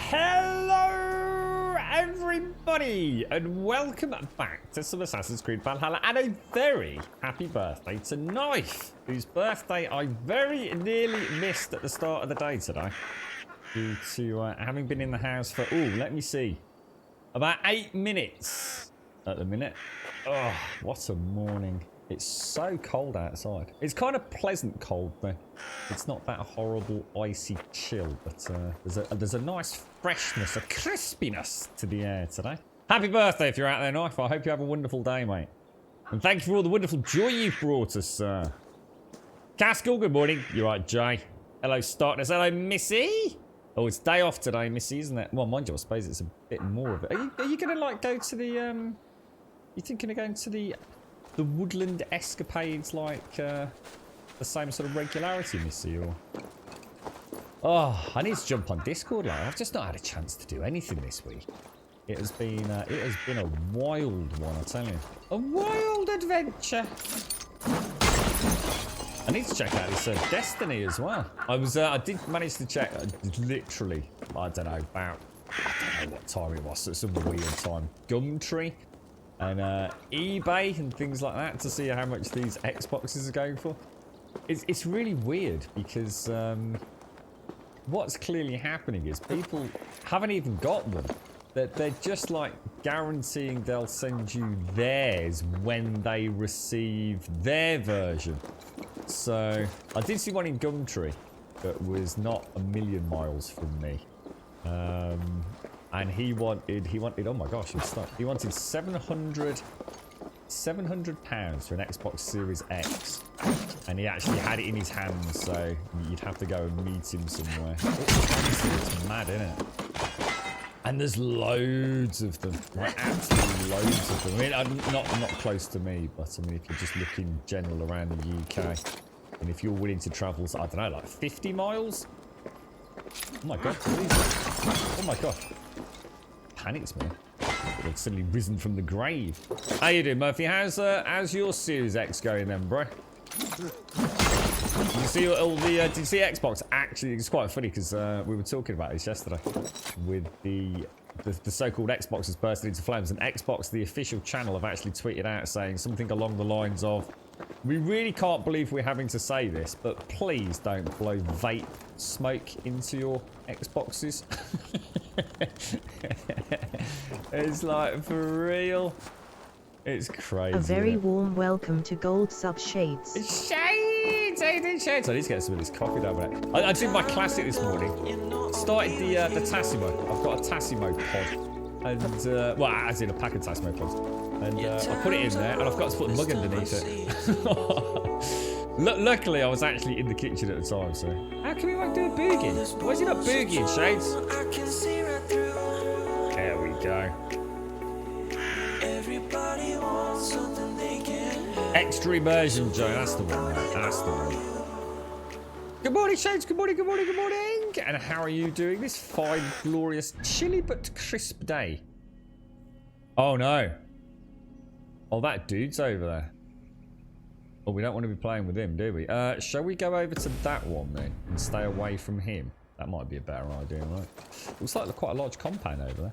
Hello everybody and welcome back to some Assassin's Creed Valhalla and a very happy birthday to Knife, whose birthday I very nearly missed at the start of the day today due to having been in the house for, let me see, about 8 minutes at the minute. Oh, what a morning. It's so cold outside. It's kind of pleasant cold though. It's not that horrible icy chill, but there's a nice freshness, a crispiness to the air today. Happy birthday if you're out there, Knife. I hope you have a wonderful day, mate. And thank you for all the wonderful joy you've brought us, sir. Caskell, good morning. You're right, Jay. Hello, Starkness. Hello, Missy. Oh, it's day off today, Missy, isn't it? Well, mind you, I suppose it's a bit more of it. Are you going to, like, go to the, you thinking of going to the woodland escapades, like, the same sort of regularity, Missy, or? Oh, I need to jump on Discord, like, I've just not had a chance to do anything this week. It has been a wild one, I tell you. A wild adventure. I need to check out this Destiny as well. I did manage to check, literally, I don't know what time it was, so some weird time. Gumtree and eBay and things like that to see how much these Xboxes are going for. It's really weird because what's clearly happening is people haven't even got them. They're just like guaranteeing they'll send you theirs when they receive their version. So I did see one in Gumtree that was not a million miles from me, and he wanted oh my gosh, he wanted 700 £700 for an Xbox Series X, and he actually had it in his hands, so you'd have to go and meet him somewhere. It's mad, isn't it? And there's loads of them, like absolutely loads of them. I mean, not close to me, but I mean, if you're just looking general around the UK, and if you're willing to travel, I don't know, like 50 miles? Oh my god, please. Oh my god. Panics me. I've suddenly risen from the grave. How you doing, Murphy? How's your Series X going then, bro? Did you see all the? Did you see Xbox? Actually, it's quite funny because we were talking about this yesterday with the so-called Xbox has bursted into flames, and Xbox, the official channel, have actually tweeted out saying something along the lines of, "We really can't believe we're having to say this, but please don't blow vape smoke into your Xboxes." It's like, for real. It's crazy. A very warm welcome to Gold Sub Shades. Shades! How you doing, Shades? I need to get some of this coffee down there. I did my classic this morning. Started the Tassimo. I've got a Tassimo pod. And, well, as in a pack of Tassimo pods. And I put it in there, and I've got to put the mug underneath it. Luckily, I was actually in the kitchen at the time, so... How come you won't do a boogie? Why is it not boogieing, Shades? There we go. Extra immersion, Joe. That's the one, mate. That's the one. Good morning, Shades. Good morning, good morning, good morning. And how are you doing this fine, glorious, chilly but crisp day? Oh, no. Oh, that dude's over there. Oh, we don't want to be playing with him, do we? Shall we go over to that one, then, and stay away from him? That might be a better idea, right? Looks like quite a large compound over there.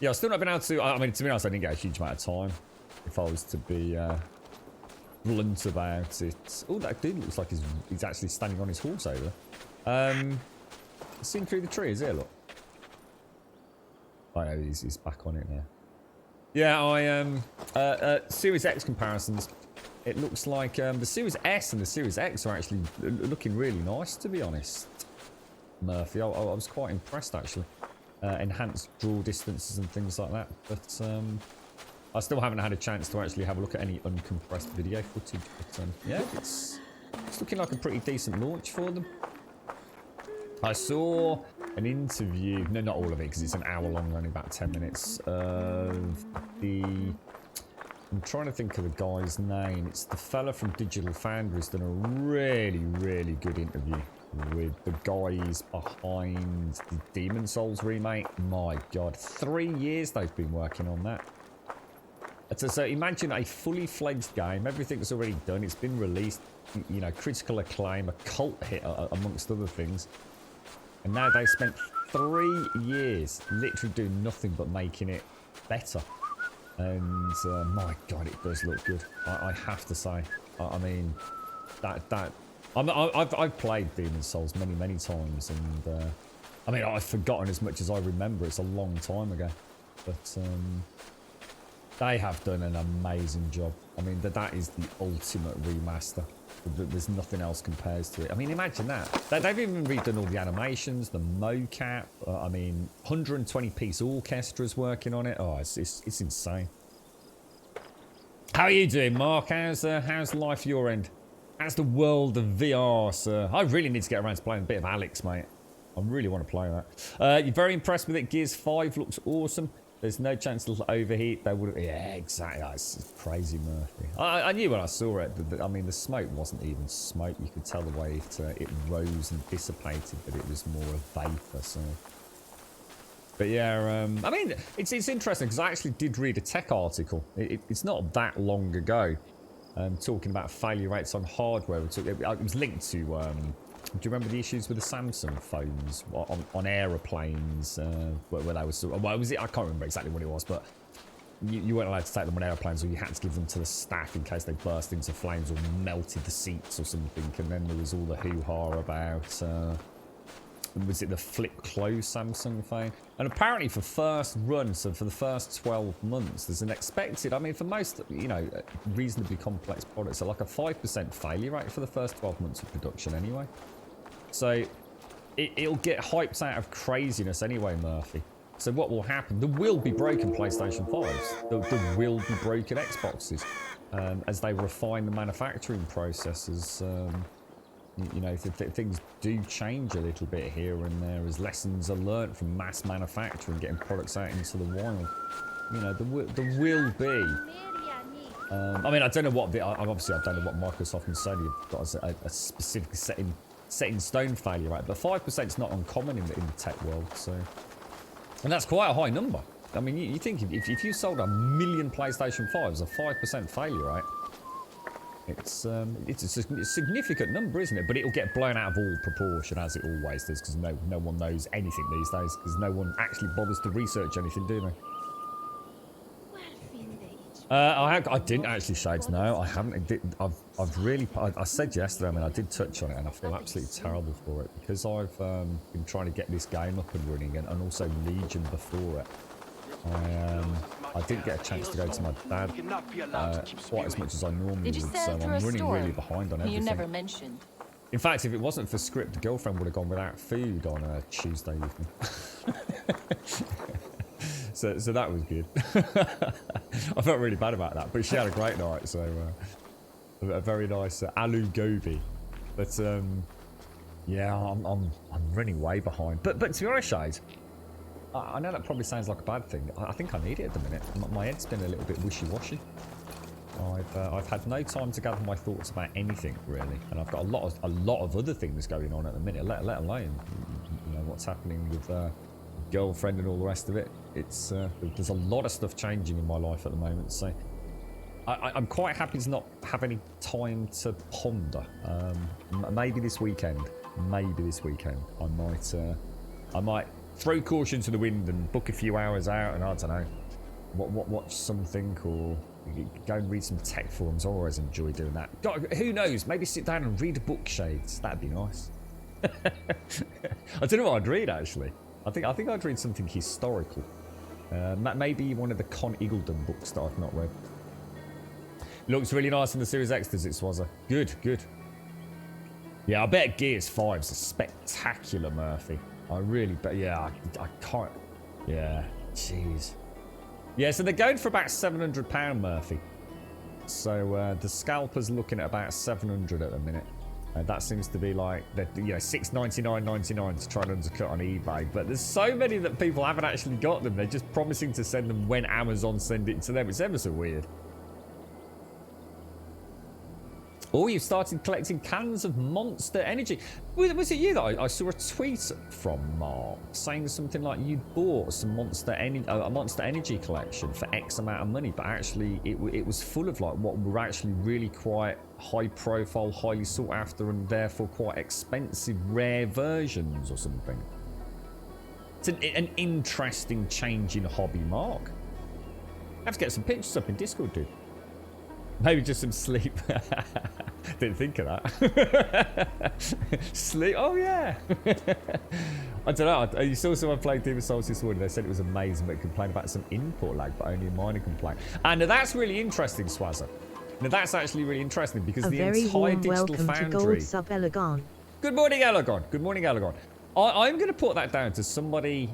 Yeah, I've still not been able to... I mean, to be honest, I didn't get a huge amount of time. If I was to be blunt about it. Oh, that dude looks like he's actually standing on his horse over there. Seen through the tree, is it? Look. Oh, yeah, he's back on it now. Yeah, Series X comparisons. It looks like the Series S and the Series X are actually looking really nice, to be honest. Murphy, I was quite impressed, actually. Enhanced draw distances and things like that. But I still haven't had a chance to actually have a look at any uncompressed video footage. But yeah, it's looking like a pretty decent launch for them. I saw an interview, no, not all of it, because it's an hour long, only about 10 minutes, of the... I'm trying to think of the guy's name. It's the fella from Digital Foundry's done a really, really good interview with the guys behind the Demon Souls remake. My god, 3 years they've been working on that. So imagine a fully fledged game, everything's already done, it's been released, you know, critical acclaim, a cult hit amongst other things. And now they spent 3 years literally doing nothing but making it better. And my god, it does look good. I have to say. I mean, I've played Demon Souls many times, and I mean, I've forgotten as much as I remember. It's a long time ago, but They have done an amazing job. I mean, that is the ultimate remaster. There's nothing else compares to it. I mean, imagine that. They've even redone all the animations, the mocap. I mean, 120-piece orchestra's working on it. Oh, it's insane. How are you doing, Mark? How's life your end? How's the world of VR, sir? I really need to get around to playing a bit of Alex, mate. I really want to play that. You're very impressed with it. Gears 5 looks awesome. There's no chance it'll overheat. They would. Yeah, exactly. Oh, it's crazy, Murphy. I knew when I saw it. I mean, the smoke wasn't even smoke. You could tell the way it rose and dissipated, but it was more a vapor. So. But yeah, I mean, it's interesting because I actually did read a tech article. It's not that long ago, talking about failure rates on hardware. It was linked to. Do you remember the issues with the Samsung phones on aeroplanes? Where they was, well, was it? I can't remember exactly what it was, but you weren't allowed to take them on airplanes, or you had to give them to the staff in case they burst into flames or melted the seats or something. And then there was all the hoo-ha about. Was it the flip close Samsung phone? And apparently for first run, so for the first 12 months, there's an expected, I mean, for most, you know, reasonably complex products, so like a 5% failure rate for the first 12 months of production anyway. So it'll get hyped out of craziness anyway, Murphy. So what will happen? There will be broken PlayStation 5s. There will be broken Xboxes as they refine the manufacturing processes. You know, things do change a little bit here and there as lessons are learnt from mass manufacturing, getting products out into the wild. You know, there will be. I mean, I don't know what. Obviously, I don't know what Microsoft and Sony have got as a specific set in stone failure rate, but 5% is not uncommon in the tech world. So, and that's quite a high number. I mean, you think if you sold 1 million PlayStation 5s, a 5% failure rate. It's a significant number, isn't it? But it'll get blown out of all proportion, as it always does, because no one knows anything these days, because no one actually bothers to research anything, do they? I didn't actually, Shades. No, I haven't. I've really. I said yesterday. I mean, I did touch on it, and I feel absolutely terrible for it because I've been trying to get this game up and running, and also Legion before it. I didn't get a chance to go to my dad quite as much as I normally would, so I'm running really behind on everything. You never mentioned. In fact, if it wasn't for script, the girlfriend would have gone without food on a Tuesday evening. so that was good. I felt really bad about that, but she had a great night, so a very nice aloo gobi. But yeah, I'm running way behind. But to be honest, Shades, I know that probably sounds like a bad thing. I think I need it at the minute. My head's been a little bit wishy-washy. I've had no time to gather my thoughts about anything really, and I've got a lot of other things going on at the minute. Let alone, you know, what's happening with girlfriend and all the rest of it. It's there's a lot of stuff changing in my life at the moment. So I'm quite happy to not have any time to ponder. Maybe this weekend, I might throw caution to the wind and book a few hours out, and I don't know, watch something or go and read some tech forums. I always enjoy doing that. God, who knows? Maybe sit down and read a book, Shades. That'd be nice. I don't know what I'd read actually. I think I'd read something historical. Maybe one of the Con Eagledon books that I've not read. Looks really nice in the Series X, does it, Swazza? Good. Yeah, I bet Gears 5's spectacular, Murphy. I really bet. Yeah, I can't. Yeah, jeez. Yeah, so they're going for about £700, Murphy. So the scalper's looking at about 700 at the minute. That seems to be like, $699.99 to try and undercut on eBay. But there's so many that people haven't actually got them. They're just promising to send them when Amazon send it to them. It's ever so weird. Oh, you've started collecting cans of Monster Energy. Was it you that I saw a tweet from, Mark, saying something like you bought some a Monster Energy collection for X amount of money, but actually it was full of like what were actually really quite high profile, highly sought after, and therefore quite expensive rare versions or something. It's an interesting change in hobby, Mark. I have to get some pictures up in Discord, dude. Maybe just some sleep. Didn't think of that. Sleep. Oh, yeah. I don't know. You saw someone playing Demon's Souls this morning. They said it was amazing, but complained about some input lag, but only a minor complaint. And that's really interesting, Swazza. Now, that's actually really interesting because the entire Digital Foundry... Good morning, Elegon. Good morning, Elegon. I'm going to put that down to somebody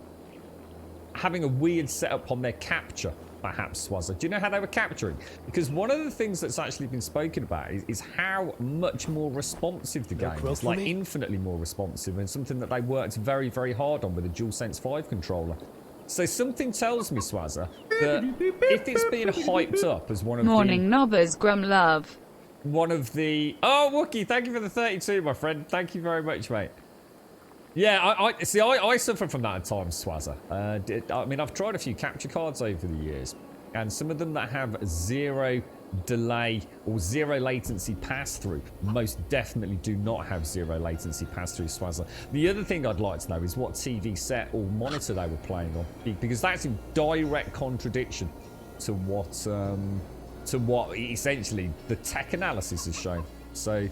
having a weird setup on their capture. Perhaps, Swazza. Do you know how they were capturing? Because one of the things that's actually been spoken about is how much more responsive the game is. Like, infinitely more responsive, and something that they worked very, very hard on with the DualSense 5 controller. So something tells me, Swazza, that if it's being hyped up as one of Morning Nobbers, Grum Love. One of the... Oh, Wookie, thank you for the 32, my friend. Thank you very much, mate. Yeah, I suffer from that at times, Swazza. I mean, I've tried a few capture cards over the years, and some of them that have zero delay or zero latency pass-through most definitely do not have zero latency pass-through, Swazza. The other thing I'd like to know is what TV set or monitor they were playing on, because that's in direct contradiction to what essentially the tech analysis has shown. So...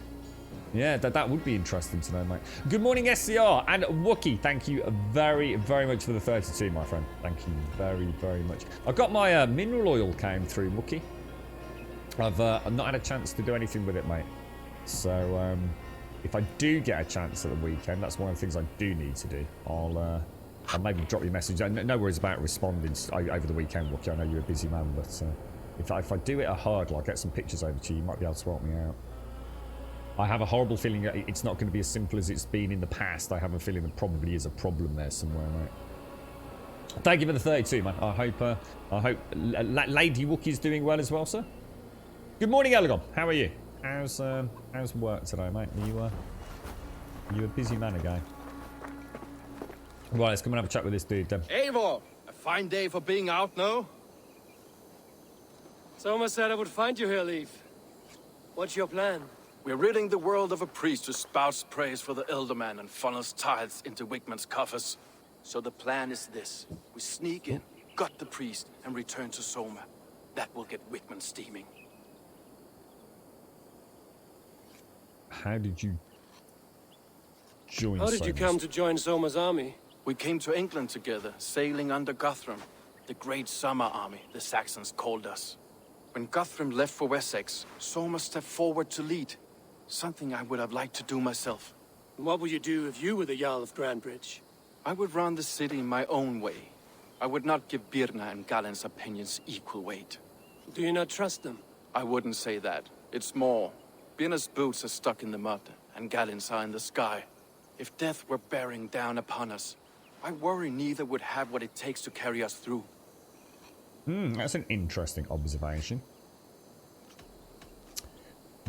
yeah, that would be interesting to know, mate. Good morning, SCR. And Wookie, thank you very, very much for the 32, my friend. Thank you very, very much. I've got my mineral oil came through, Wookie. I've not had a chance to do anything with it, mate. So, if I do get a chance at the weekend, that's one of the things I do need to do. I'll maybe drop you a message. No worries about responding over the weekend, Wookie. I know you're a busy man, but if I do it a hurdle, I'll get some pictures over to you. You might be able to help me out. I have a horrible feeling that it's not going to be as simple as it's been in the past. I have a feeling there probably is a problem there somewhere, mate. Thank you for the 32, man. I hope Lady Wookie's doing well as well, sir. Good morning, Elegon. How are you? How's work today, mate? Are you a busy man again? Right, let's come and have a chat with this dude, then. Eivor, a fine day for being out, no? Soma said I would find you here, Leaf. What's your plan? We're ridding the world of a priest who spouts praise for the Elderman and funnels tithes into Wigman's coffers. So the plan is this. We sneak in, gut the priest, and return to Soma. That will get Wigman steaming. How did you join How did you come to join Soma's army? We came to England together, sailing under Guthrum. The Great Summer Army, the Saxons called us. When Guthrum left for Wessex, Soma stepped forward to lead. Something I would have liked to do myself. What would you do if you were the Jarl of Grandbridge? I would run the city my own way. I would not give Birna and Galen's opinions equal weight. Do you not trust them? I wouldn't say that. It's more. Birna's boots are stuck in the mud, and Galen's are in the sky. If death were bearing down upon us, I worry neither would have what it takes to carry us through. That's an interesting observation.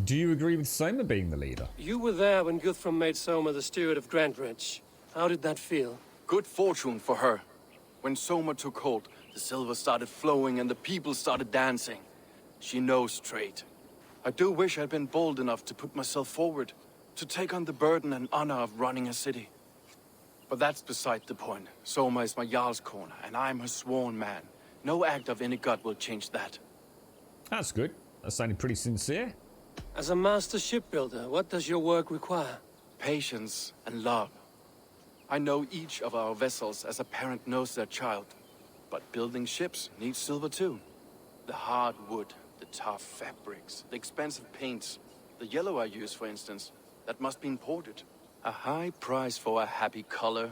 Do you agree with Soma being the leader? You were there when Guthrum made Soma the steward of Grandbridge. How did that feel? Good fortune for her. When Soma took hold, the silver started flowing and the people started dancing. She knows trade. I do wish I'd been bold enough to put myself forward, to take on the burden and honor of running a city. But that's beside the point. Soma is my Jarl's corner, and I'm her sworn man. No act of any god will change that. That's good. That's sounding pretty sincere. As a master shipbuilder, what does your work require? Patience and love. I know each of our vessels as a parent knows their child. But building ships needs silver too. The hard wood, the tough fabrics, the expensive paints. The yellow I use, for instance, that must be imported. A high price for a happy color.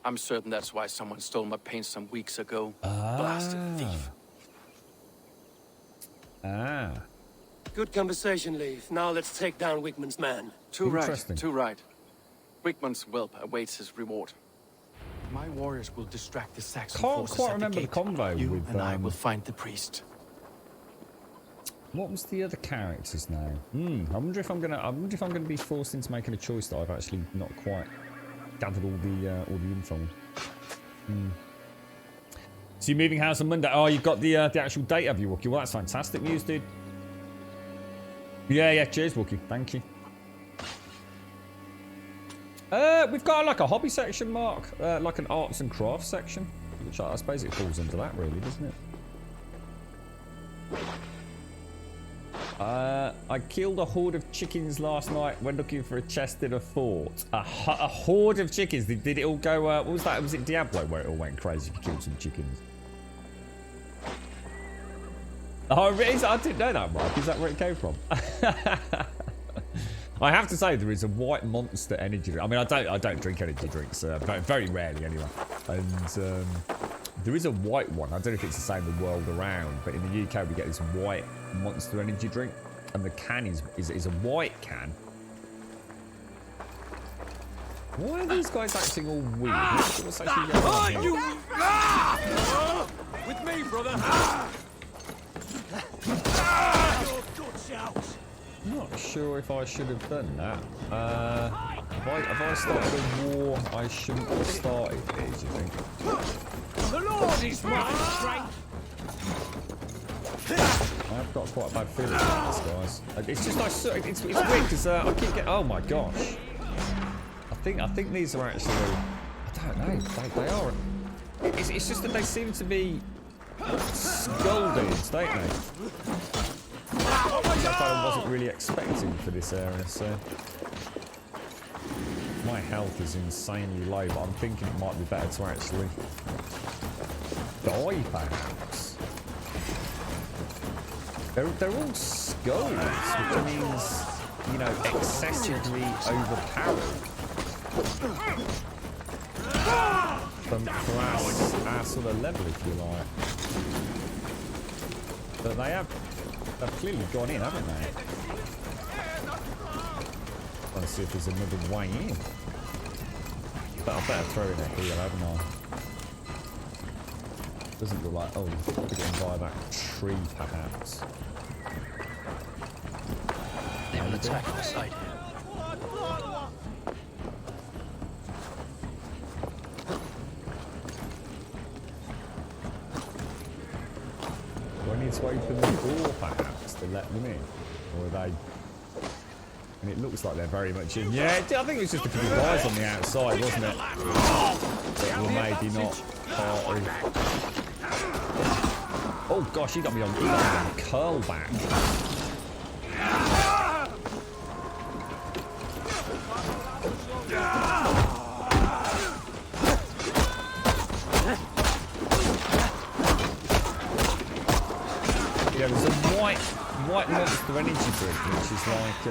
I'm certain that's why someone stole my paint some weeks ago. Blasted thief. Good conversation, Leaf. Now let's take down Wigman's man. Too right. Wigman's whelp awaits his reward. My warriors will distract the Saxon forces Can't quite at the remember the gate. convo You with... and I will find the priest. What was the other character's name? I wonder if I'm gonna be forced into making a choice that I've actually not quite gathered all the info on. So you're moving house on Monday? Oh, you've got the actual date, have you, Wookie? Well, that's fantastic news, dude. Yeah. Cheers, Wookie. Thank you. We've got like a hobby section, Mark, like an arts and crafts section, which I suppose it falls under that, really, doesn't it? I killed a horde of chickens last night when looking for a chest in a fort. A horde of chickens. Did it all go? What was that? Was it Diablo where it all went crazy if you killed some chickens? Oh, really? I didn't know that, Mark. Is that where it came from? I have to say there is a white monster energy drink. I mean, I don't drink energy drinks, very rarely anyway. And there is a white one. I don't know if it's the same the world around, but in the UK we get this white monster energy drink, and the can is a white can. Why are these guys acting all weird? What's actually going on here? With me, brother. I'm not sure if I should have done that. Have I started a war I shouldn't have started here, do you think? The Lord is my strength. I've got quite a bad feeling about this, guys. It's just it's weird because I keep getting. Oh my gosh! I think these are actually. I don't know. They are. It's just that they seem to be skull dudes, don't they? That I wasn't really expecting for this area, so my health is insanely low, but I'm thinking it might be better to actually die, perhaps. They're all skulls, which means, you know, excessively overpowered. From our sort of level, if you like. But they've clearly gone in, haven't they? Trying to see if there's another way in. But I better throw in a heal, haven't I? Doesn't look like. Oh, we're getting by that tree, perhaps. They will attack our side here. Do I need to open the door, perhaps, to let them in? Or are they... And it looks like they're very much in. Yeah, I think it was just a couple of guys on the outside, wasn't it? That were maybe not part of... Oh gosh, he got me on curl back. Yeah, there's a white monster energy drink, which is like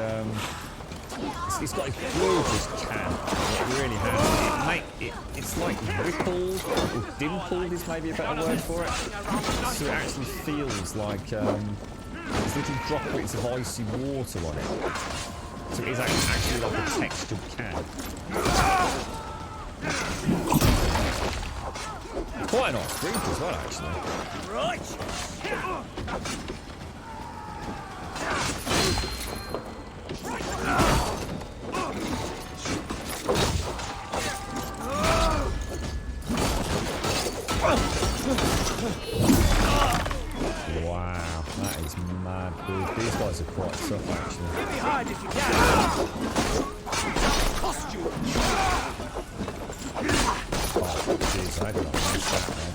it's got a gorgeous can. It really has. It's like rippled or dimpled is maybe a better word for it. So it actually feels like there's little droplets of icy water on it. So it is actually like a textured can. Quite a nice drink as well, actually. Right. Wow, that is mad, dude. These guys are quite tough, actually. Get behind if you can. Costume. Oh, jeez, I did not miss that, man.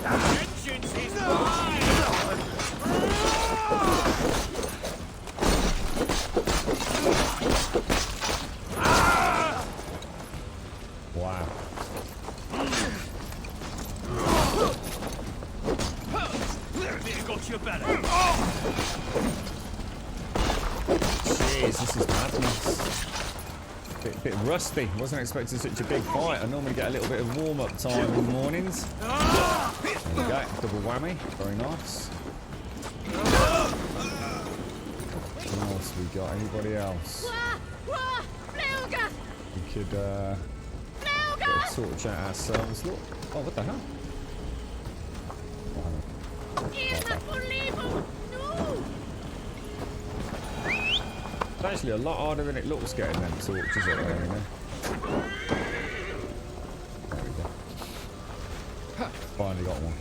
Vengeance is mine. Wow. Got your better. Jeez, this is madness. Bit rusty. Wasn't expecting such a big fight. I normally get a little bit of warm-up time in the mornings. There we go. Double whammy. Very nice. What else we got? Anybody else? We could get a torch out ourselves. Look. Oh, what the hell? It's actually a lot harder than it looks getting them torches up there, you know. There we go. Finally got one.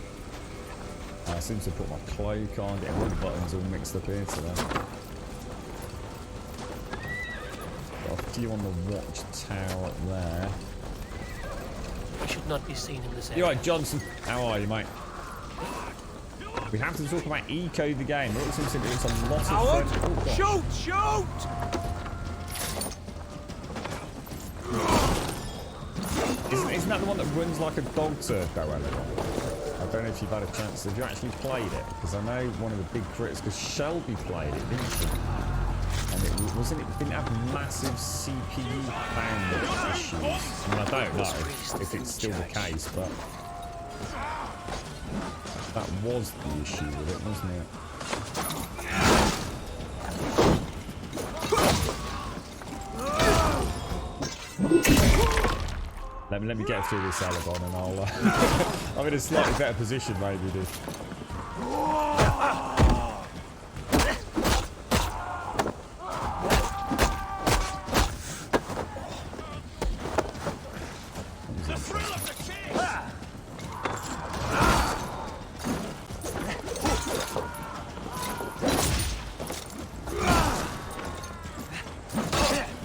I seem to put my cloak on, getting all the buttons all mixed up here today. Got a few on the watchtower up there. We should not be seen in this area. You alright, Johnson? How are you, mate? We have to talk about Eco the game. It also said it's a lot of fun. Oh, Shoot! Shoot! Isn't that the one that runs like a dog turd though, Ellen? I don't know if you've had a chance, if you actually played it, because I know one of the big critics, because Shelby played it, didn't she? And it didn't have massive CPU bandwidth issues. I mean, I don't know if it's still the case, but that was the issue with it, wasn't it? Let me get through this Alagon and I'll I'm in a slightly better position maybe, dude.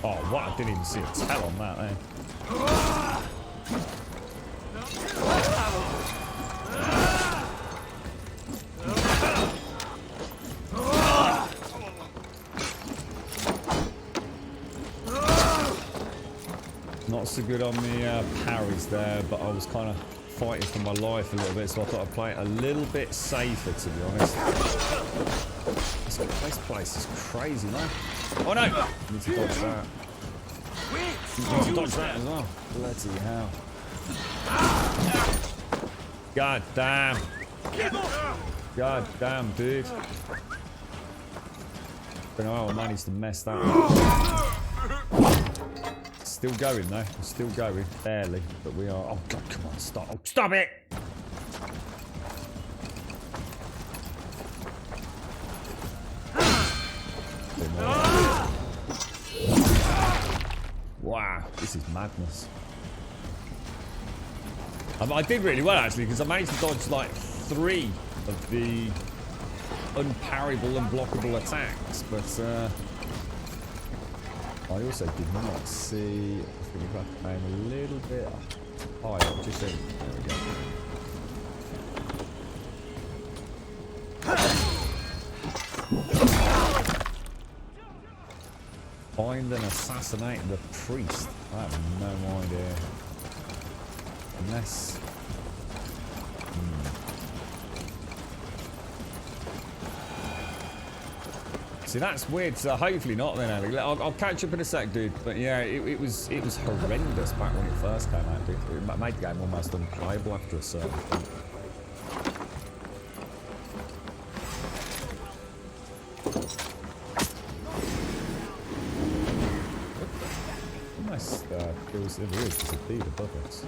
Oh, what? I didn't even see a tell on that, eh? Not so good on the parries there, but I was kind of fighting for my life a little bit, so I thought I'd play it a little bit safer, to be honest. This place is crazy, man. Oh no! I need to dodge that. I need to dodge that as well. Bloody hell. God damn. God damn, dude. Don't know how I managed to mess that up. Still going though. We're still going. Barely. But we are. Oh god, come on, stop. Oh, stop it! Wow, this is madness. I did really well actually, because I managed to dodge like 3 of the unparryable and blockable attacks, but I also did not see. I think if I can aim a little bit higher, just in. There we go. Find and assassinate the priest. I have no idea. Unless. See, that's weird. So hopefully not then, Ali. I'll catch up in a sec, dude. But yeah, it was horrendous back when it first came out, dude. It made the game almost unplayable after a certain point. Nice. There is just a bead above us.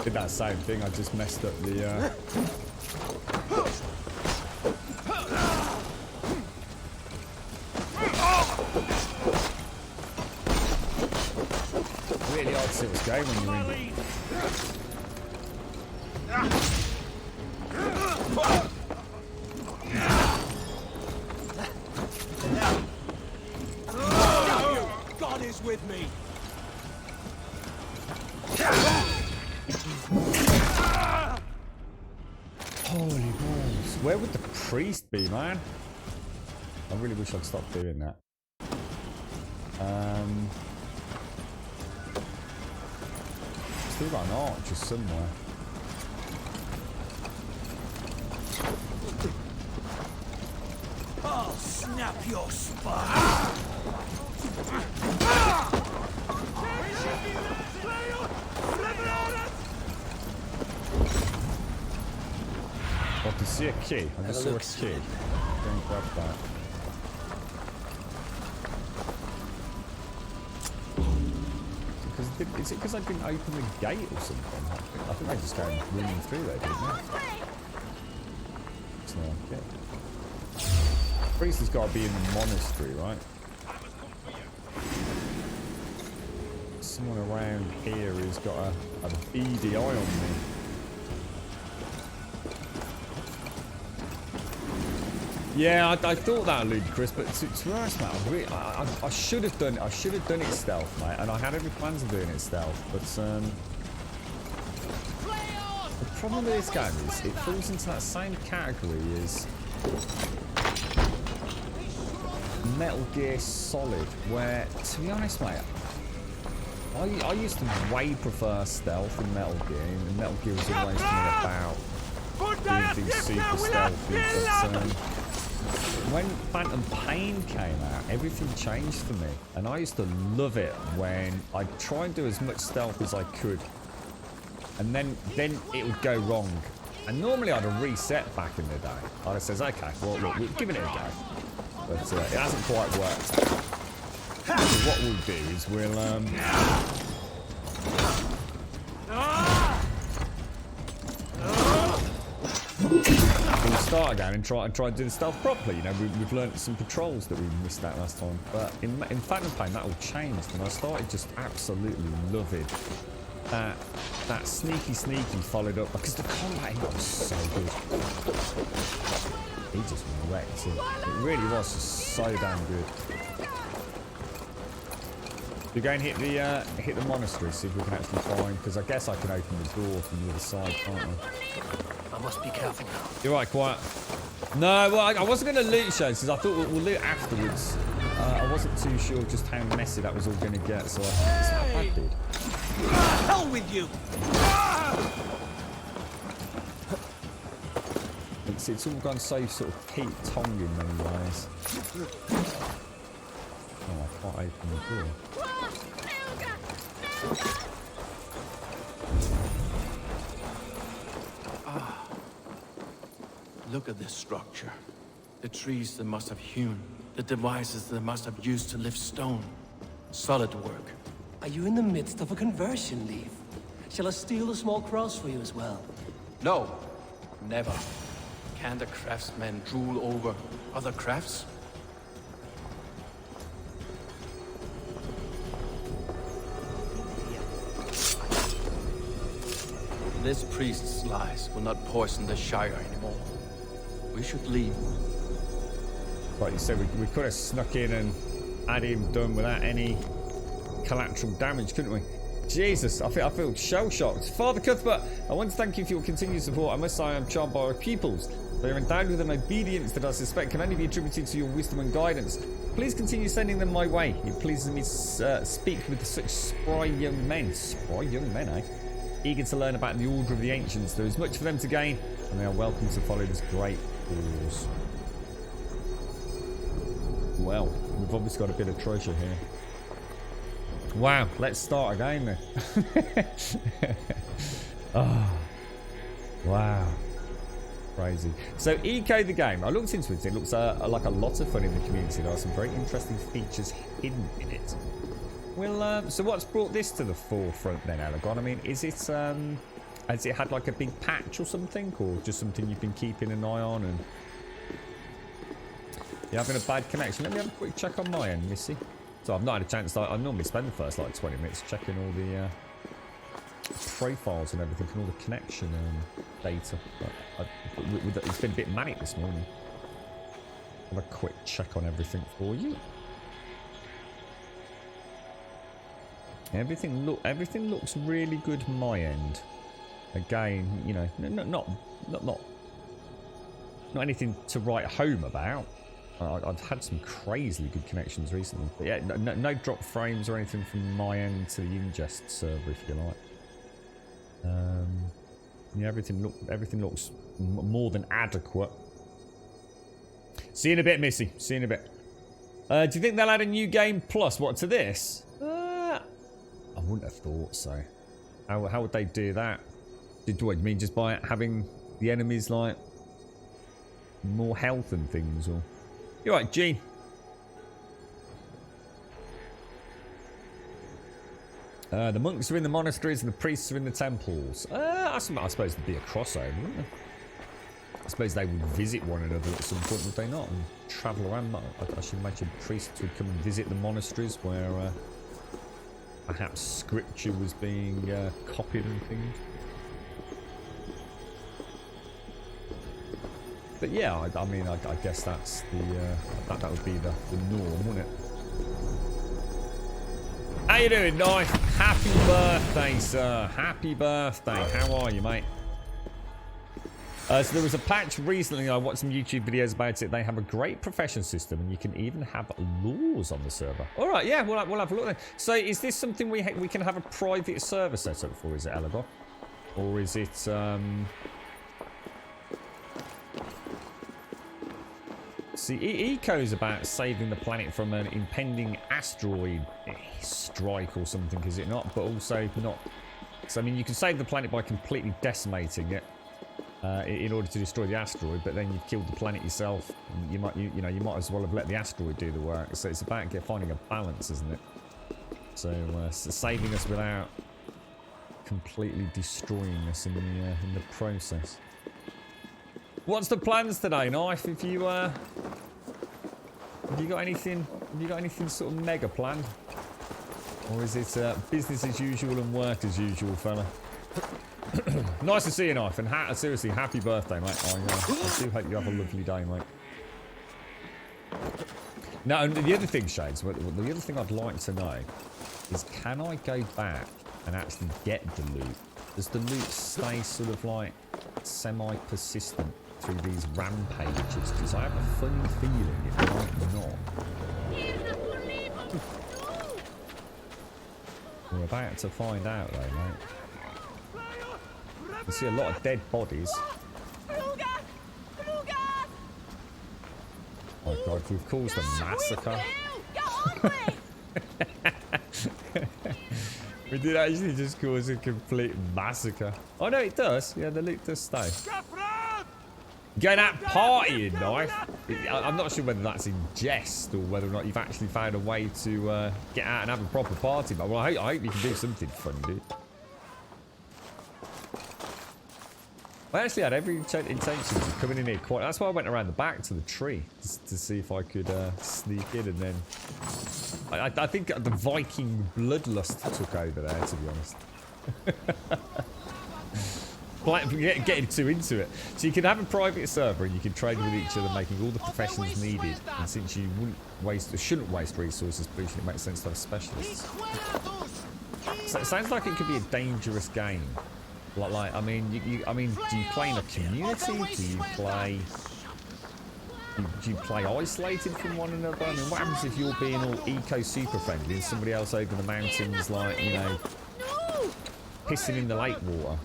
Did that same thing, I just messed up the really hard to see what's going when you're in. God is with me. Holy balls. Where would the priest be, man? I really wish I'd stop doing that. Still got an archer somewhere. I'll snap your spine. I can see a key. I just saw a key. Go and grab that. Is it because I didn't open the gate or something? I think I just came running through there, didn't I? It's not okay. Priest has got to be in the monastery, right? someone around here who's got a beady eye on me. Yeah, I thought that ludicrous, but to be honest, mate, I should have done it. I should have done it stealth, mate, and I had every plans of doing it stealth. But the problem with this game is it falls into that same category as Metal Gear Solid, where, to be honest, mate, I used to way prefer stealth in Metal Gear, and Metal Gear was always to me about doing things super stealthy. But when Phantom Pain came out, everything changed for me, and I used to love it when I'd try and do as much stealth as I could, and then it would go wrong. And normally I'd have reset back in the day. I'd have said, okay, well, look, we're giving it a go. But it hasn't quite worked out. So what we'll do is we'll start again and try and do the stealth properly. You know, we've learned some patrols that we missed out last time. But in Phantom Pain, that all changed, and I started just absolutely loving that sneaky followed up, because the combat in it was so good. He just wrecked it. It really was just so damn good. We go and hit the monastery, see if we can actually find, because I guess I can open the door from the other side, can't I? I must be careful now. You're right, quiet. No, well, I wasn't going to loot shows, because I thought we'll loot afterwards. I wasn't too sure just how messy that was all going to get, so it's not bad, dude. Hell with you! It's all gone so sort of Pete Tong in many ways. Oh, I can't open the door. Look at this structure. The trees they must have hewn. The devices they must have used to lift stone. Solid work. Are you in the midst of a conversion, Leaf? Shall I steal a small cross for you as well? No, never. Can the craftsmen drool over other crafts? This priest's lies will not poison the Shire anymore. We should leave. Like you said, we could have snuck in and had him done without any collateral damage, couldn't we? Jesus, I feel shell-shocked. Father Cuthbert, I want to thank you for your continued support. I must say I am charmed by our pupils. They are endowed with an obedience that I suspect can only be attributed to your wisdom and guidance. Please continue sending them my way. It pleases me to speak with such spry young men. Spry young men, eh? Eager to learn about the Order of the Ancients. There is much for them to gain, and they are welcome to follow this great cause. Well, we've obviously got a bit of treasure here. Wow, let's start again then. Oh, wow. Crazy. So, EK the game, I looked into it. It looks like a lot of fun in the community. There are some very interesting features hidden in it. Well, so what's brought this to the forefront then, Aragon? I mean, is it, has it had like a big patch or something? Or just something you've been keeping an eye on and... You're having a bad connection? Let me have a quick check on my end, Missy. So I've not had a chance. I normally spend the first like 20 minutes checking all the profiles and everything and all the connection data. But it's been a bit manic this morning. Have a quick check on everything for you. Everything looks really good on my end. Again, you know, not anything to write home about. I've had some crazily good connections recently, but yeah, no drop frames or anything from my end to the ingest server, if you like. Yeah, everything looks more than adequate. See you in a bit, Missy. See you in a bit. Do you think they'll add a new game plus? What, to this? I wouldn't have thought so. How would they do that? What, you mean just by having the enemies like more health and things, or? You're right, Gene. The monks are in the monasteries and the priests are in the temples. I suppose there'd be a crossover, wouldn't there? I suppose they would visit one another at some point, would they not? And travel around. I should imagine priests would come and visit the monasteries where perhaps scripture was being copied and things. But yeah, I mean, I guess that's the that would be the norm, wouldn't it? How you doing, Knife? Happy birthday, sir. Happy birthday. How are you, mate? So there was a patch recently. I watched some YouTube videos about it. They have a great profession system, and you can even have laws on the server. All right, yeah, we'll have a look then. So is this something we can have a private server set up for? Is it Elagor? Or is it... See, Eco's about saving the planet from an impending asteroid strike or something, is it not? But also not... So, I mean, you can save the planet by completely decimating it in order to destroy the asteroid, but then you've killed the planet yourself. You might, you might as well have let the asteroid do the work. So it's about finding a balance, isn't it? So, saving us without completely destroying us in the process. What's the plans today, Knife? Have you got anything? Have you got anything sort of mega planned, or is it business as usual and work as usual, fella? Nice to see you, Knife, and seriously, happy birthday, mate. I do hope you have a lovely day, mate. Now, and the other thing, Shades, the other thing I'd like to know is, can I go back and actually get the loot? Does the loot stay sort of like semi-persistent through these rampages? Because I have a funny feeling it might not. We're about to find out, though, mate. You see a lot of dead bodies. Oh god, we've caused a massacre. We did actually just cause a complete massacre. Oh no, it does. Yeah, the loot does stay. Going out partying, Knife. I'm not sure whether that's in jest or whether or not you've actually found a way to get out and have a proper party. But well, I hope you can do something fun, dude. I actually had every intention of coming in here quite. That's why I went around the back to the tree to see if I could sneak in, and then I think the Viking bloodlust took over there, to be honest. Getting too into it. So you can have a private server and you can trade with each other, making all the professions needed. And since you shouldn't waste resources pollution, it makes sense to have specialists. So it sounds like it could be a dangerous game. Like, I mean, do you play in a community? Do you play isolated from one another? I mean, what happens if you're being all eco-super friendly and somebody else over the mountains, like, you know, pissing in the lake water?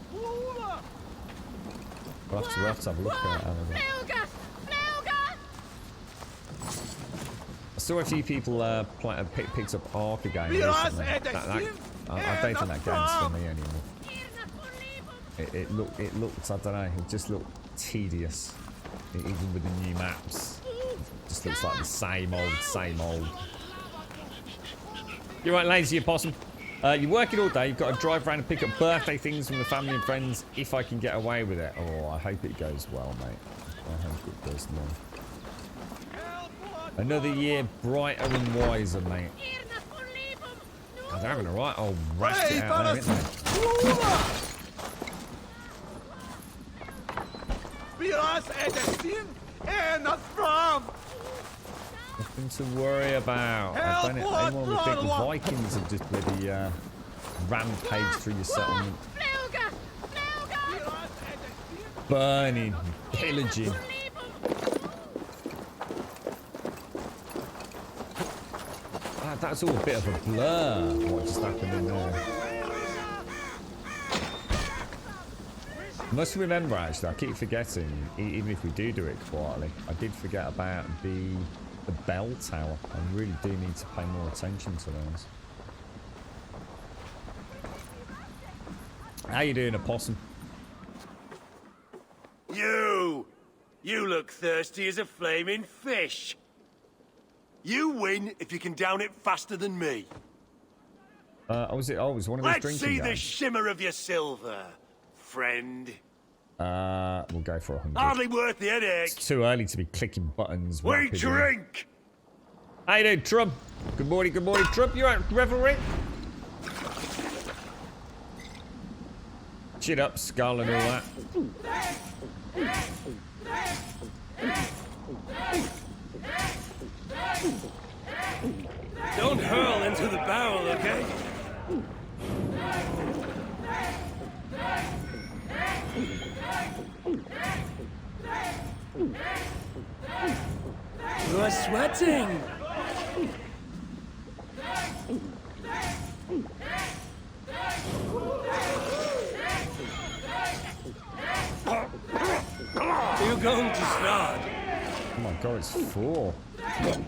We'll have to have a look at it. I saw a few people picked up Ark again recently. I don't think that game's for me anymore. It looked, I don't know, it just looked tedious. Even with the new maps. It just looks like the same old. You're right, lazy opossum. You're working all day, you've got to drive around and pick up birthday things from the family and friends, if I can get away with it. Oh, I hope it goes well, mate. I hope it goes well. Another year brighter and wiser, mate. God, they're having a right old rash it out there, aren't they? Nothing to worry about. I don't know anyone would think the Vikings have just bloody rampaged through your settlement. Burning, pillaging. That's all a bit of a blur, what just happened in there. Must remember, actually, I keep forgetting, even if we do it quietly, I did forget about the bell tower. I really do need to pay more attention to those. How you doing, opossum? You look thirsty as a flaming fish. You win if you can down it faster than me. Was one of those drinking Let's games? see the shimmer of your silver, friend. We'll go for 100. Hardly worth the headache. It's too early to be clicking buttons. We rapidly. drink. How you doing, Trump? Good morning, Trump. You out revelry? Watch it up, skull and all that. Don't hurl into the barrel, okay? You are sweating. You're going to start. Oh my god, it's 4.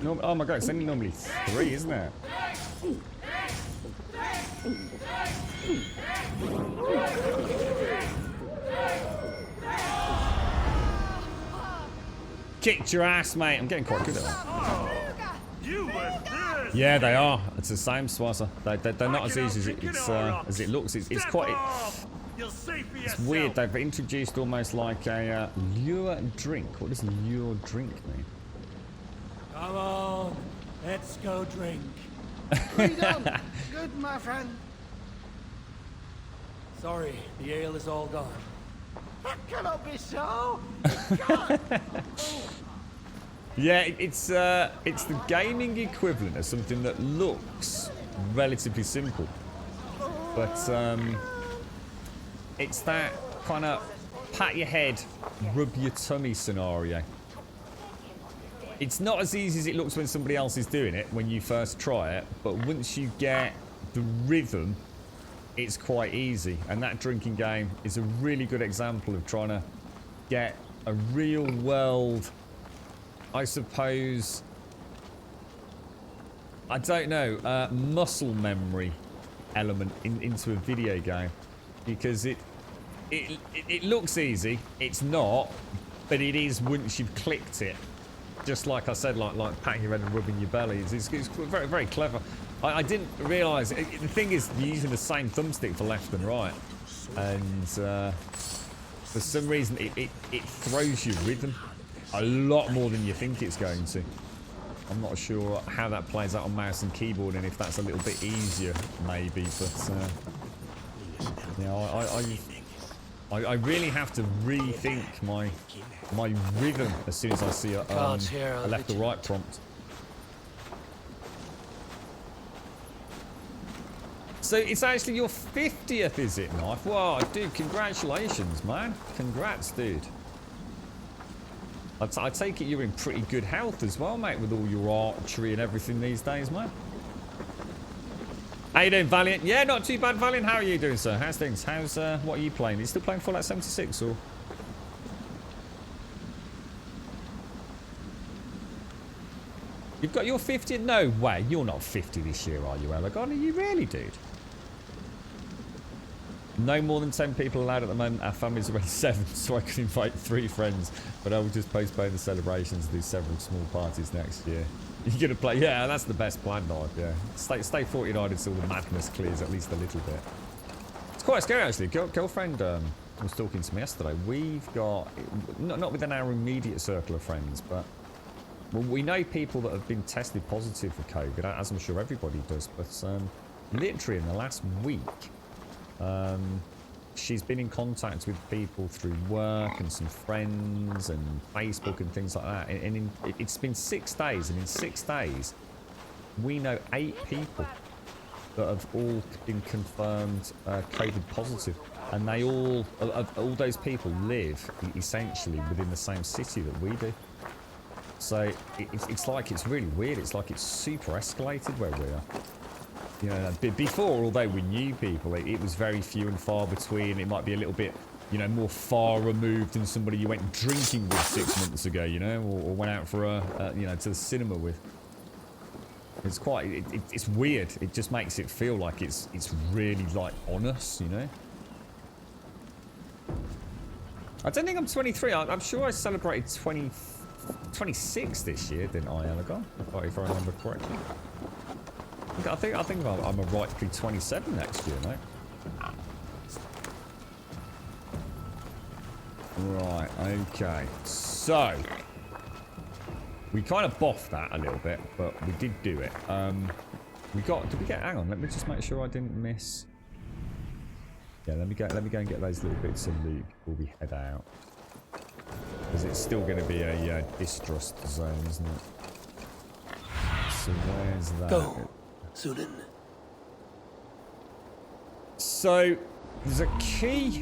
No, oh my god, it's only normally 3, isn't it? Kicked your ass, mate. I'm getting quite good at that. You were thirsty. Yeah, they are. It's the same, Swazza. They're not as easy as it looks. It's quite... You'll see for It's yourself. weird. They've introduced almost like a lure drink. What does lure drink mean? Come on, let's go drink. Freedom! Good, my friend. Sorry, the ale is all gone. That cannot be so. God. Yeah, it's the gaming equivalent of something that looks relatively simple, but it's that kind of pat your head, rub your tummy scenario. It's not as easy as it looks when somebody else is doing it when you first try it, but once you get the rhythm, it's quite easy. And that drinking game is a really good example of trying to get a real world, I suppose, I don't know, muscle memory element into a video game, because it looks easy. It's not, but it is once you've clicked it. Just like I said, like patting your head and rubbing your belly. It's very, very clever. I didn't realise. The thing is, you're using the same thumbstick for left and right, and for some reason it throws you rhythm a lot more than you think it's going to. I'm not sure how that plays out on mouse and keyboard, and if that's a little bit easier, maybe. But you know, I really have to rethink my rhythm as soon as I see a left or right prompt. So it's actually your 50th, is it, Knife? Wow, dude, congratulations, man. Congrats, dude. I take it you're in pretty good health as well, mate, with all your archery and everything these days, mate. How you doing, Valiant? Yeah, not too bad, Valiant. How are you doing, sir? How's things? How's what are you playing? Are you still playing Fallout 76 or? You've got your 50th? No way. You're not 50 this year, are you, Elegon? Are you really, dude? No more than 10 people allowed at the moment. Our family's already 7, so I can invite 3 friends. But I will just postpone the celebrations and do several small parties next year. You're gonna play? Yeah, that's the best plan, Knife. Yeah, stay 49 until the madness clears at least a little bit. It's quite scary, actually. Girlfriend was talking to me yesterday. We've got not within our immediate circle of friends, but well, we know people that have been tested positive for COVID, as I'm sure everybody does. But literally in the last week, she's been in contact with people through work and some friends and Facebook and things like that. And it's been 6 days, and in 6 days, we know 8 people that have all been confirmed COVID positive. And they all those people live essentially within the same city that we do. So it's like it's really weird. It's like it's super escalated where we are. You know, before, although we knew people, it was very few and far between. It might be a little bit, you know, more far removed than somebody you went drinking with 6 months ago, you know, or went out for you know, to the cinema with. It's quite, it's weird. It just makes it feel like it's really like on us, you know. I don't think I'm 23. I'm sure I celebrated 26 this year, didn't I, Elegon? If I remember correctly. I think I'm a rightly 27 next year, mate. Right, okay. So we kind of boffed that a little bit, but we did do it. Did we get, hang on, let me just make sure I didn't miss. Yeah, let me go and get those little bits of loot before we head out. Because it's still going to be a distrust zone, isn't it? So where's that? Go, Sunan. So there's a key,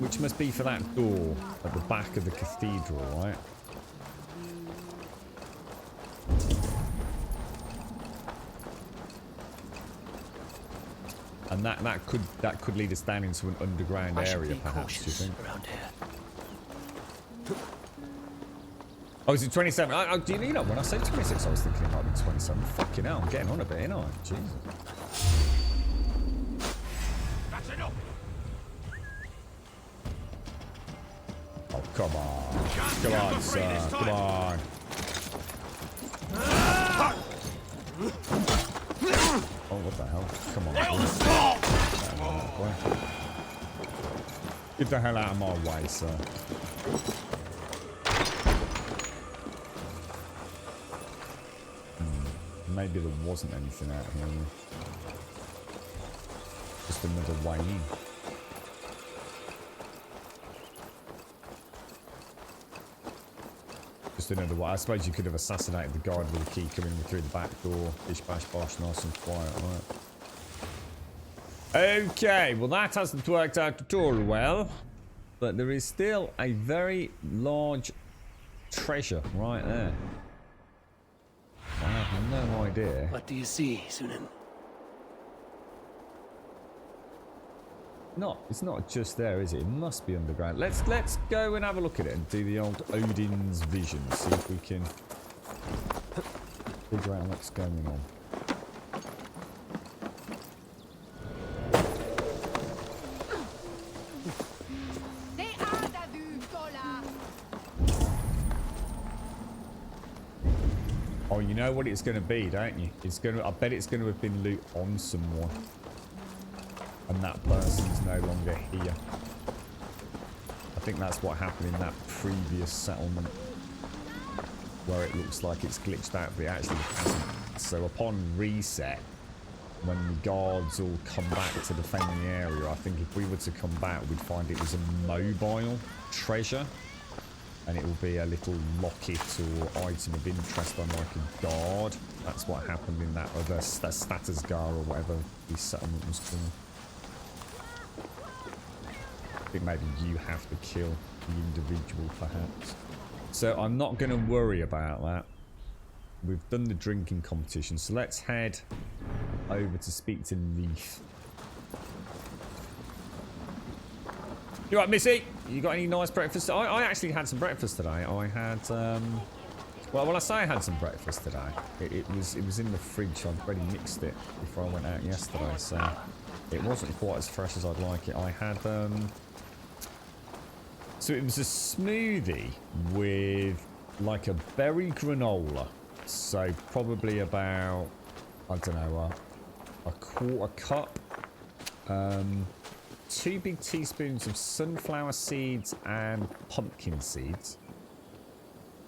which must be for that door at the back of the cathedral, right? And that could lead us down into an underground area, perhaps. Do you think? Around here. Oh, is it 27? Do you know when I said 26, I was thinking it might be 27. Fucking hell, I'm getting on a bit, ain't I? Jesus. That's enough. Oh, come on. Come on, sir. Come on. Oh, what the hell? Come on. Get the hell out of my way, sir. Maybe there wasn't anything out here. Just another way in. Just another way. I suppose you could have assassinated the guard with the key coming through the back door. Bish bash bosh, nice and quiet, right? Okay, well that hasn't worked out at all well. But there is still a very large treasure right there. I have no idea. What do you see, Sunan? It's not just there, is it? It must be underground. Let's go and have a look at it and do the old Odin's vision. See if we can figure out what's going on. Oh, you know what it's going to be, don't you? I bet it's going to have been loot on someone. And that person's no longer here. I think that's what happened in that previous settlement. Where it looks like it's glitched out, but it actually hasn't. So upon reset, when the guards all come back to defend the area, I think if we were to come back, we'd find it was a mobile treasure. And it will be a little locket or item of interest on like a guard. That's what happened in that other Statusgar or whatever the settlement was called. I think maybe you have to kill the individual, perhaps. So I'm not going to worry about that. We've done the drinking competition, so let's head over to speak to Leaf. You right, Missy? You got any nice breakfast? I actually had some breakfast today. I had, well, when I say I had some breakfast today, it was in the fridge. I'd already mixed it before I went out yesterday, so it wasn't quite as fresh as I'd like it. I had, so it was a smoothie with like a berry granola. So probably about, I don't know, a quarter cup. 2 big teaspoons of sunflower seeds and pumpkin seeds.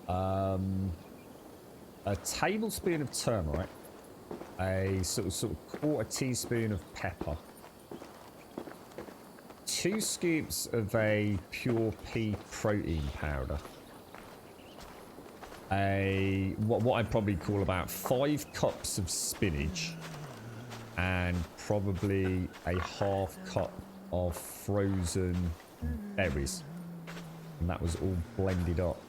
A tablespoon of turmeric. A sort of quarter teaspoon of pepper. 2 scoops of a pure pea protein powder. What I'd probably call about 5 cups of spinach. And probably a half cup of frozen berries, and that was all blended up,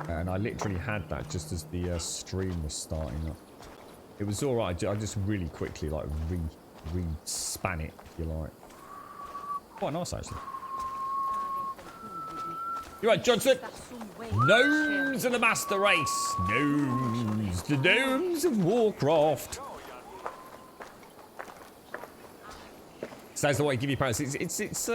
and I literally had that just as the stream was starting up. It was all right. I just really quickly like re-span it, if you like. Quite nice actually. You right, Johnson? Gnomes are the master race. Gnomes, the gnomes of Warcraft. So that's the way you give you price. It's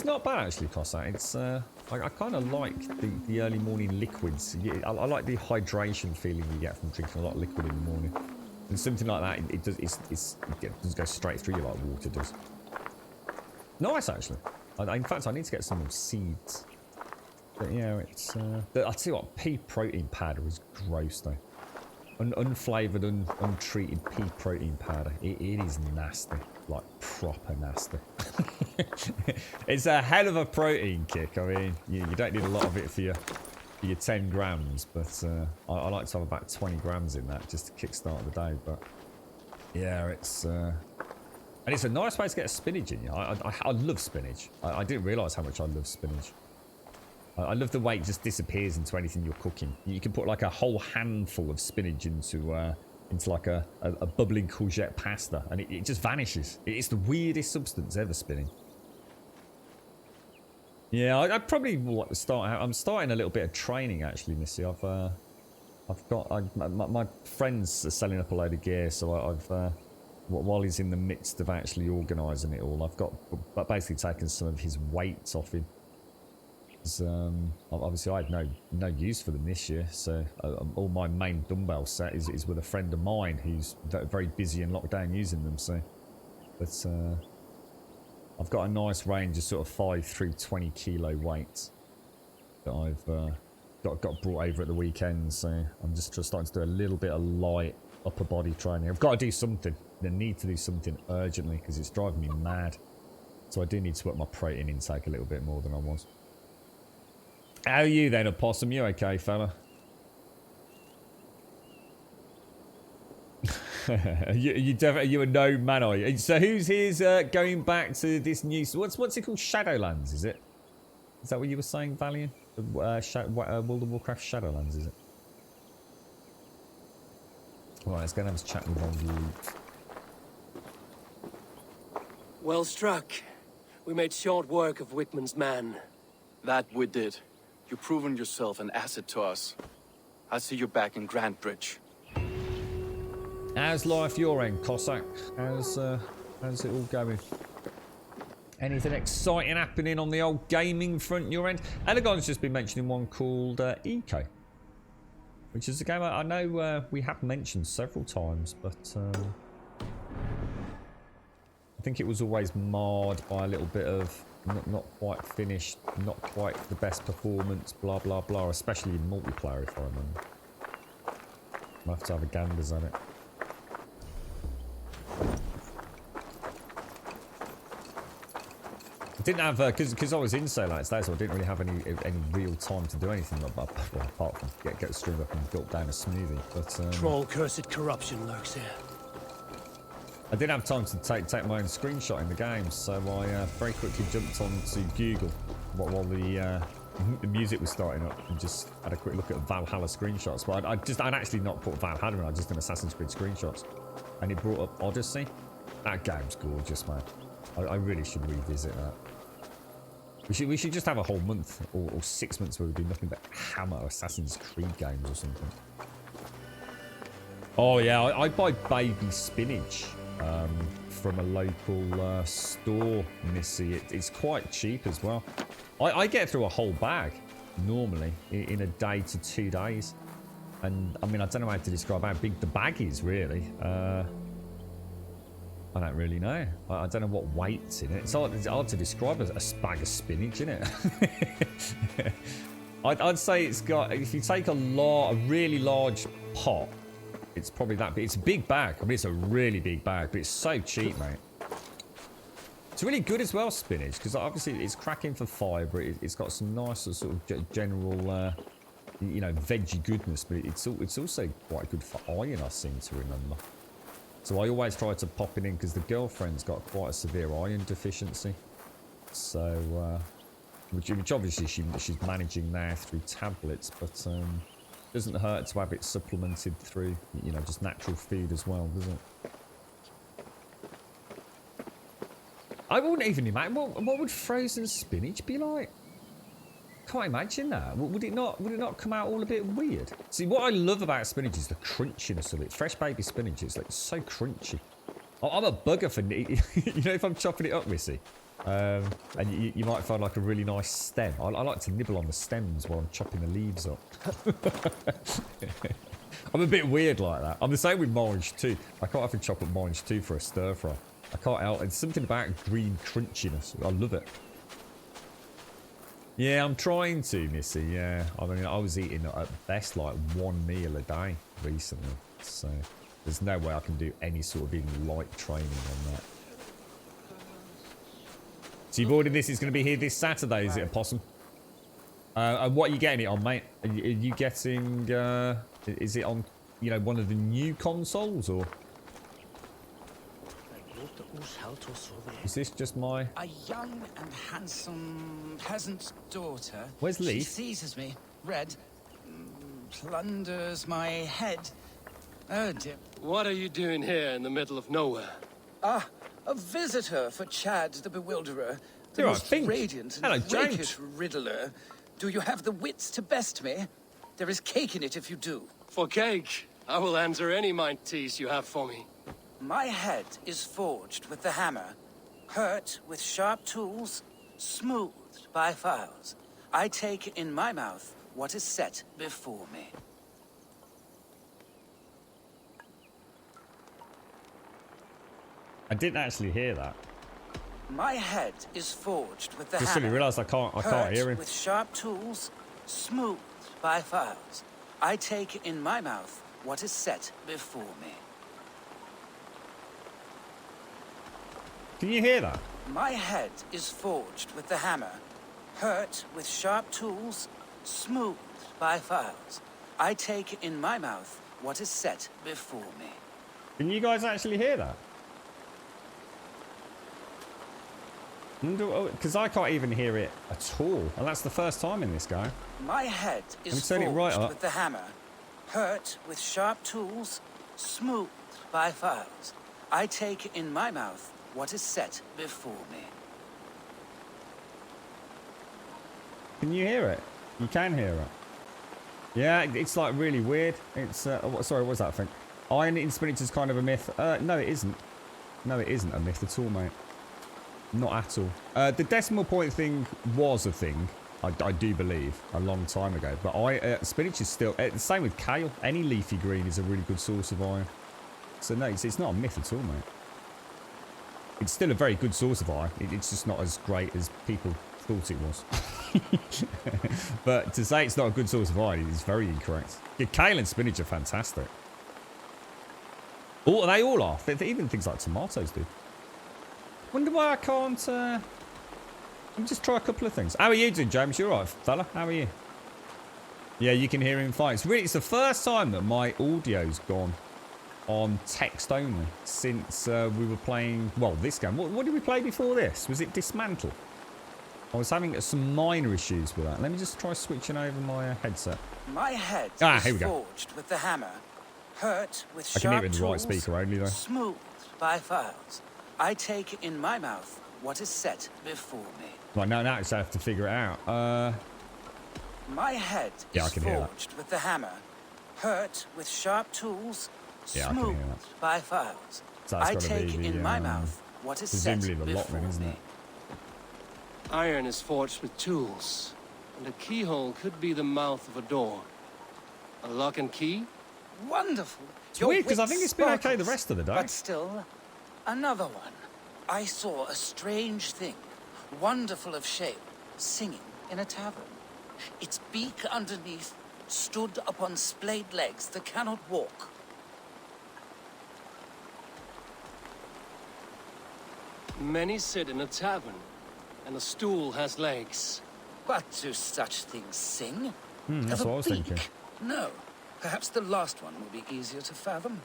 not bad actually, Cossa. It's I kind of like the early morning liquids. I like the hydration feeling you get from drinking a lot of liquid in the morning. And something like that, it doesn't go straight through you like water does. Nice actually. In fact, I need to get some seeds. But yeah, it's. I'll tell you what, pea protein powder is gross though. unflavoured, untreated pea protein powder. It is nasty, like proper nasty. It's a hell of a protein kick. I mean, you don't need a lot of it for your 10 grams, but I like to have about 20 grams in that just to kickstart the day. But yeah, it's and it's a nice way to get a spinach in you. I love spinach. I didn't realise how much I love spinach. I love the way it just disappears into anything you're cooking. You can put like a whole handful of spinach into like a bubbling courgette pasta, and it just vanishes. It's the weirdest substance ever spinning. Yeah, I probably want to start out. I'm starting a little bit of training actually, Missy. My friend's selling up a load of gear, so while he's in the midst of actually organising it all, I've got basically taken some of his weights off him. Obviously I had no use for them this year, so all my main dumbbell set is with a friend of mine who's very busy and locked down using them. So, but I've got a nice range of sort of 5 through 20 kilo weights that I've got brought over at the weekend. So I'm just starting to do a little bit of light upper body training. I've got to do something. I need to do something urgently because it's driving me mad. So I do need to up my protein intake a little bit more than I was. How are you then, Opossum? You okay, fella? you a no man, are you? So who's here's going back to this new... What's it called? Shadowlands, is it? Is that what you were saying, Valiant? World of Warcraft Shadowlands, is it? Right, let's go and have a chat with old Luke. Well struck. We made short work of Wickman's man. That we did. You've proven yourself an asset to us. I'll see you back in Grantbridge. How's life your end, Cossack? How's it all going? Anything exciting happening on the old gaming front your end? Elegon's just been mentioning one called Eco, which is a game I know we have mentioned several times, but I think it was always marred by a little bit of not quite finished, not quite the best performance, blah blah blah, especially in multiplayer if I remember. I'll have to have a ganders on it. I didn't have, because I was in so late today, so I didn't really have any real time to do anything apart from get the stream up and gulp down a smoothie. But Troll cursed corruption lurks here. I didn't have time to take my own screenshot in the game, so I very quickly jumped onto Google while the music was starting up and just had a quick look at Valhalla screenshots. But I'd actually not put Valhalla in, I'd just done Assassin's Creed screenshots, and it brought up Odyssey. That game's gorgeous, man. I really should revisit that. We should just have a whole month or 6 months where we do nothing but hammer Assassin's Creed games or something. Oh yeah, I buy baby spinach from a local store, Missy. It's quite cheap as well. I get through a whole bag normally in a day to 2 days. And I mean, I don't know how to describe how big the bag is really. I don't really know. I don't know what weight's in it. It's hard to describe a bag of spinach, isn't it? I'd say it's got, if you take a really large pot, it's probably that big. It's a big bag. I mean, it's a really big bag, but it's so cheap, mate. It's really good as well, spinach, because obviously it's cracking for fibre. It's got some nice sort of general, you know, veggie goodness, but it's also quite good for iron, I seem to remember. So I always try to pop it in because the girlfriend's got quite a severe iron deficiency. So, which obviously she's managing now through tablets, but doesn't hurt to have it supplemented through, you know, just natural food as well, does it? I wouldn't even imagine what would frozen spinach be like. Can't imagine that. Would it not come out all a bit weird? See, what I love about spinach is the crunchiness of it. Fresh baby spinach, it's like so crunchy. I'm a bugger for, you know, if I'm chopping it up, Missy, and you might find like a really nice stem. I like to nibble on the stems while I'm chopping the leaves up. I'm a bit weird like that. I'm the same with orange too. I can't often chop up orange too for a stir fry. I can't help. It's something about green crunchiness. I love it. Yeah, I'm trying to, Missy, yeah. I mean, I was eating at best like 1 meal a day recently, so there's no way I can do any sort of even light training on that. So you've ordered this, is going to be here this Saturday, is it, a possum? And what are you getting it on, mate? Are you getting, is it on, you know, one of the new consoles, or? Is this just my... A young and handsome peasant's daughter. Where's Leaf? She seizes me, red, plunders my head. Oh dear. What are you doing here in the middle of nowhere? Ah, a visitor for Chad the Bewilderer. The You're right, most Fink. radiant Hello, and James. rakish riddler. Do you have the wits to best me? There is cake in it if you do. For cake, I will answer any mind tease you have for me. My head is forged with the hammer, hurt with sharp tools, smoothed by files. I take in my mouth what is set before me. I didn't actually hear that. My head is forged with the Just suddenly hammer. realised I can't hurt hear him. with sharp tools, smoothed by files. I take in my mouth what is set before me. Can you hear that? My head is forged with the hammer, hurt with sharp tools, smoothed by files. I take in my mouth what is set before me. Can you guys actually hear that? Because I can't even hear it at all, and that's the first time in this game. My head is Let me turn it right forged up. with the hammer, hurt with sharp tools, smoothed by files. I take in my mouth what is set before me. Can you hear it? You can hear it. Yeah, it's like really weird. It's sorry, what was that thing? Iron in spinach is kind of a myth. No, it isn't. No, it isn't a myth at all, mate. Not at all. The decimal point thing was a thing, I do believe, a long time ago. But spinach is still... the same with kale. Any leafy green is a really good source of iron. So no, it's not a myth at all, mate. It's still a very good source of iron. It's just not as great as people thought it was. But to say it's not a good source of iron is very incorrect. Yeah, kale and spinach are fantastic. They all are. Even things like tomatoes do. Wonder why I can't... Let me just try a couple of things. How are you doing, James? You alright, fella? How are you? Yeah, you can hear him fine. It's the first time that my audio's gone on text only since we were playing... Well, this game. What did we play before this? Was it Dismantle? I was having some minor issues with that. Let me just try switching over my headset. My head Here we is go. forged with the hammer, hurt with I can hear sharp it in the right tools, speaker only, though. smoothed by files. I take in my mouth what is set before me. Right, now I just have to figure it out. My head Yeah, I is can hear that. forged with the hammer, hurt with sharp tools, Yeah, I can hear smoothed that. by files. So that's I gotta take be the, in my mouth what is set presumably the before Lockman, isn't me. it? Iron is forged with tools, and a keyhole could be the mouth of a door. A lock and key? Wonderful. It's Your weird, 'cause I wit think it's been okay the sparkles. rest of the day. But still, another one. I saw a strange thing, wonderful of shape, singing in a tavern. Its beak underneath stood upon splayed legs that cannot walk. Many sit in a tavern, and a stool has legs. What do such things sing? That's Of what a I was beak? thinking. No. Perhaps the last one will be easier to fathom.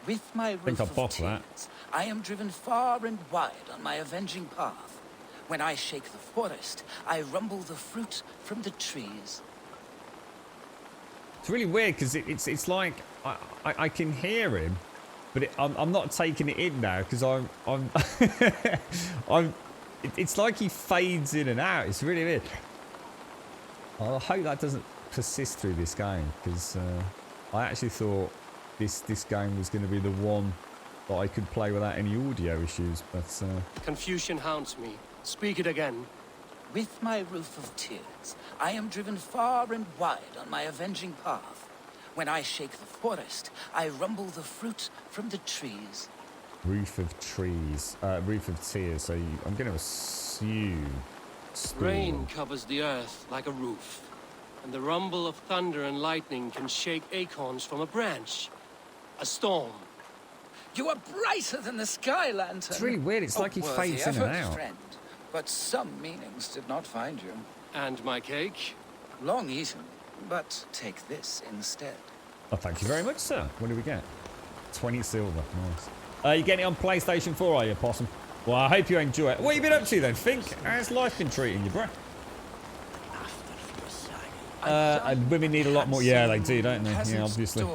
With my think roof I'll of bottle that. tears, I am driven far and wide on my avenging path. When I shake the forest, I rumble the fruit from the trees. It's really weird because it's like I can hear him, but I'm not taking it in now because I'm it's like he fades in and out. It's really weird. I hope that doesn't persist through this game because I actually thought this game was going to be the one that I could play without any audio issues, but Confusion haunts me. Speak it again. With my roof of tears, I am driven far and wide on my avenging path. When I shake the forest, I rumble the fruit from the trees. roof of trees, roof of tears. So I'm going to assume storm. Rain covers the earth like a roof, And the rumble of thunder and lightning can shake acorns from a branch. A storm. You are brighter than the sky lantern. It's really weird. It's like he worthy fades in and effort, out. friend. But some meanings did not find you. And my cake? Long eaten, but take this instead. Oh, thank you very much, sir. What do we get? 20 silver. Nice. You getting it on PlayStation 4, are you, Possum? Well, I hope you enjoy it. What have you been up to then, Fink? How's life been treating you, bro? And women need a lot more. Yeah, they do, don't they? Yeah, obviously.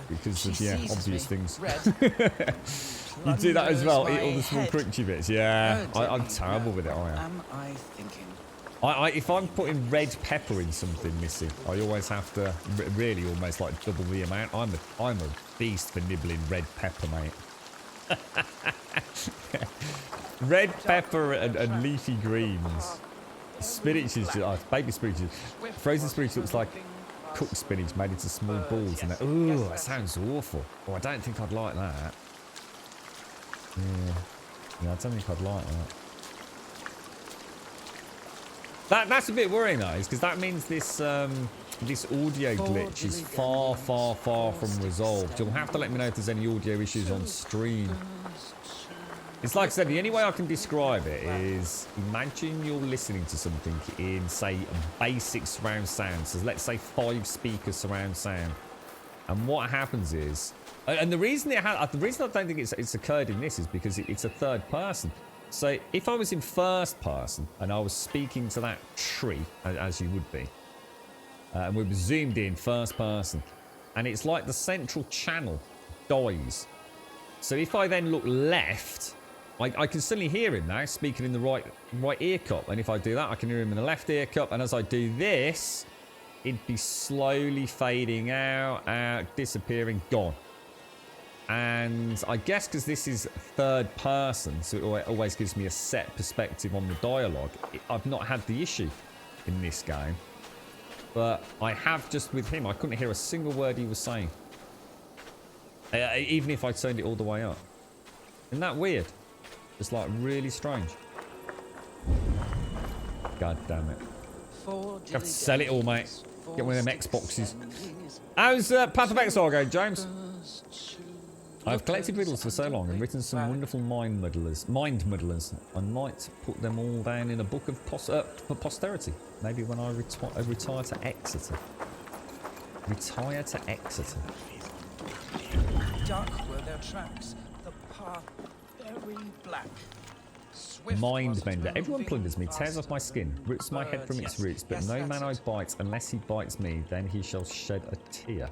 Because of, yeah, obvious things. You do that as well, eat all the small crunchy bits. Yeah, I'm terrible with it, I am. Am I thinking? If I'm putting red pepper in something, Missy, I always have to really almost like double the amount. I'm a beast for nibbling red pepper, mate. Red pepper and leafy greens. Spinach is just, baby spinach. Frozen spinach looks like cooked spinach made into small balls. And ooh, that sounds awful. Oh, I don't think I'd like that. Yeah, I don't think I'd like that. That's a bit worrying though, because that means this this audio glitch is far from resolved. You'll have to let me know if there's any audio issues on stream. It's like I said, the only way I can describe it is imagine you're listening to something in, say, basic surround sound. So let's say 5 speaker surround sound. And what happens is, and the reason I don't think it's occurred in this is because it's a third person. So if I was in first person and I was speaking to that tree, as you would be, and we were zoomed in first person, and it's like the central channel dies. So if I then look left, I can suddenly hear him now speaking in the right ear cup, and if I do that, I can hear him in the left ear cup. And as I do this, it'd be slowly fading out, disappearing, gone. And I guess because this is third person, so it always gives me a set perspective on the dialogue. I've not had the issue in this game, but I have just with him. I couldn't hear a single word he was saying, even if I turned it all the way up. Isn't that weird? It's like really strange. God damn it. You have to sell it all, mate. Get one of them Xboxes. How's Path of Exile going, James? I've collected riddles for so long and written some wonderful mind muddlers. I might put them all down in a book of for posterity. Maybe when I retire to Exeter. Retire to Exeter. Dark were their tracks, the path very black. Mind mender. Everyone plunders me, tears off my skin, rips my head from its roots, but no man I bite, unless he bites me, then he shall shed a tear.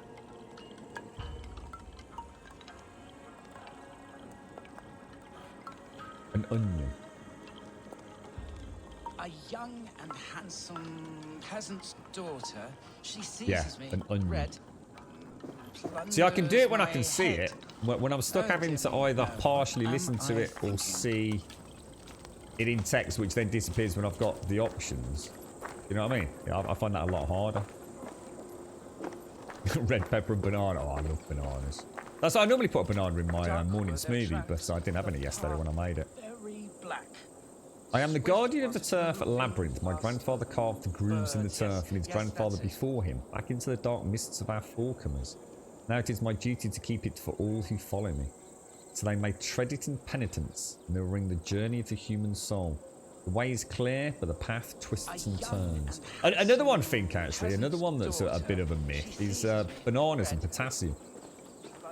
An onion. A young and handsome peasant's daughter. She seizes me. An onion. Red. See, I can do it when I can see it. When I'm stuck having to either partially listen to it or see it in text, which then disappears when I've got the options. You know what I mean? Yeah, I find that a lot harder. Red pepper and banana. Oh, I love bananas. That's I normally put a banana in my morning smoothie, but I didn't have any yesterday when I made it. I am the guardian of the turf at Labyrinth. My grandfather carved the grooves in the turf, and his grandfather before him, back into the dark mists of our forecomers. Now it is my duty to keep it for all who follow me, so they may tread it in penitence, and they'll ring the journey of the human soul. The way is clear, but the path twists and turns. Another one, Fink, actually, another one that's a bit of a myth is bananas and potassium.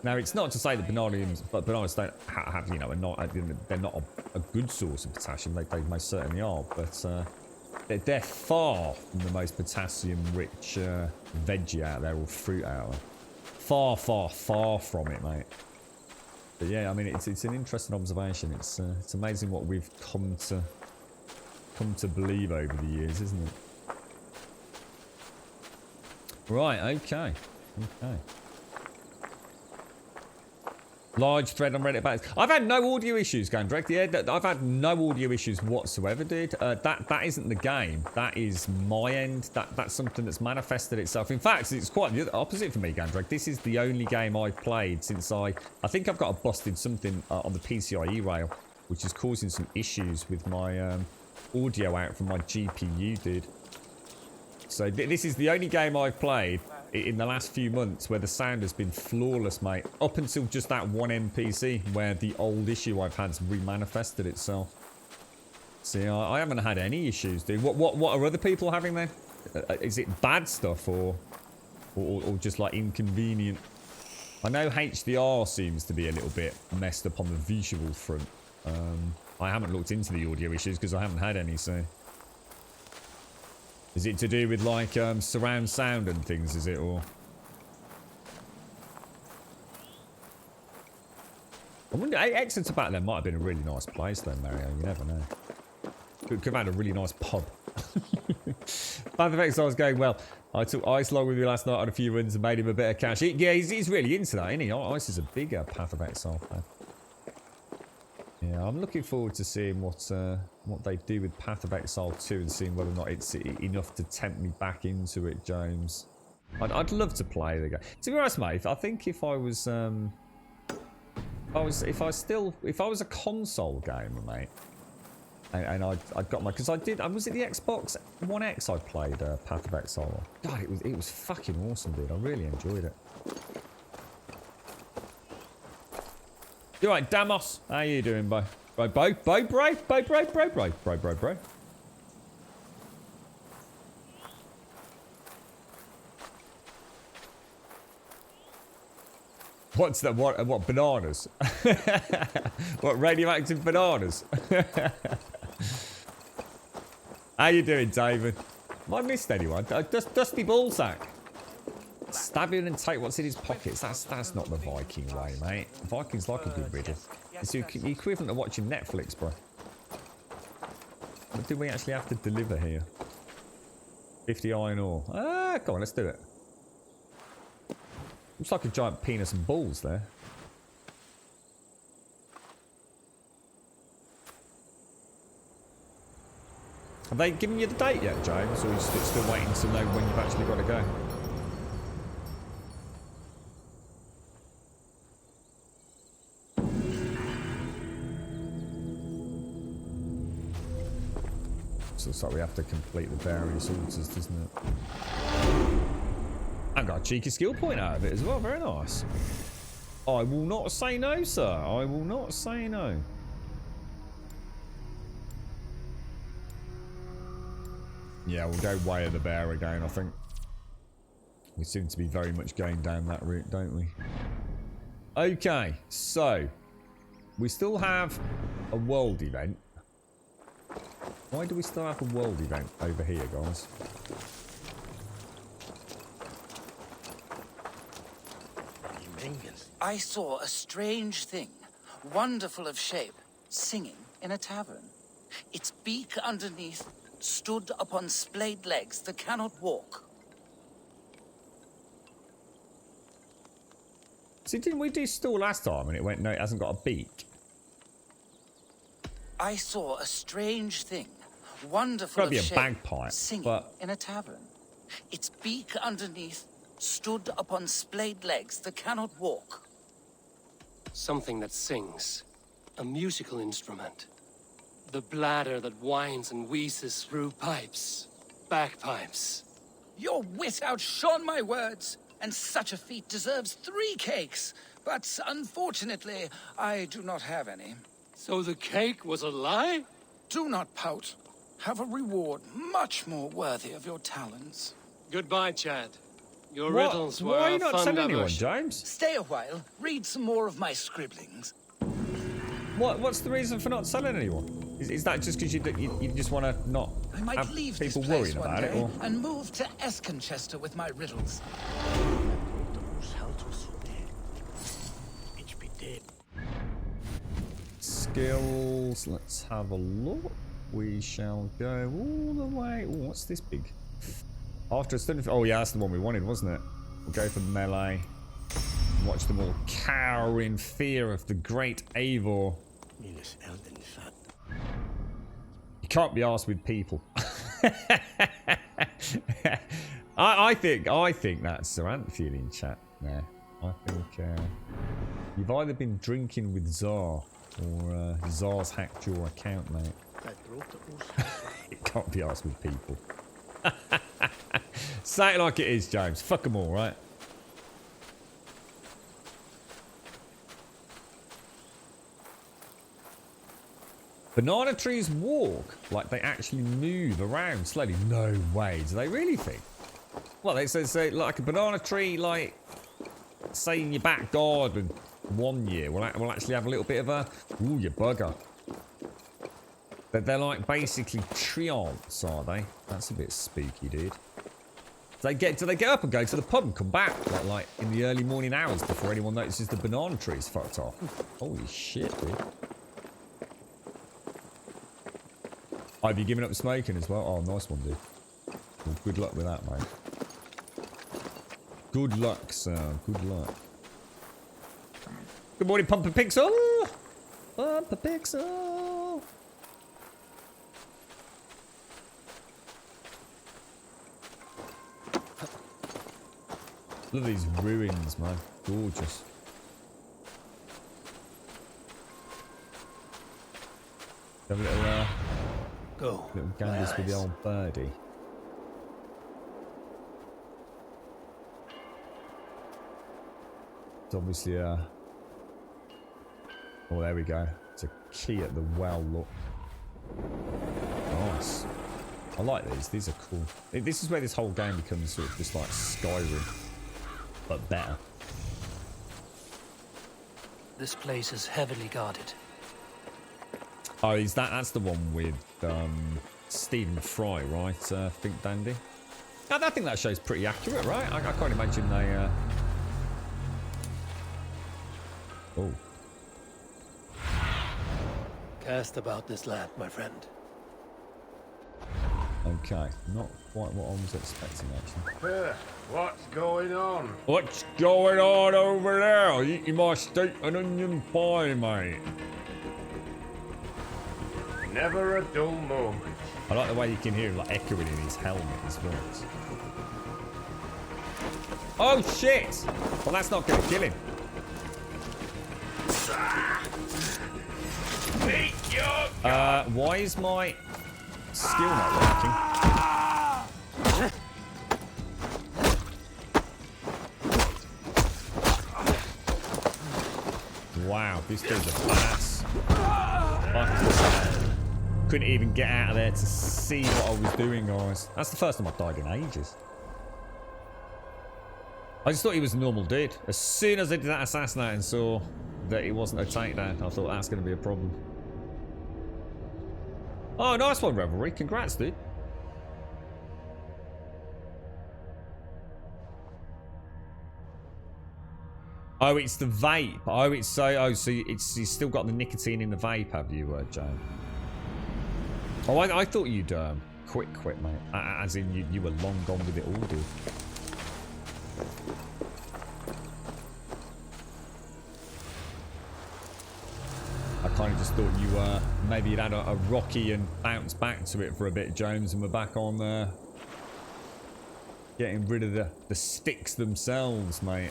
Now, it's not to say that bananas don't have, you know, they're not a good source of potassium. They most certainly are, but they're far from the most potassium-rich veggie out there or fruit out there. Far from it, mate. But yeah, I mean, it's an interesting observation. It's amazing what we've come to believe over the years, isn't it? Right. Okay. Large thread on Reddit about it. I've had no audio issues, Gandrek. Yeah, I've had no audio issues whatsoever, dude. That isn't the game. That is my end. That's something that's manifested itself. In fact, it's quite the opposite for me, Gandrek. This is the only game I've played since I think I've got a busted something on the PCIe rail, which is causing some issues with my audio out from my GPU, dude. So this is the only game I've played in the last few months where the sound has been flawless, mate. Up until just that one NPC where the old issue I've had's remanifested itself. See, I haven't had any issues, dude. What are other people having then? Is it bad stuff or just like inconvenient? I know HDR seems to be a little bit messed up on the visual front. I haven't looked into the audio issues because I haven't had any, so... Is it to do with like surround sound and things, is it, or? I wonder, Exeter back then might have been a really nice place though, Mario, you never know. Could have had a really nice pub. Path of Exile was going well. I took Ice along with me last night on a few runs and made him a bit of cash. Yeah, he's really into that, isn't he? Ice is a bigger Path of Exile fan. Yeah, I'm looking forward to seeing what they do with Path of Exile 2 and seeing whether or not it's enough to tempt me back into it, James. I'd love to play the game. To be honest, mate, I think if I was a console gamer, mate, and I'd got my, because I did, was it the Xbox One X I played Path of Exile? God, it was fucking awesome, dude. I really enjoyed it. You alright, Damos? How you doing, bro? Bro. What's that? What bananas? What, radioactive bananas? How you doing, David? Have I missed anyone? Dusty Ballsack. Stab him and take what's in his pockets. That's not the Viking way, mate. Vikings like a good riddle. It's the equivalent of watching Netflix, bro. What do we actually have to deliver here? 50 iron ore. Ah, come on, let's do it. Looks like a giant penis and balls there. Have they given you the date yet, James? Or are you still waiting to know when you've actually got to go? Looks like we have to complete the various altars, doesn't it? I've got a cheeky skill point out of it as well. Very nice. I will not say no, sir. I will not say no. Yeah, we'll go Way of the Bear again, I think. We seem to be very much going down that route, don't we? Okay, so we still have a world event. Why do we still have a world event over here, guys? I saw a strange thing, wonderful of shape, singing in a tavern. Its beak underneath stood upon splayed legs that cannot walk. See, didn't we do stall last time and it went, no, it hasn't got a beak? I saw a strange thing, wonderful of shape, bagpipe, singing in a tavern. Its beak underneath stood upon splayed legs that cannot walk. Something that sings. A musical instrument. The bladder that whines and wheezes through pipes. Bagpipes. Your wit outshone my words, and such a feat deserves 3 cakes. But unfortunately, I do not have any. So the cake was a lie? Do not pout. Have a reward much more worthy of your talents. Goodbye, Chad. Your riddles were Why are you not fun telling anyone, diversion. James? Stay a while, read some more of my scribblings. What's the reason for not selling anyone? Is that just because you just want to not I might have leave this people place worrying one about it? day Or? and move to Esconchester with my riddles. Skills, let's have a look. We shall go all the way. Ooh, what's this big? After a stun. Oh yeah, that's the one we wanted, wasn't it? We'll go for melee. Watch them all cower in fear of the great Eivor. You can't be arsed with people. I think that's Saranthian in chat there. I think you've either been drinking with Tsar or Tsar's hacked your account, mate. It can't be arsed with people. Say it like it is, James. Fuck them all, right? Banana trees walk like they actually move around slowly. No way. Do they really think? Well, they say like a banana tree, like, say in your back garden 1 year, will actually have a little bit of a... Ooh, you bugger. They're like basically treants, are they? That's a bit spooky, dude. Do they get up and go to the pub and come back like in the early morning hours before anyone notices the banana tree's fucked off? Holy shit, dude. Oh, have you given up smoking as well? Oh, nice one, dude. Well, good luck with that, mate. Good luck, sir. Good luck. Good morning, Pumper Pixel. Pumper Pixel. Look at these ruins, man. Gorgeous. Have a little, little ganders with the old birdie. It's obviously a... Oh, there we go. It's a key at the well, look. Nice. I like these. These are cool. This is where this whole game becomes sort of just like Skyrim, but better. This place is heavily guarded. Oh, that's the one with Stephen Fry, right? Think Dandy. I think that show's pretty accurate, right? I can't imagine they. Oh. Cast about this land, my friend. Okay, not quite what I was expecting, actually. What's going on? What's going on over there? I'll eat you my steak and onion pie, mate. Never a dull moment. I like the way you can hear him like echoing in his helmet as well. Oh shit! Well, that's not gonna kill him. Why is my skill not working? Wow, this dude's a badass. Fucking couldn't even get out of there to see what I was doing, guys. That's the first time I've died in ages. I just thought he was a normal dude. As soon as I did that assassinate and saw that it wasn't a takedown, I thought that's going to be a problem. Oh, nice one, Revelry. Congrats, dude. Oh, it's the vape. Oh, it's so... Oh, so it's you still got the nicotine in the vape, have you, Joe? Oh, I thought you'd quit, mate. As in, you were long gone with it all, dude. I kind of just thought you maybe you'd had a rocky and bounced back to it for a bit, Jones, and we're back on getting rid of the sticks themselves, mate.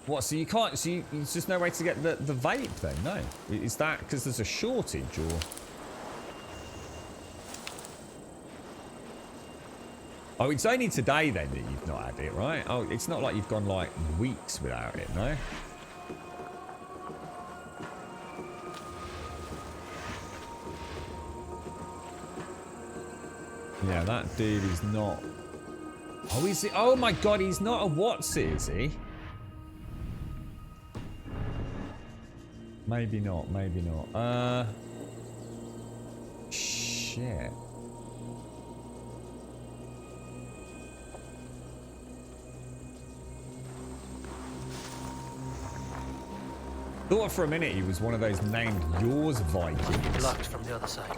What? So you can't? So there's just no way to get the vape then? No, is that because there's a shortage or? Oh, it's only today then that you've not had it, right? Oh, it's not like you've gone like weeks without it, no? Yeah, that dude is not... Oh, is he? Oh my god, he's not a what's-it, is he? Maybe not, maybe not. Shit. Thought for a minute he was one of those named Yours Vikings. Blocked from the other side.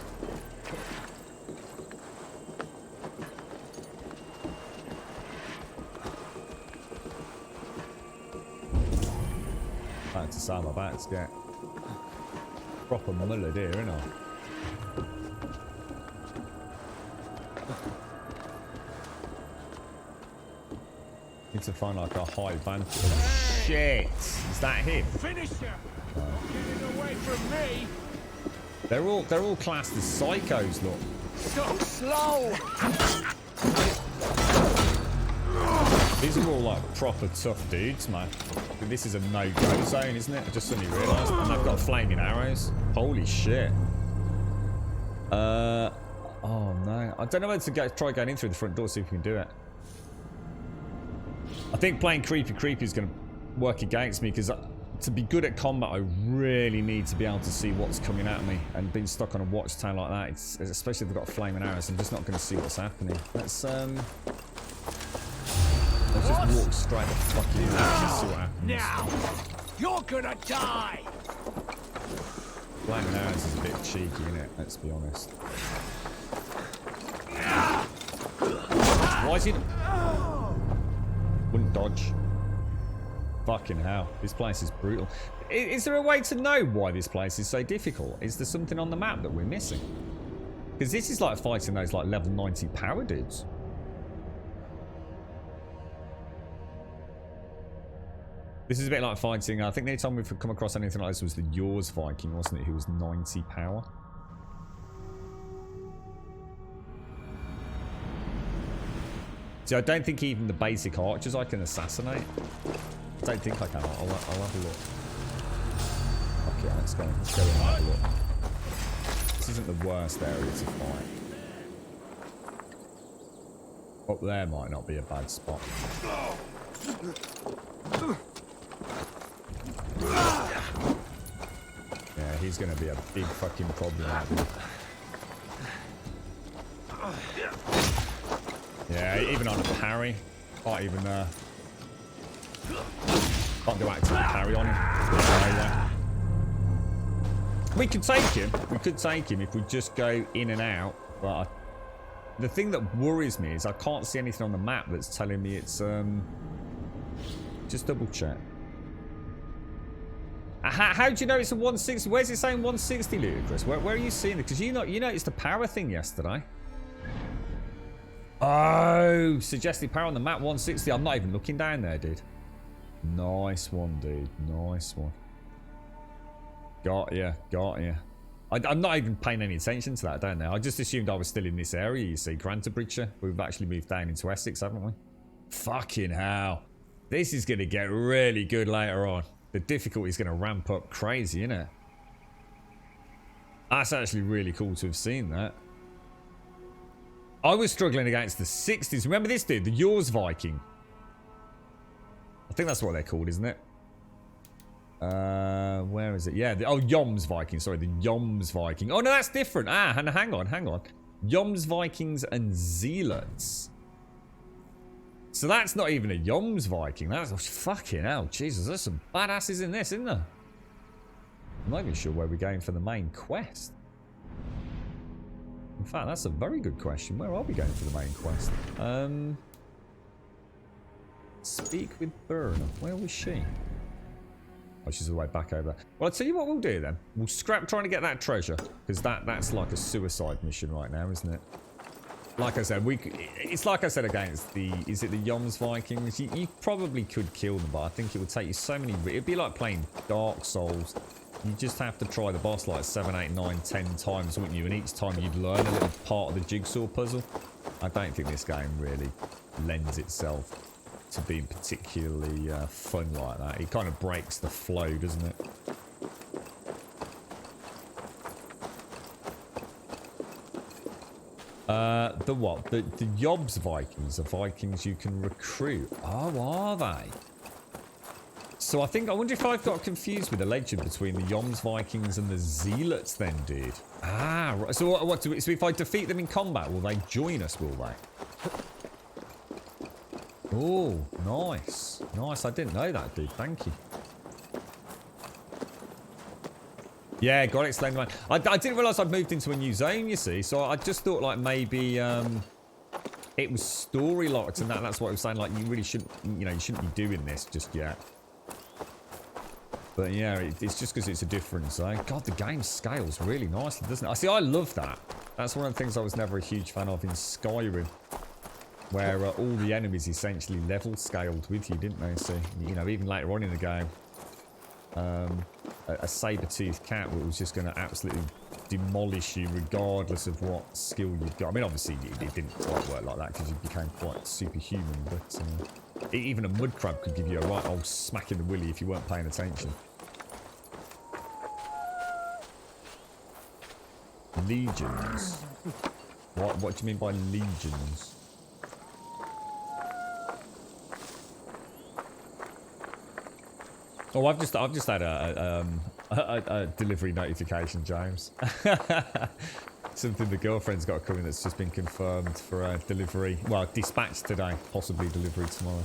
Back to Sam, I'm about to get proper mullered here, innit I? Need to find like a high vantage. Oh, shit! Is that him? Finish her! Get away from me! They're all classed as psychos, look. So slow! These are all like proper tough dudes, man. This is a no-go zone, isn't it? I just suddenly realised. And they've got flaming arrows. Holy shit. Oh no. I don't know whether to try going in through the front door, see if we can do it. I think playing creepy is going to work against me because to be good at combat, I really need to be able to see what's coming at me. And being stuck on a watchtower like that, especially if they've got flaming arrows, I'm just not going to see what's happening. Let's just walk straight the fuck in and see what happens. Now, you're gonna die. Flaming arrows is a bit cheeky, isn't it? Let's be honest. Why is he... Wouldn't dodge. Fucking hell. This place is brutal. Is there a way to know why this place is so difficult? Is there something on the map that we're missing? Because this is like fighting those like level 90 power dudes. This is a bit like fighting. I think the only time we've come across anything like this was the Yours Viking, wasn't it? Who was 90 power. See, I don't think even the basic archers I can assassinate. I don't think I can. I'll have a look. Okay, let's go and have a look. This isn't the worst area to fight. Up there might not be a bad spot. Yeah, he's going to be a big fucking problem. Yeah, even on a parry, can't even can't do active parry on him. Yeah. We could take him. We could take him if we just go in and out. But the thing that worries me is I can't see anything on the map that's telling me it's just double check. How do you know it's a 160? Where's it saying 160, Ludicrous? Where are you seeing it? Because you noticed the power thing yesterday. Oh, suggested power on the map 160. I'm not even looking down there, dude. Nice one, dude. Nice one. Got ya. Got ya. I'm not even paying any attention to that, don't know. I just assumed I was still in this area, you see. Grantabridgeshire. We've actually moved down into Essex, haven't we? Fucking hell. This is going to get really good later on. The difficulty is going to ramp up crazy, isn't it? That's actually really cool to have seen that. I was struggling against the 60s. Remember this dude? The Yours Viking. I think that's what they're called, isn't it? Where is it? Yeah. Yoms Viking. Sorry, the Yoms Viking. Oh, no, that's different. And hang on. Yoms Vikings and Zealots. So that's not even a Yoms Viking. That's fucking hell. Jesus, there's some badasses in this, isn't there? I'm not even sure where we're going for the main quest. In fact, that's a very good question. Where are we going for the main quest? Speak with Burn. Where was she? Oh, she's all the way back over. Well, I'll tell you what we'll do then. We'll scrap trying to get that treasure. Because that's like a suicide mission right now, isn't it? Like I said, it's like I said against the... Is it the Yoms Vikings? You probably could kill them, but I think it would take you so many... It'd be like playing Dark Souls. You just have to try the boss like 7, 8, 9, 10 times, wouldn't you? And each time you'd learn a little part of the jigsaw puzzle. I don't think this game really lends itself to being particularly fun like that. It kind of breaks the flow, doesn't it? The what? The Yobs Vikings are Vikings you can recruit. Oh, are they? So I wonder if I've got confused with the legend between the Yoms Vikings and the Zealots then, dude. Ah, right. So so if I defeat them in combat, will they join us, will they? Oh, nice. Nice, I didn't know that, dude. Thank you. Yeah, got it, Slender Man. I didn't realise I'd moved into a new zone, you see. So I just thought, like, maybe it was story locked, and that's what I was saying. Like, you really shouldn't, you shouldn't be doing this just yet. But yeah, it's just because it's a different zone. God, the game scales really nicely, doesn't it? I see, I love that. That's one of the things I was never a huge fan of in Skyrim. Where all the enemies essentially level scaled with you, didn't they? So, even later on in the game. A saber-toothed cat was just going to absolutely demolish you regardless of what skill you've got. I mean, obviously, it didn't quite work like that because you became quite superhuman, but... Even a mud crab could give you a right old smack in the willy if you weren't paying attention. Legions. What do you mean by legions? Oh, I've just had a delivery notification, James. Something the girlfriend's got coming that's just been confirmed for a delivery. Well, dispatched today, possibly delivery tomorrow.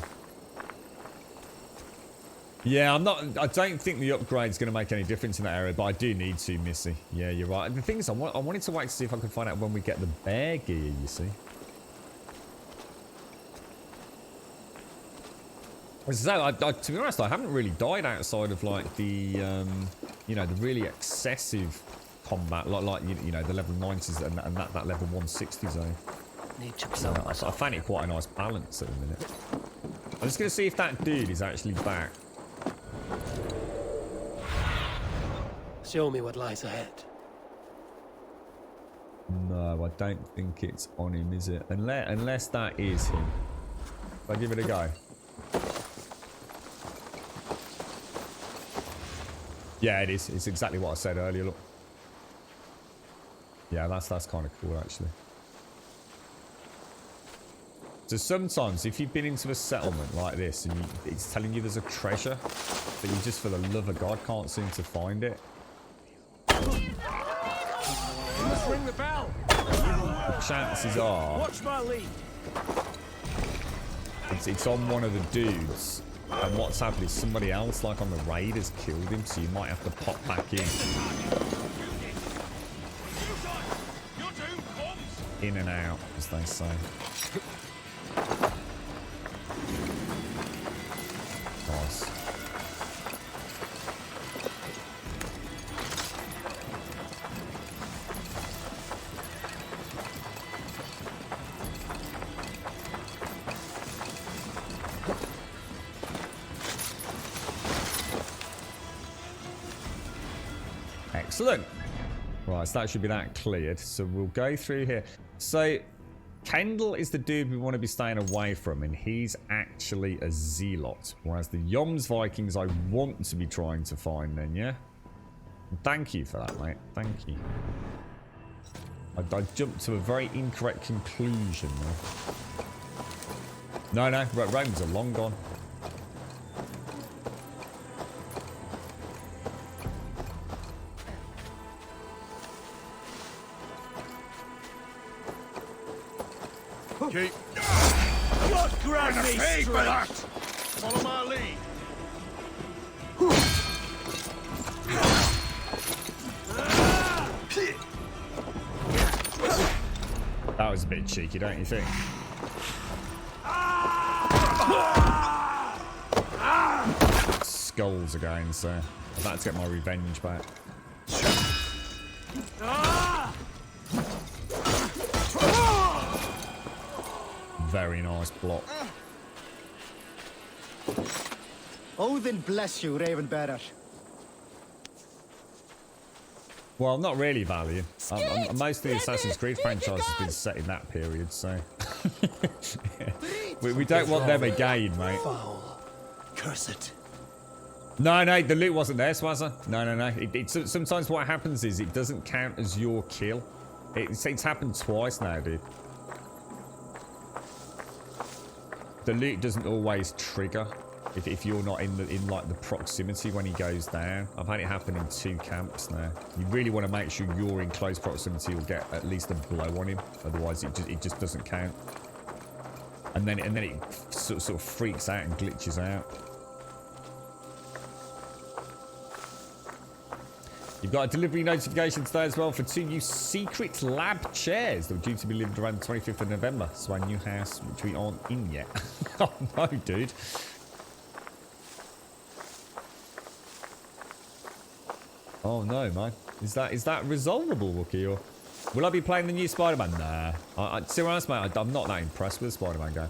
Yeah, I don't think the upgrade's going to make any difference in that area, but I do need to, Missy. Yeah, you're right. The thing is, I wanted to wait to see if I could find out when we get the bear gear, you see. So, to be honest, I haven't really died outside of, like, the, you know, the really excessive combat, like you know, the level 90s and that level 160 zone. Need to I found it quite a nice balance at the minute. I'm just going to see if that dude is actually back. Show me what lies ahead. No, I don't think it's on him, is it? Unless that is him. I'll give it a go. Yeah, it is. It's exactly what I said earlier, look. Yeah, that's kind of cool, actually. So sometimes, if you've been into a settlement like this, and it's telling you there's a treasure, but you just, for the love of God, can't seem to find it. Let's ring the bell. The chances are... Watch my lead. It's on one of the dudes. And what's happened is somebody else, like on the raid, has killed him, so you might have to pop back in. In and out, as they say. Nice. Excellent. Right, so that should be that cleared. So we'll go through here. So Kendall is the dude we want to be staying away from, and he's actually a zealot. Whereas the Yoms Vikings I want to be trying to find then, yeah? Thank you for that, mate. Thank you. I jumped to a very incorrect conclusion there. No, Romans are long gone. Keep. God grant me strength. Follow my lead. That was a bit cheeky, don't you think? Skulls again, so I'm about to get my revenge back. Very nice block. Odin bless you, Raven Bearer. Well, not really, Valiant. Most of the Assassin's Creed franchise has been set in that period, so... we don't want them again, mate. Foul. Curse it. No, the loot wasn't there, Swazza. No. Sometimes what happens is it doesn't count as your kill. It's happened twice now, dude. The loot doesn't always trigger if you're not in like the proximity when he goes down. I've had it happen in 2 camps now. You really want to make sure you're in close proximity or get at least a blow on him. Otherwise, it just doesn't count. And then it sort of freaks out and glitches out. You've got a delivery notification today as well for 2 new secret lab chairs that were due to be delivered around the 25th of November. So our new house, which we aren't in yet. Oh no, dude. Oh no, man. Is that resolvable, Wookie? Or will I be playing the new Spider-Man? Nah. To be honest, mate, I'm not that impressed with the Spider-Man game.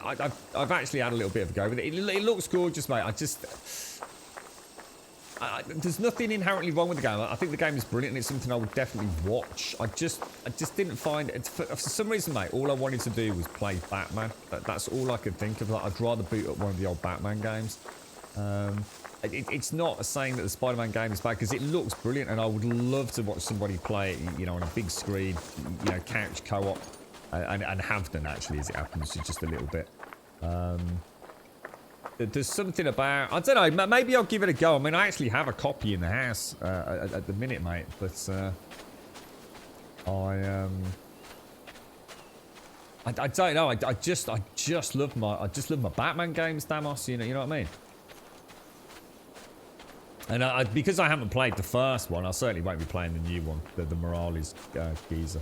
I've actually had a little bit of a go with it. It looks gorgeous, mate. there's nothing inherently wrong with the game. I think the game is brilliant and it's something I would definitely watch. I just didn't find it. For some reason, mate, all I wanted to do was play Batman. That's all I could think of. Like, I'd rather boot up one of the old Batman games. It's not saying that the Spider-Man game is bad because it looks brilliant and I would love to watch somebody play it, you know, on a big screen, you know, couch co-op, and have done actually, as it happens, just a little bit. There's something about, I don't know, maybe I'll give it a go. I mean, I actually have a copy in the house at the minute, mate, but I don't know. I just love my Batman games, Damos. You know what I mean? And because I haven't played the first one, I certainly won't be playing the new one, the Morales geezer.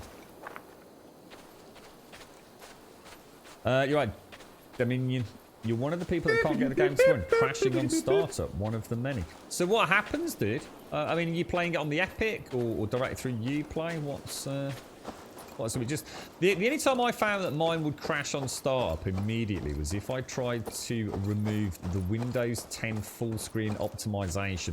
You're right, Dominion. You're one of the people that can't get the game to run, crashing on startup. One of the many. So what happens, dude? I mean, are you playing it on the Epic or direct through Uplay? What's it? Just the only time I found that mine would crash on startup immediately was if I tried to remove the Windows 10 full screen optimization,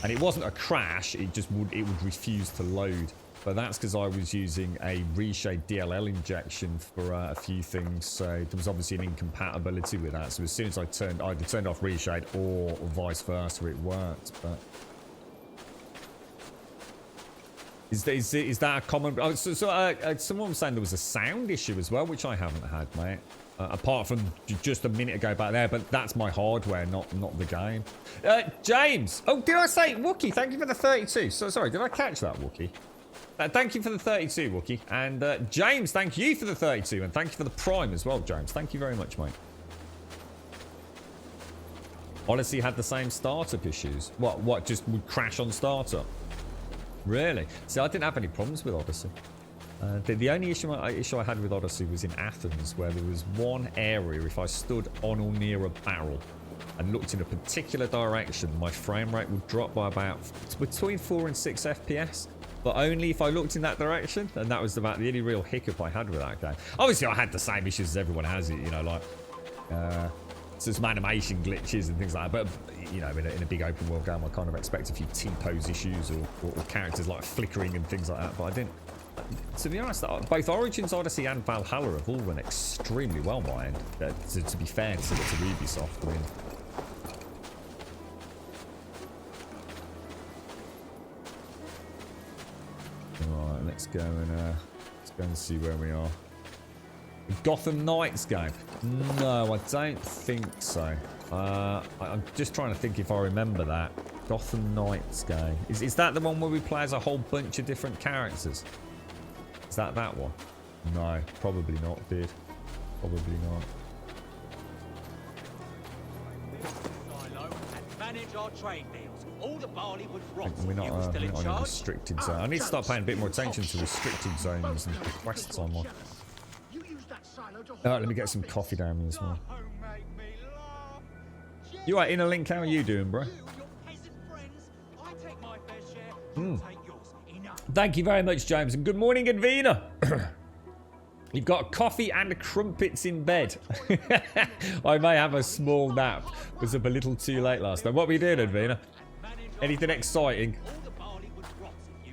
and it wasn't a crash. It would refuse to load. But that's because I was using a reshade DLL injection for a few things, so there was obviously an incompatibility with that. So as soon as I either turned off reshade or vice versa, it worked. But is that a common? Oh, someone was saying there was a sound issue as well, which I haven't had, mate. Apart from just a minute ago back there, but that's my hardware, not the game. James, oh, did I say Wookie? Thank you for the 32. So sorry, did I catch that, Wookie? Thank you for the 32, Wookie. And James, thank you for the 32. And thank you for the Prime as well, James. Thank you very much, mate. Odyssey had the same startup issues. What, just would crash on startup? Really? See, I didn't have any problems with Odyssey. The only issue I had with Odyssey was in Athens, where there was one area, if I stood on or near a barrel and looked in a particular direction, my frame rate would drop by about between 4 and 6 FPS. But only if I looked in that direction, and that was about the only real hiccup I had with that game. Obviously, I had the same issues as everyone has, you know, like some animation glitches and things like that. But you know, in a big open world game, I kind of expect a few T-pose issues or characters like flickering and things like that. But I didn't. To be honest, both Origins Odyssey and Valhalla have all run extremely well by end. To be fair to Ubisoft, I mean. Alright, let's go and see where we are. The Gotham Knights game? No, I don't think so. I'm just trying to think if I remember that. Gotham Knights game. Is that the one where we play as a whole bunch of different characters? Is that one? No, probably not, dude. Probably not. We're not in a restricted zone. I need to start paying a bit more attention to restricted zones and the quests I'm on. Alright, let me get some coffee down here as well. You right, Inner Link? How are you doing, bro? Thank you very much, James, and good morning, Advina. You've got coffee and crumpets in bed. I may have a small nap. Was up a little too late last night. What were you doing, Advina? Anything exciting?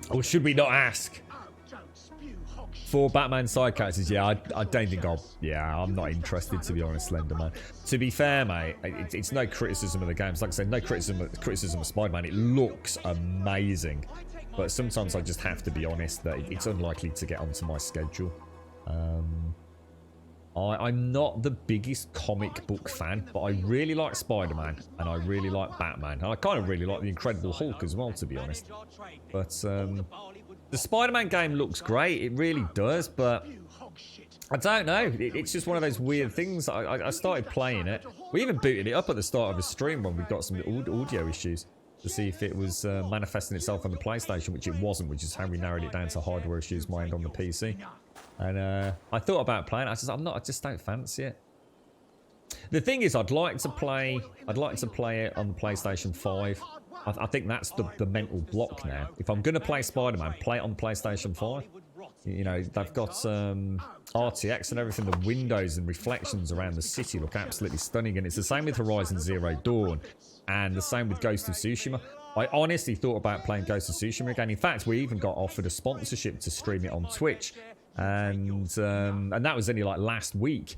Or should we not ask? 4 Batman side characters? Yeah, I don't think I'll... Yeah, I'm not interested, to be honest, Slenderman. To be fair, mate, it's no criticism of the games. Like I said, no criticism of Spider-Man. It looks amazing. But sometimes I just have to be honest that it's unlikely to get onto my schedule. I'm not the biggest comic book fan, but I really like Spider-Man and I really like Batman. And I kind of really like the Incredible Hulk as well, to be honest. But the Spider-Man game looks great. It really does, but I don't know. It's just one of those weird things. I started playing it. We even booted it up at the start of a stream when we got some audio issues to see if it was manifesting itself on the PlayStation, which it wasn't, which is how we narrowed it down to hardware issues my end on the PC. And I thought about playing it. I just don't fancy it. The thing is, I'd like to play it on the PlayStation 5. I think that's the mental block now. If I'm going to play Spider-Man, play it on the PlayStation 5. You know, they've got RTX and everything. The windows and reflections around the city look absolutely stunning. And it's the same with Horizon Zero Dawn. And the same with Ghost of Tsushima. I honestly thought about playing Ghost of Tsushima again. In fact, we even got offered a sponsorship to stream it on Twitch. And that was only like last week.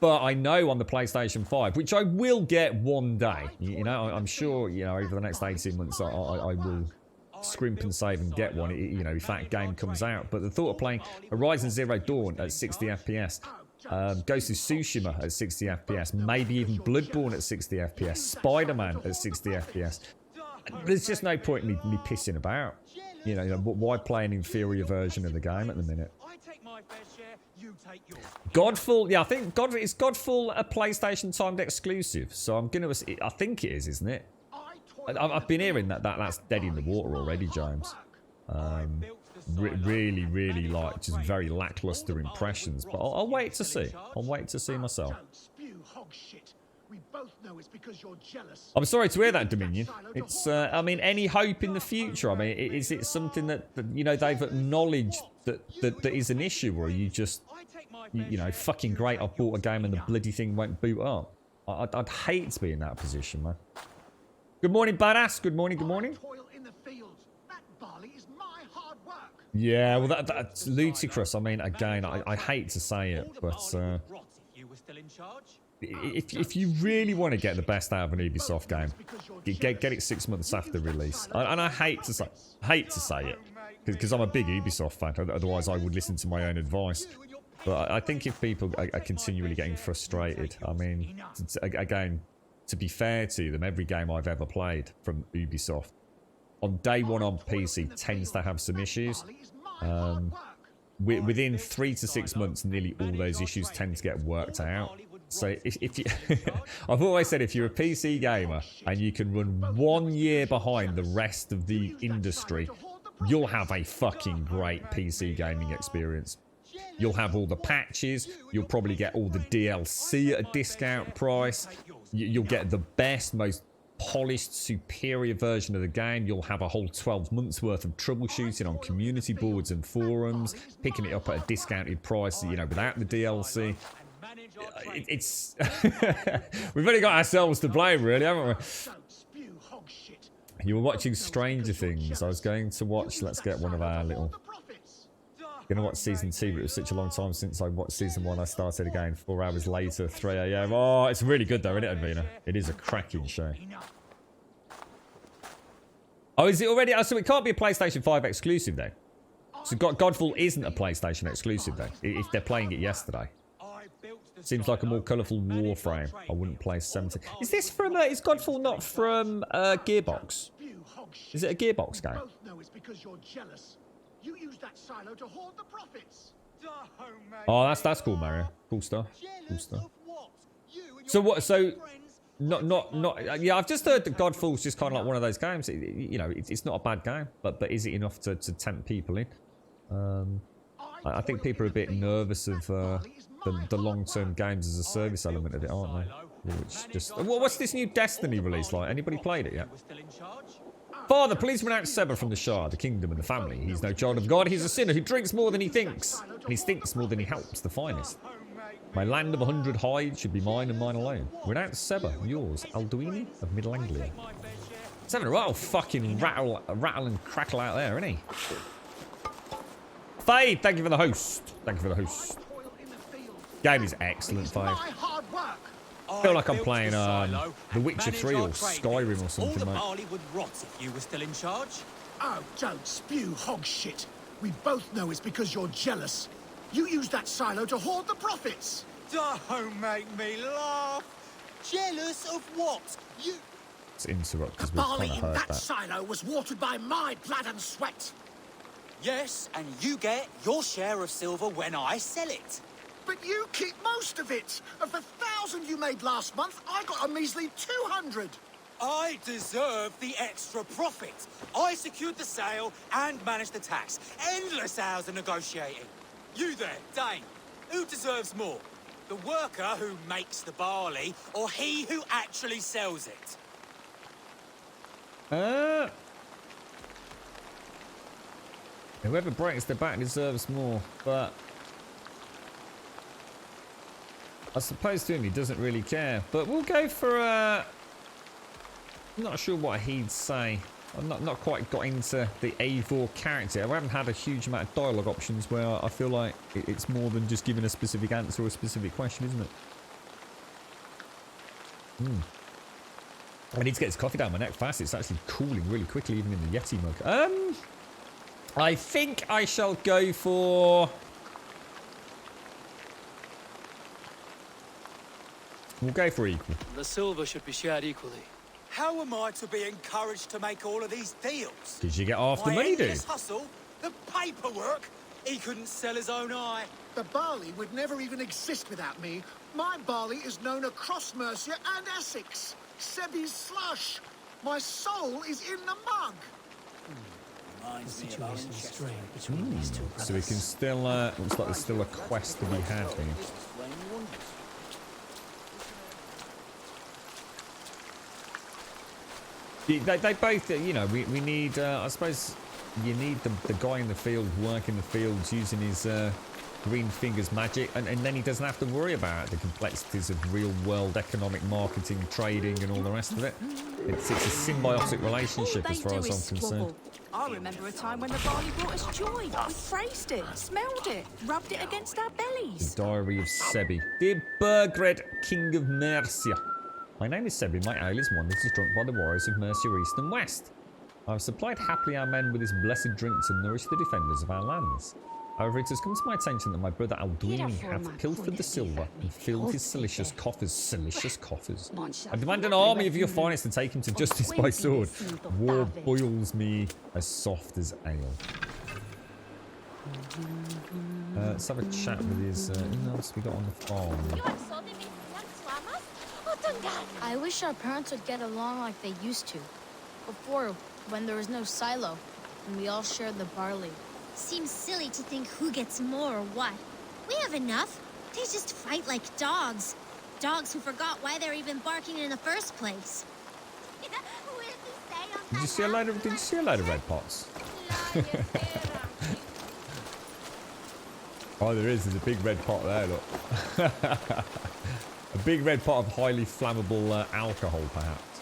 But I know on the PlayStation 5, which I will get one day. You know, I'm sure, you know, over the next 18 months, I will scrimp and save and get one, you know, if that game comes out. But the thought of playing Horizon Zero Dawn at 60 FPS, Ghost of Tsushima at 60 FPS, maybe even Bloodborne at 60 FPS, Spider-Man at 60 FPS. There's just no point in me pissing about. You know, why play an inferior version of the game at the minute? Godfall, yeah, I think is Godfall a PlayStation timed exclusive? So I'm gonna, I think it is, isn't it? I've been hearing that's dead in the water already, James. Really, like, just very lackluster impressions. But I'll wait to see. I'll wait to see myself. I'm sorry to hear that, Dominion. It's, I mean, any hope in the future? I mean, is it something that you know, they've acknowledged that is an issue, or are you just, you know, fucking great, I've bought a game and the bloody thing won't boot up? I'd hate to be in that position, man. Good morning, badass. Good morning, good morning. Yeah, well, that's ludicrous. I mean, again, I hate to say it, but if you really want to get the best out of an Ubisoft game, get it 6 months after release. And I hate to say it, because I'm a big Ubisoft fan. Otherwise, I would listen to my own advice. But I think if people are continually getting frustrated, I mean, again, to be fair to them, every game I've ever played from Ubisoft, on day one on PC, tends to have some issues. Within 3 to 6 months, nearly all those issues tend to get worked out. So if you, I've always said, if you're a PC gamer and you can run 1 year behind the rest of the industry, you'll have a fucking great PC gaming experience. You'll have all the patches, you'll probably get all the DLC at a discount price, you'll get the best, most polished, superior version of the game. You'll have a whole 12 months worth of troubleshooting on community boards and forums, picking it up at a discounted price, you know, without the DLC. It's we've only got ourselves to blame, really, haven't we? You were watching Stranger Things. I was going to watch, let's get one of our little, gonna watch season 2, but it was such a long time since I watched season 1. I started again 4 hours later, 3 AM. Oh, it's really good though, isn't it, Advina? It is a cracking show. Oh, is it already? Oh, so it can't be a PlayStation 5 exclusive then. So Godfall isn't a PlayStation exclusive then, if they're playing it yesterday. Seems like a more colourful Warframe. I wouldn't play 17. Is this from, is Godfall not from Gearbox? Is it a Gearbox game? Oh, that's cool, Mario. Cool stuff. Cool stuff. So what, so, not, yeah, I've just heard that Godfall's just kind of like one of those games. You know, it's not a bad game, but is it enough to tempt people in? I think people are a bit nervous of the long-term games as a service element of it, aren't they? Which just, what's this new Destiny release like? Anybody played it yet? Father, please renounce Seba from the Shard, the kingdom and the family. He's no child of God, he's a sinner who drinks more than he thinks, and he stinks more than he helps, the finest. My land of 100 hides should be mine and mine alone. Renounce Seba, yours, Alduini of Middle Anglia. He's having a right old fucking rattle and crackle out there, isn't he? Fade, thank you for the host. Thank you for the host. Game is excellent, Fade. I feel like I'm playing The Witcher 3 or Skyrim or something, mate. All the barley would rot if you were still in charge. Oh, don't spew hog shit. We both know it's because you're jealous. You used that silo to hoard the profits. Don't make me laugh. Jealous of what? You... Let's interrupt because The we've barley kind of in heard that that. silo was watered by my blood and sweat. Yes, and you get your share of silver when I sell it. But you keep most of it. Of the 1,000 you made last month, I got a measly 200. I deserve the extra profit. I secured the sale and managed the tax. Endless hours of negotiating. You there, Dane. Who deserves more? The worker who makes the barley, or he who actually sells it? Whoever breaks the back deserves more, but I suppose to him he doesn't really care. But we'll go for I'm not sure what he'd say. I've not quite got into the Eivor character. I haven't had a huge amount of dialogue options where I feel like it's more than just giving a specific answer or a specific question, isn't it? I need to get this coffee down my neck fast. It's actually cooling really quickly, even in the Yeti mug. I think I shall go for... We'll go for equal. The silver should be shared equally. How am I to be encouraged to make all of these deals? Did you get half the My money, dude? endless hustle, the paperwork. He couldn't sell his own eye. The barley would never even exist without me. My barley is known across Mercia and Essex. Sebi's slush. My soul is in the mug. Reminds me of Situation is strained between these two brothers. So we can still... looks like there's still a quest to be had here. They both, you know, we need, I suppose you need the guy in the field working the fields using his green fingers magic, and then he doesn't have to worry about the complexities of real world economic marketing, trading and all the rest of it. It's a symbiotic relationship as far as I'm concerned. I remember a time when the barley brought us joy. We praised it, smelled it, rubbed it against our bellies. The Diary of Sebi. Dear Burgred, King of Mercia. My name is Sebi. My ale is one that is drunk by the warriors of Mercia East and West. I have supplied happily our men with this blessed drink to nourish the defenders of our lands. However, it has come to my attention that my brother Alduini hath pilfered the silver and filled his salacious coffers. I demand an army of your finest to take him to justice by sword. War boils me as soft as ale. Let's have a chat with his emails we got on the farm. I wish our parents would get along like they used to. Before, when there was no silo, and we all shared the barley. Seems silly to think who gets more or what. We have enough. They just fight like dogs. Dogs who forgot why they're even barking in the first place. Did you see a load of red pots? Oh, there's a big red pot there, look. A big red pot of highly flammable alcohol, perhaps.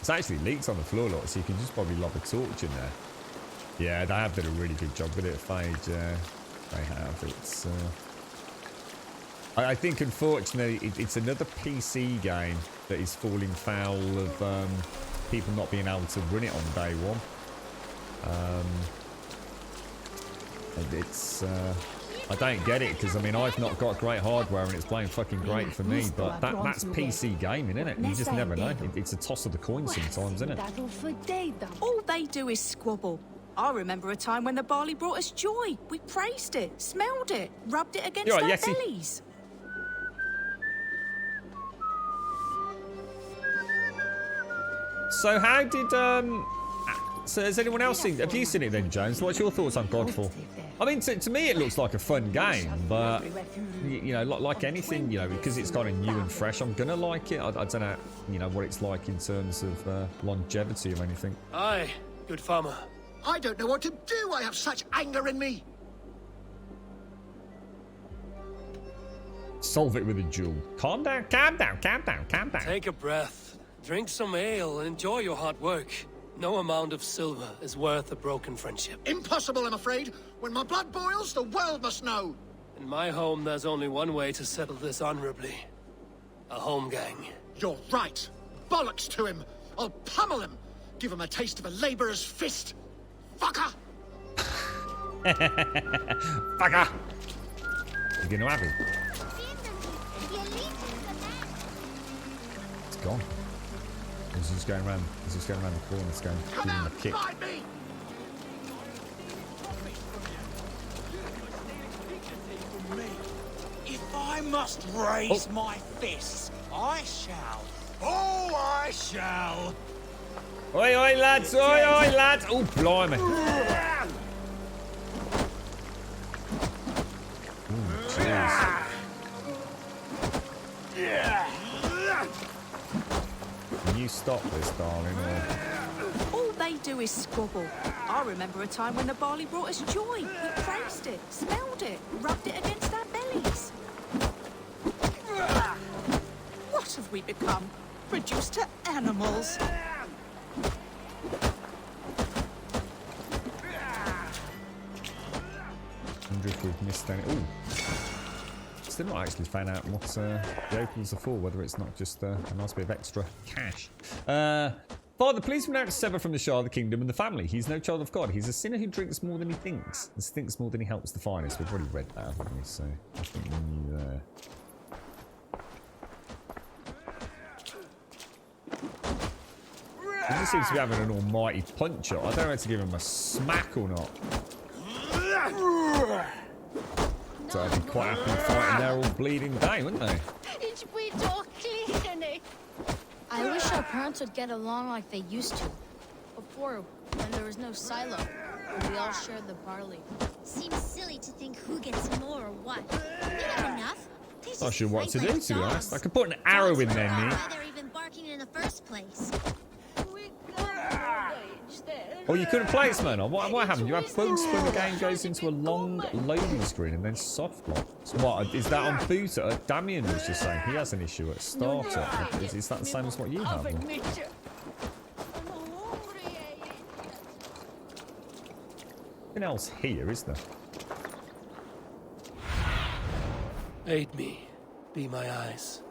It's actually leaked on the floor, look, so you can just probably lob a torch in there. Yeah, they have done a really good job with it, Phage. They have. It's. I think, unfortunately, it's another PC game that is falling foul of people not being able to run it on day one. It's. I don't get it because I mean I've not got great hardware and it's playing fucking great for me, but that's PC gaming, isn't it? You just never know. It's a toss of the coin sometimes, isn't it? All they do is squabble. I remember a time when the barley brought us joy. We praised it, smelled it, rubbed it against our bellies. So how did so has anyone else seen? Have you seen it then, Jones? What's your thoughts on Godfall? I mean, to me it looks like a fun game, but you know, like anything, you know, because it's kind of new and fresh, I'm gonna like it. I don't know, you know, what it's like in terms of longevity of anything. Aye, good farmer. I don't know what to do. I have such anger in me. Solve it with a jewel. Calm down, calm down, calm down, calm down. Take a breath, drink some ale, and enjoy your hard work. No amount of silver is worth a broken friendship. Impossible, I'm afraid. When my blood boils, the world must know. In my home, there's only one way to settle this honorably. A home gang. You're right. Bollocks to him. I'll pummel him. Give him a taste of a labourer's fist. Fucker! Fucker! You're gonna have it. It's gone. He's just going around. He's just going around the corner. It's going. Give him a kick. If I must raise my fists, I shall. Oh, I shall. Oi, oi, lads! Oi, oi, lads! Oh, blimey! Oh, jeez. Can you stop this, darling? Or... All they do is squabble. I remember a time when the barley brought us joy. We praised it, smelled it, rubbed it against our bellies. What have we become? reduced to animals. I wonder if we've missed any. Ooh. Still not actually found out what the opals are for, whether it's not just a nice bit of extra cash. Father, please renounce to sever from the Shah, the kingdom, and the family. He's no child of God. He's a sinner who drinks more than he thinks, and stinks more than he helps the finest. We've already read that, haven't we? So I think we knew there. He just seems to be having an almighty puncher. I don't know whether to give him a smack or not. So I'd be quite happy fighting there all bleeding day, wouldn't they? I wish our parents would get along like they used to. Before, when there was no silo, and we all shared the barley. Seems silly to think who gets more or what. We have enough. Not sure what to do, to be honest. I could put an arrow in there, Nick. Why they're even barking in the first place. Oh, you couldn't play it, man. What happened? You have bugs when the game goes into a long loading screen and then soft lock. So what, is that on booter? Damien was just saying he has an issue at starter. Is that the same as what you have? Nothing else here, is there? Aid me. Be my eyes.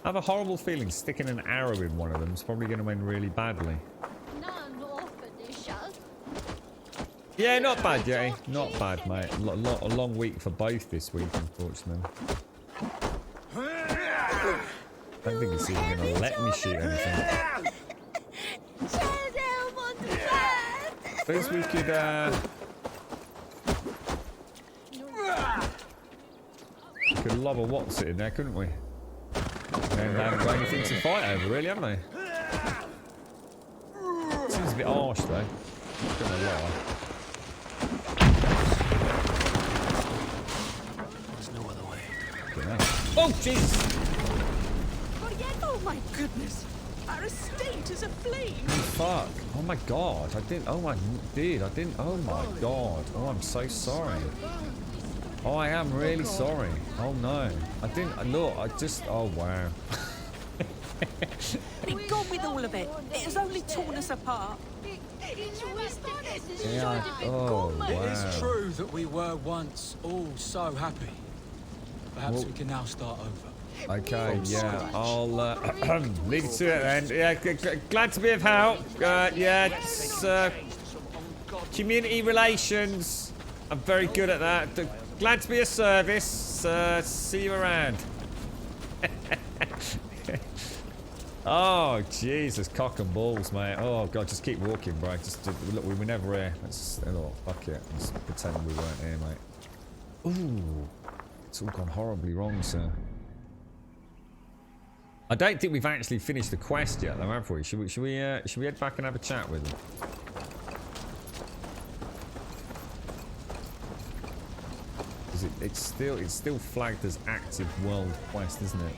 I have a horrible feeling sticking an arrow in one of them is probably going to end really badly. Yeah, not bad, Jay. Not bad, mate. A long week for both this week, unfortunately. I don't think it's even going to let me shoot anything. Suppose we could lob a what's it in there, couldn't we? And they haven't got anything to fight over, really, haven't they? Seems a bit harsh, though. Not gonna lie. There's no other way. Oh, Jesus! Oh my goodness! Our estate is aflame! Fuck! Oh my God! I didn't. Oh my, dude! I didn't. Oh my God! Oh, I'm so sorry. Oh, I am really sorry. Oh no, I didn't. Look, I just. Oh wow. Be gone with all of it. It has only torn us apart. Yeah. Oh wow. It is true that we were once all so happy. Perhaps we can now start over. Okay, yeah, I'll leave you to it then. Yeah, glad to be of help. Yeah, it's community relations. I'm very good at that. Glad to be of service. See you around. Oh, Jesus, cock and balls, mate. Oh, God, just keep walking, bro. Just look, we were never here. Let's look, fuck it. Let's pretend we weren't here, mate. Ooh, it's all gone horribly wrong, sir. I don't think we've actually finished the quest yet, though, have we? Should we head back and have a chat with them? Because it's still flagged as active world quest, isn't it?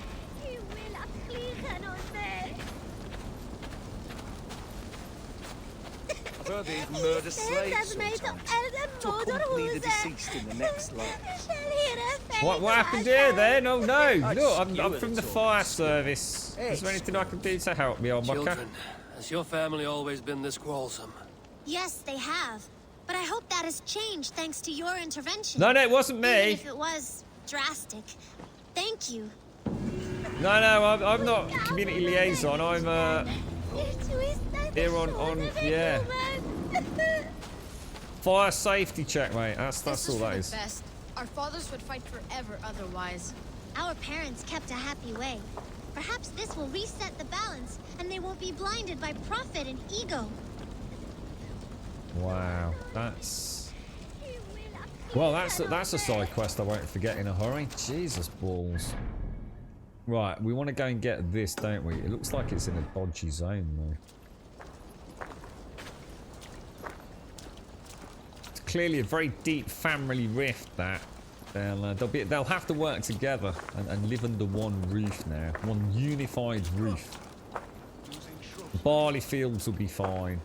Well, they murder slaves sometimes to accompany the deceased in the next life. What happened here then? Oh no! Look, I'm from the fire service. Is there anything I can do to help me, old mucker? Children, has your family always been this quarrelsome? Yes, they have. But I hope that has changed thanks to your intervention. No, it wasn't me. Even if it was drastic. Thank you. No, I'm not community liaison. I'm here on yeah. Fire safety check, mate. That's all that is. Best. Our fathers would fight forever otherwise. Our parents kept a happy way. Perhaps this will reset the balance, and they won't be blinded by profit and ego. Wow, that's a side quest I won't forget in a hurry. Jesus balls. Right, we want to go and get this, don't we? It looks like it's in a dodgy zone, though. It's clearly a very deep family rift. That they'll have to work together and live under one roof now, one unified roof. The barley fields will be fine.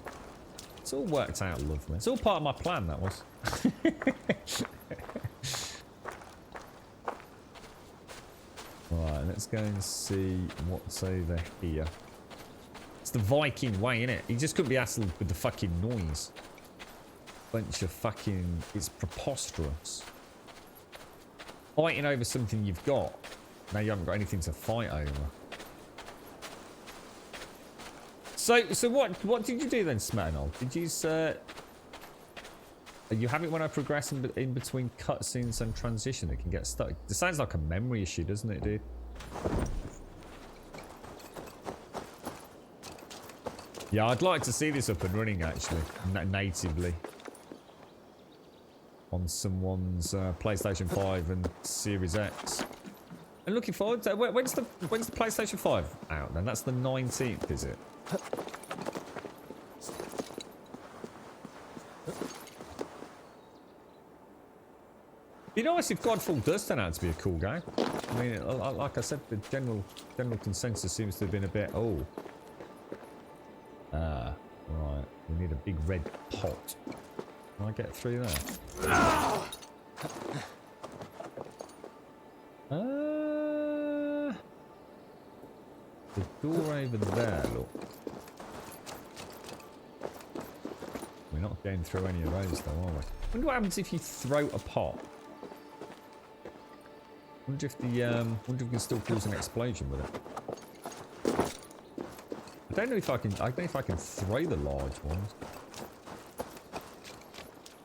It's all worked out lovely. It's all part of my plan, that was. let's go and see what's over here. It's the Viking way, innit? He just couldn't be hassled with the fucking noise. Bunch of fucking... It's preposterous. Fighting over something you've got. Now you haven't got anything to fight over. So what did you do then, Smetanol? Did you are you having when I progress in between cutscenes and transition it can get stuck? This sounds like a memory issue, doesn't it, dude? Yeah, I'd like to see this up and running actually, natively. On someone's PlayStation 5 and Series X. And looking forward to when's the PlayStation 5 out then? That's the 19th, is it? Be nice if Godfall does turn out to be a cool game. I mean, like I said, the general consensus seems to have been a bit, oh. Right. We need a big red pot. Can I get through there? The door over there, look. We're not getting through any of those though, are we? I wonder what happens if you throw a pot. I wonder if we can still cause an explosion with it. I don't know if I can throw the large ones.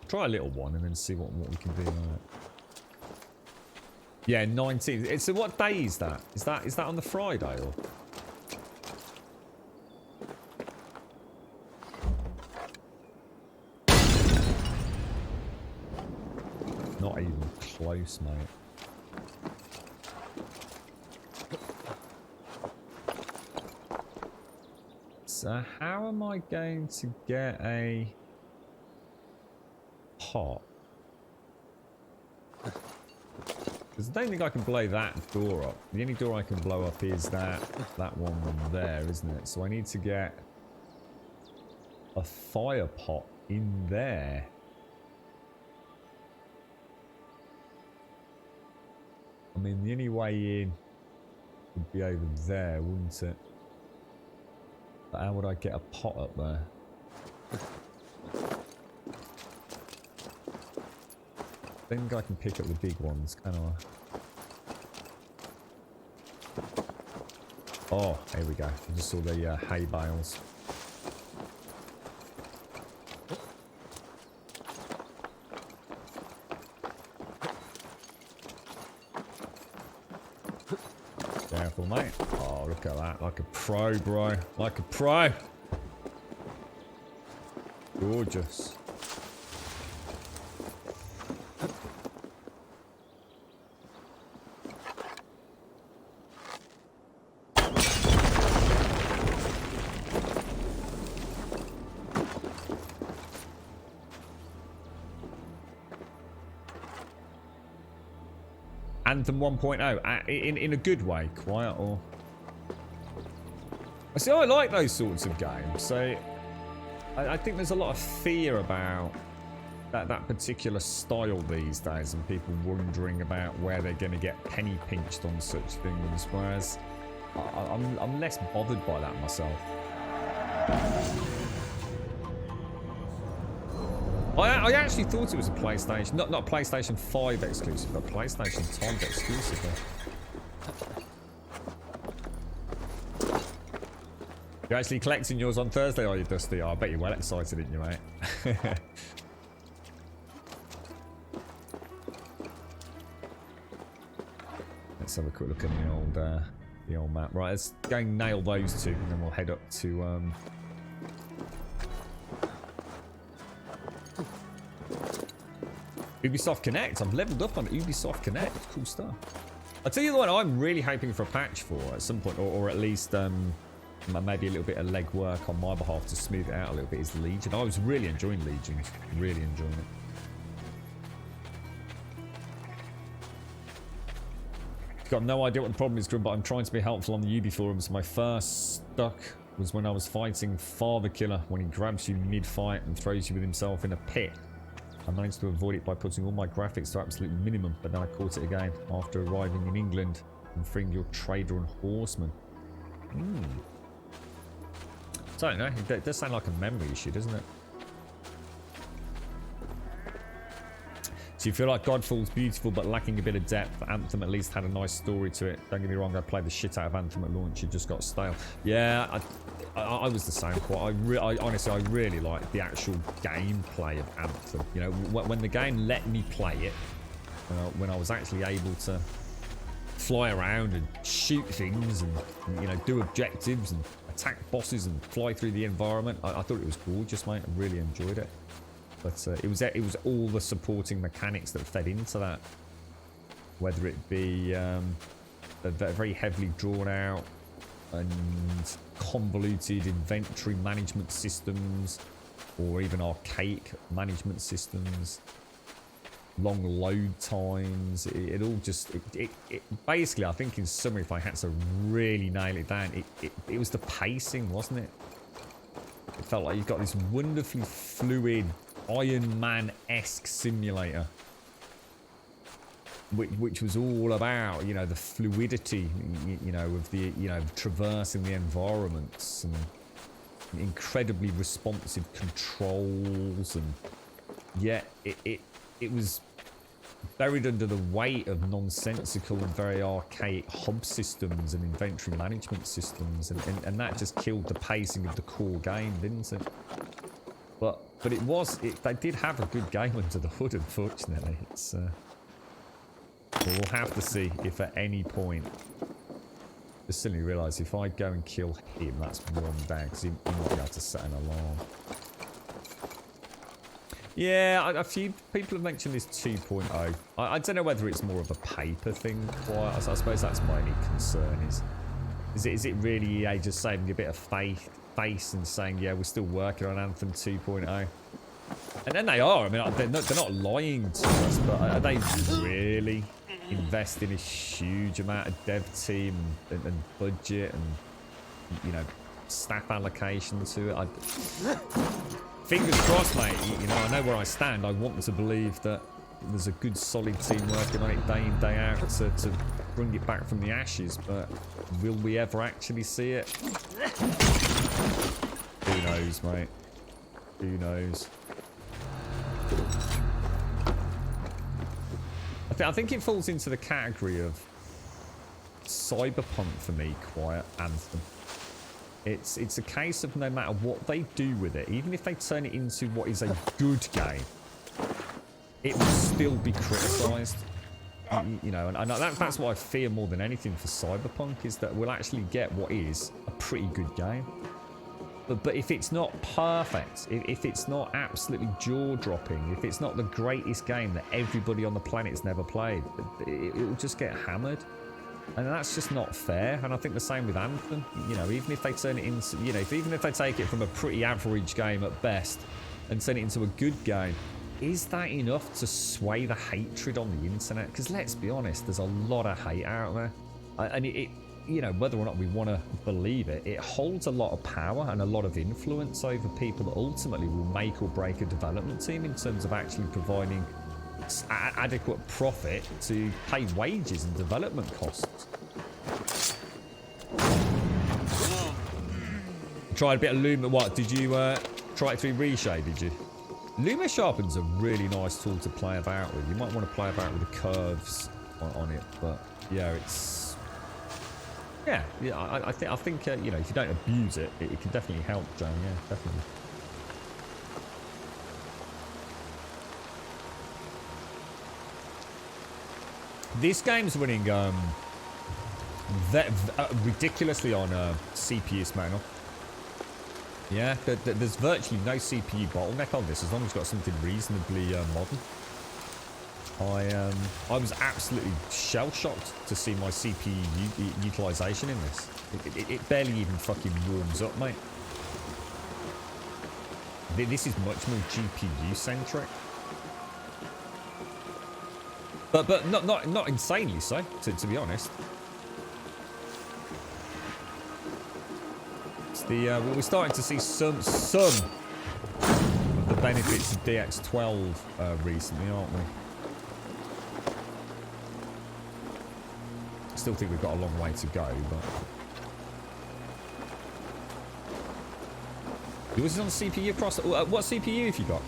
Try a little one and then see what we can do. Yeah, 19th. So what day is that? Is that on the Friday or? Not even close, mate. So how am I going to get a pot? Because I don't think I can blow that door up. The only door I can blow up is that one there, isn't it? So I need to get a fire pot in there. I mean, the only way in would be over there, wouldn't it? But how would I get a pot up there? I think I can pick up the big ones, can I? Oh, here we go. I just saw the hay bales. Careful, mate. Oh, look at that. Like a pro, bro. Like a pro. Gorgeous. Anthem 1.0 in a good way, quiet or. I see. I like those sorts of games. So I think there's a lot of fear about that particular style these days, and people wondering about where they're going to get penny pinched on such things. Whereas I'm less bothered by that myself. I actually thought it was a PlayStation, not a PlayStation 5 exclusive, but PlayStation Time exclusive. You're actually collecting yours on Thursday, are you, Dusty? Oh, I bet you're well excited, aren't you, mate? Let's have a quick look at the old map. Right, let's go and nail those two, and then we'll head up to Ubisoft Connect. I've leveled up on Ubisoft Connect. Cool stuff. I'll tell you the one I'm really hoping for a patch for at some point, or at least maybe a little bit of legwork on my behalf to smooth it out a little bit, is Legion. I was really enjoying Legion. Really enjoying it. Got no idea what the problem is, Grim, but I'm trying to be helpful on the Ubi forums. My first stuck was when I was fighting Father Killer, when he grabs you mid-fight and throws you with himself in a pit. I managed to avoid it by putting all my graphics to absolute minimum, but then I caught it again after arriving in England and freeing your trader and horseman. I don't know. It does sound like a memory issue, doesn't it? So you feel like Godfall's beautiful but lacking a bit of depth. Anthem at least had a nice story to it. Don't get me wrong, I played the shit out of Anthem at launch. It just got stale. Yeah, I was the same. I honestly, I really like the actual gameplay of Anthem. You know, when the game let me play it, when I was actually able to fly around and shoot things and you know, do objectives and attack bosses and fly through the environment, I thought it was gorgeous, mate. I really enjoyed it. But it was all the supporting mechanics that fed into that, whether it be very heavily drawn out and convoluted inventory management systems, or even archaic management systems, long load times. It all just it basically, I think in summary, if I had to really nail it down, it was the pacing, wasn't it? It felt like you've got this wonderfully fluid Iron Man-esque simulator, which was all about, you know, the fluidity, you know, of the, you know, traversing the environments and incredibly responsive controls, and yet it was buried under the weight of nonsensical and very archaic hub systems and inventory management systems, and that just killed the pacing of the core game, didn't it? But they did have a good game under the hood, unfortunately. It's we'll have to see if at any point. Just suddenly realise if I go and kill him, that's one down, because he might be able to set an alarm. Yeah, a few people have mentioned this 2.0. I don't know whether it's more of a paper thing. I suppose that's my only concern. Is it really EA just saving a bit of face and saying, yeah, we're still working on Anthem 2.0? And then they are. I mean, they're not lying to us, but are they really investing a huge amount of dev team and budget and, you know, staff allocation to it? Fingers crossed, mate. You know, I know where I stand. I want to believe that there's a good, solid team working on it day in, day out to bring it back from the ashes, but will we ever actually see it? Who knows, mate? Who knows? I think it falls into the category of Cyberpunk for me, Quiet Anthem. It's a case of no matter what they do with it, even if they turn it into what is a good game, it will still be criticised. You know, and that's what I fear more than anything for Cyberpunk, is that we'll actually get what is a pretty good game. But if it's not perfect, if it's not absolutely jaw-dropping, if it's not the greatest game that everybody on the planet's never played, it will just get hammered. And that's just not fair. And I think the same with Anthem. You know, even if they turn it into, you know, even if they take it from a pretty average game at best and turn it into a good game, is that enough to sway the hatred on the internet? Because let's be honest, there's a lot of hate out there. And it you know, whether or not we want to believe it, it holds a lot of power and a lot of influence over people that ultimately will make or break a development team in terms of actually providing adequate profit to pay wages and development costs. Tried a bit of Luma. What did you try it through Reshade? Did you? Luma Sharpen's a really nice tool to play about with. You might want to play about with the curves on it, but yeah, it's I think you know, if you don't abuse it, it can definitely help, Joe. Yeah, definitely. This game's running ridiculously on CPU spanner. Yeah, there's virtually no CPU bottleneck on this as long as you've got something reasonably modern. I was absolutely shell-shocked to see my CPU utilization in this. It barely even fucking warms up, mate. This is much more GPU-centric. But not insanely so, to be honest. It's the we're starting to see some of the benefits of DX12 recently, aren't we? Still think we've got a long way to go, but... Yours is on CPU across... what CPU have you got?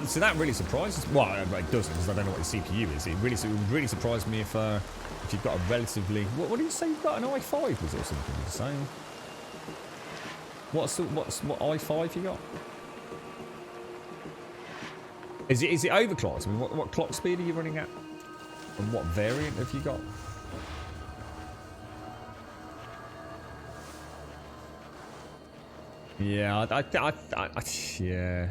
So that really surprises... Well, it doesn't, because I don't know what the CPU is. It would really surprise me if you've got a relatively... What did you say you've got? An i5, was it, or something? Did you say? What i5 you got? Is it overclocked? I mean, what clock speed are you running at? And what variant have you got? Yeah, yeah.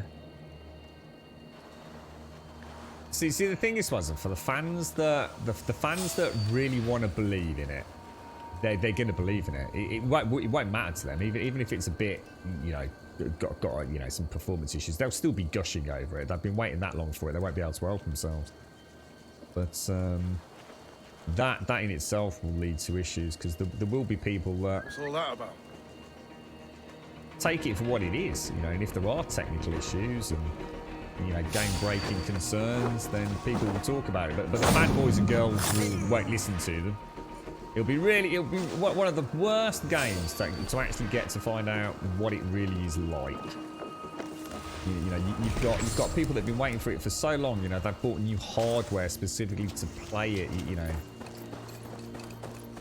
See, the thing is, wasn't for the fans that the fans that really want to believe in it, they're going to believe in it. It won't matter to them, even if it's a bit, you know, got you know, some performance issues. They'll still be gushing over it. They've been waiting that long for it. They won't be able to help themselves. But that in itself will lead to issues, because there will be people that. What's all that about? Take it for what it is, you know, and if there are technical issues and, you know, game-breaking concerns, then people will talk about it. But the fanboys and girls won't listen to them. It'll be one of the worst games to actually get to find out what it really is like. You know, you've got people that have been waiting for it for so long. You know, they've bought new hardware specifically to play it. You know,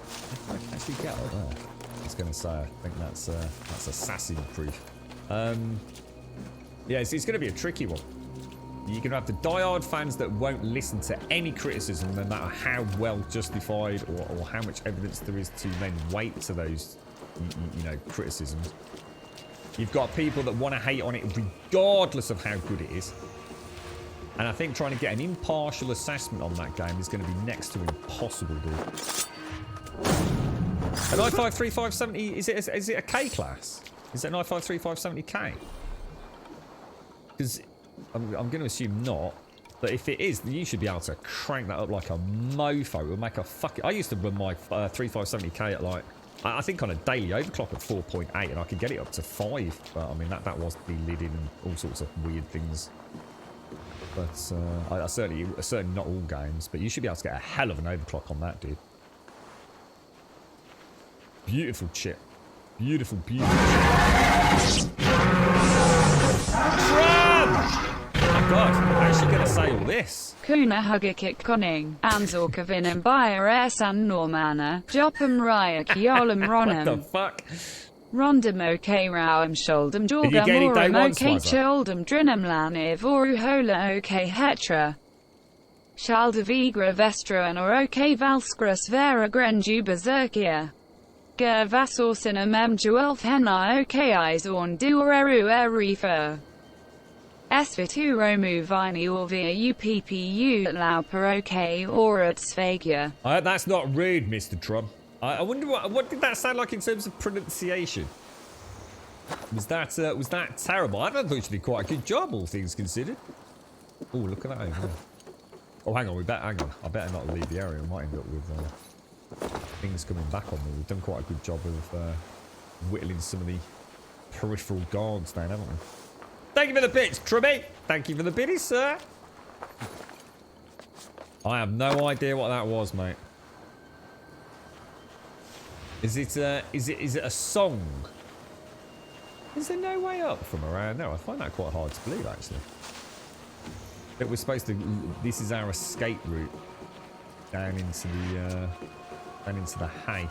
if I can actually get out there. I was going to say, I think that's assassin proof. Yeah, it's going to be a tricky one. You're going to have the diehard fans that won't listen to any criticism, no matter how well justified or how much evidence there is to then wait to those, you know, criticisms. You've got people that want to hate on it regardless of how good it is. And I think trying to get an impartial assessment on that game is going to be next to impossible, dude. An i5-3570, is it a K class? Is it an i5-3570K? Because I'm going to assume not. But if it is, then you should be able to crank that up like a mofo. It will make a fucking... I used to run my 3570K at like... I think on a daily overclock at 4.8, and I could get it up to 5. But I mean, that was delidded and all sorts of weird things. But I certainly not all games. But you should be able to get a hell of an overclock on that, dude. Beautiful chip. Beautiful, beautiful chip. Oh god, how is she going to say all this? Kuna hugakik koning, anzorka vinem bia san normana, jopum raya kiolum ronem. What the fuck? Rondum ok rauem sholdum jorgum orum ok choldum drinum laniv oru hola ok hetra. Shalda vigra vestra and or ok valscrus vera grenju berserkia. Ger vasorsin mem juelf henna ok eyes on dueru erifer. Svituro mu vini or via uppu lau per ok or at svagia. That's not rude, Mr. Trump. I wonder what did that sound like in terms of pronunciation? Was that terrible? I thought you did quite a good job, all things considered. Oh, look at that over there. Oh, hang on, hang on. I better not leave the area. I might end up with things coming back on me. We've done quite a good job of whittling some of the peripheral guards down, haven't we? Thank you for the bits, Trubby. Thank you for the biddies, sir. I have no idea what that was, mate. Is it a song? Is there no way up from around there? I find that quite hard to believe, actually. That we're supposed to. This is our escape route down into the hay.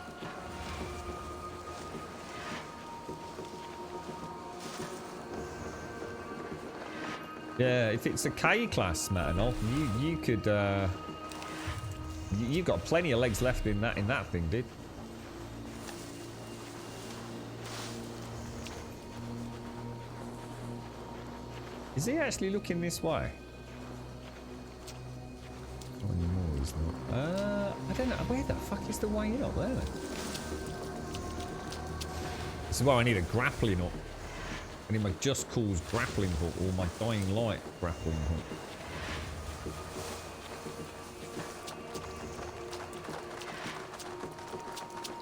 Yeah, if it's a K class, Metanol, you could you've got plenty of legs left in that thing, dude. Is he actually looking this way? Not anymore, he's not. I don't know. Where the fuck is the way in up there then? This is why I need a grappling hook. I need my Just Cause grappling hook or my Dying Light grappling hook.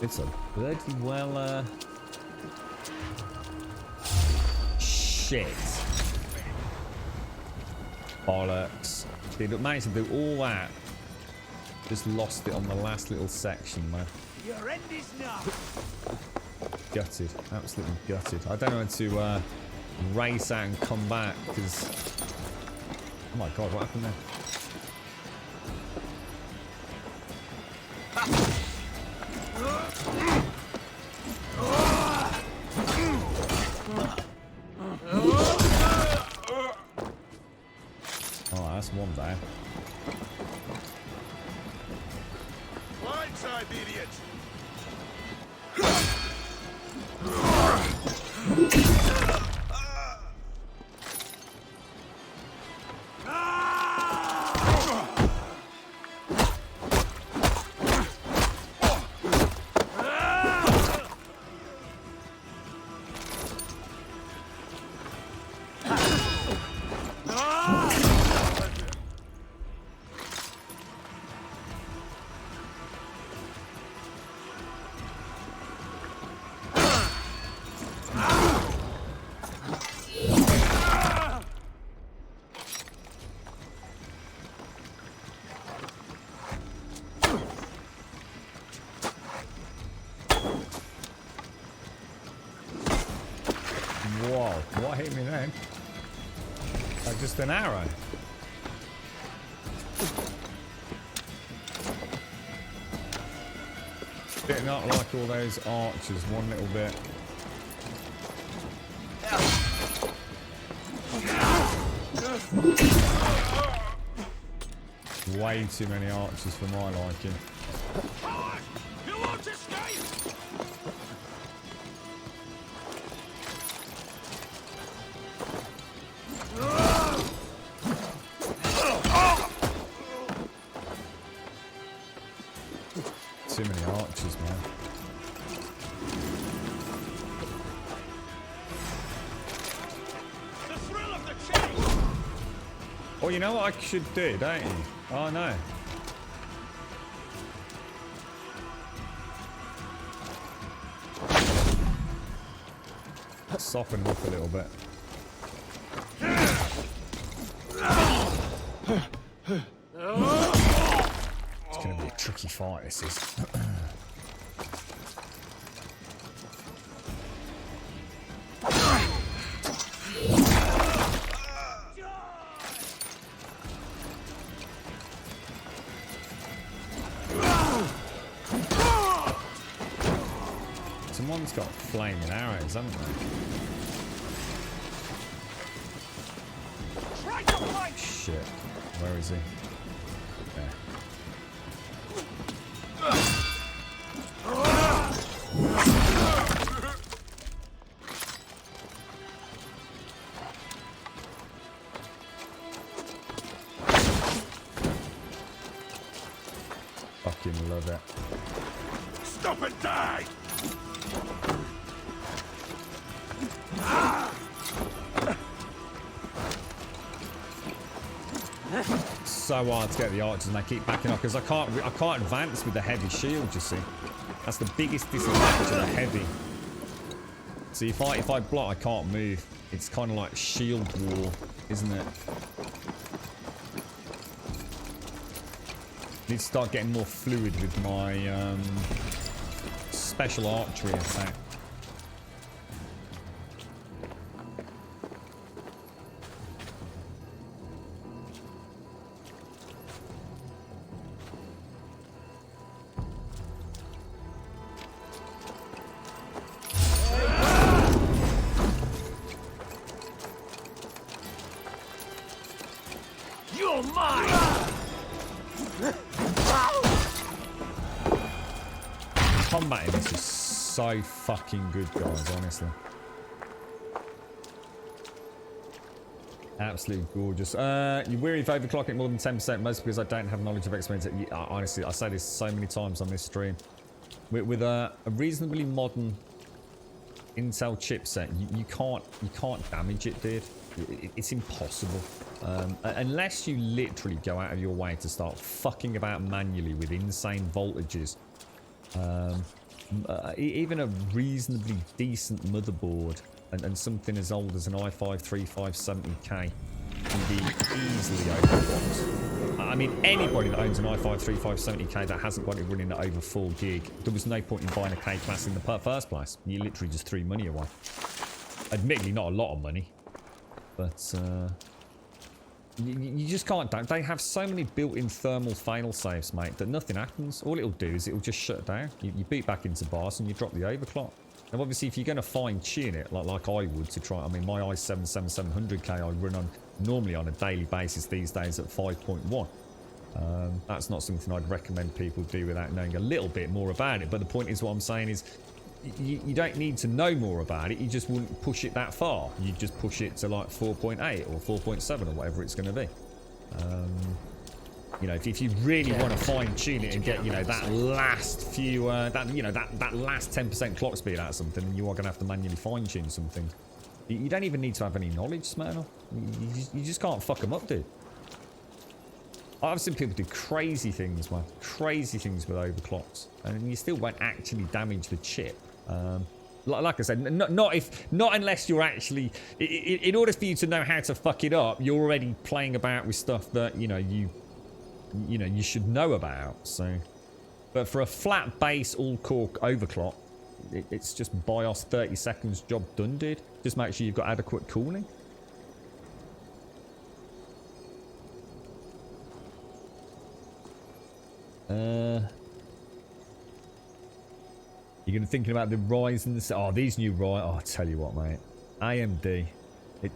It's a bloody well, shit. Bollocks. They managed to do all that Just lost it on the last little section, man. Your end is now. Gutted. Absolutely gutted. I don't know how to race out and come back because... Oh my god, what happened there? Oh, that's one down. Blindside, idiot! Whoa, what hit me then? Just an arrow. Did not like all those archers one little bit. Way too many archers for my liking. You won't escape! Too many archers, man. The thrill of the chase! Oh, you know what I should do, don't you? Oh, no. Soften them up a little bit. It's going to be a tricky fight, this is. Someone's got flaming arrows, haven't they? Shit. Where is he? There. Fucking love it. Stop and die! So hard to get the archers and they keep backing up because I can't advance with the heavy shield, you see. That's the biggest disadvantage of the heavy. See, if I block, I can't move. It's kind of like shield war, isn't it? Need to start getting more fluid with my special archery attack. You're mine! Combat in this is so fucking good, guys, honestly. Absolutely gorgeous. You're weary of overclocking more than 10%, mostly because I don't have knowledge of experience. Honestly, I say this so many times on this stream. With a reasonably modern Intel chipset, you can't damage it, dude. It's impossible. Unless you literally go out of your way to start fucking about manually with insane voltages. Even a reasonably decent motherboard and something as old as an i5 3570K can be easily overclocked. I mean, anybody that owns an i5 3570K that hasn't got it running at over 4 gig, there was no point in buying a K-Class in the first place. You literally just threw money away. Admittedly, not a lot of money, but you just can't. They have so many built-in thermal fail-safes, mate, that nothing happens. All it'll do is it'll just shut down. You beat back into bars and you drop the overclock. Now, obviously, if you're going to fine-tune it, like I would to try... I mean, my i7 7700K I run on normally on a daily basis these days at 5.1. That's not something I'd recommend people do without knowing a little bit more about it. But the point is, what I'm saying is, you don't need to know more about it. You just wouldn't push it that far. You just push it to like 4.8 or 4.7 or whatever it's going to be. You know, if you really want to fine-tune it and get, you know, that last few, that last 10% clock speed out of something, you are going to have to manually fine-tune something. You don't even need to have any knowledge, Smirnoff. You just can't fuck them up, dude. I've seen people do crazy things, man. Crazy things with overclocks. And you still won't actually damage the chip. Like I said, not unless you're actually... In order for you to know how to fuck it up, you're already playing about with stuff that, you should know about. So, but for a flat base all-core overclock, it's just BIOS 30 seconds, job done, dude. Just make sure you've got adequate cooling. You're gonna thinking about the Ryzen. These new Ryzen. Oh, I tell you what, mate. AMD.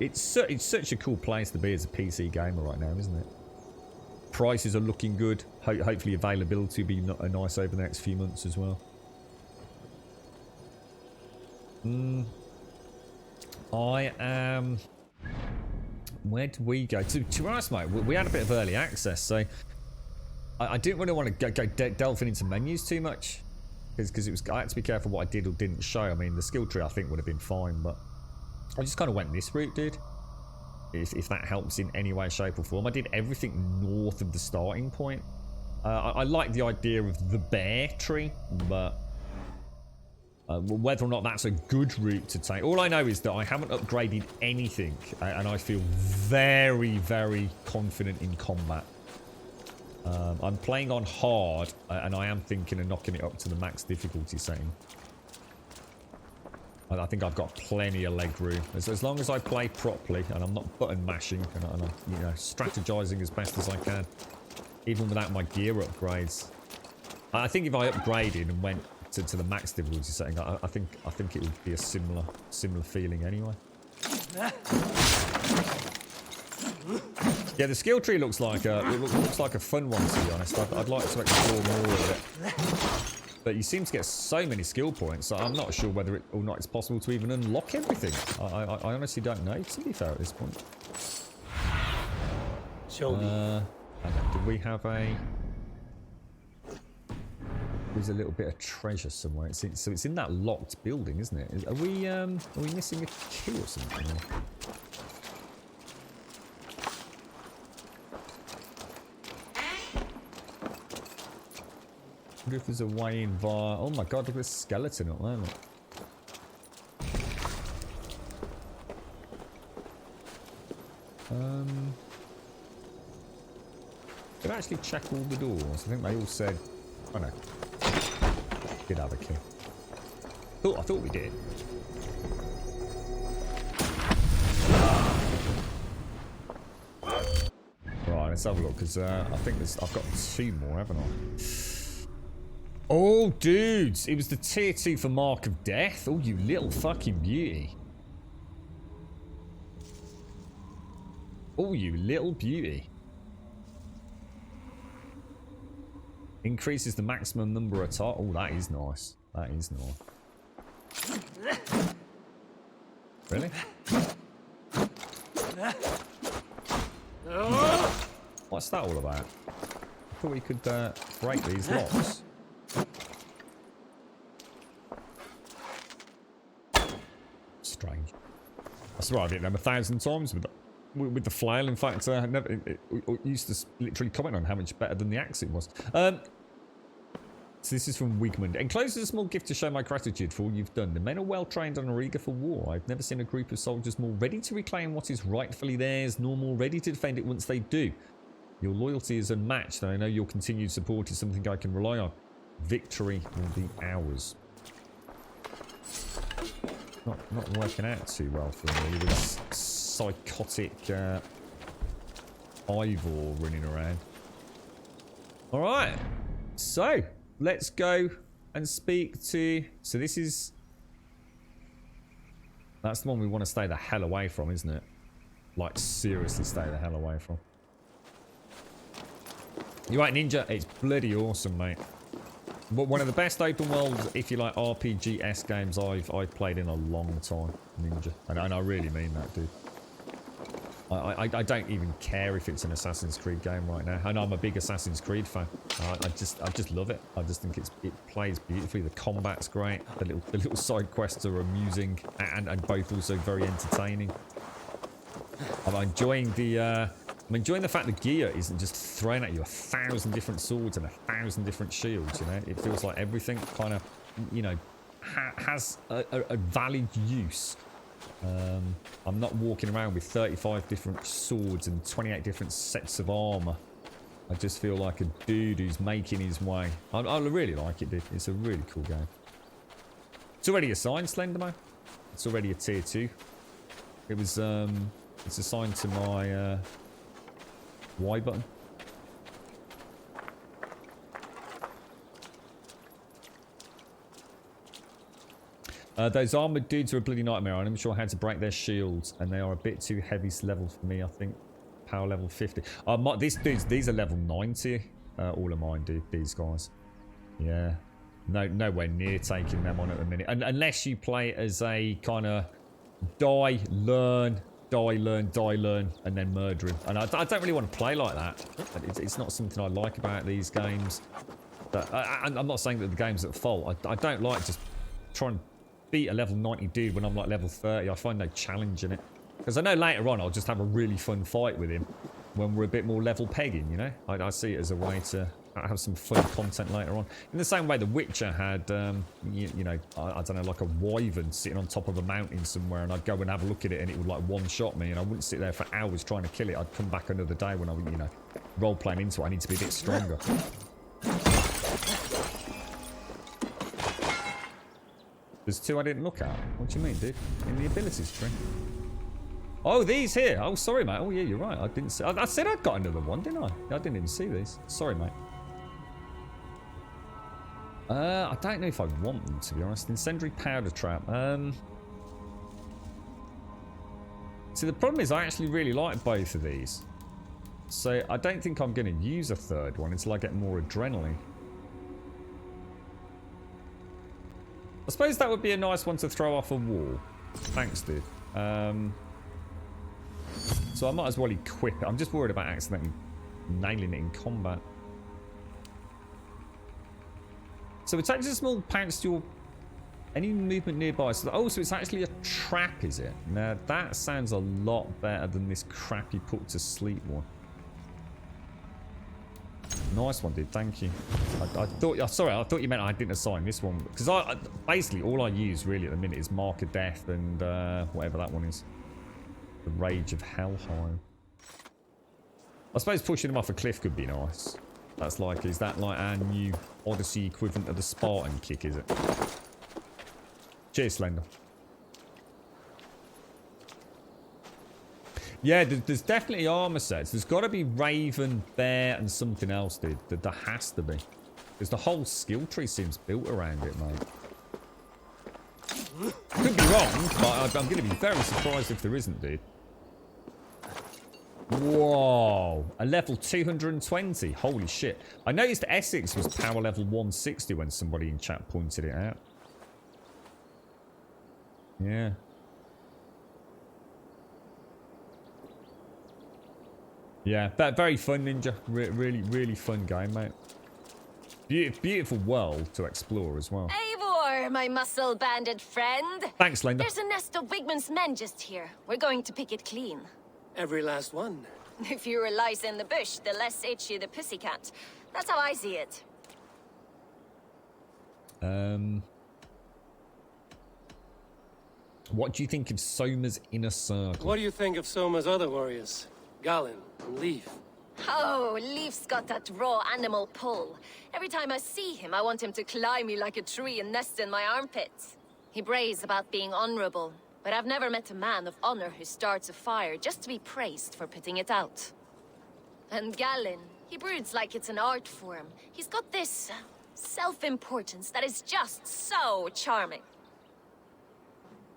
It's such a cool place to be as a PC gamer right now, isn't it? Prices are looking good. Hopefully availability will be nice over the next few months as well. I am... Where did we go? To be honest, mate, we had a bit of early access, so I didn't really want to go delving into menus too much, because I had to be careful what I did or didn't show. I mean, the skill tree I think would have been fine, but I just kind of went this route, dude. If that helps in any way, shape or form. I did everything north of the starting point. I like the idea of the bear tree, but whether or not that's a good route to take. All I know is that I haven't upgraded anything, and I feel very, very confident in combat. I'm playing on hard, and I am thinking of knocking it up to the max difficulty setting. I think I've got plenty of leg room. As long as I play properly, and I'm not button mashing, and I'm strategizing as best as I can, even without my gear upgrades. I think if I upgraded and went to the max difficulty setting, I think it would be a similar feeling anyway. Yeah, the skill tree looks like a fun one, to be honest. I'd like to explore more of it. But you seem to get so many skill points, so I'm not sure whether or not it's possible to even unlock everything. I honestly don't know, to be fair, at this point. Did we have a... There's a little bit of treasure somewhere. So it's in that locked building, isn't it? Are we missing a key or something? I wonder if there's a way in via... Oh my god, look at this skeleton up there, look. Did I actually check all the doors? I think they all said... Oh no. Did have a key. I thought we did. Right, let's have a look, because I think I've got 2 more, haven't I? Oh, dudes! It was the tier 2 for Mark of Death. Oh, you little fucking beauty. Oh, you little beauty. Increases the maximum number of targets. Oh, that is nice. That is nice. Really? What's that all about? I thought we could break these locks. Strange. I swear I've hit them 1,000 times with the flail. In fact, I used to literally comment on how much better than the axe it was. So this is from Wigmund. Encloses a small gift to show my gratitude for all you've done. The men are well trained and are eager for war. I've never seen a group of soldiers more ready to reclaim what is rightfully theirs, nor more ready to defend it once they do. Your loyalty is unmatched, and I know your continued support is something I can rely on. Victory will be ours. Not working out too well for me with this psychotic Ivor running around. Alright, so let's go and speak to... So this is... That's the one we want to stay the hell away from, isn't it? Like, seriously stay the hell away from. You're right, Ninja. It's bloody awesome, mate. But one of the best open world, if you like, RPG-esque games I've played in a long time, Ninja. And I really mean that, dude. I don't even care if it's an Assassin's Creed game right now. I know I'm a big Assassin's Creed fan. I just love it. I just think it plays beautifully. The combat's great. The little side quests are amusing and both also very entertaining. I'm enjoying the fact that gear isn't just throwing at you 1,000 different swords and 1,000 different shields, you know? It feels like everything kind of, you know, has a valid use. I'm not walking around with 35 different swords and 28 different sets of armor. I just feel like a dude who's making his way. I really like it, dude. It's a really cool game. It's already assigned, Slenderman. It's already a tier 2. It was, it's assigned to my, Y button. Those armoured dudes are a bloody nightmare. I'm not sure how to break their shields, and they are a bit too heavy level for me, I think. Power level 50. These are level 90. All of mine, dude. These guys. Yeah. Nowhere near taking them on at the minute. Unless you play as a kind of die, learn, and then murder him. And I don't really want to play like that. It's not something I like about these games. But I'm not saying that the game's at fault. I don't like just trying to beat a level 90 dude when I'm like level 30. I find no challenge in it. Because I know later on I'll just have a really fun fight with him when we're a bit more level pegging, you know? I see it as a way to have some fun content later on. In the same way The Witcher had, you know, I don't know, like a wyvern sitting on top of a mountain somewhere, and I'd go and have a look at it and it would like one-shot me, and I wouldn't sit there for hours trying to kill it. I'd come back another day when I, you know, role-playing into it. I need to be a bit stronger. There's 2 I didn't look at. What do you mean, dude? In the abilities tree. Oh, these here. Oh, sorry, mate. Oh, yeah, you're right. I didn't see. I said I'd got another one, didn't I? I didn't even see these. Sorry, mate. I don't know if I want them, to be honest. Incendiary powder trap. See, the problem is I actually really like both of these. So I don't think I'm going to use a third one until I get more adrenaline. I suppose that would be a nice one to throw off a wall. Thanks, dude. So I might as well equip it. I'm just worried about accidentally nailing it in combat. So it takes a small pounce to your any movement nearby. So it's actually a trap, is it? Now that sounds a lot better than this crappy put to sleep one. Nice one, dude. Thank you. I thought you meant I didn't assign this one, because basically all I use really at the minute is Mark of Death and whatever that one is, the Rage of Helheim. I suppose pushing them off a cliff could be nice. That's like, is that like our new Odyssey equivalent of the Spartan kick? Is it? Cheers, Slender. Yeah, there's definitely armor sets. There's got to be Raven, Bear, and something else, dude. There has to be. Because the whole skill tree seems built around it, mate. Could be wrong, but I'm going to be very surprised if there isn't, dude. Whoa. A level 220. Holy shit. I noticed Essex was power level 160 when somebody in chat pointed it out. Yeah. Yeah, very fun, Ninja. Really fun game, mate. Beautiful world to explore as well. Eivor, my muscle-banded friend. Thanks, Linda. There's a nest of Wigman's men just here. We're going to pick it clean. Every last one. The fewer lice in the bush, the less itchy the pussycat. That's how I see it. What do you think of Soma's inner circle? What do you think of Soma's other warriors? Galin and Leaf? Oh, Leaf's got that raw animal pull. Every time I see him, I want him to climb me like a tree and nest in my armpits. He brays about being honorable, but I've never met a man of honor who starts a fire just to be praised for putting it out. And Gallin, he broods like it's an art form. He's got this self-importance that is just so charming.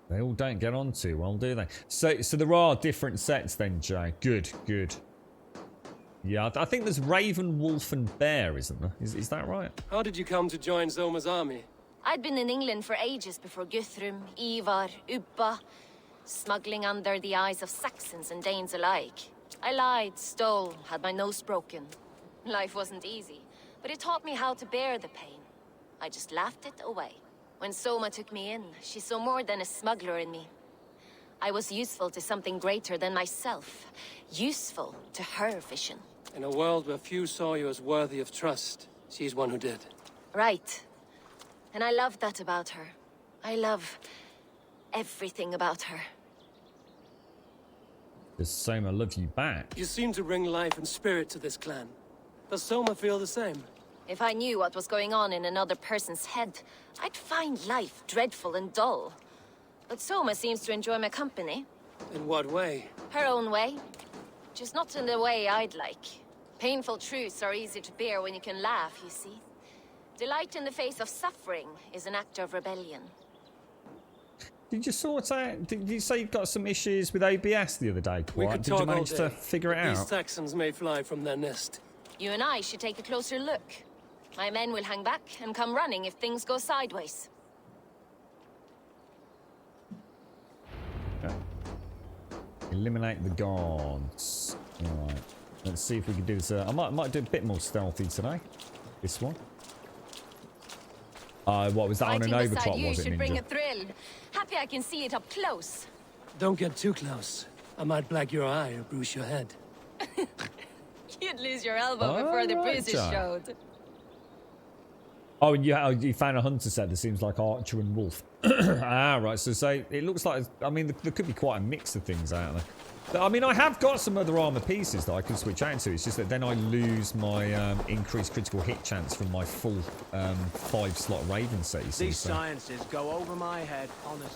They all don't get on too well, do they? So there are different sets then, Joe. Good, good. Yeah, I think there's Raven, Wolf, and Bear, isn't there? Is that right? How did you come to join Zoma's army? I'd been in England for ages before Guthrum, Ivar, Ubba, smuggling under the eyes of Saxons and Danes alike. I lied, stole, had my nose broken. Life wasn't easy, but it taught me how to bear the pain. I just laughed it away. When Soma took me in, she saw more than a smuggler in me. I was useful to something greater than myself. Useful to her vision. In a world where few saw you as worthy of trust, she's one who did. Right. And I love that about her. I love everything about her. Does Soma love you back? You seem to bring life and spirit to this clan. Does Soma feel the same? If I knew what was going on in another person's head, I'd find life dreadful and dull. But Soma seems to enjoy my company. In what way? Her own way. Just not in the way I'd like. Painful truths are easy to bear when you can laugh, you see. Delight in the face of suffering is an act of rebellion. Did you sort out... Did you say you've got some issues with OBS the other day, We Quiet? could Did talk you manage all to day, figure it but out? These Saxons may fly from their nest. You and I should take a closer look. My men will hang back and come running if things go sideways. Okay. Eliminate the guards. Alright. Let's see if we can do this. I might do a bit more stealthy today. This one. What was that on an overclock, was it, should bring a Ninja? thrill. Happy I can see it up close. Don't get too close. I might black your eye or bruise your head. You'd lose your elbow before the bruises showed. Oh, and you found a hunter set that seems like Archer and Wolf. Right. So it looks like... I mean, there could be quite a mix of things out there. But, I mean, I have got some other armor pieces that I can switch out to. It's just that then I lose my increased critical hit chance from my full 5-slot Raven set. You see, These sciences go over my head, honestly.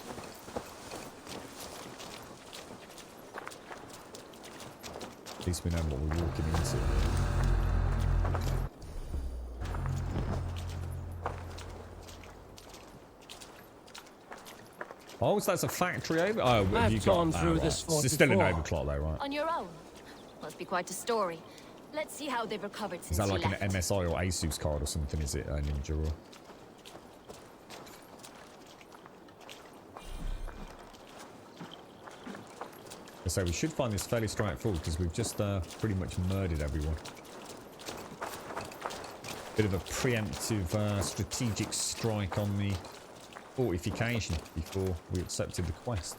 At least we know what we're walking into. Oh, so that's a factory over... Oh, have you got that? Right. This It's still an overclock though, right? On your own. Must be quite a story. Let's see how they've recovered since Is that you like left. an MSI or ASUS card or something, is it, Ninja? Or... So we should find this fairly straightforward because we've just pretty much murdered everyone. Bit of a preemptive strategic strike on the fortification before we accepted the quest.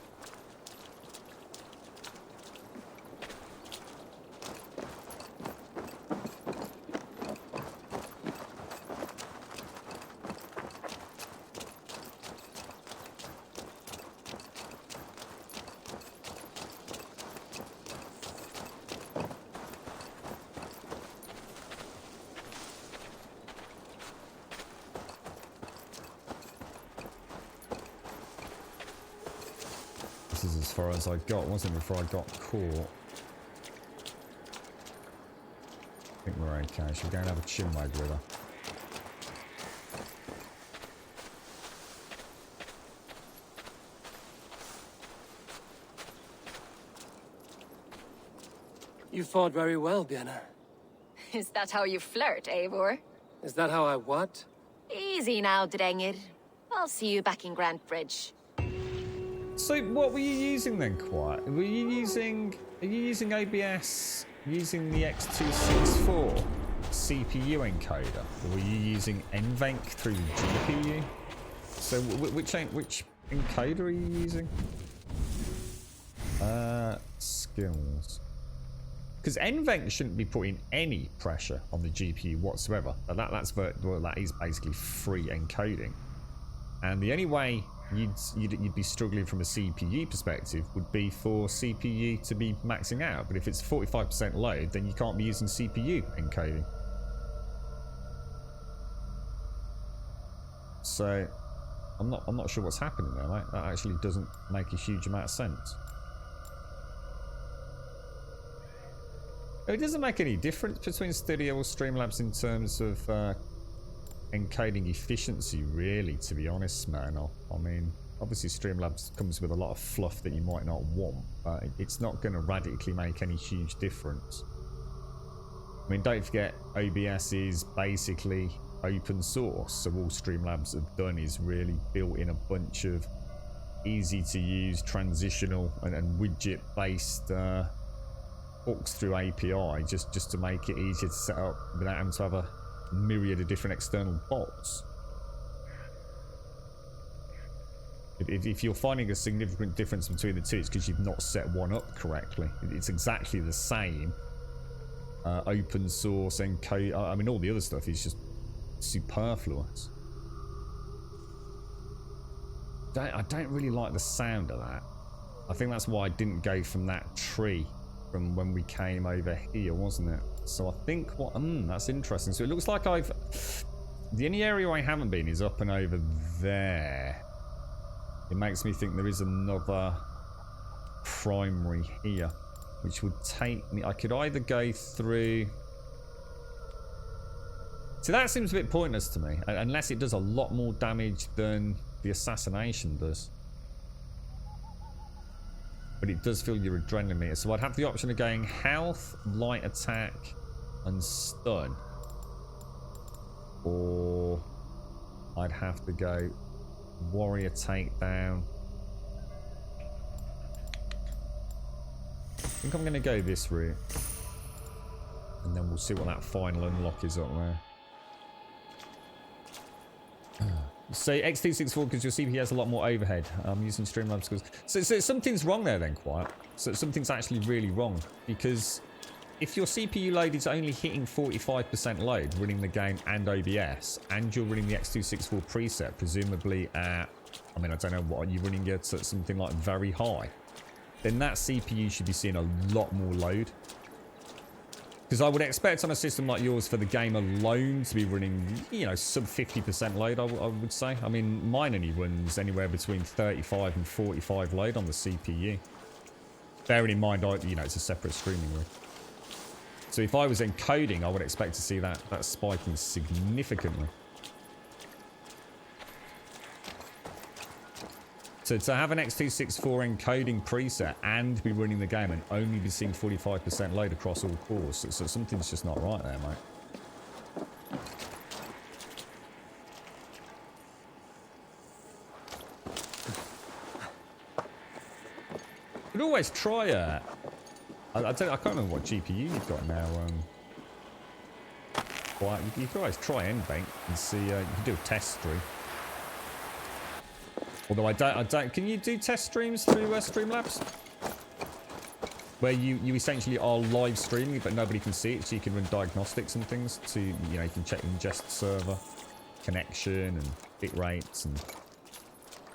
This is as far as I got, wasn't it, before I got caught? I think we're okay. Should we go and have a chinwag with her? You fought very well, Björna. Is that how you flirt, Eivor? Is that how I what? Easy now, Drengir. I'll see you back in Grant Bridge. So what were you using then, Quiet? Were you using... Are you using OBS using the X264 CPU encoder? Or were you using NVENC through the GPU? So which encoder are you using? Skills. Because NVENC shouldn't be putting any pressure on the GPU whatsoever. That is basically free encoding. And the only way you'd be struggling from a CPU perspective would be for CPU to be maxing out. But if it's 45% load, then you can't be using CPU encoding. So I'm not sure what's happening there, mate. That actually doesn't make a huge amount of sense. It doesn't make any difference between Studio or Streamlabs in terms of encoding efficiency, really, to be honest, man. I mean, obviously Streamlabs comes with a lot of fluff that you might not want, but it's not going to radically make any huge difference. I mean, don't forget, OBS is basically open source, so all Streamlabs have done is really built in a bunch of easy to use transitional and widget based hooks through API just to make it easier to set up without having to have a myriad of different external bots. If you're finding a significant difference between the two, it's because you've not set one up correctly. It's exactly the same open source encode. I mean, all the other stuff is just superfluous. I don't really like the sound of that. I think that's why I didn't go from that tree from when we came over here, wasn't it? So I think that's interesting. So it looks like the only area I haven't been is up and over there. It makes me think there is another primary here, which would take me, I could either go through. So that seems a bit pointless to me, unless it does a lot more damage than the assassination does. But it does fill your adrenaline meter. So I'd have the option of going health, light attack, and stun. Or I'd have to go warrior takedown. I think I'm going to go this route. And then we'll see what that final unlock is up there. So X264 because your CPU has a lot more overhead. I'm using Streamlabs because so something's wrong there then, Quiet. So something's actually really wrong, because if your CPU load is only hitting 45% load running the game and OBS, and you're running the X264 preset, presumably at, I mean, I don't know what you're running at something like very high, then that CPU should be seeing a lot more load. Because I would expect on a system like yours for the game alone to be running, you know, sub 50% load, I would say. I mean, mine only runs anywhere between 35 and 45 load on the CPU. Bearing in mind, you know, it's a separate streaming rig. So if I was encoding, I would expect to see that spiking significantly. So to have an X264 encoding preset and be running the game and only be seeing 45% load across all cores, so something's just not right there, mate. You could always try a... I can't remember what GPU you've got now. Well, you could always try NBank and see. You can do a test stream. Although I don't. Can you do test streams through Streamlabs? Where you essentially are live streaming, but nobody can see it, so you can run diagnostics and things. To, you know, you can check ingest server, connection, and bit rates, and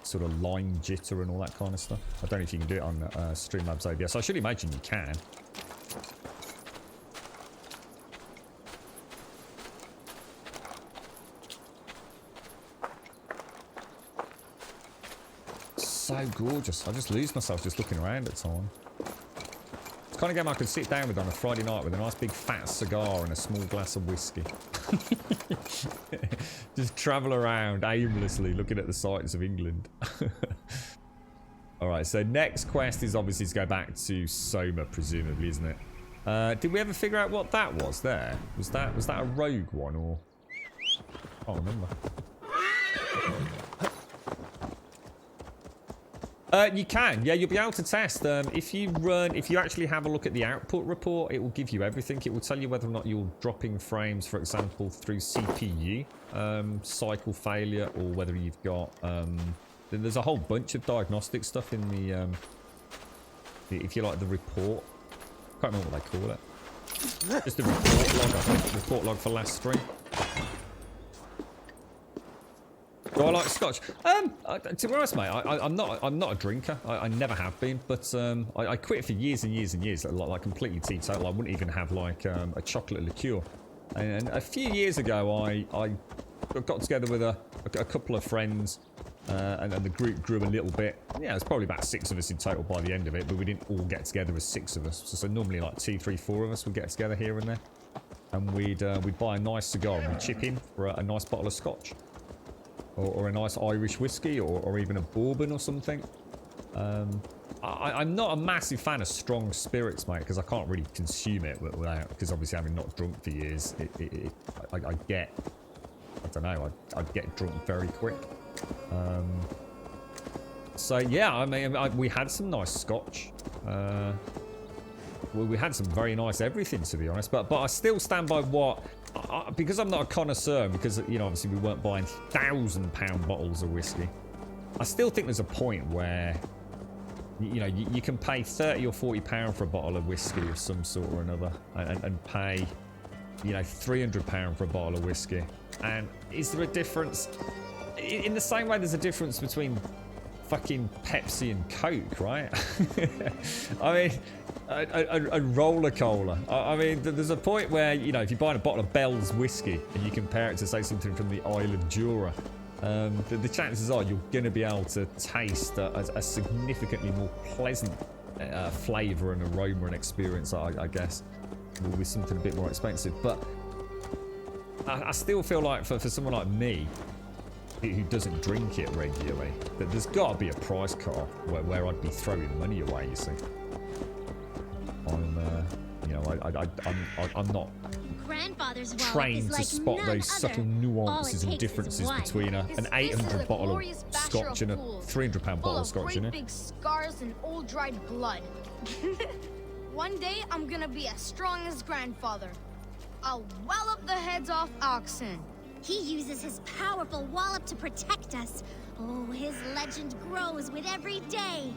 sort of line jitter and all that kind of stuff. I don't know if you can do it on Streamlabs OBS. I should imagine you can. So gorgeous. I just lose myself just looking around at time. It's the kind of game I could sit down with on a Friday night with a nice big fat cigar and a small glass of whiskey. Just travel around aimlessly looking at the sights of England. Alright, so next quest is obviously to go back to Soma, presumably, isn't it? Did we ever figure out what that was there? Was that a rogue one, or... I can't remember. You can, yeah, you'll be able to test. If you actually have a look at the output report, it will give you everything. It will tell you whether or not you're dropping frames, for example, through CPU cycle failure, or whether you've got. There's a whole bunch of diagnostic stuff in the, if you like, the report. I can't remember what they call it. Just the report log, I think. Report log for last stream. Do I like Scotch? To be honest, mate, I'm not a drinker. I never have been, but I quit for years and years and years, like completely teetotal. I wouldn't even have like a chocolate liqueur. And a few years ago, I got together with a couple of friends, and the group grew a little bit. Yeah, there's probably about 6 of us in total by the end of it, but we didn't all get together as 6 of us. So normally like 2, 3, 4 of us would get together here and there, and we'd buy a nice cigar and we'd chip in for a nice bottle of Scotch. Or a nice Irish whiskey, or even a bourbon or something. I'm not a massive fan of strong spirits, mate, because I can't really consume it without, because obviously having not drunk for years, I don't know, I'd get drunk very quick. So yeah, I mean, we had some nice Scotch. We had some very nice everything, to be honest, but I still stand by what, because I'm not a connoisseur, because, you know, obviously we weren't buying £1,000 bottles of whiskey. I still think there's a point where, you know, you can pay £30 or £40 for a bottle of whiskey of some sort or another, and pay, you know, £300 for a bottle of whiskey. And is there a difference? In the same way there's a difference between fucking Pepsi and Coke, right? I mean, a roller cola. I mean, there's a point where, you know, if you're buying a bottle of Bell's whiskey and you compare it to, say, something from the Isle of Jura, the chances are you're going to be able to taste a significantly more pleasant flavour and aroma and experience, I guess, with something a bit more expensive. But I still feel like for someone like me, who doesn't drink it regularly, that there's got to be a price cut where I'd be throwing money away, you see. You know, I'm not trained to spot those subtle nuances and differences between an 800 bottle of Scotch and a 300 pound bottle of Scotch, you know? Big scars and old dried blood. One day I'm gonna be as strong as grandfather. I'll wallop the heads off oxen. He uses his powerful wallop to protect us. Oh, his legend grows with every day.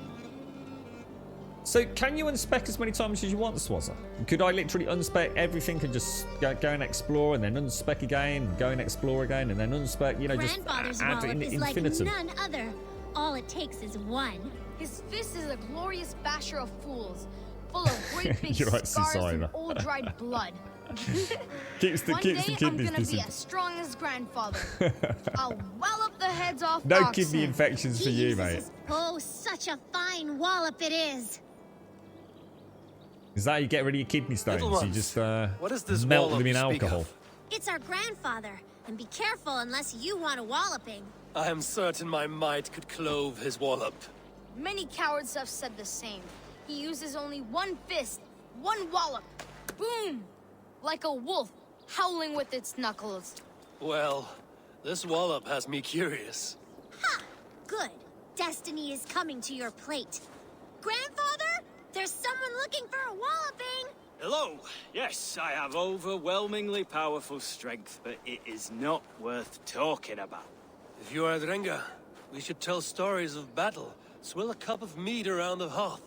So, can you unspec as many times as you want, Swazza? Could I literally unspec everything and just go and explore, and then unspec again, go and explore again, and then unspec, you know, just add in infinitum? Like none other. All it takes is one. His fist is a glorious basher of fools, full of great big right, scars and old dried blood. keeps the kidneys I'm gonna be as strong as grandfather. I'll wallop the heads off No oxen. kidney infections for you, mate. Oh, such a fine wallop it is. Is that how you get rid of your kidney stones? You just what is this melt wallop them in you speak alcohol. of? It's our grandfather, and be careful unless you want a walloping. I am certain my might could clove his wallop. Many cowards have said the same. He uses only one fist, one wallop. Boom! Like a wolf, howling with its knuckles. Well, this wallop has me curious. Ha! Good. Destiny is coming to your plate. Grandfather, there's someone looking for a walloping. Hello. Yes, I have overwhelmingly powerful strength, but it is not worth talking about. If you are Drenga, we should tell stories of battle, swill a cup of mead around the hearth,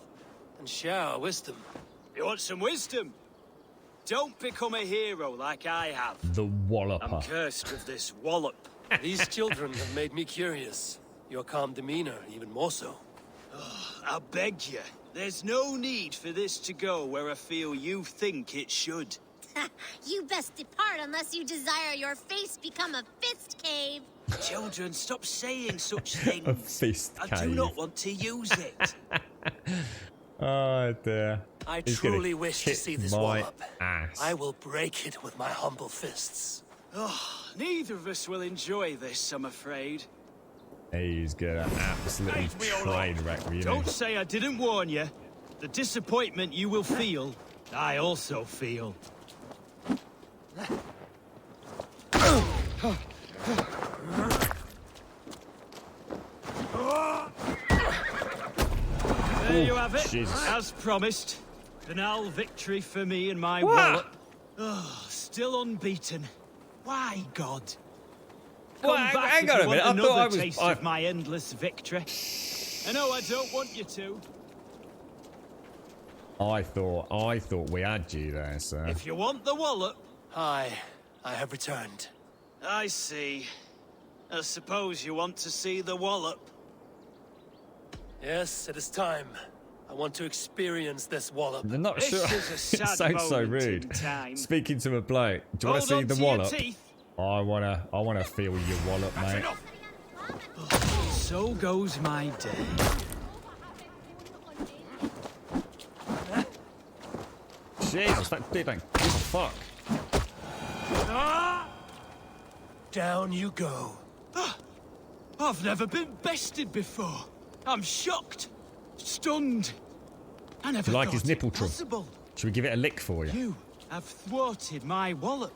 and share our wisdom. You want some wisdom? Don't become a hero like I have. The walloper. I'm cursed with this wallop. These children have made me curious. Your calm demeanor, even more so. Oh, I beg you. There's no need for this to go where I feel you think it should. You best depart unless you desire your face become a fist cave. Children, stop saying such things. A fist cave. I do not want to use it. Oh dear. I truly wish to see this wallop. Ass. I will break it with my humble fists. Oh, neither of us will enjoy this, I'm afraid. He's gonna absolutely train wreck me. Don't say I didn't warn you. The disappointment you will feel, I also feel. There you have it, Jesus. as promised. Banal victory for me and my wallop. Oh, still unbeaten. Why, God? Come back hang on if a you minute. want I thought I another was. taste of my endless victory. I know I don't want you to. I thought we had you there, sir. If you want the wallop. I have returned. I see. I suppose you want to see the wallop. Yes, it is time. I want to experience this wallop. I'm not This sure. is a It sad sounds so moment in rude. time. Speaking to a bloke. Do you want to see Hold on the to your wallop? teeth. I wanna feel your wallop, mate. So goes my day. Jesus, that dude don't give a fuck. Down you go. I've never been bested before. I'm shocked. Stunned. I never Do you like thought his it nipple trim? possible. Should we give it a lick for you? You have thwarted my wallop.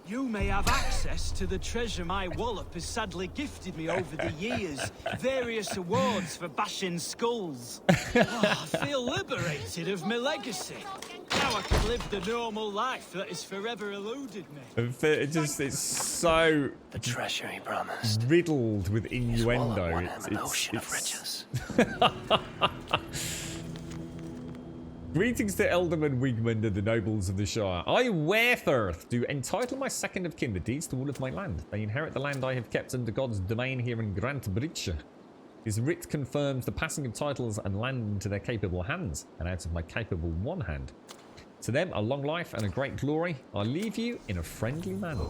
You may have access to the treasure my wallop has sadly gifted me over the years. Various awards for bashing skulls. I feel liberated of my legacy. Now I can live the normal life that has forever eluded me. It's so The treasure he promised. riddled with innuendo. Won him an ocean of riches. Greetings to Elderman, Wigmund, and the nobles of the Shire. I, Wertherth, do entitle my second of kin the deeds to all of my land. They inherit the land I have kept under God's domain here in Grantebridge. His writ confirms the passing of titles and land into their capable hands, and out of my capable one hand. To them, a long life and a great glory. I leave you in a friendly manner.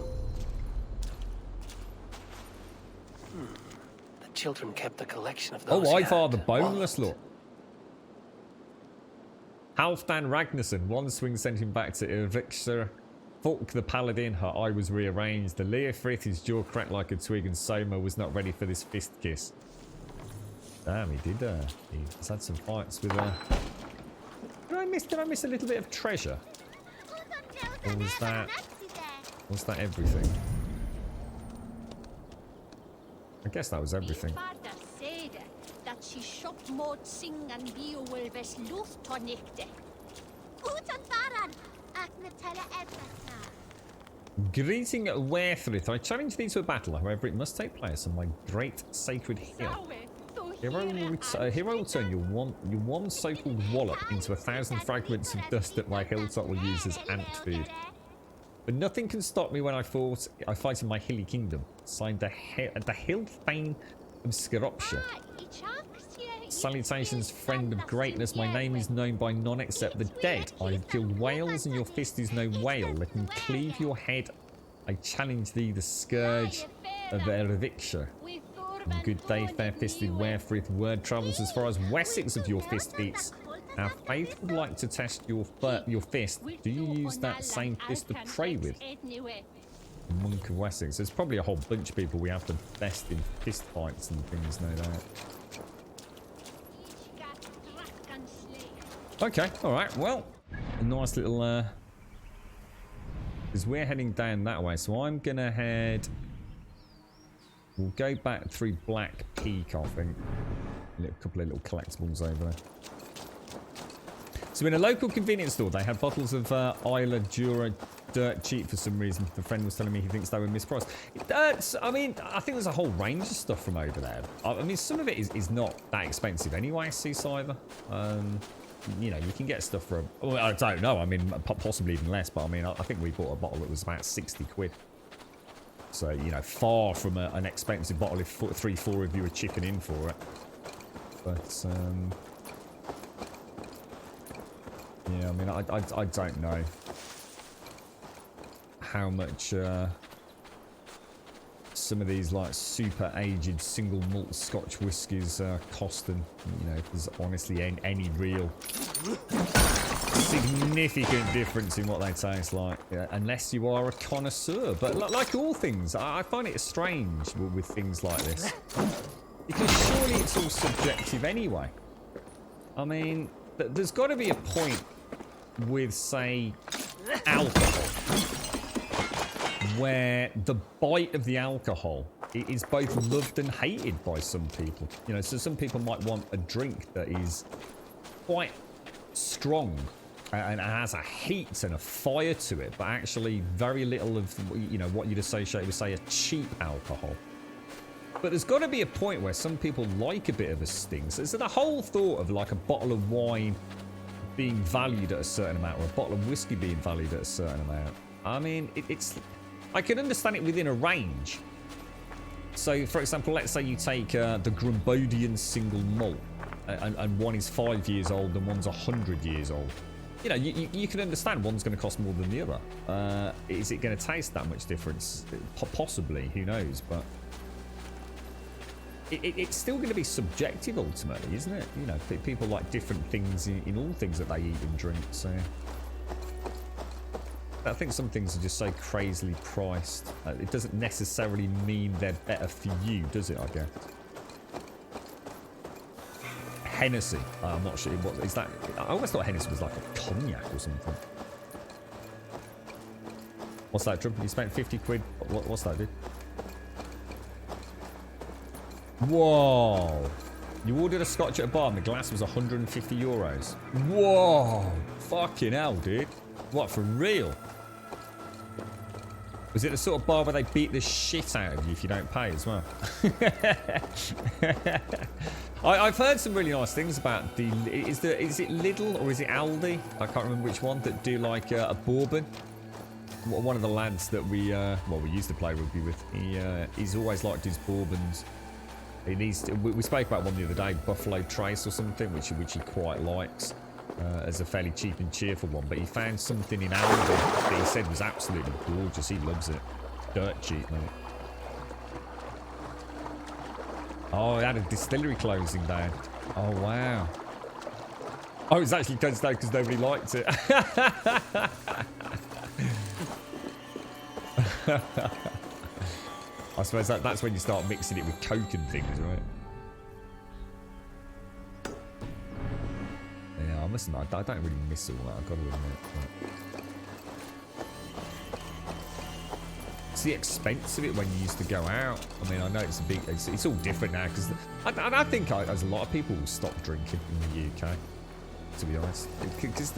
The children kept a collection of those. Oh, Ivar the Boneless, look. Halfdan Ragnarsson, one swing sent him back to Irvikshire. Fulk the Paladin, her eye was rearranged. The Leofrith, his jaw cracked like a twig, and Soma was not ready for this fist kiss. Damn, he did. He's had some fights with Did I miss a little bit of treasure? Or was that everything? I guess that was everything. That she shot mot sing and bio wilves luft tonnikte. Utan faran, aknetella edna. Greeting Werthrith. I challenge thee to a battle, however it must take place on my great sacred hill. Hero will turn your one so-called wallop into 1,000 fragments of dust that my hilltop will use as ant food. But nothing can stop me when I fight in my hilly kingdom. Signed the Hill Thane of Scaropshire. Salutations, friend of greatness. My name is known by none except the dead. I have killed whales, and your fist is no whale. Let me cleave your head. I challenge thee, the scourge of Ervikshire. Good day, fair-fisted Werthrith. Word travels as far as Wessex of your fist beats. Our faith would like to test your fist. Do you use that same fist to pray with? Monk of Wessex. There's probably a whole bunch of people we have to best in fist fights and things, no doubt. Okay, alright, well, a nice little, because we're heading down that way, so I'm gonna head, we'll go back through Black Peak, I think, a couple of little collectibles over there. So in a local convenience store, they had bottles of Isla Jura dirt cheap for some reason. The friend was telling me he thinks they were mispriced. I mean, I think there's a whole range of stuff from over there. I mean, some of it is not that expensive anyway, Seasider. You know, you can get stuff for, well, I don't know, I mean, possibly even less, but I mean, I think we bought a bottle that was about 60 quid. So, you know, far from an expensive bottle if 3-4 of you are chipping in for it. But, yeah, I mean, I don't know how much some of these like super aged single malt Scotch whiskies cost, and you know, if there's honestly any real significant difference in what they taste like, unless you are a connoisseur. But like all things, I find it strange with things like this, because surely it's all subjective anyway. I mean, there's got to be a point with, say, alcohol, where the bite of the alcohol is both loved and hated by some people. You know, so some people might want a drink that is quite strong and has a heat and a fire to it, but actually very little of, you know, what you'd associate with, say, a cheap alcohol. But there's got to be a point where some people like a bit of a sting. So the whole thought of like a bottle of wine being valued at a certain amount, or a bottle of whiskey being valued at a certain amount, I mean, it's, I can understand it within a range, So, for example, let's say you take the Grumbodian single malt, and one is 5 years old and one's 100 years old. You know, you can understand one's going to cost more than the other. Is it going to taste that much difference? Possibly, who knows? But it's still going to be subjective ultimately, isn't it? You know, people like different things in all things that they eat and drink. So I think some things are just so crazily priced. It doesn't necessarily mean they're better for you, does it? I guess. Hennessy. I'm not sure. What is that? I always thought Hennessy was like a cognac or something. What's that, Trump? You spent 50 quid. What's that, dude? Whoa. You ordered a scotch at a bar and the glass was 150 euros. Whoa. Fucking hell, dude. What, for real? Was it the sort of bar where they beat the shit out of you if you don't pay as well? I've heard some really nice things about the... Is it Lidl or is it Aldi? I can't remember which one that do like a bourbon. One of the lads that we used to play rugby with, he's always liked his bourbons. We spoke about one the other day, Buffalo Trace or something, which he quite likes as a fairly cheap and cheerful one. But he found something in Aldi that he said was absolutely gorgeous. He loves it. Dirt cheap, mate. Oh, it had a distillery closing down. Oh, wow. Oh, it's actually closed down because nobody liked it. I suppose that's when you start mixing it with Coke and things, right? Yeah, I must admit, I don't really miss all that, I've got to admit. It's the expense of it when you used to go out. I mean, I know it's a big... It's all different now, because I think as a lot of people will stop drinking in the UK, to be honest. Because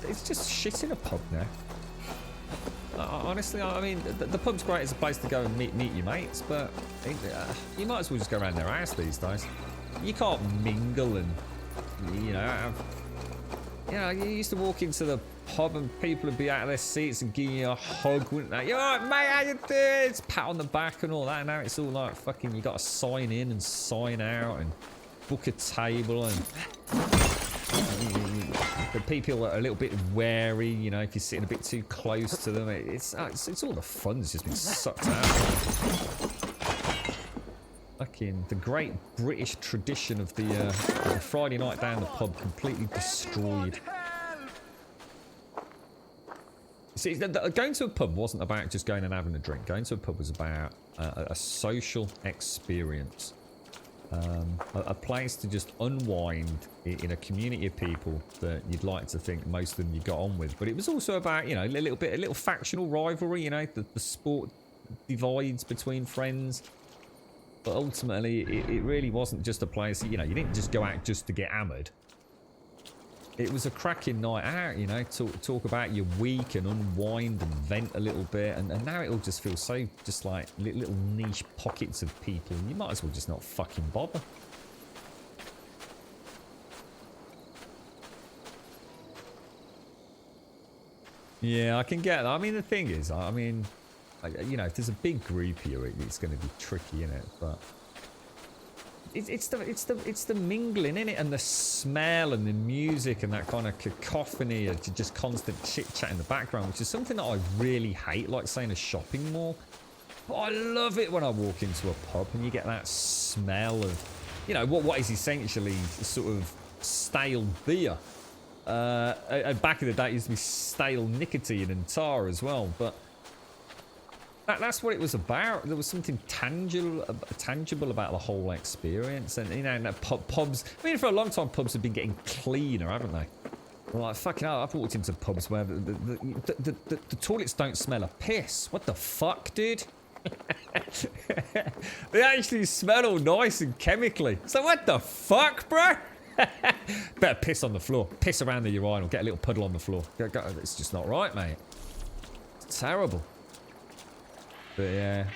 it's just shit in a pub now. Honestly, I mean, the pub's great as a place to go and meet your mates, but you might as well just go around their house these days. You can't mingle and, you know, you used to walk into the pub and people would be out of their seats and giving you a hug, wouldn't they? You alright, mate, how you doing? It's pat on the back and all that. And now it's all like fucking, you got to sign in and sign out and book a table and... The people are a little bit wary, you know, if you're sitting a bit too close to them. It's all the fun's just been sucked out. Fucking the great British tradition of the Friday night down the pub completely destroyed. See, going to a pub wasn't about just going and having a drink. Going to a pub was about a social experience. A place to just unwind in a community of people that you'd like to think most of them you got on with. But it was also about, you know, a little factional rivalry, you know, the sport divides between friends. But ultimately, it really wasn't just a place, you know, you didn't just go out just to get hammered. It was a cracking night out, you know, talk about your week and unwind and vent a little bit. And now it all just feels so just like little niche pockets of people. You might as well just not fucking bother. Yeah, I can get that. I mean, the thing is, I mean, you know, if there's a big group here, it's going to be tricky, innit? But... It's the mingling in it, and the smell and the music and that kind of cacophony of just constant chit chat in the background, which is something that I really hate, like saying a shopping mall. But I love it when I walk into a pub and you get that smell of, you know, what is essentially sort of stale beer. And back in the day, it used to be stale nicotine and tar as well, but. That's what it was about. There was something tangible about the whole experience. And, you know, pubs... I mean, for a long time, pubs have been getting cleaner, haven't they? Well, like, fucking hell, I've walked into pubs where the toilets don't smell of piss. What the fuck, dude? They actually smell all nice and chemically. So what the fuck, bro? Better piss on the floor. Piss around the urinal. Get a little puddle on the floor. It's just not right, mate. It's terrible. But yeah,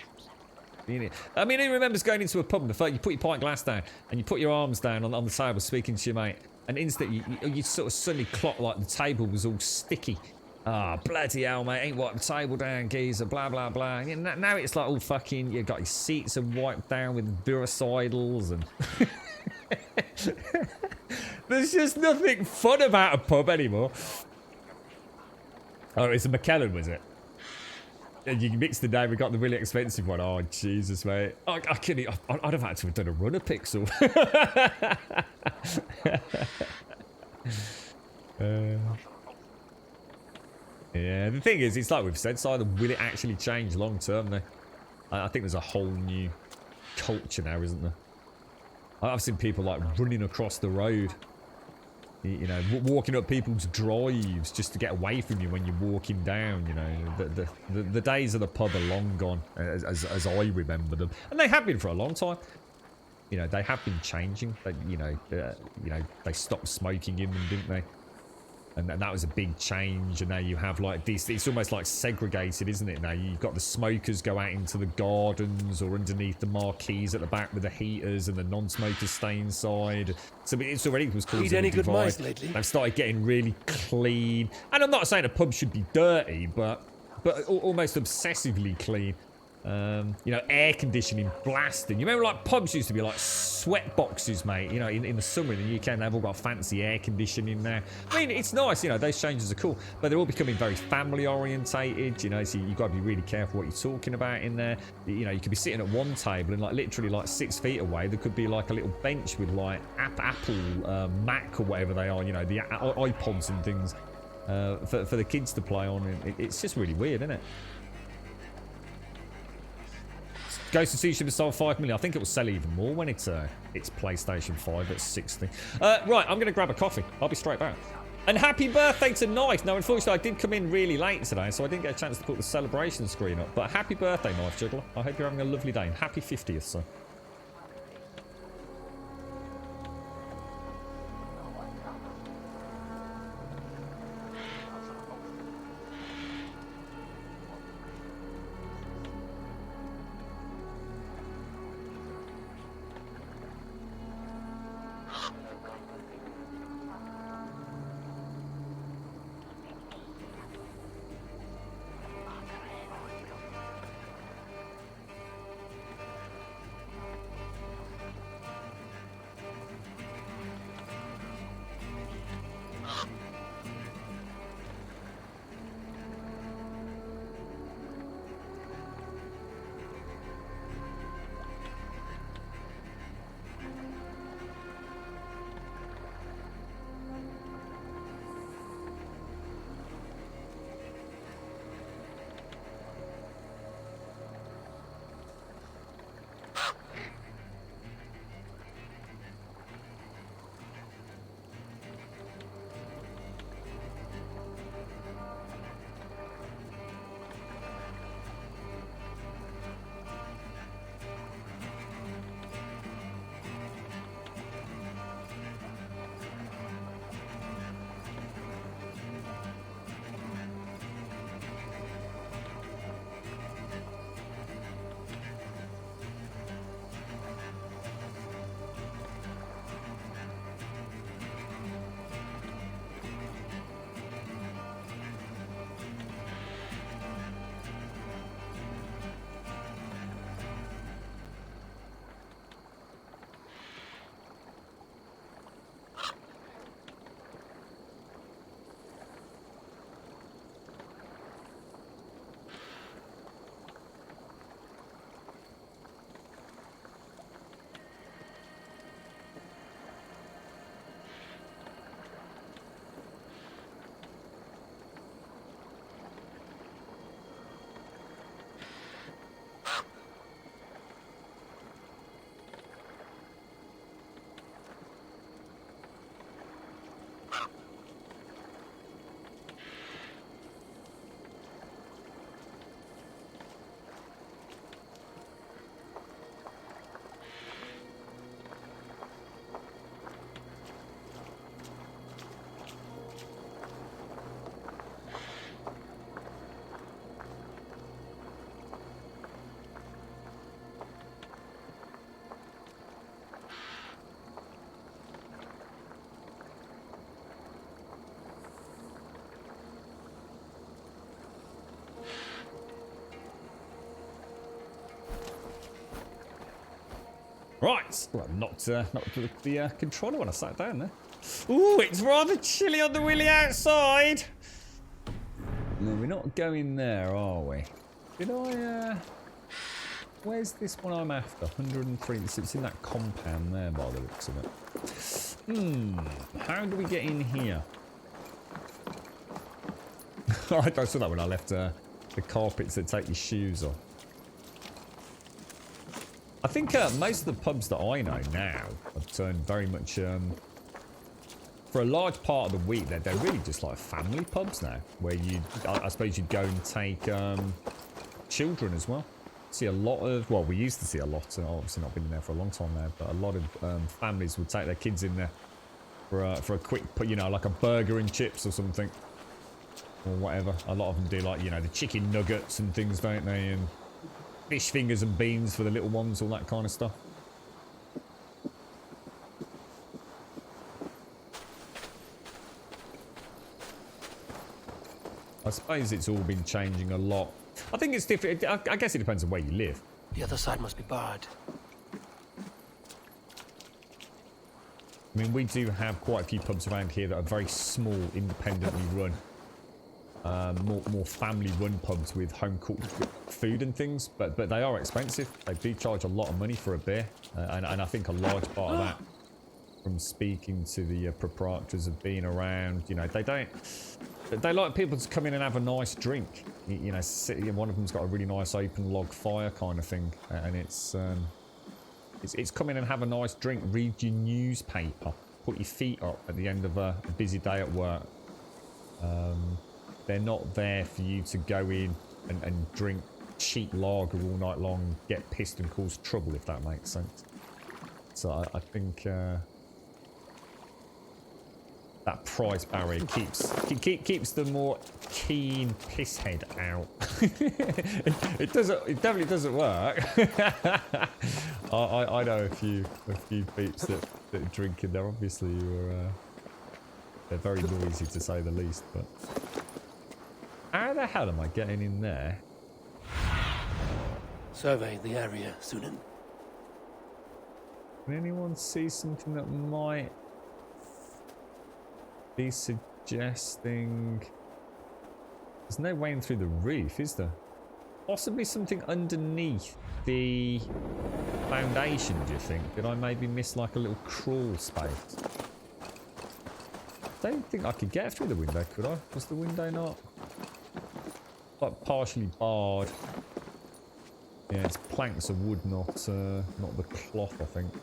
I mean, who remembers going into a pub and the fact you put your pint glass down and you put your arms down on the table speaking to your mate, and instantly you sort of suddenly clock like the table was all sticky, Oh, bloody hell, mate. Ain't wiped the table down, geezer, blah, blah, blah. You know, now it's like all fucking, you got your seats are wiped down with virucidals and... There's just nothing fun about a pub anymore. Oh, it's a McKellen, was it? And you mixed the name, we got the really expensive one. Oh, Jesus, mate. I'd have had to have done a runner pixel. Yeah, the thing is, it's like we've said, Simon, will it actually change long term though? I think there's a whole new culture now, isn't there? I've seen people like running across the road. You know, walking up people's drives just to get away from you when you're walking down, you know. The days of the pub are long gone, as I remember them. And they have been for a long time. You know, they have been changing. They, you know, they stopped smoking in them, didn't they? And that was a big change, and now you have like this, it's almost like segregated, isn't it? Now you've got the smokers go out into the gardens or underneath the marquees at the back with the heaters, and the non-smokers stay inside. So it's already was causing a divide. They've started getting really clean. And I'm not saying a pub should be dirty, but almost obsessively clean. You know, air conditioning blasting. You remember like pubs used to be like sweat boxes, mate. You know, in the summer in the UK, they've all got fancy air conditioning now. I mean, it's nice, you know, those changes are cool, but they're all becoming very family orientated, you know, so you've got to be really careful what you're talking about in there. You know, you could be sitting at one table and like literally like 6 feet away, there could be like a little bench with like Apple, Mac or whatever they are, you know, the iPods and things for the kids to play on. It's just really weird, isn't it? Ghost of Tsushima sold 5 million. I think it will sell even more when it's PlayStation 5 at 60. Right, I'm going to grab a coffee. I'll be straight back. And happy birthday to Knife. Now, unfortunately, I did come in really late today, so I didn't get a chance to put the celebration screen up. But happy birthday, Knife Juggler. I hope you're having a lovely day. And happy 50th, sir. Right. Well, knocked the controller when I sat down there. Ooh, it's rather chilly on the willy outside. No, we're not going there, are we? Did I, where's this one I'm after? 103. It's in that compound there by the looks of it. How do we get in here? I saw that when I left the carpets that take your shoes off. I think most of the pubs that I know now have turned very much... for a large part of the week, they're really just like family pubs now, where I suppose you'd go and take children as well. See a lot of, well, we used to see a lot, obviously not been in there for a long time now, but a lot of families would take their kids in there for a quick, you know, like a burger and chips or something, or whatever. A lot of them do, like, you know, the chicken nuggets and things, don't they, and fish fingers and beans for the little ones, all that kind of stuff. I suppose it's all been changing a lot. I think it's different. I guess it depends on where you live. The other side must be barred. I mean, we do have quite a few pubs around here that are very small, independently run. More family-run pubs with home-cooked food and things, but they are expensive. They do charge a lot of money for a beer, and I think a large part of that, from speaking to the proprietors of being around, you know, they like people to come in and have a nice drink. You know, one of them's got a really nice open log fire kind of thing, and it's come in and have a nice drink, read your newspaper, put your feet up at the end of a busy day at work. They're not there for you to go in and drink cheap lager all night long, get pissed and cause trouble, if that makes sense. So I think that price barrier keeps the more keen pisshead out. It definitely doesn't work. I know a few peeps that drink in there. Obviously, they're very noisy to say the least. But how the hell am I getting in there? Survey the area, Sunan. Can anyone see something that might be suggesting... There's no way in through the roof, is there? Possibly something underneath the foundation, do you think? Did I maybe miss like a little crawl space? I don't think I could get through the window, could I? Was the window not? Like partially barred. Yeah, it's planks of wood, not the cloth, I think.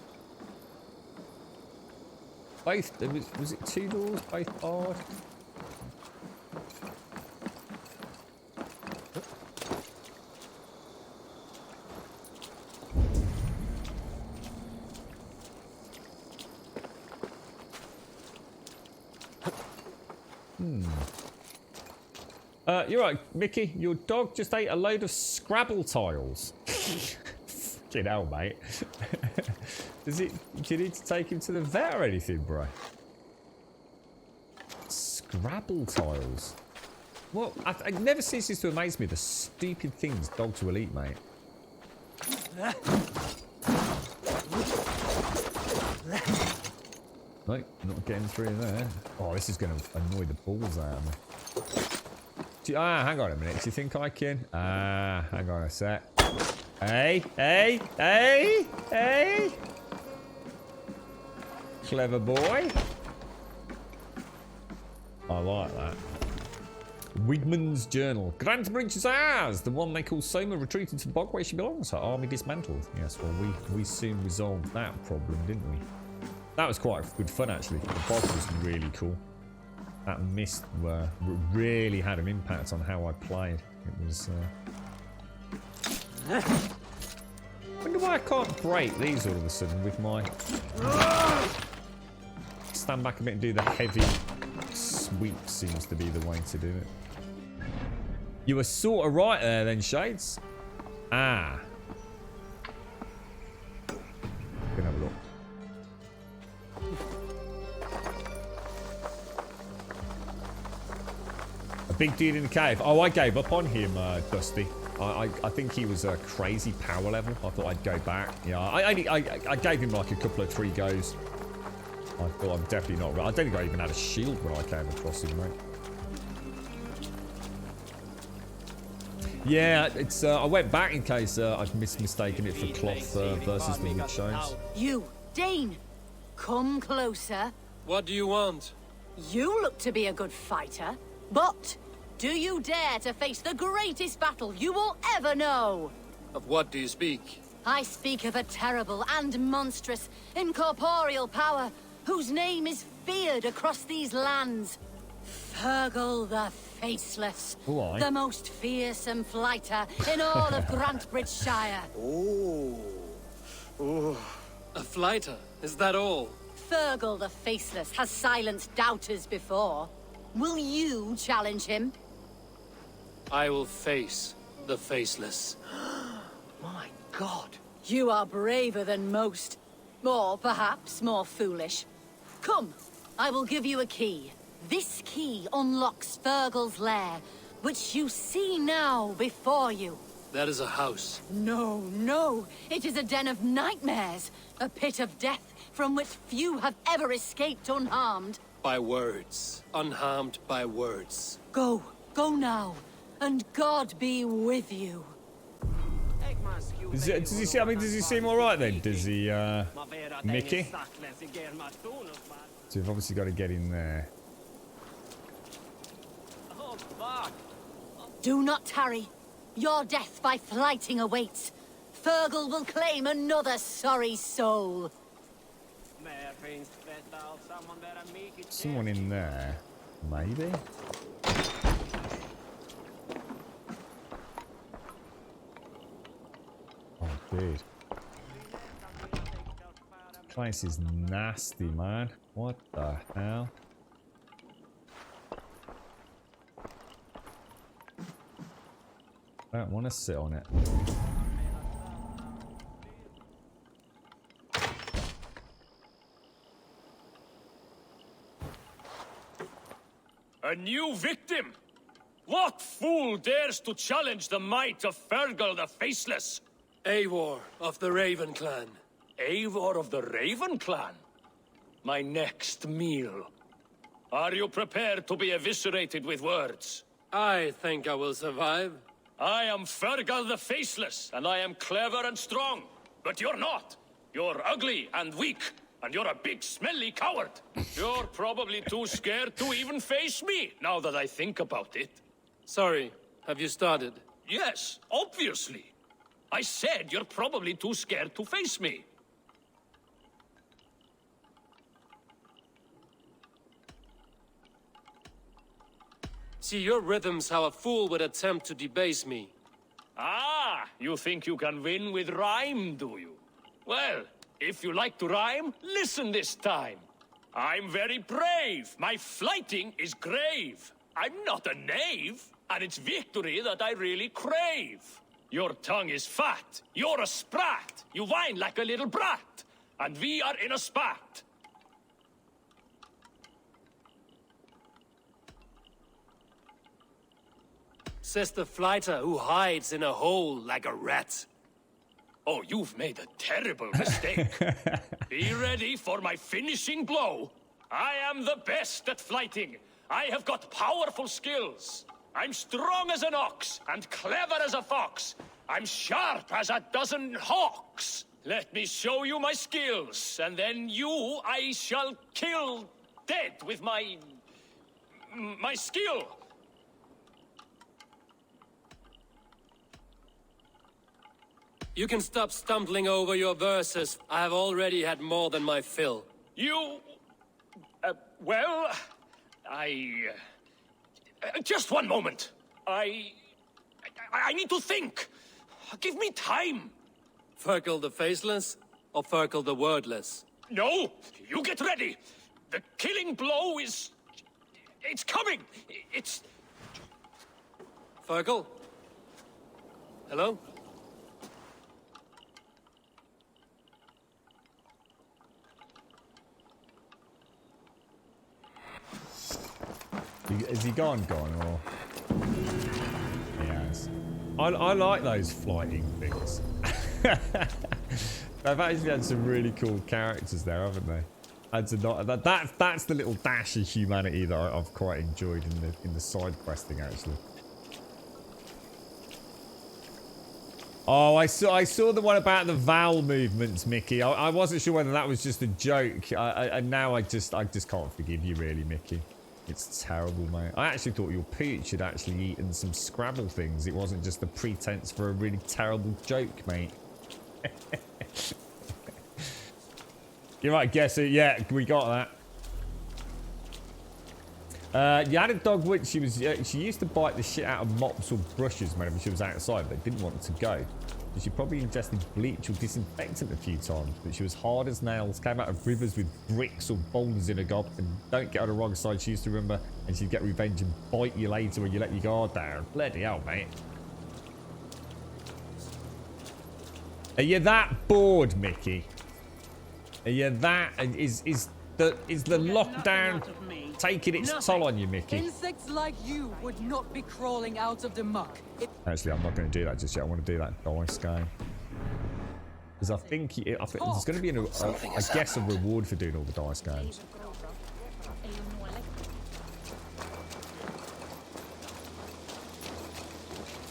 Both, was it two doors, both barred? You're right, Mickey. Your dog just ate a load of Scrabble tiles. Fucking hell, mate. Do you need to take him to the vet or anything, bro? Scrabble tiles. Well, it never ceases to amaze me the stupid things dogs will eat, mate. Nope, not getting through there. Oh, this is going to annoy the balls out of me. Hang on a minute. Do you think I can? Hang on a sec. Hey. Clever boy. I like that. Wigman's Journal. Grant Bridge is ours! The one they call Soma retreated to the bog where she belongs. Her army dismantled. Yes, well, we soon resolved that problem, didn't we? That was quite good fun, actually. The bog was really cool. That mist really had an impact on how I played. It was... I wonder why I can't break these all of a sudden with my... Stand back a bit and do the heavy sweep seems to be the way to do it. You were sort of right there then, Shades. Ah. Gonna have a look. A big dude in the cave. Oh, I gave up on him, Dusty. I think he was a crazy power level. I thought I'd go back. Yeah, I gave him like a couple of 3 goes. I thought I'm definitely not right. I don't think I even had a shield when I came across him, mate. Yeah, it's. I went back in case I've mistaken it for cloth versus the wood stones. You, Dane, come closer. What do you want? You look to be a good fighter, but do you dare to face the greatest battle you will ever know? Of what do you speak? I speak of a terrible and monstrous incorporeal power whose name is feared across these lands. Fergal the Faceless, the most fearsome fighter in all of Grantbridgeshire. Oh, a fighter? Is that all? Fergal the Faceless has silenced doubters before. Will you challenge him? I will face the Faceless. My God. You are braver than most. Or perhaps more foolish. Come, I will give you a key. This key unlocks Fergal's lair, which you see now before you. That is a house. No, no. It is a den of nightmares. A pit of death from which few have ever escaped unharmed. By words. Unharmed by words. Go. Go now. And God be with you. Does he see? I mean, does he seem all right then? Does he, Mickey? So we've obviously got to get in there. Do not tarry. Your death by flighting awaits. Fergal will claim another sorry soul. Someone in there, maybe. Oh, dude. Place is nasty, man. What the hell? I don't want to sit on it. A new victim? What fool dares to challenge the might of Fergal the Faceless? Eivor of the Raven Clan. Eivor of the Raven Clan? My next meal. Are you prepared to be eviscerated with words? I think I will survive. I am Fergal the Faceless, and I am clever and strong. But you're not. You're ugly and weak, and you're a big smelly coward. You're probably too scared to even face me, now that I think about it. Sorry, have you started? Yes, obviously. I said you're probably too scared to face me. See your rhythms how a fool would attempt to debase me. Ah, you think you can win with rhyme, do you? Well, if you like to rhyme, listen this time. I'm very brave. My flighting is grave. I'm not a knave, and it's victory that I really crave. Your tongue is fat. You're a sprat. You whine like a little brat. And we are in a spat. Says the fighter who hides in a hole like a rat. Oh, you've made a terrible mistake. Be ready for my finishing blow. I am the best at flighting. I have got powerful skills. I'm strong as an ox and clever as a fox. I'm sharp as a dozen hawks. Let me show you my skills, and then you I shall kill dead with my skill. You can stop stumbling over your verses. I have already had more than my fill. You... well... just one moment. I need to think. Give me time. Fergal the Faceless or Fergal the Wordless? No, you get ready. The killing blow is... it's coming. It's... Fergal? Hello? Is he gone, or? He has. I like those flying things. They've actually had some really cool characters there, haven't they? That's the little dash of humanity that I've quite enjoyed in the side questing, actually. Oh, I saw the one about the vowel movements, Mickey. I wasn't sure whether that was just a joke. And now I just can't forgive you, really, Mickey. It's terrible, mate. I actually thought your pooch had actually eaten some Scrabble things. It wasn't just a pretense for a really terrible joke, mate. You might guess it. Yeah, we got that. You had a dog which she used to bite the shit out of mops or brushes whenever she was outside, but didn't want to go. So she probably ingested bleach or disinfectant a few times, but she was hard as nails, came out of rivers with bricks or boulders in her gob, and don't get on the wrong side, she used to remember, and she'd get revenge and bite you later when you let your guard down. Bloody hell, mate. Are you that bored, Mickey? Are you that? Is the lockdown taking its toll on you, Mickey? Insects like you would not be crawling out of the muck. Actually, I'm not going to do that just yet. I want to do that dice game. Because I think there's going to be, I guess, a reward for doing all the dice games.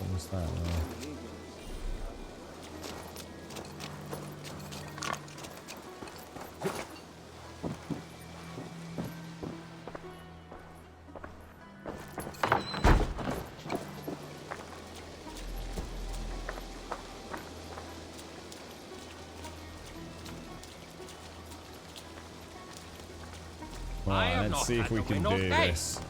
What was that? Let's see if we can do this.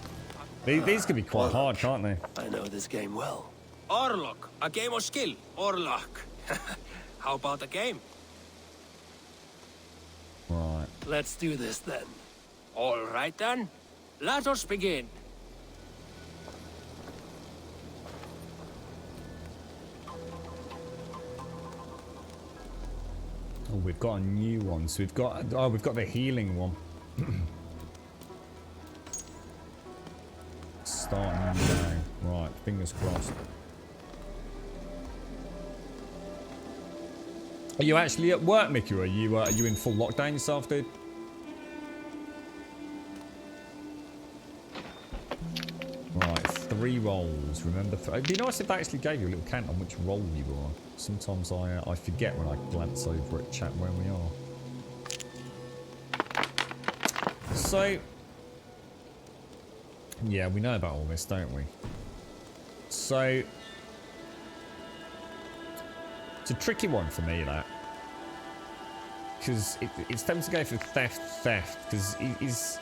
These could be quite hard, can't they? I know this game well. Orlok, a game of skill. Orlok. How about a game? Right. Let's do this then. All right then. Let us begin. Oh, we've got a new one. So we've got the healing one. Starting now. Right, fingers crossed. Are you actually at work, Mickey, or are you in full lockdown yourself, dude? Right, 3 rolls. Remember, it'd be nice if they actually gave you a little count on which roll you were on. Sometimes I forget when I glance over at chat where we are. So, yeah, we know about all this, don't we? So, it's a tricky one for me, that. Because it's tempting to go for theft, because he's...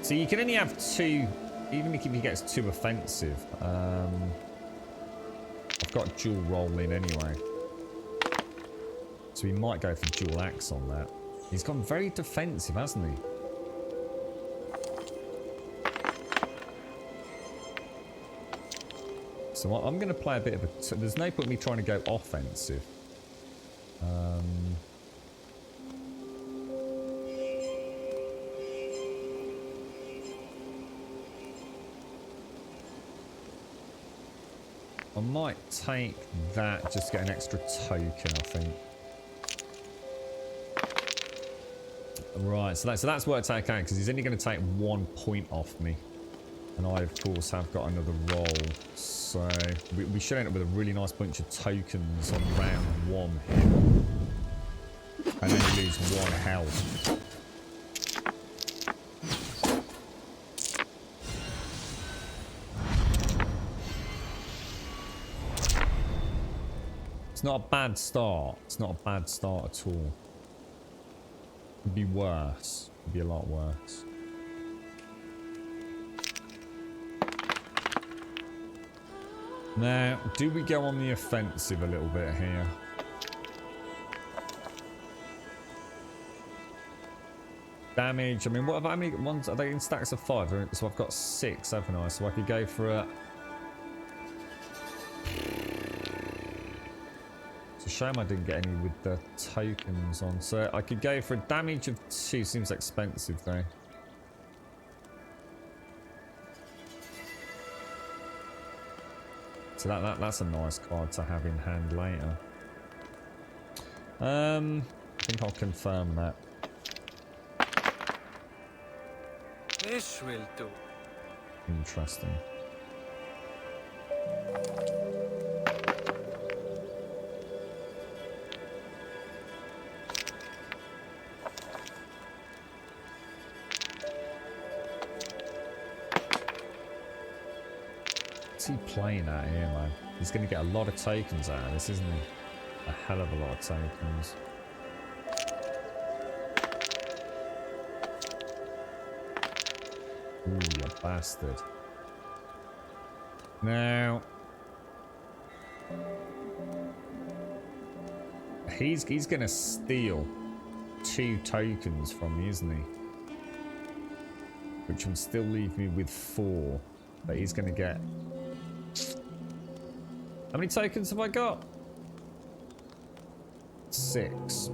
So you can only have 2, even if he gets too offensive. I've got dual roll in anyway. So he might go for dual axe on that. He's gone very defensive, hasn't he? So I'm going to play a bit of a... There's no point in me trying to go offensive. I might take that, just to get an extra token, I think. Right, so that's worked out okay, because he's only going to take 1 point off me. And I, of course, have got another roll. So we should end up with a really nice bunch of tokens on round 1 here. And then you lose 1 health. It's not a bad start. It's not a bad start at all. It'd be worse. It'd be a lot worse. Now, do we go on the offensive a little bit here? Damage. I mean, what have how many ones are they in stacks of 5? So I've got 6, haven't I? So I could go for a... It's a shame I didn't get any with the tokens on. So I could go for a damage of 2. Seems expensive though. So that's a nice card to have in hand later. I think I'll confirm that. This will do. Interesting. What's he playing at here, man? He's going to get a lot of tokens out of this, isn't he? A hell of a lot of tokens. Ooh, you bastard. Now... He's going to steal 2 tokens from me, isn't he? Which would still leave me with 4. But he's going to get... How many tokens have I got? 6.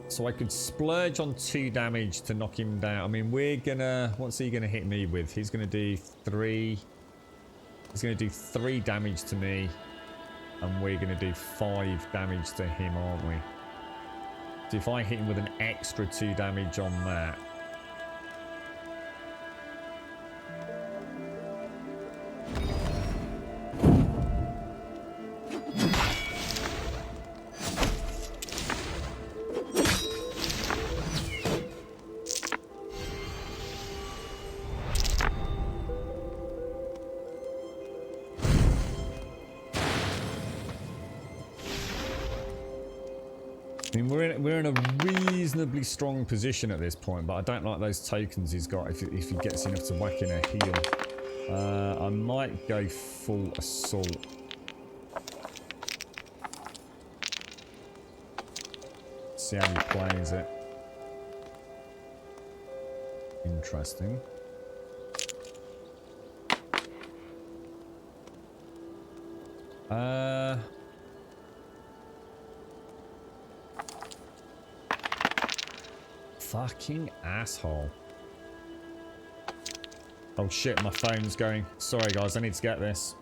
So I could splurge on 2 damage to knock him down. I mean, we're gonna... What's he gonna hit me with? He's gonna do 3... He's gonna do 3 damage to me. And we're gonna do 5 damage to him, aren't we? So if I hit him with an extra 2 damage on that... I mean, we're in a reasonably strong position at this point, but I don't like those tokens he's got if he gets enough to whack in a heal. I might go full assault. See how he plays it. Interesting. Fucking asshole. Oh shit, my phone's going. Sorry guys, I need to get this.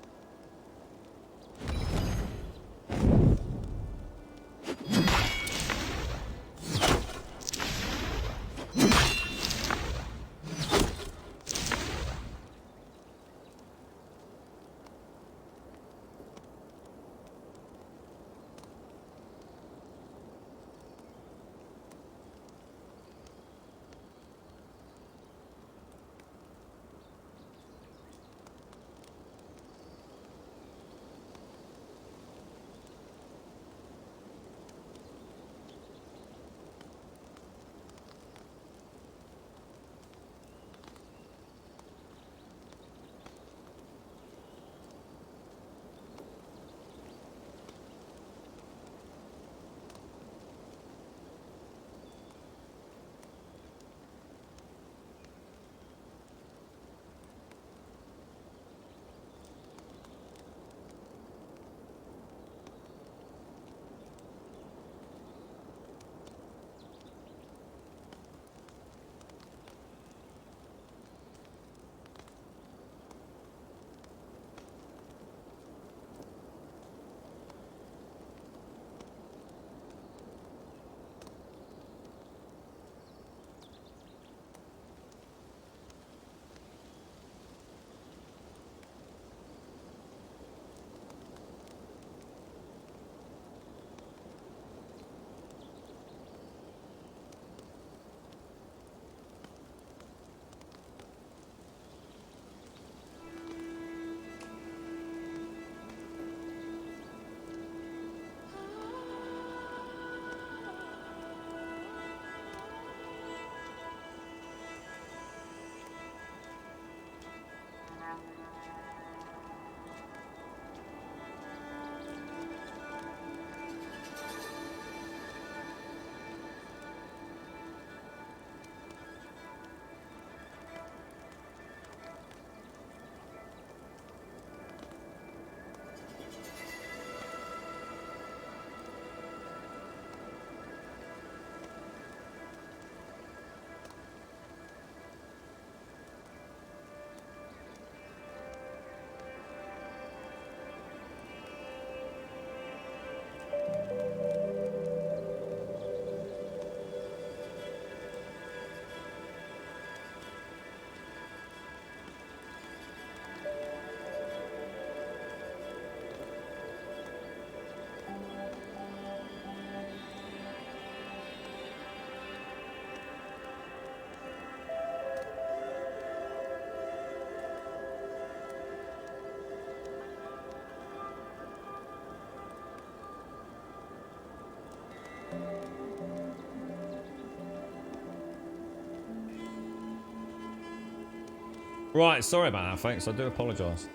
Right, sorry about that, folks. I do apologise.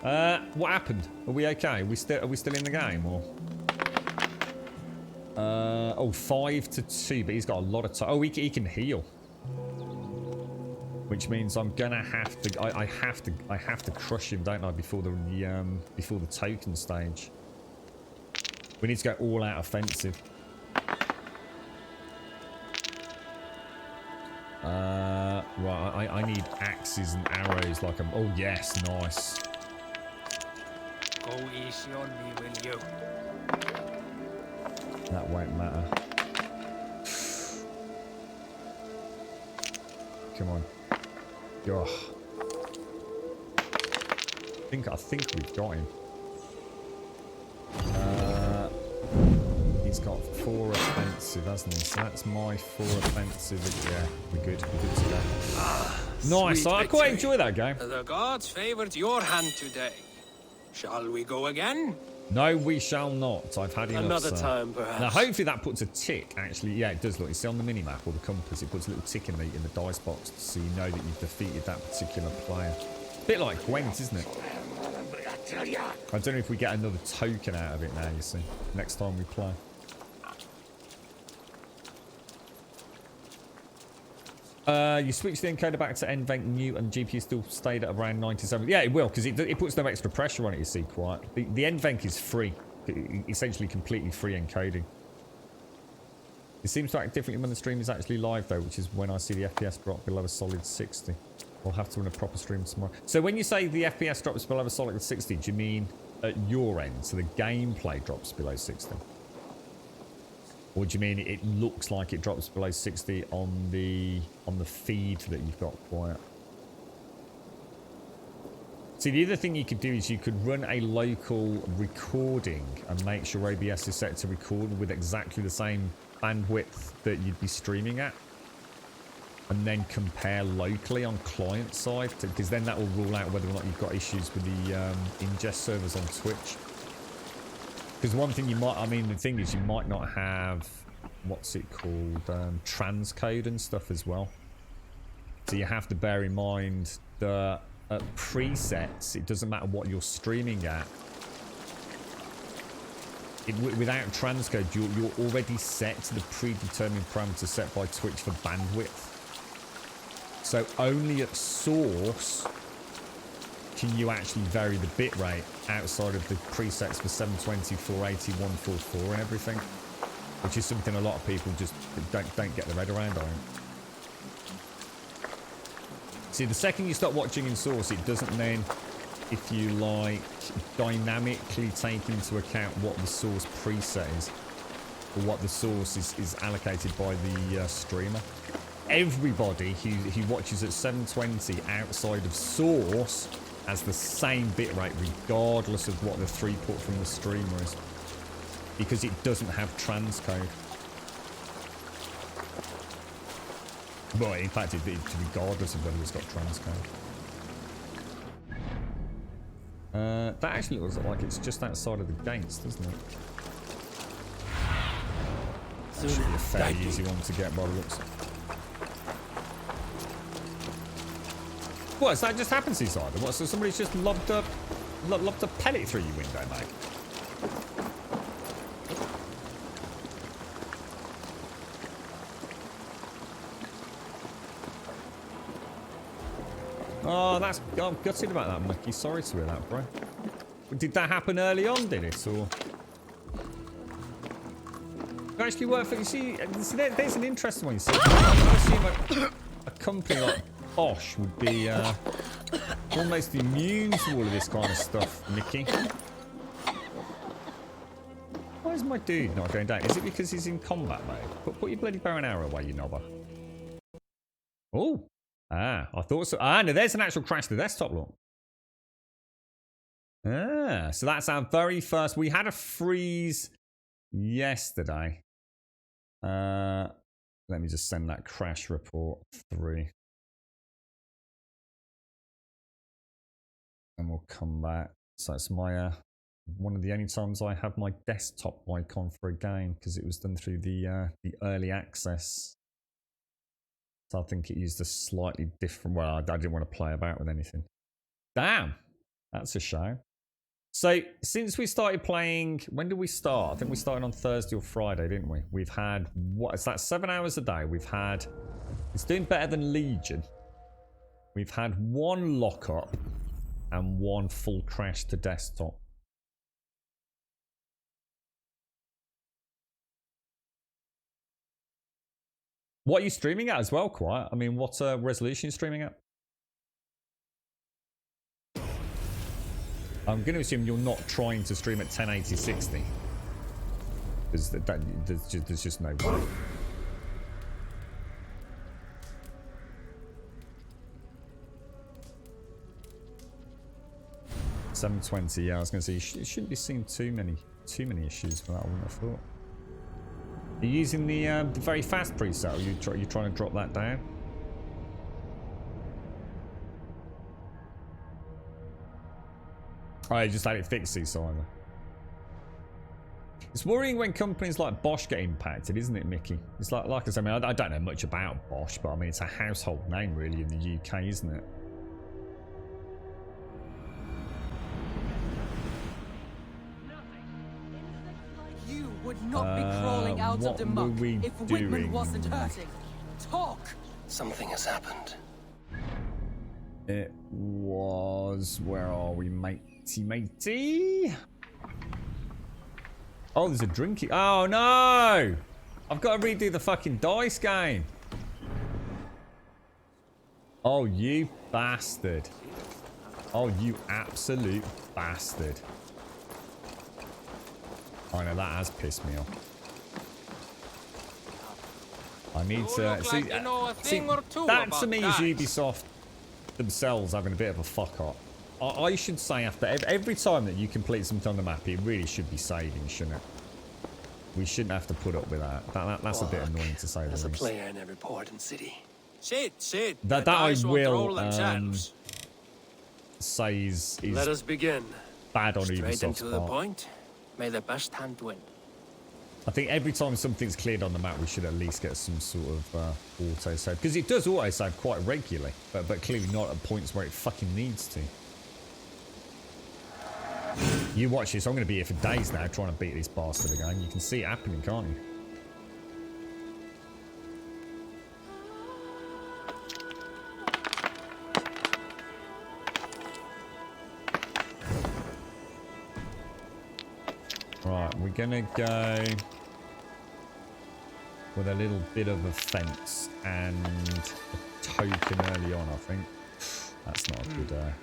What happened? Are we okay? Are we still in the game, or? Oh, 5-2, but he's got a lot of time. Oh, he can heal, which means I'm gonna have to. I have to crush him, don't I? Before the token stage. We need to go all out offensive. Right, I need axes and arrows like I'm. Oh yes, nice. Go easy on me, will you? That won't matter. Come on. Yo. I think we've got him. He's got 4 offensive, hasn't he? So that's my 4 offensive. Yeah, we're good. We're good to go. Nice. I quite enjoy that game. The gods favored your hand today. Shall we go again? No, we shall not. I've had enough. Another time, perhaps. Now, hopefully that puts a tick. Actually, yeah, it does. Look, you see on the mini map or the compass, it puts a little tick in the dice box, so you know that you've defeated that particular player. A bit like Gwent, isn't it? I don't know if we get another token out of it now. You see, next time we play. You switch the encoder back to NVENC new and GPU still stayed at around 97. Yeah, it will, because it puts no extra pressure on it, you see, quite. The NVENC is free. Essentially completely free encoding. It seems to act differently when the stream is actually live, though, which is when I see the FPS drop below a solid 60. I'll have to run a proper stream tomorrow. So when you say the FPS drops below a solid 60, do you mean at your end? So the gameplay drops below 60? Or do you mean it looks like it drops below 60 on the feed that you've got quiet? See, the other thing you could do is you could run a local recording and make sure OBS is set to record with exactly the same bandwidth that you'd be streaming at. And then compare locally on client side, because then that will rule out whether or not you've got issues with the ingest servers on Twitch. Because one thing you might, I mean, the thing is you might not have, what's it called, transcode and stuff as well. So you have to bear in mind that at presets, it doesn't matter what you're streaming at. Without transcode, you're already set to the predetermined parameter set by Twitch for bandwidth. So only at source can you actually vary the bitrate outside of the presets for 720, 480, 144 and everything, which is something a lot of people just don't get their head around on. See, the second you start watching in source, it doesn't then, if you like, dynamically take into account what the source preset is, or what the source is allocated by the streamer. Everybody who watches at 720 outside of source has the same bitrate regardless of what the throughput from the streamer is, because it doesn't have transcode. Well, in fact, it's regardless of whether it's got transcode. That actually looks like it's just outside of the gates, doesn't it? That should be a fairly easy one to get by the looks. What, so that just happens inside? What, so somebody's just lobbed a pellet through your window, mate? Oh, I'm gutted about that, Mickey. Sorry to hear that, bro. Did that happen early on, did it, or? It actually worked for you. See, there's an interesting one. You see, I assume a company like Bosch would be almost immune to all of this kind of stuff, Mickey. Why is my dude not going down? Is it because he's in combat mode? Put your bloody bow and arrow away, you knobber. Oh. Ah, I thought so. Ah, no, there's an actual crash to the desktop, look. Ah, so that's our very first. We had a freeze yesterday. Let me just send that crash report through. And we'll come back. So it's my one of the only times I have my desktop icon for a game, because it was done through the early access. So I think it used a slightly different. Well, I didn't want to play about with anything. Damn. That's a shame. So, since we started playing, when did we start? I think we started on Thursday or Friday, didn't we? We've had, what is that, 7 hours a day. We've had, it's doing better than Legion. We've had 1 lockup and 1 full crash to desktop. What are you streaming at as well, Quiet? I mean, what resolution are you streaming at? I'm going to assume you're not trying to stream at 1080-60. There's just no way. $720, yeah, I was going to say, you shouldn't be seeing too many issues for that, I wouldn't have thought. Are you using the very fast preset, or are you trying to drop that down? Oh, you just had it fixed, Simon. It's worrying when companies like Bosch get impacted, isn't it, Mickey? It's like I said, I mean, I don't know much about Bosch, but I mean, it's a household name really in the UK, isn't it? You would not be crawling out of the muck if Whitman wasn't hurting. Talk! Something has happened. It was... Where are we, matey? Oh, there's a drinking... Oh, no! I've got to redo the fucking dice game. Oh, you bastard. Oh, you absolute bastard. Oh, no, that has pissed me off. I need to... See, that to me is Ubisoft themselves having a bit of a fuck up. I should say after every time that you complete something on the map, it really should be saving, shouldn't it? We shouldn't have to put up with that. That's a bit annoying to say the least. There's a player in every port and city. Sit. That I will say is Let us begin. Bad on Straight Ubisoft's into the part. point. May the best hand win. I think every time something's cleared on the map, we should at least get some sort of auto-save. Because it does auto-save quite regularly, but clearly not at points where it fucking needs to. You watch this, I'm going to be here for days now trying to beat this bastard again. You can see it happening, can't you? Right, we're going to go with a little bit of a fence and a token early on, I think. That's not a good...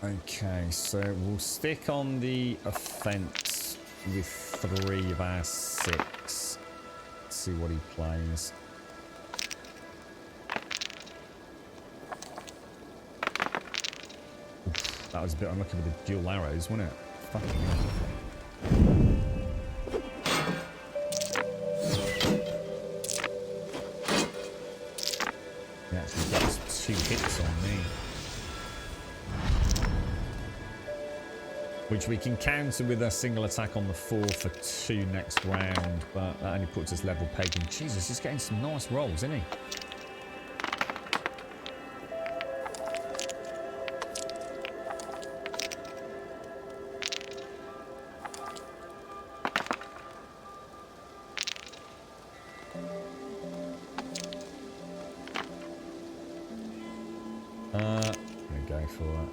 Okay, so we'll stick on the offence with 3 of our 6. Let's see what he plays. Oof, that was a bit unlucky with the dual arrows, wasn't it? Fucking he actually got 2 hits on me. Which we can counter with a single attack on the 4 for 2 next round, but that only puts us level pegging. Jesus, he's getting some nice rolls, isn't he? I'm gonna go for it.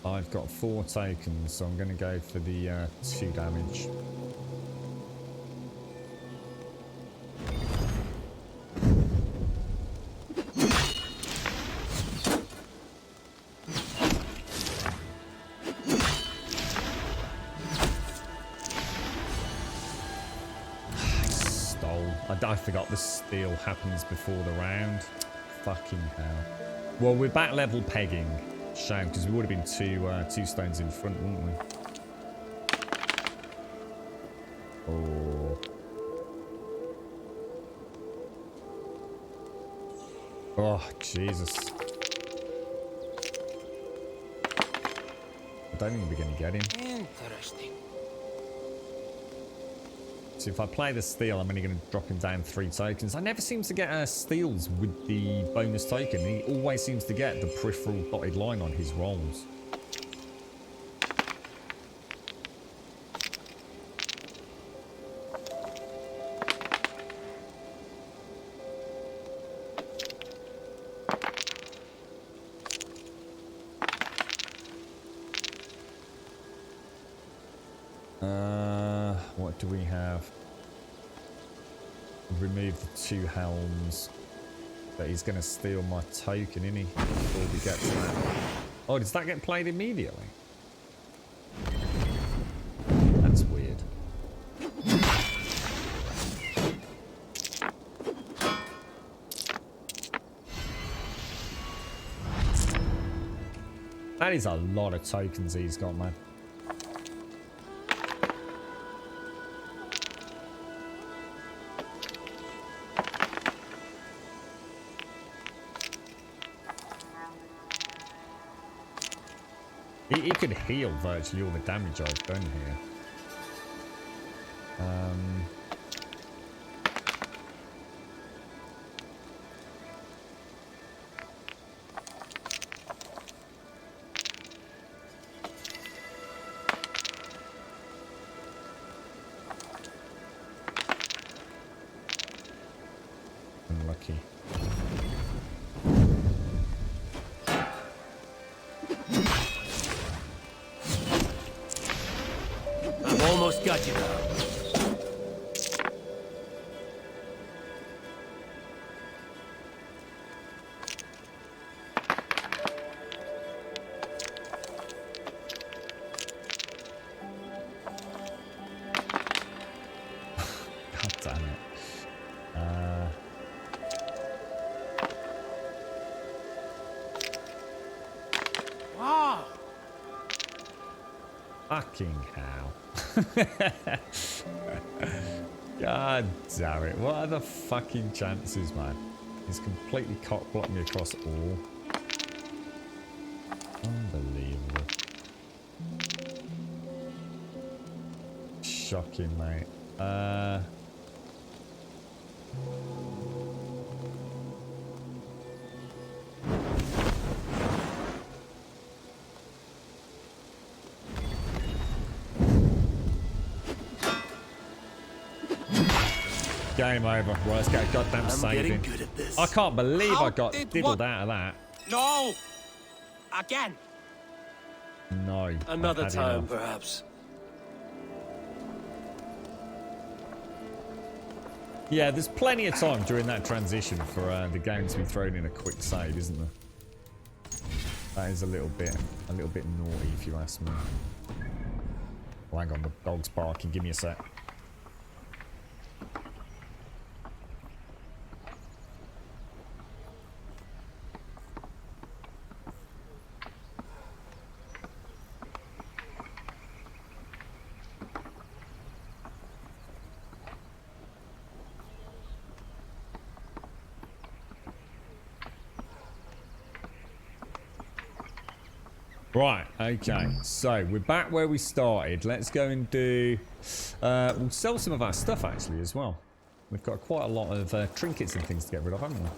I've got 4 tokens, so I'm going to go for the 2 damage. Stole. I forgot the steal happens before the round. Fucking hell. Well, we're back level pegging. Shame, because we would have been 2 stones in front, wouldn't we? Oh. Oh, Jesus. I don't think we're going to get him. Interesting. So if I play the steel, I'm only going to drop him down 3 tokens. I never seem to get steals with the bonus token. He always seems to get the peripheral dotted line on his rolls. What do we have? Remove the 2 helms. But he's going to steal my token, isn't he? Before we get to that. Oh, does that get played immediately? That's weird. That is a lot of tokens he's got, man. He could heal virtually all the damage I've done here. Unlucky. Almost got you now. God damn it. Wow. Fucking hell. God damn it. What are the fucking chances, man? He's completely cock-blocked me across all. Unbelievable. Shocking, mate. Game over. Right, let's get a goddamn saving. Good at this. I can't believe How I got did diddled what- out of that. No! Again! No. Another I've had time, enough. perhaps. Yeah, there's plenty of time during that transition for the game to be thrown in a quick save, isn't there? That is a little bit naughty, if you ask me. Oh, hang on, the dog's barking. Give me a sec. Right, okay, so we're back where we started. Let's go and do... we'll sell some of our stuff, actually, as well. We've got quite a lot of trinkets and things to get rid of, haven't we?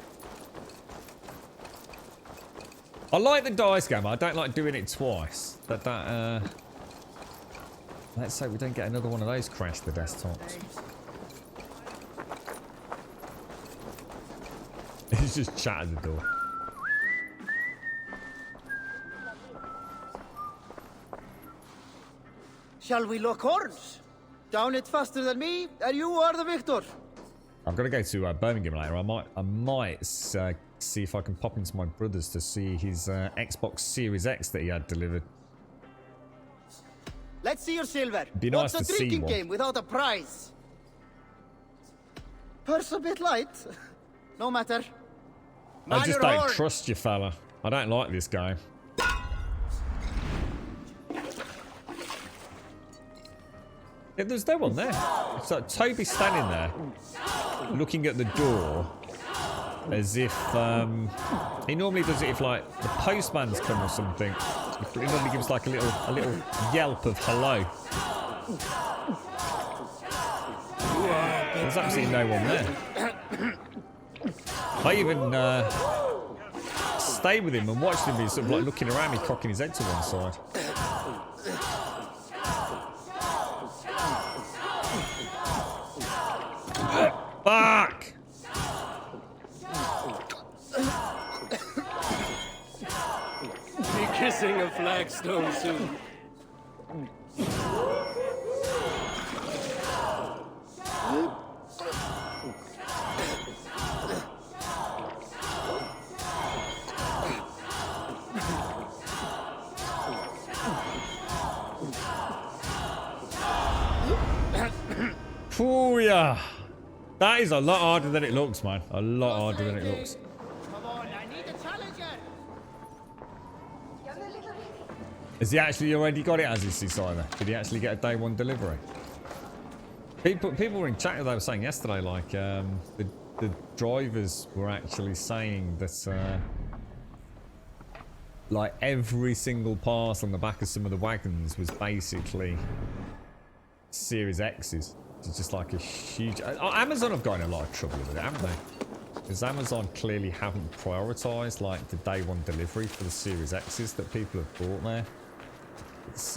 I like the dice game. I don't like doing it twice. Let's hope we don't get another one of those crash the desktops. He's just chat at the door. Shall we lock horns? Down it faster than me, and you are the victor. I'm gonna go to Birmingham later. I might see if I can pop into my brother's to see his Xbox Series X that he had delivered. Let's see your silver. Be nice What's to a see drinking one. game without a prize? Purse a bit light. No matter. I Mind just your don't horn. trust you, fella. I don't like this game. Yeah, there's no one there. It's like Toby standing there, looking at the door, as if he normally does it if like the postman's come or something. He normally gives like a little yelp of hello. There's absolutely no one there. I even stayed with him and watched him. He's sort of like looking around me, cocking his head to one side. Fuck! Be kissing a flagstone soon. Oh yeah. That is a lot harder than it looks, man. A lot harder than it looks. Come on, I need a challenger. Has he actually already got it as his designer? Did he actually get a day one delivery? People were in chat, they were saying yesterday, like, the drivers were actually saying that, like, every single part on the back of some of the wagons was basically Series X's. It's just like a huge... Amazon have got in a lot of trouble with it, haven't they? Because Amazon clearly haven't prioritised, like, the day one delivery for the Series X's that people have bought there.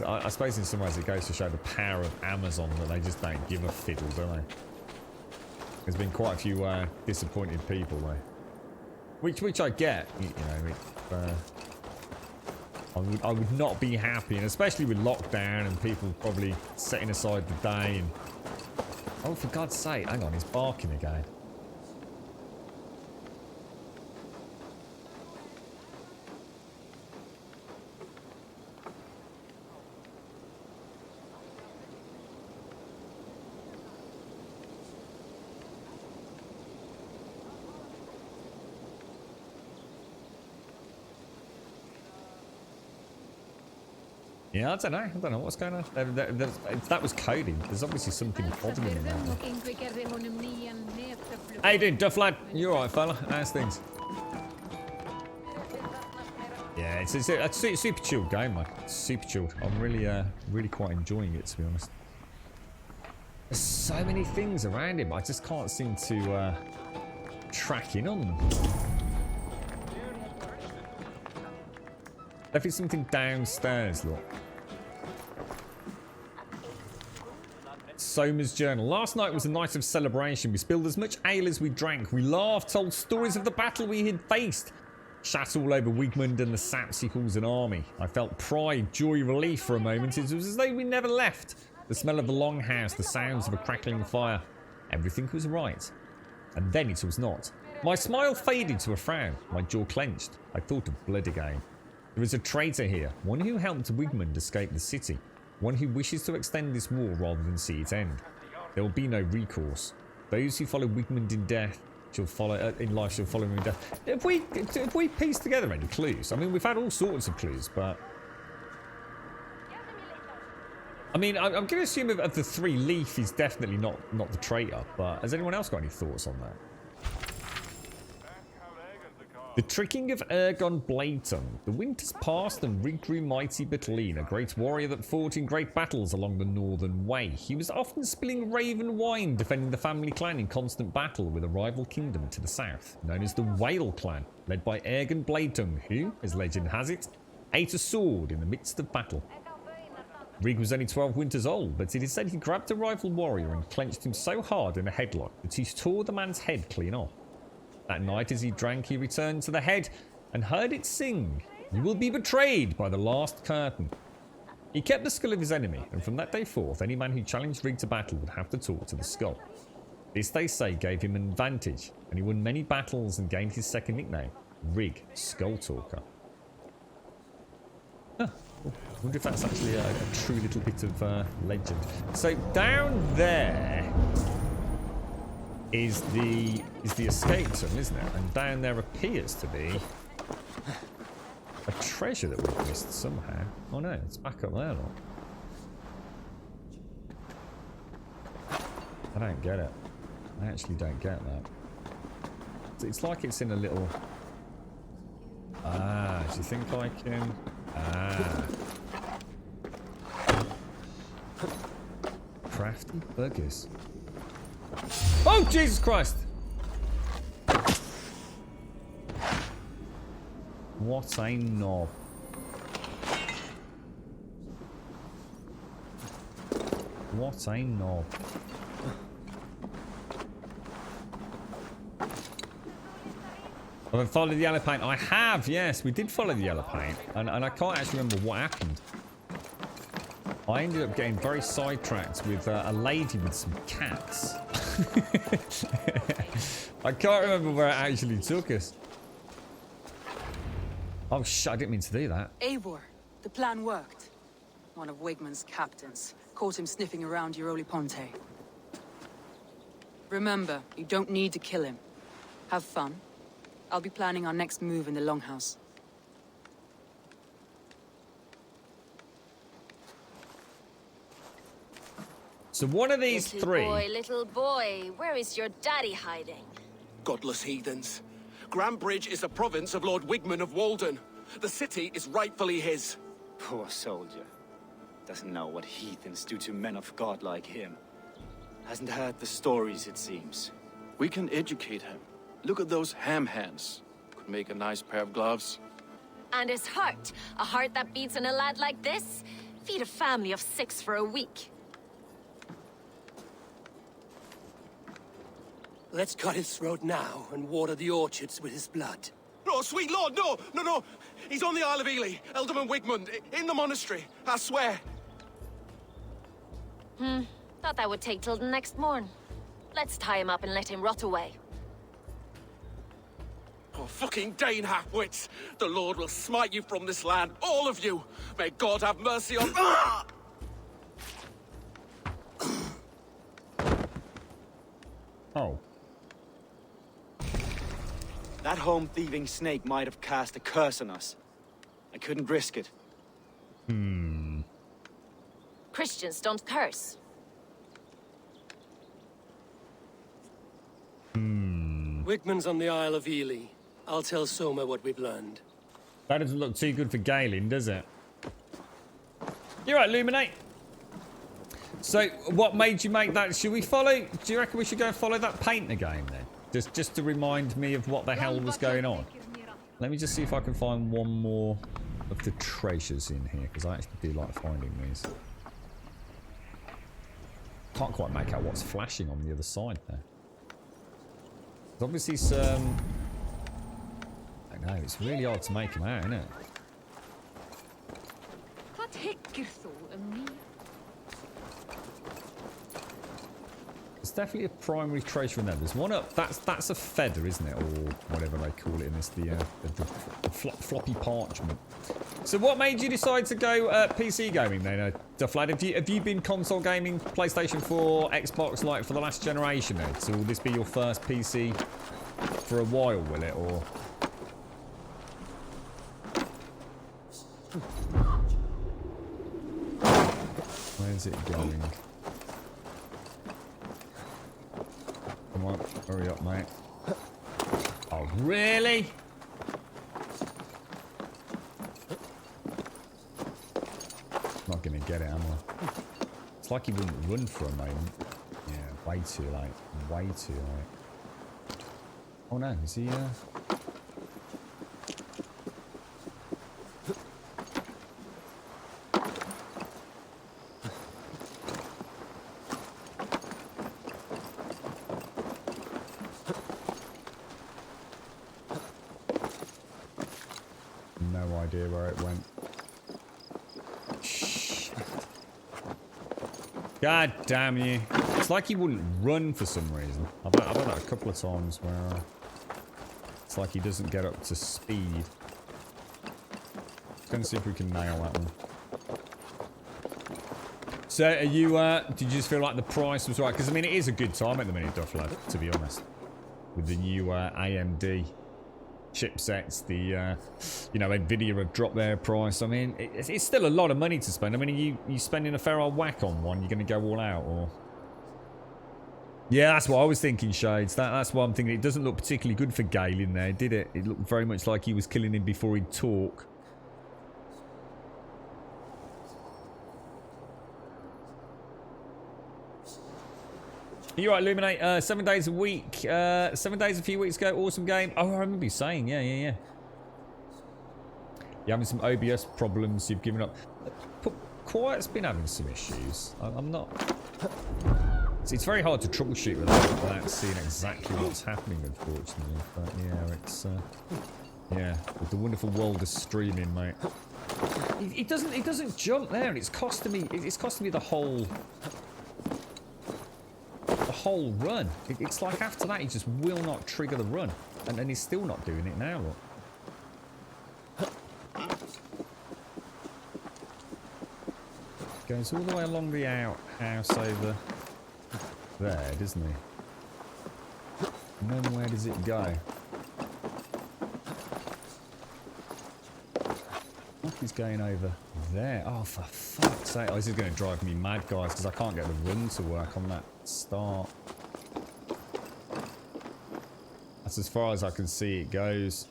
I suppose in some ways it goes to show the power of Amazon that they just don't give a fiddle, do they? There's been quite a few disappointed people there. Which I get, you know, I would not be happy, and especially with lockdown and people probably setting aside the day and... Oh, for God's sake, hang on, he's barking again. Yeah, I don't know what's going on. That was coding. There's obviously something bothering him there. How you doing, Duff lad? You alright, fella? How's things? Yeah, it's a super chilled game, mate. It's super chilled. I'm really quite enjoying it, to be honest. There's so many things around him. I just can't seem to track in on them. Definitely something downstairs, look. Soma's journal. Last night was a night of celebration. We spilled as much ale as we drank. We laughed, told stories of the battle we had faced. Shat all over Wigmund and the Sapsicles and army. I felt pride, joy, relief for a moment. It was as though we never left. The smell of the longhouse, the sounds of a crackling fire. Everything was right. And then it was not. My smile faded to a frown. My jaw clenched. I thought of blood again. There is a traitor here, one who helped Wigmund escape the city, one who wishes to extend this war rather than see it end. There will be no recourse. Those who follow Wigmund in death shall follow in life shall follow him in death. If we piece together any clues, I mean, we've had all sorts of clues, but I mean, I'm going to assume of the three, Leaf is definitely not the traitor. But has anyone else got any thoughts on that? The tricking of Ergon Bladetongue. The winters passed and Rig grew mighty but lean, a great warrior that fought in great battles along the northern way. He was often spilling raven wine, defending the family clan in constant battle with a rival kingdom to the south, known as the Whale clan, led by Ergon Bladetongue, who, as legend has it, ate a sword in the midst of battle. Rig was only 12 winters old, but it is said he grabbed a rival warrior and clenched him so hard in a headlock that he tore the man's head clean off. That night as he drank, he returned to the head and heard it sing, "You will be betrayed by the last curtain." He kept the skull of his enemy, and from that day forth, any man who challenged Rig to battle would have to talk to the skull. This, they say, gave him an advantage, and he won many battles and gained his second nickname, Rig Skull Talker. Huh. I wonder if that's actually a true little bit of legend. So down there is the escape tunnel, isn't it? And down there appears to be a treasure that we've missed somehow. Oh no, it's back up there, look. I don't get it. I actually don't get that. It's like it's in a little... Ah, do you think I can... Ah. Crafty buggers. Oh, Jesus Christ. What a knob. What a knob. Have I followed the yellow paint? I have, yes. We did follow the yellow paint. And I can't actually remember what happened. I ended up getting very sidetracked with a lady with some cats. I can't remember where it actually took us. Oh, shit, I didn't mean to do that. Eivor, the plan worked. One of Wigman's captains caught him sniffing around Euroli Ponte. Remember, you don't need to kill him. Have fun. I'll be planning our next move in the Longhouse. So one of these three... Little boy, where is your daddy hiding? Godless heathens. Grambridge is a province of Lord Wigman of Walden. The city is rightfully his. Poor soldier. Doesn't know what heathens do to men of God like him. Hasn't heard the stories, it seems. We can educate him. Look at those ham hands. Could make a nice pair of gloves. And his heart. A heart that beats in a lad like this? Feed a family of 6 for a week. Let's cut his throat now and water the orchards with his blood. No, sweet lord, no, no, no. He's on the Isle of Ely, Ealdorman Wigmund, in the monastery, I swear. Thought that would take till the next morn. Let's tie him up and let him rot away. Oh, fucking Dane halfwits! The Lord will smite you from this land, all of you! May God have mercy on... Oh. That home-thieving snake might have cast a curse on us. I couldn't risk it. Christians don't curse. Wigman's on the Isle of Ely. I'll tell Soma what we've learned. That doesn't look too good for Galen, does it? You're right, Luminate. So, what made you make that? Should we follow? Do you reckon we should go and follow that paint again then? Just to remind me of what the hell was going on. Let me just see if I can find one more of the treasures in here, because I actually do like finding these. Can't quite make out what's flashing on the other side there. There's obviously some... I know, it's really hard to make them out, isn't it? There's definitely a primary treasure in there. There's one up. That's a feather, isn't it, or whatever they call it in this. The floppy parchment. So, what made you decide to go PC gaming then, Dufflad? Have you been console gaming, PlayStation 4, Xbox, like for the last generation then? So, will this be your first PC for a while? Will it, or? Where's it going? Come on, hurry up, mate. Oh, really? Not gonna get it, am I? It's like he wouldn't run for a moment. Yeah, way too late. Way too late. Oh no, is he, No idea where it went. Shh. God damn you. It's like he wouldn't run for some reason. I've had that a couple of times where it's like he doesn't get up to speed. Let's go and see if we can nail that one. So, are you, did you just feel like the price was right? Because, I mean, it is a good time at the minute, Dufflad, to be honest. With the new AMD chipsets, the, you know, Nvidia have dropped their price. I mean, it's still a lot of money to spend. I mean, are you spending a fair old whack on one? You're going to go all out, or? Yeah, that's what I was thinking, Shades. That's what I'm thinking. It doesn't look particularly good for Gale in there, did it? It looked very much like he was killing him before he'd talk. You're right, Illuminate. 7 days a week. 7 days a few weeks ago. Awesome game. Oh, I remember you saying. Yeah. You're having some OBS problems. You've given up. Quiet's been having some issues. I'm not... It's very hard to troubleshoot without seeing exactly what's happening, unfortunately. But yeah, it's... yeah, with the wonderful world of streaming, mate. It doesn't jump there, and it's costing me the whole run. It's like after that he just will not trigger the run, and then he's still not doing it now. Look, goes all the way along the outhouse over there, doesn't he? And then where does it go? He's going over there. Oh, for fuck's sake. Oh, this is going to drive me mad, guys, because I can't get the run to work on that start. That's as far as I can see it goes.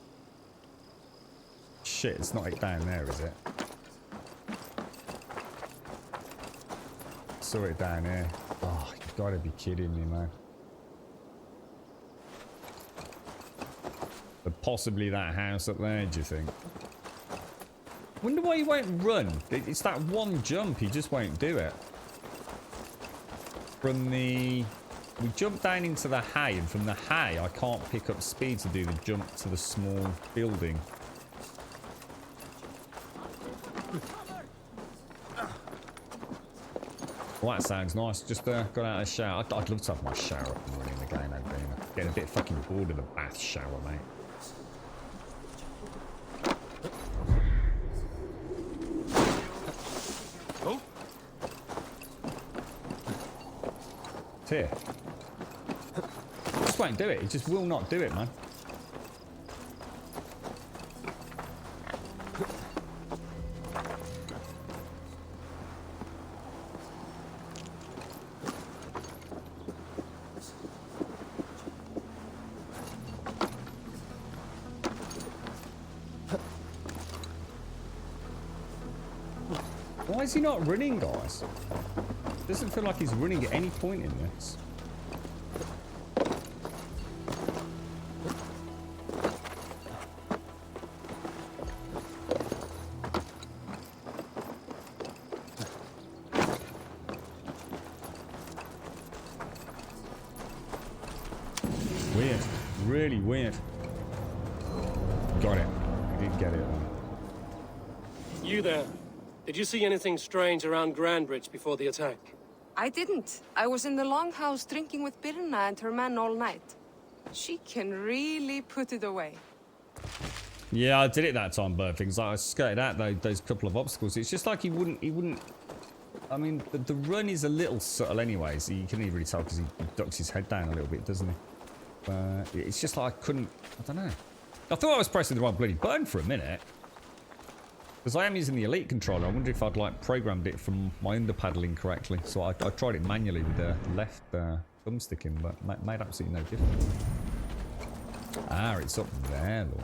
Shit, it's not down there, is it? Saw it down here. Oh, you've got to be kidding me, man. But possibly that house up there, do you think? Wonder why he won't run. It's that one jump, he just won't do it. From the... We jump down into the hay, and from the hay I can't pick up speed to do the jump to the small building. Well, that sounds nice. Just got out of the shower. I'd love to have my shower up and running again. I'd get a bit fucking bored of the bath shower, mate. Here. Just won't do it. He just will not do it, man. Why is he not running, guys? Doesn't feel like he's running at any point in this. Weird. Really weird. Got it. I did get it. You there. Did you see anything strange around Grandbridge before the attack? I didn't. I was in the longhouse drinking with Birna and her men all night. She can really put it away. Yeah, I did it that time, Bird. Things like I skirted out those couple of obstacles. It's just like he wouldn't. I mean, the run is a little subtle, anyway. So you couldn't really tell because he ducks his head down a little bit, doesn't he? It's just like I couldn't. I don't know. I thought I was pressing the right bloody button for a minute. Because I am using the Elite controller, I wonder if I'd like programmed it from my underpaddle incorrectly. So I tried it manually with the left thumbstick in, but made absolutely no difference. Ah, it's up there, look.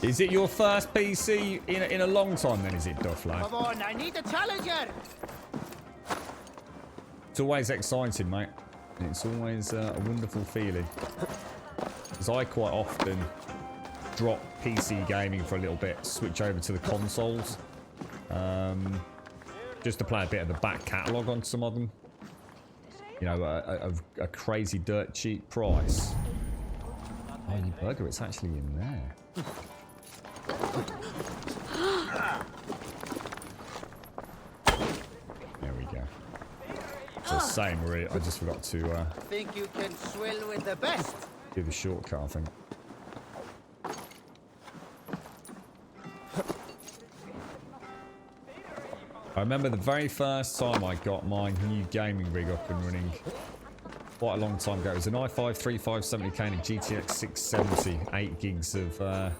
Is it your first PC in a long time then, is it, Duff, lad? Come on, I need a challenger! It's always exciting, mate. It's always a wonderful feeling. Because I quite often drop PC gaming for a little bit, switch over to the consoles. Just to play a bit of the back catalogue on some of them. You know, a crazy dirt cheap price. Oh, you bugger, it's actually in there. There we go. It's the same route. I just forgot to Think you can swill with the best? do the shortcut, I think. I remember the very first time I got my new gaming rig up and running quite a long time ago. It was an i5 3570K and a GTX 670, 8 gigs of RAM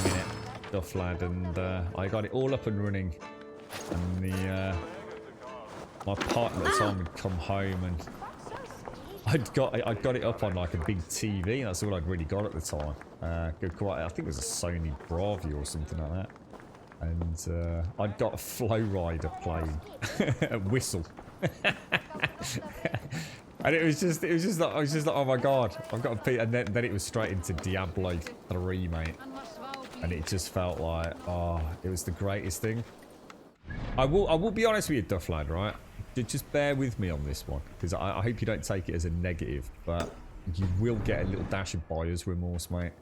in it, Duff lad, and I got it all up and running. And my partner at the time would come home and I'd got it up on like a big TV. That's all I'd really got at the time. I think it was a Sony Bravia or something like that. And I'd got a Flow Rider playing a whistle. And it was just like, I was just like, oh my god, I've got a P. And then it was straight into Diablo 3, mate. And it just felt like, oh, it was the greatest thing. I will be honest with you, Duff Lad, right? Just bear with me on this one, because I hope you don't take it as a negative, but you will get a little dash of buyer's remorse, mate.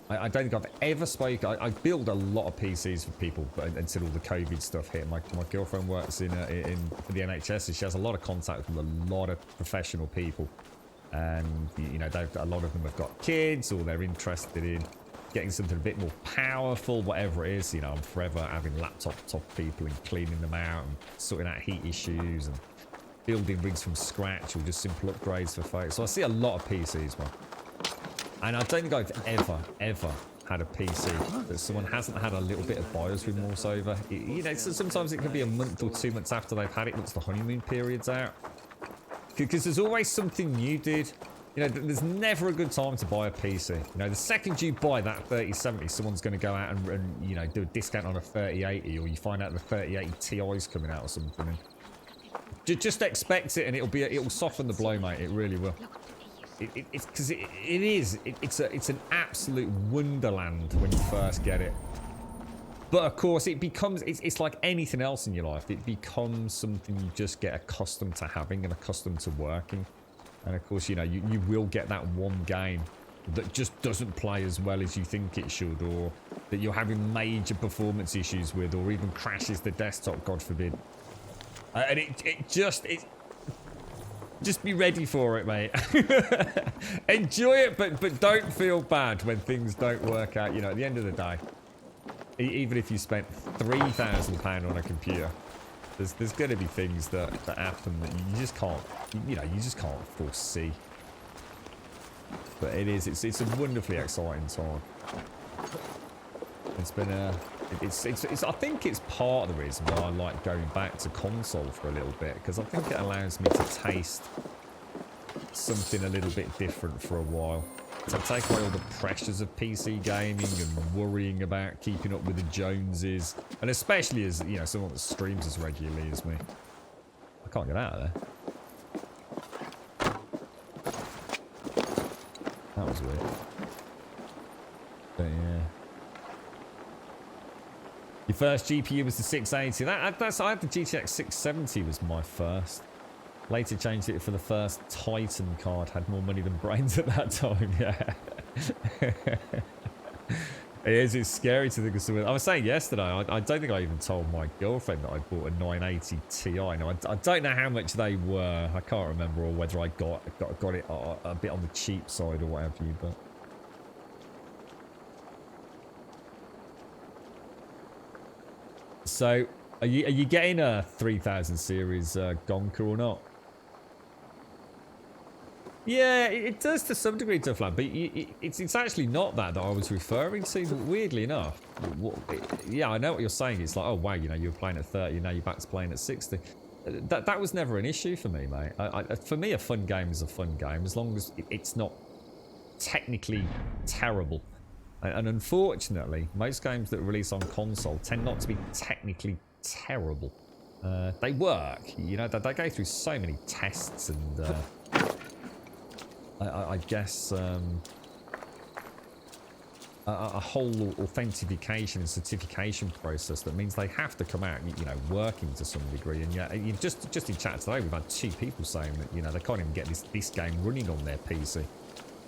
I don't think I've ever spoken. I build a lot of PCs for people, but until all the COVID stuff hit. My girlfriend works in for the NHS, and she has a lot of contact with a lot of professional people, and you know, a lot of them have got kids, or they're interested in getting something a bit more powerful, whatever it is. You know, I'm forever having laptop people and cleaning them out and sorting out heat issues and building rigs from scratch or just simple upgrades for folks. So I see a lot of PCs, man. And I don't think I've ever had a PC that someone hasn't had a little bit of buyer's remorse over. You know, sometimes it can be a month or 2 months after they've had it once the honeymoon period's out. Because there's always something new, dude. You know, there's never a good time to buy a PC. You know, the second you buy that 3070, someone's going to go out and, you know, do a discount on a 3080, or you find out the 3080 Ti's coming out or something. And just expect it, and it'll soften the blow, mate. It really will. It's because it's an absolute wonderland when you first get it. But of course, it's like anything else in your life. It becomes something you just get accustomed to having and accustomed to working. And of course, you know, you will get that one game that just doesn't play as well as you think it should, or that you're having major performance issues with, or even crashes the desktop, God forbid. And just be ready for it, mate. Enjoy it, but don't feel bad when things don't work out. You know, at the end of the day, even if you spent £3,000 on a computer, there's going to be things that happen that you just can't, you just can't foresee. But it's a wonderfully exciting time. It's been I think it's part of the reason why I like going back to console for a little bit, because I think it allows me to taste something a little bit different for a while. To take away all the pressures of PC gaming and worrying about keeping up with the Joneses, and especially as, you know, someone that streams as regularly as me. I can't get out of there. That was weird. But yeah. Your first GPU was the 680. I had the GTX 670 was my first. Later changed it for the first Titan card. Had more money than brains at that time. Yeah. It's scary to think of something. I was saying yesterday, I don't think I even told my girlfriend that I bought a 980 Ti. Now, I don't know how much they were. I can't remember, or whether I got it a bit on the cheap side or what have you, but... So, are you getting a 3000 series Gonka or not? Yeah, it does to some degree, Duffland, but it's actually not that I was referring to. Weirdly enough, yeah, I know what you're saying. It's like, oh wow, you know, you were playing at 30, now you're back to playing at 60. That was never an issue for me, mate. For me, a fun game is a fun game, as long as it's not technically terrible. And unfortunately, most games that release on console tend not to be technically terrible. They work, you know, they go through so many tests and I guess a whole authentication and certification process that means they have to come out, you know, working to some degree. And yeah, just in chat today, we've had 2 people saying that, you know, they can't even get this game running on their PC.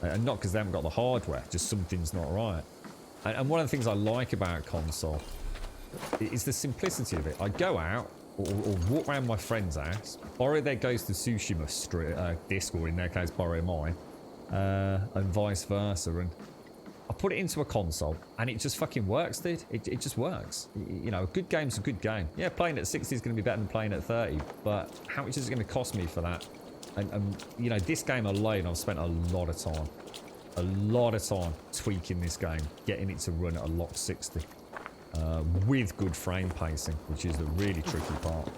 And not because they haven't got the hardware, just something's not right. And one of the things I like about console is the simplicity of it. I go out or walk around my friend's house, borrow their Ghost of Tsushima disc, or in their case borrow mine, and vice versa, and I put it into a console and it just fucking works, dude. It just works. You know, a good game's a good game. Yeah, playing at 60 is going to be better than playing at 30, but how much is it going to cost me for that? And you know, this game alone, I've spent a lot of time tweaking this game, getting it to run at a lock 60 with good frame pacing, which is the really tricky part.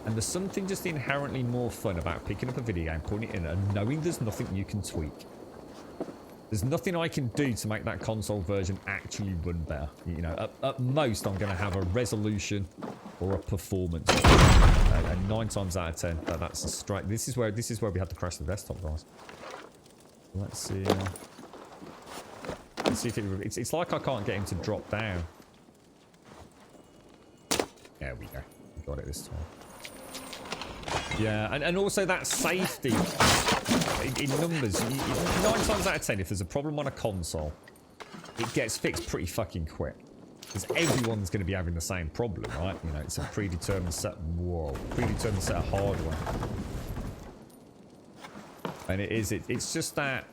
And there's something just inherently more fun about picking up a video game, putting it in, and knowing there's nothing you can tweak. There's nothing I can do to make that console version actually run better. You know, at most, I'm going to have a resolution or a performance. And 9 times out of 10, that's a straight. This is where we had to crash the desktop, guys. Let's see. Let's see if it's like I can't get him to drop down. There we go. Got it this time. Yeah, and also that safety in numbers. 9 times out of 10, if there's a problem on a console, it gets fixed pretty fucking quick. Because everyone's going to be having the same problem, right? You know, it's a predetermined set. Whoa, predetermined set of hardware. And it's just that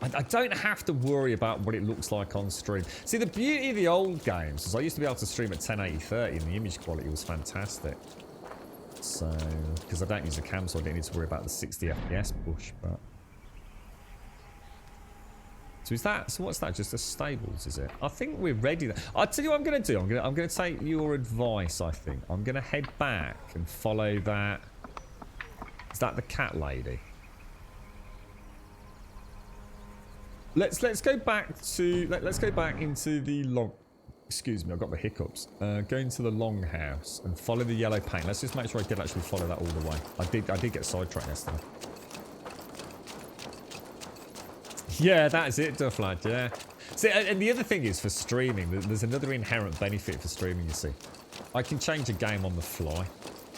I don't have to worry about what it looks like on stream. See, the beauty of the old games is I used to be able to stream at 1080/30 and the image quality was fantastic. So, because I don't use a cam, so I don't need to worry about the 60 FPS push. But so what's that? Just a stables, is it? I think we're ready. I'll tell you what I'm going to do. I'm going to take your advice. I think I'm going to head back and follow that. Is that the cat lady? Let's go back into the long. Excuse me, I've got the hiccups. Go into the longhouse and follow the yellow paint. Let's just make sure I did actually follow that all the way. I did get sidetracked yesterday. Yeah, that's it, Duff lad. Yeah. See, and the other thing is for streaming, there's another inherent benefit for streaming. You see, I can change a game on the fly.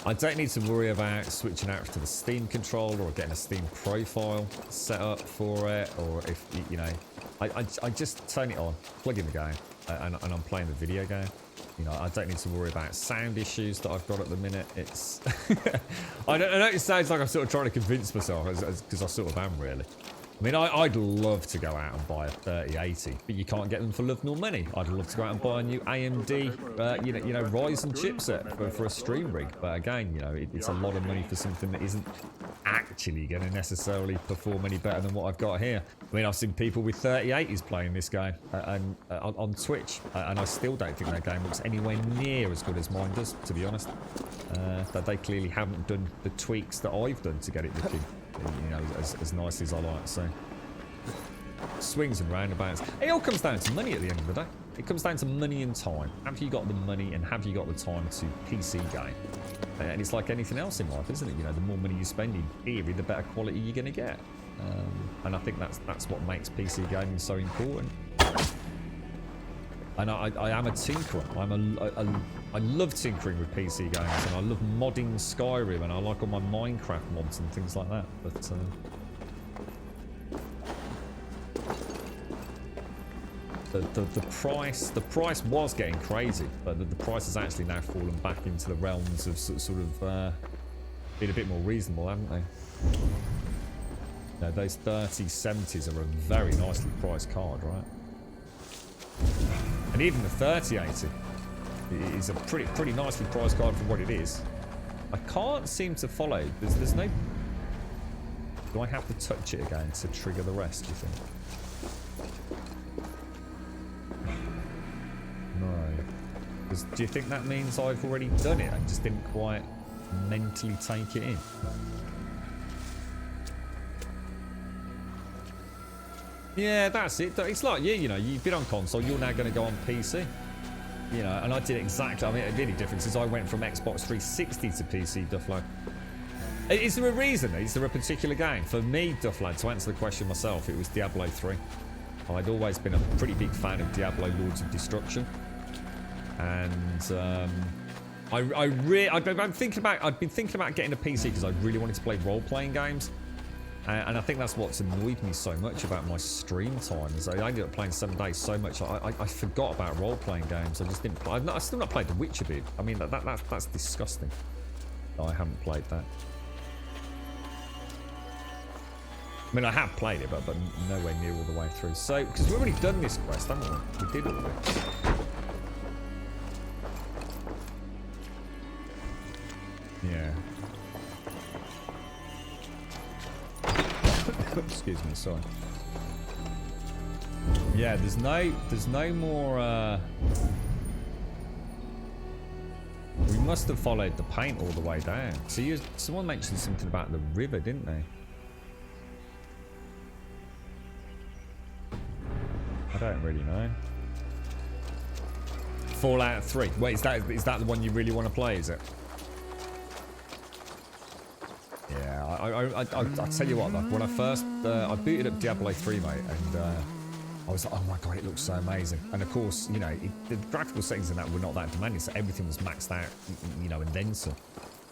I don't need to worry about switching out to the Steam controller or getting a Steam profile set up for it, or if you know, I just turn it on, plug in the game, and I'm playing the video game. You know, I don't need to worry about sound issues that I've got at the minute. It's I know it sounds like I'm sort of trying to convince myself, because I sort of am really. I mean, I'd love to go out and buy a 3080, but you can't get them for love nor money. I'd love to go out and buy a new AMD, you know, Ryzen chipset for a stream rig. But again, you know, it's a lot of money for something that isn't actually going to necessarily perform any better than what I've got here. I mean, I've seen people with 3080s playing this game on Twitch, and I still don't think their game looks anywhere near as good as mine does, to be honest. That they clearly haven't done the tweaks that I've done to get it looking, you know, as nice as I like. So swings and roundabouts. It all comes down to money at the end of the day. It comes down to money and time. Have you got the money and have you got the time to PC game? And it's like anything else in life, isn't it? You know, the more money you spend in theory, the better quality you're going to get. And I think that's what makes PC gaming so important. And I am a tinkerer. I love tinkering with PC games, and I love modding Skyrim, and I like all my Minecraft mods and things like that. But the price was getting crazy, but the price has actually now fallen back into the realms of sort of being a bit more reasonable, haven't they? Now, those 3070s are a very nicely priced card, right? And even the 3080 is a pretty nicely priced card for what it is. I can't seem to follow. There's no. Do I have to touch it again to trigger the rest? Do you think? No. Do you think that means I've already done it? I just didn't quite mentally take it in. Yeah, that's it. It's like you know, you've been on console, you're now going to go on PC. You know, and I did exactly. I mean, the only difference is I went from Xbox 360 to PC, Dufflad. Is there a reason? Is there a particular game? For me, Dufflad, to answer the question myself, it was Diablo 3. I'd always been a pretty big fan of Diablo Lords of Destruction, and I'd been thinking about getting a PC because I really wanted to play role-playing games. And I think that's what's annoyed me so much about my stream time is I ended up playing 7 days so much I forgot about role-playing games. I just didn't play. I've still not played The Witcher bit. I mean that's disgusting. I haven't played that. I mean I have played it, but nowhere near all the way through. So because we've already done this quest, haven't we? We did all this. Yeah. Excuse me, sorry. Yeah, there's no more We must have followed the paint all the way down. So someone mentioned something about the river, didn't they? I don't really know. Fallout 3. Wait, is that the one you really want to play, is it? Yeah, I tell you what, like when I first I booted up Diablo 3, mate, and I was like, oh my god, it looks so amazing. And of course, you know, the graphical settings in that were not that demanding, so everything was maxed out, you know, and then some.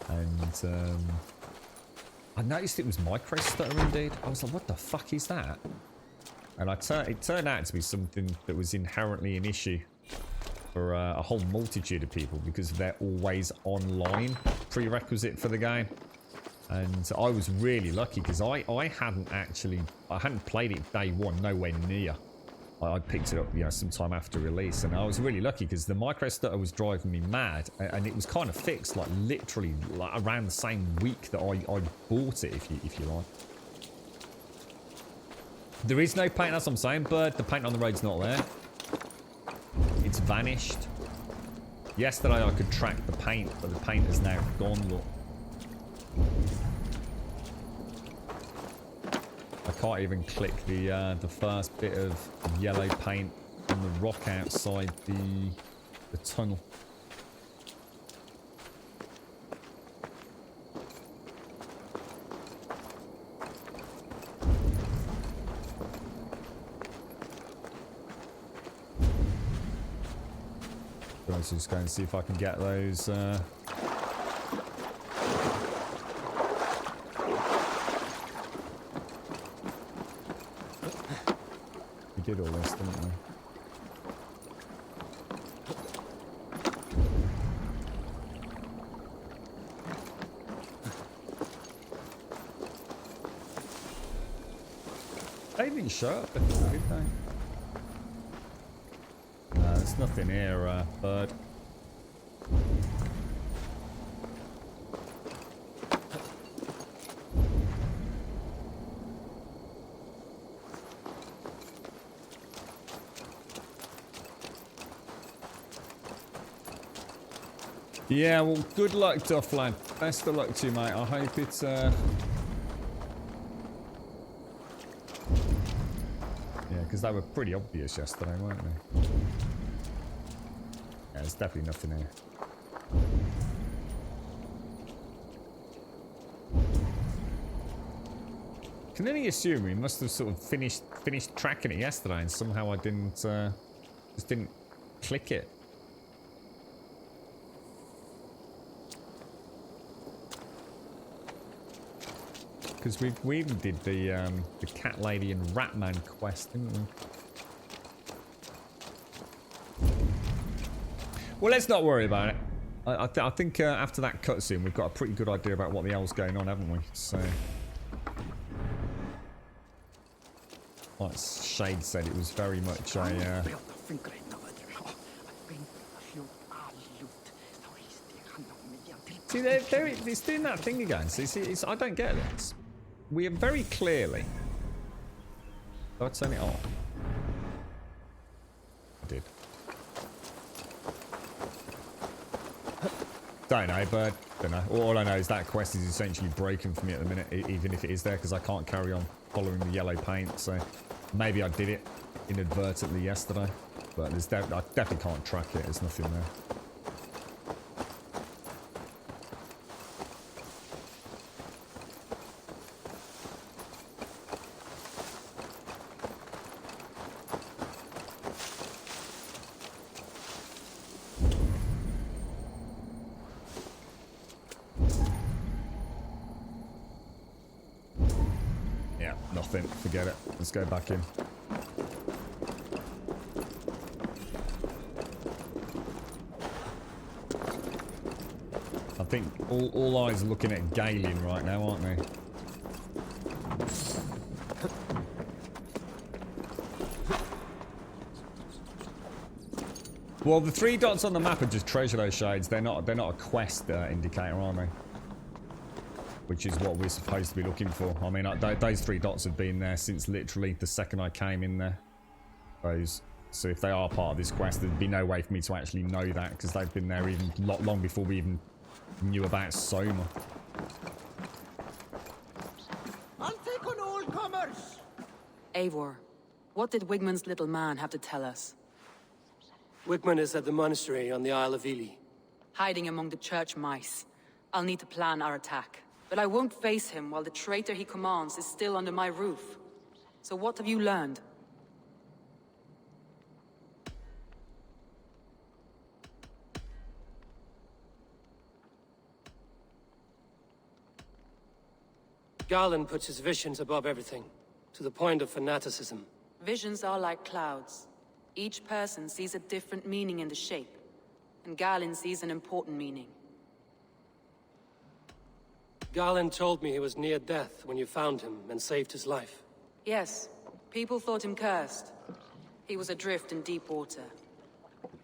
And I noticed it was micro stutter indeed. I was like, what the fuck is that? And it turned out to be something that was inherently an issue for a whole multitude of people because they're always online prerequisite for the game. And I was really lucky because I hadn't played it day one, nowhere near. I picked it up, you know, sometime after release, and I was really lucky because the micro stutter was driving me mad, and it was kind of fixed, like literally, like around the same week that I bought it, if you like. There is no paint, that's what I'm saying, but the paint on the road's not there. It's vanished. Yesterday I could track the paint, but the paint is now gone. Look. I can't even click the first bit of yellow paint on the rock outside the tunnel. Let's just go and see if I can get those. We did all this, didn't we? They didn't show up before, did they? No, there's nothing here, bird. Yeah, well, good luck, Duff lad. Best of luck to you, mate. I hope it's yeah, because they were pretty obvious yesterday, weren't they? Yeah, there's definitely nothing here. Can only assume we must have sort of finished tracking it yesterday, and somehow I didn't just didn't click it. Because we even did the cat lady and Ratman quest, didn't we? Well, let's not worry about it. I think after that cutscene, we've got a pretty good idea about what the hell's going on, haven't we? So, like Shade said, it was very much a. See, it's doing that thing again. See, I don't get this. We are very clearly. Did I turn it on? I did. Don't know, but don't know. All I know is that quest is essentially broken for me at the minute, even if it is there, because I can't carry on following the yellow paint. So maybe I did it inadvertently yesterday, but I definitely can't track it. There's nothing there. Forget it. Let's go back in. I think all eyes are looking at Galen right now, aren't they? Well, the 3 dots on the map are just treasure those shades. They're not a quest indicator, are they? Which is what we're supposed to be looking for. I mean, those 3 dots have been there since literally the second I came in there. Those So if they are part of this quest, there'd be no way for me to actually know that because they've been there even long before we even knew about Soma. I'll take on all comers. Eivor, what did Wigmund's little man have to tell us? Wigmund is at the monastery on the Isle of Ely. Hiding among the church mice. I'll need to plan our attack. But I won't face him while the traitor he commands is still under my roof. So what have you learned? Garland puts his visions above everything, to the point of fanaticism. Visions are like clouds. Each person sees a different meaning in the shape, and Garland sees an important meaning. Garland told me he was near death when you found him and saved his life. Yes, people thought him cursed. He was adrift in deep water.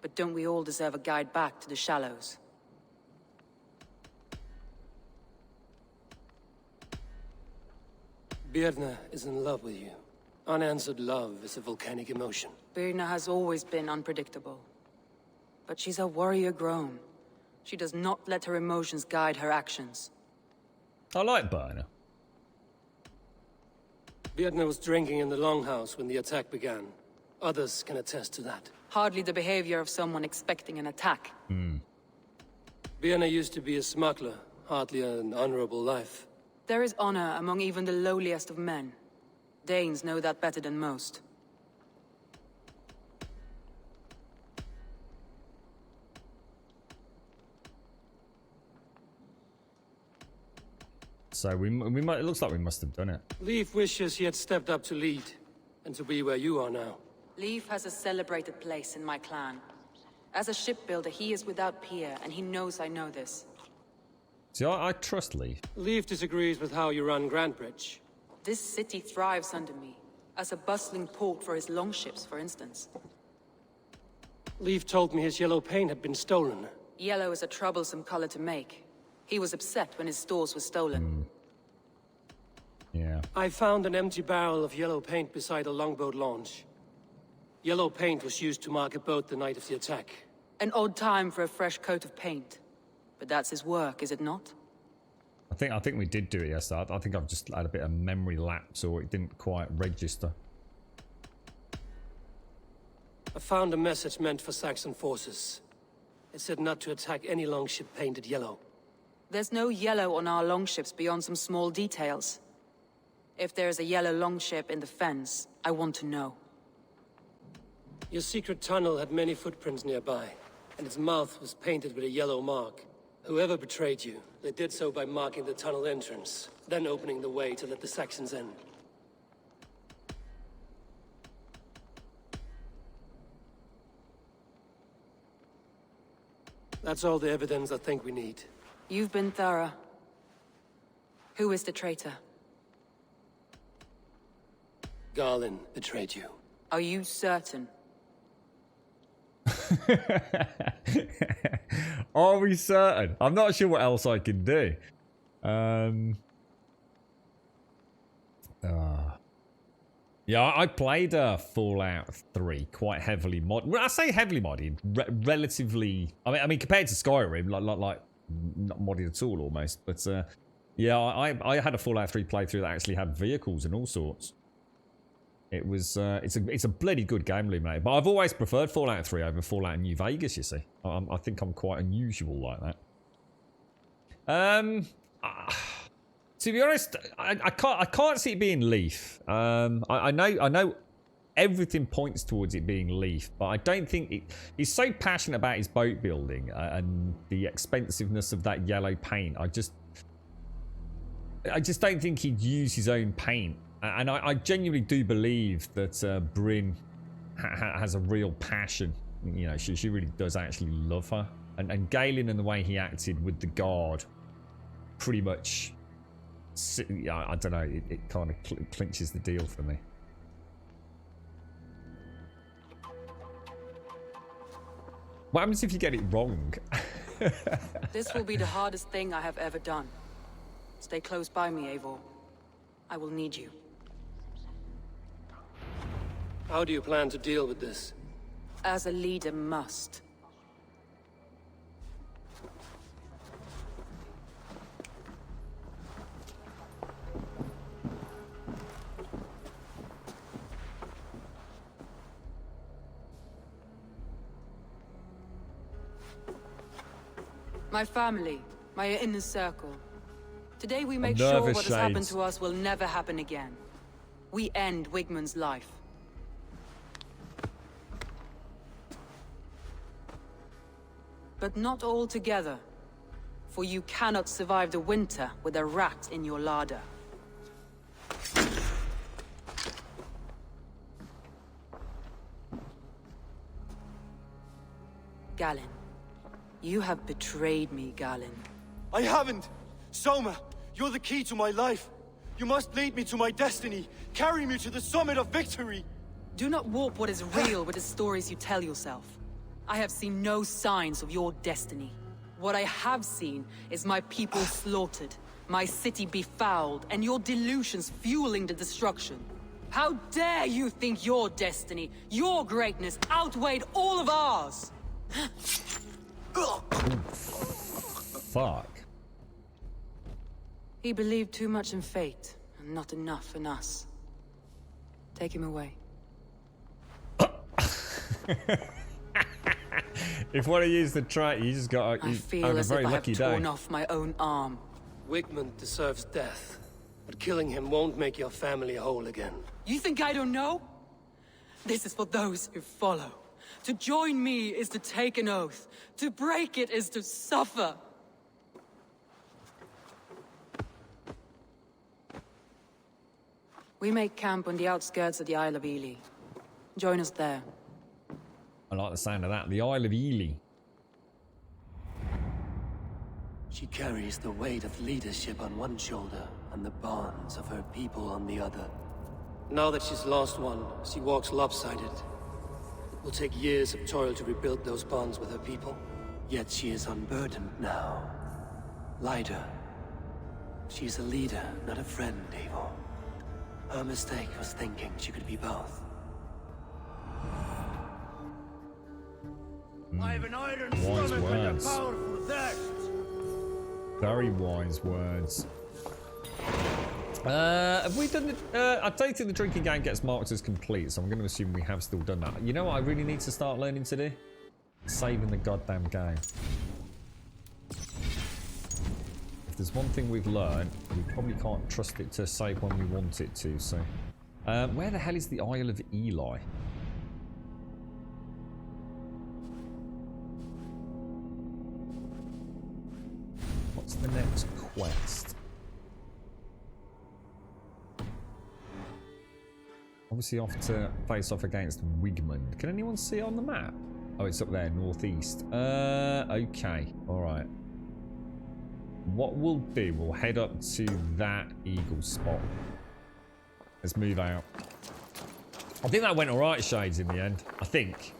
But don't we all deserve a guide back to the shallows? Birna is in love with you. Unanswered love is a volcanic emotion. Birna has always been unpredictable. But she's a warrior grown. She does not let her emotions guide her actions. I like Birna. Birna was drinking in the longhouse when the attack began. Others can attest to that. Hardly the behavior of someone expecting an attack. Birna used to be a smuggler, hardly an honorable life. There is honor among even the lowliest of men. Danes know that better than most. So we might. It looks like we must have done it. Leif wishes he had stepped up to lead, and to be where you are now. Leif has a celebrated place in my clan. As a shipbuilder, he is without peer, and he knows I know this. See, I trust Leif. Leif disagrees with how you run Grantbridge. This city thrives under me, as a bustling port for his longships, for instance. Leif told me his yellow paint had been stolen. Yellow is a troublesome color to make. He was upset when his stores were stolen. Yeah. I found an empty barrel of yellow paint beside a longboat launch. Yellow paint was used to mark a boat the night of the attack. An odd time for a fresh coat of paint. But that's his work, is it not? I think we did do it yesterday. I think I've just had a bit of memory lapse, or it didn't quite register. I found a message meant for Saxon forces. It said not to attack any longship painted yellow. There's no yellow on our longships beyond some small details. If there's a yellow longship in the fens, I want to know. Your secret tunnel had many footprints nearby, and its mouth was painted with a yellow mark. Whoever betrayed you, they did so by marking the tunnel entrance, then opening the way to let the Saxons in. That's all the evidence I think we need. You've been thorough. Who is the traitor? Garland betrayed you. Are you certain? Are we certain? I'm not sure what else I can do. Yeah, I played Fallout 3 quite heavily modded. When I say heavily modded, relatively. I mean, compared to Skyrim, like not modded at all, almost. But yeah, I had a Fallout 3 playthrough that actually had vehicles and all sorts. It was it's a bloody good game, mate. But I've always preferred Fallout 3 over Fallout New Vegas. You see, I think I'm quite unusual like that. To be honest, I can't see it being Leif. I know everything points towards it being Leif, but I don't think he's so passionate about his boat building and the expensiveness of that yellow paint. I just don't think he'd use his own paint. And I genuinely do believe that Bryn has a real passion. You know, she really does actually love her. And Galen and the way he acted with the guard pretty much, I don't know, it kind of clinches the deal for me. What happens if you get it wrong? This will be the hardest thing I have ever done. Stay close by me, Eivor. I will need you. How do you plan to deal with this? as a leader must. My family, my inner circle. Today we make sure what has happened to us will never happen again. We end Wigmund's life. But not all together. For you cannot survive the winter with a rat in your larder. Galen. You have betrayed me, Galen. I haven't! Soma, you're the key to my life. You must lead me to my destiny. Carry me to the summit of victory. Do not warp what is real with the stories you tell yourself. I have seen no signs of your destiny. What I have seen is my people slaughtered, my city befouled, and your delusions fueling the destruction. How dare you think your destiny, your greatness, outweighed all of ours? Fuck. He believed too much in fate, and not enough in us. Take him away. If one of you the trait, you just got I feel as if I have torn off my own arm. Wigmund deserves death, but killing him won't make your family whole again. You think I don't know? This is for those who follow. To join me is to take an oath. To break it is to suffer. We make camp on the outskirts of the Isle of Ely. Join us there. I like the sound of that. The Isle of Ely. She carries the weight of leadership on one shoulder and the bonds of her people on the other. Now that she's lost one, she walks lopsided. It will take years of toil to rebuild those bonds with her people. Yet she is unburdened now. Lighter. She's a leader, not a friend, Eivor. Her mistake was thinking she could be both. I have an iron Wise stomach and a words. powerful thirst. Very wise words. Have we done the... I don't think the drinking game gets marked as complete, so I'm going to assume we have still done that. You know what I really need to start learning to do? Saving the goddamn game. If there's one thing we've learned, we probably can't trust it to save when we want it to, so... where the hell is the Isle of Ely? What's the next quest? Obviously off to face off against Wigmund. Can anyone see it on the map? Oh, it's up there, northeast. Okay, alright. What we'll do, we'll head up to that eagle spot. Let's move out. I think that went alright, Shades, in the end. I think.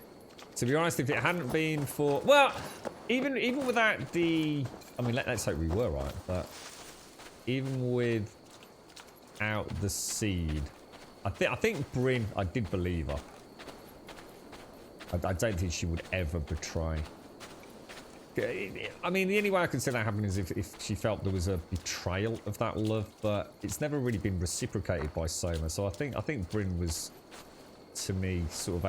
To be honest, if it hadn't been for... Well, even without the... I mean, let's hope we were right, but... Even without the seed... I think Bryn, I did believe her. I don't think she would ever betray. I mean, the only way I could see that happening is if she felt there was a betrayal of that love, but it's never really been reciprocated by Soma. So I think Bryn was, to me, sort of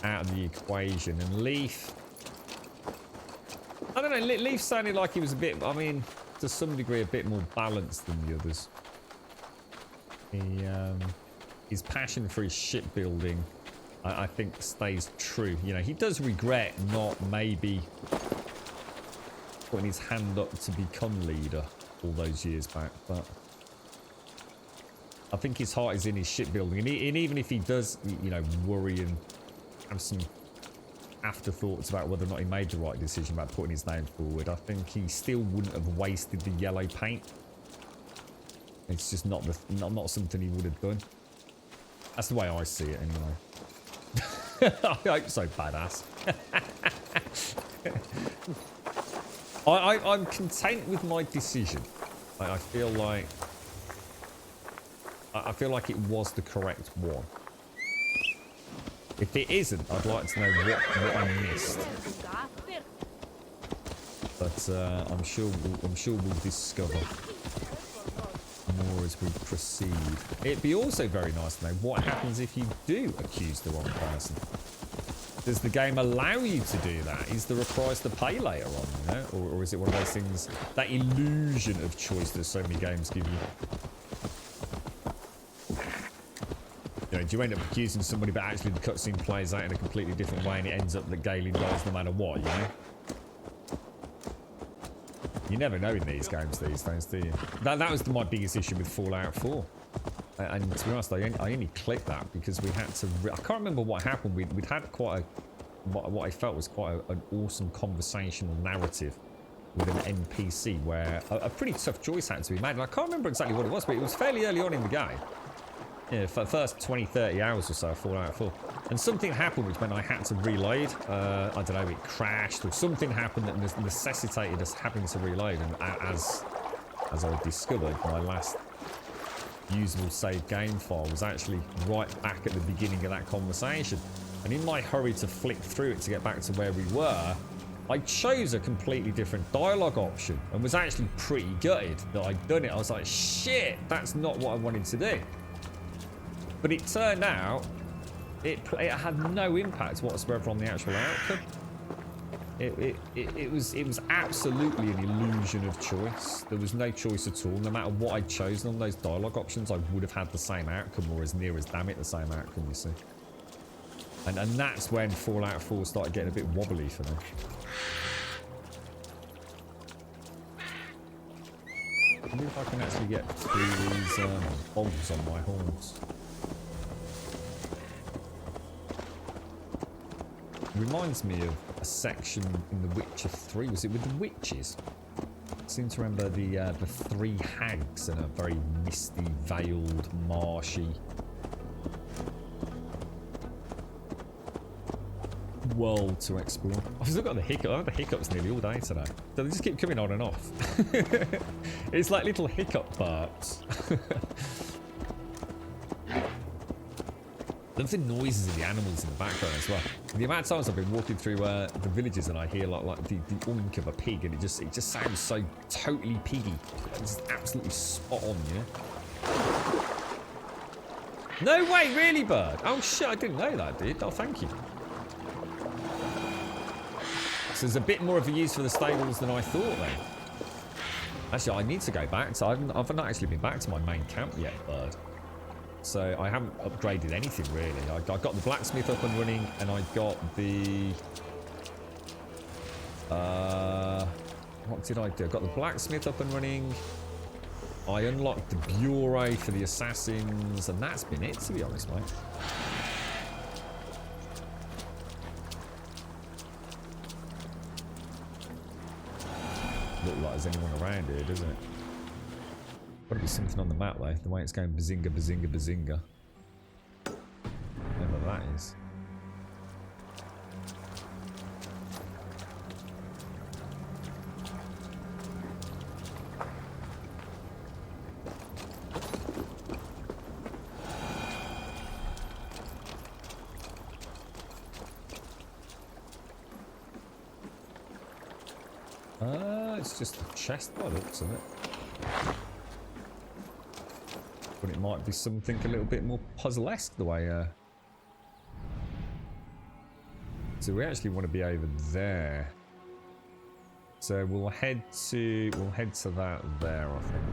out of the equation. And Leaf, I don't know. Leaf sounded like he was a bit. I mean, to some degree, a bit more balanced than the others. His passion for his shipbuilding, I think, stays true. You know, he does regret not maybe putting his hand up to become leader all those years back, but I think his heart is in his shipbuilding. And even if he does, you know, worry and have some afterthoughts about whether or not he made the right decision about putting his name forward, I think he still wouldn't have wasted the yellow paint. It's just not something he would have done. That's the way I see it, anyway. I hope so, badass. I'm content with my decision. I feel like it was the correct one. If it isn't, I'd like to know what I missed. But I'm sure we'll discover more as we proceed. It'd be also very nice to know what happens if you do accuse the wrong person. Does the game allow you to do that? Is there a price to pay later on, you know? Or is it one of those things, that illusion of choice that so many games give you? You know, do you end up accusing somebody but actually the cutscene plays out in a completely different way and it ends up that Galen dies no matter what, you know? You never know in these games these days, do you? That was my biggest issue with Fallout 4. And to be honest, I only clicked that because we had to... I can't remember what happened. We'd had quite a... What I felt was quite an awesome conversational narrative with an NPC where a pretty tough choice had to be made. And I can't remember exactly what it was, but it was fairly early on in the game. Yeah, for the first 20, 30 hours or so of Fallout 4. And something happened which meant I had to reload. I don't know, it crashed or something happened that necessitated us having to reload. And as I discovered, my last usable save game file was actually right back at the beginning of that conversation. And in my hurry to flick through it to get back to where we were, I chose a completely different dialogue option and was actually pretty gutted that I'd done it. I was like, shit, that's not what I wanted to do. But it turned out it had no impact whatsoever on the actual outcome. It was absolutely an illusion of choice. There was no choice at all. No matter what I'd chosen on those dialogue options, I would have had the same outcome, or as near as damn it the same outcome, you see. And that's when Fallout 4 started getting a bit wobbly for me. I wonder if I can actually get through these bombs on my horns. Reminds me of a section in The Witcher 3. Was it with the witches? I seem to remember the three hags in a very misty, veiled, marshy world to explore. I've still got the hiccups. I had the hiccups nearly all day today. So they just keep coming on and off. It's like little hiccup burps. Love the noises of the animals in the background as well. The amount of times I've been walking through the villages and I hear like the oink of a pig, and it just sounds so totally piggy. It's absolutely spot on, you know? No way, really, bird? Oh shit, I didn't know that, dude. Oh, thank you. So there's a bit more of a use for the stables than I thought then. Actually, I need to go back. So I've not actually been back to my main camp yet, bird. So I haven't upgraded anything really. I got the blacksmith up and running, and I got the... what did I do? I got the blacksmith up and running. I unlocked the bureau for the assassins, and that's been it, to be honest, mate. Look like there's anyone around here, doesn't it? Gotta be something on the map though, the way it's going bazinga, bazinga, bazinga. Whatever that is. It's just a chest by the looks of it. But it might be something a little bit more puzzle-esque the way so we actually want to be over there. So we'll head to that there, I think.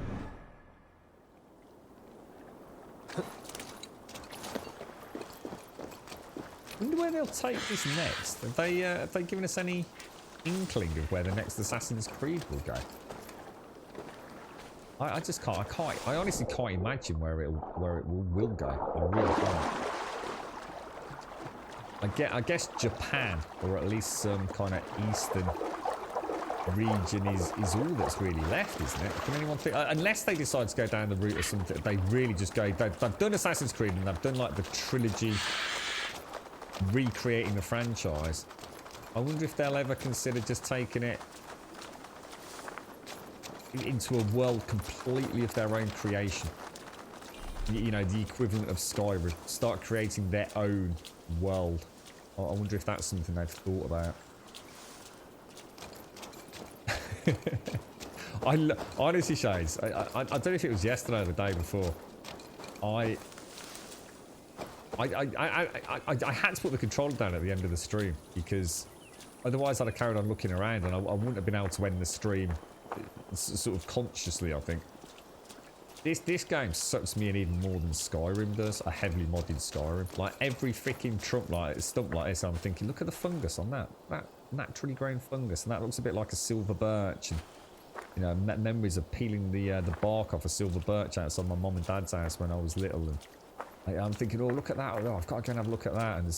I wonder where they'll take this next. Have they given us any inkling of where the next Assassin's Creed will go? I just can't. I honestly can't imagine where it will go. I really can't. I guess Japan, or at least some kind of eastern region, is all that's really left, isn't it? Can anyone think? Unless they decide to go down the route of something, they really just go. They've done Assassin's Creed and they've done like the trilogy, recreating the franchise. I wonder if they'll ever consider just taking it into a world completely of their own creation. you know, the equivalent of Skyrim. Start creating their own world. I wonder if that's something they've thought about. Honestly, Shades, I don't know if it was yesterday or the day before. I had to put the controller down at the end of the stream because otherwise I'd have carried on looking around and I wouldn't have been able to end the stream sort of consciously, I think. This game sucks me in even more than Skyrim does, a heavily modded Skyrim. Like every freaking stump like this, I'm thinking, look at the fungus on that naturally grown fungus, and that looks a bit like a silver birch. And, you know, memories of peeling the bark off a silver birch outside my mum and dad's house when I was little. And I'm thinking, oh, look at that. Oh, I've got to go and have a look at that. And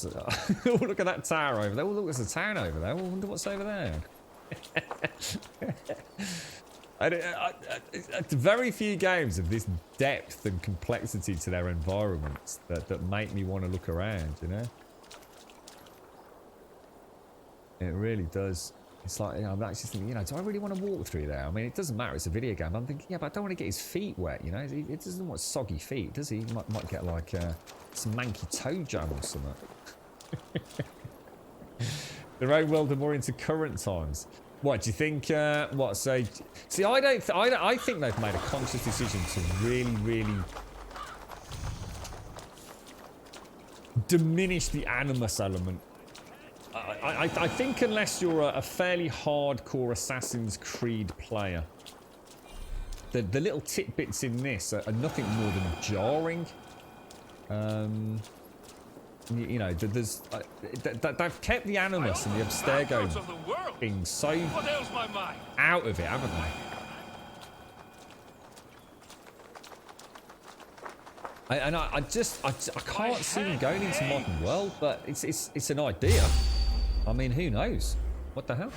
oh, look at that tower over there. Oh, look, there's a town over there. Oh, I wonder what's over there. Very few games of this depth and complexity to their environments that make me want to look around, you know? It really does. It's like, you know, I'm actually thinking, you know, do I really want to walk through there? I mean, it doesn't matter, it's a video game. I'm thinking, yeah, but I don't want to get his feet wet, you know? It doesn't want soggy feet, does he? He might get like some manky toe jam or something. Their own world are more into current times. What do you think? What? So, see, I think they've made a conscious decision to really diminish the animus element. I think unless you're a fairly hardcore Assassin's Creed player, the little tidbits in this are nothing more than jarring. You know, they've kept the animus and the abstergo thing so out of it, haven't they? I can't see them going into modern world, but it's an idea. I mean, who knows? What the hell?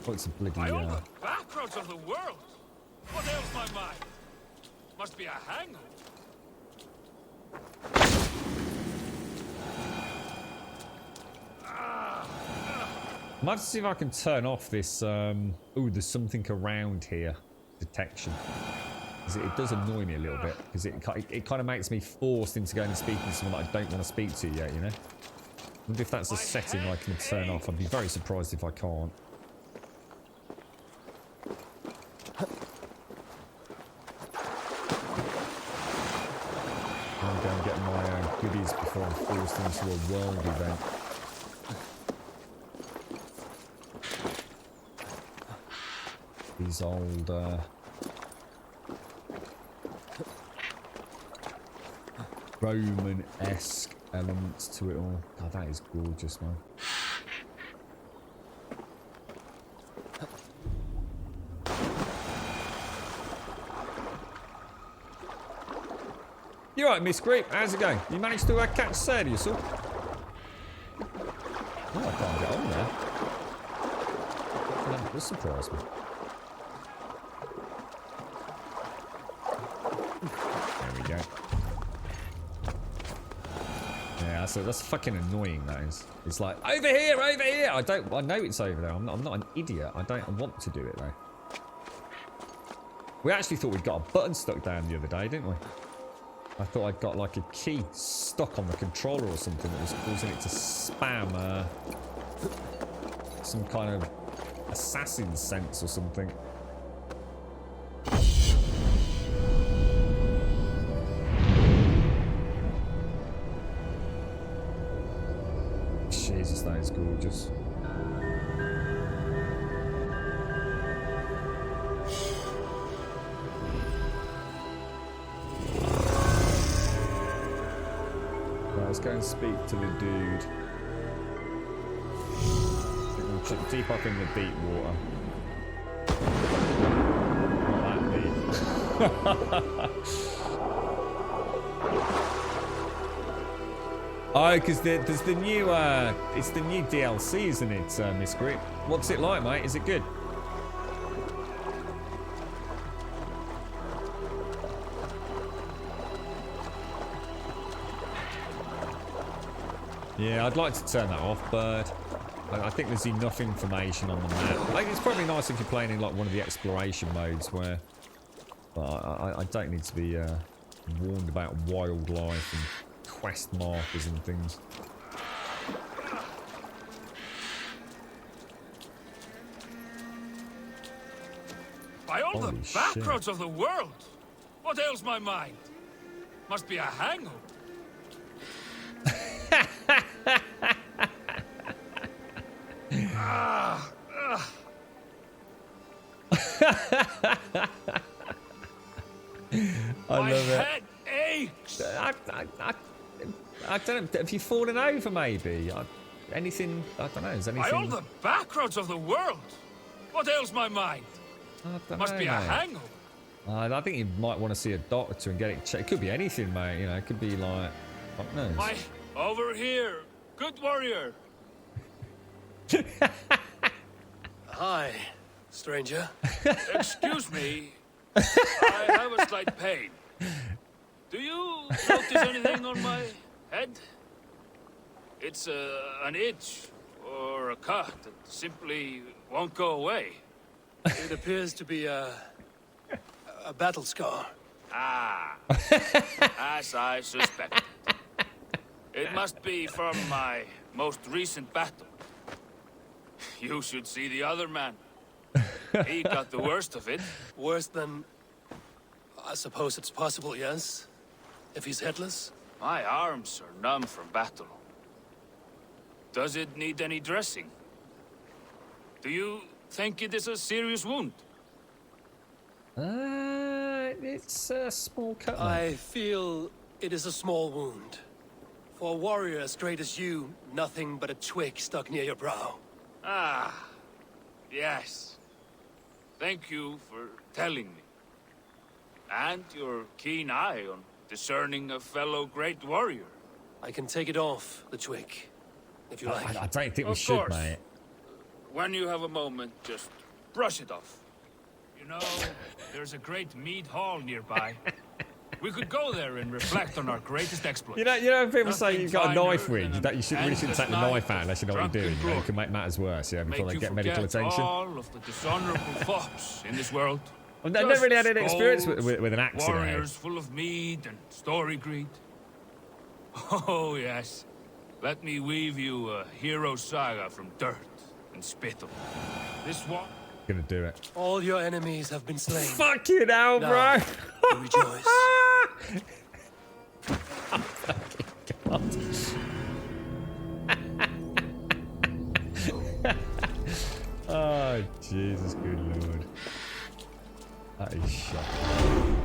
Oh, it's a bloody. The backroads of the world. What ails my mind? Must be a hangover. I might see if I can turn off this. Ooh, there's something around here. Detection. It does annoy me a little bit because it kind of makes me forced into going and speaking to someone that I don't want to speak to yet, you know? I wonder if that's a setting I can turn off. I'd be very surprised if I can't. I'm going to get my goodies before I'm forced into a world event. These old Roman-esque elements to it all. God, that is gorgeous, man. You alright, Miss Grape? How's it going? You managed to catch Serdius all? Oh, I can't get on there. That does surprise me. There we go. Yeah, so that's fucking annoying, that is. It's like, over here, over here! I know it's over there. I'm not an idiot. I don't want to do it, though. We actually thought we'd got a button stuck down the other day, didn't we? I thought I'd got like a key stuck on the controller or something that was causing it to spam some kind of assassin sense or something. Jesus, that is gorgeous. Let's go and speak to the dude. We'll deep up in the deep water. Not that deep. Oh, because there's the new, it's the new DLC, isn't it, Miss Grip? What's it like, mate? Is it good? Yeah, I'd like to turn that off, but I think there's enough information on the map. Like, it's probably nice if you're playing in like one of the exploration modes where I don't need to be warned about wildlife and quest markers and things. By all Holy the backroads of the world! What ails my mind? Must be a hangover. I my love it. head aches. I don't know. Have you fallen over, maybe? Anything? I don't know. Is anything? By all the backroads of the world! What ails my mind? Must be a hangover. I think you might want to see a doctor and get it checked. It could be anything, mate. You know, it could be like, what knows? Over here, good warrior. Hi, stranger. Excuse me. I have a slight pain. Do you notice anything on my head? It's an itch or a cut that simply won't go away. It appears to be a battle scar. Ah, as I suspected. It must be from my most recent battle. You should see the other man. He got the worst of it. Worse than... I suppose it's possible, yes? If he's headless? My arms are numb from battle. Does it need any dressing? Do you think it is a serious wound? It's a small cut. I feel it is a small wound. For a warrior as great as you, nothing but a twig stuck near your brow. Ah, yes. Thank you for telling me. And your keen eye on discerning a fellow great warrior. I can take it off, the twig, if you like. I don't think we Of should, course. mate. When you have a moment, just brush it off. You know, there's a great mead hall nearby. We could go there and reflect on our greatest exploits. You know, when people say you've got a Nothing knife finer wound, than that you really shouldn't take the endless knife out unless you know what you're doing. You know, it can make matters worse, yeah, before Make they you get medical forget attention. all of the dishonorable thoughts in this world. I've never really had any Just experience skulls, with an axe in a head. warriors full of mead and story greed. Oh, yes. Let me weave you a hero saga from dirt and spittle. This one... Gonna do it. All your enemies have been slain. Fucking hell, bro! Now, you rejoice. Oh, Jesus, good lord. That is shocking.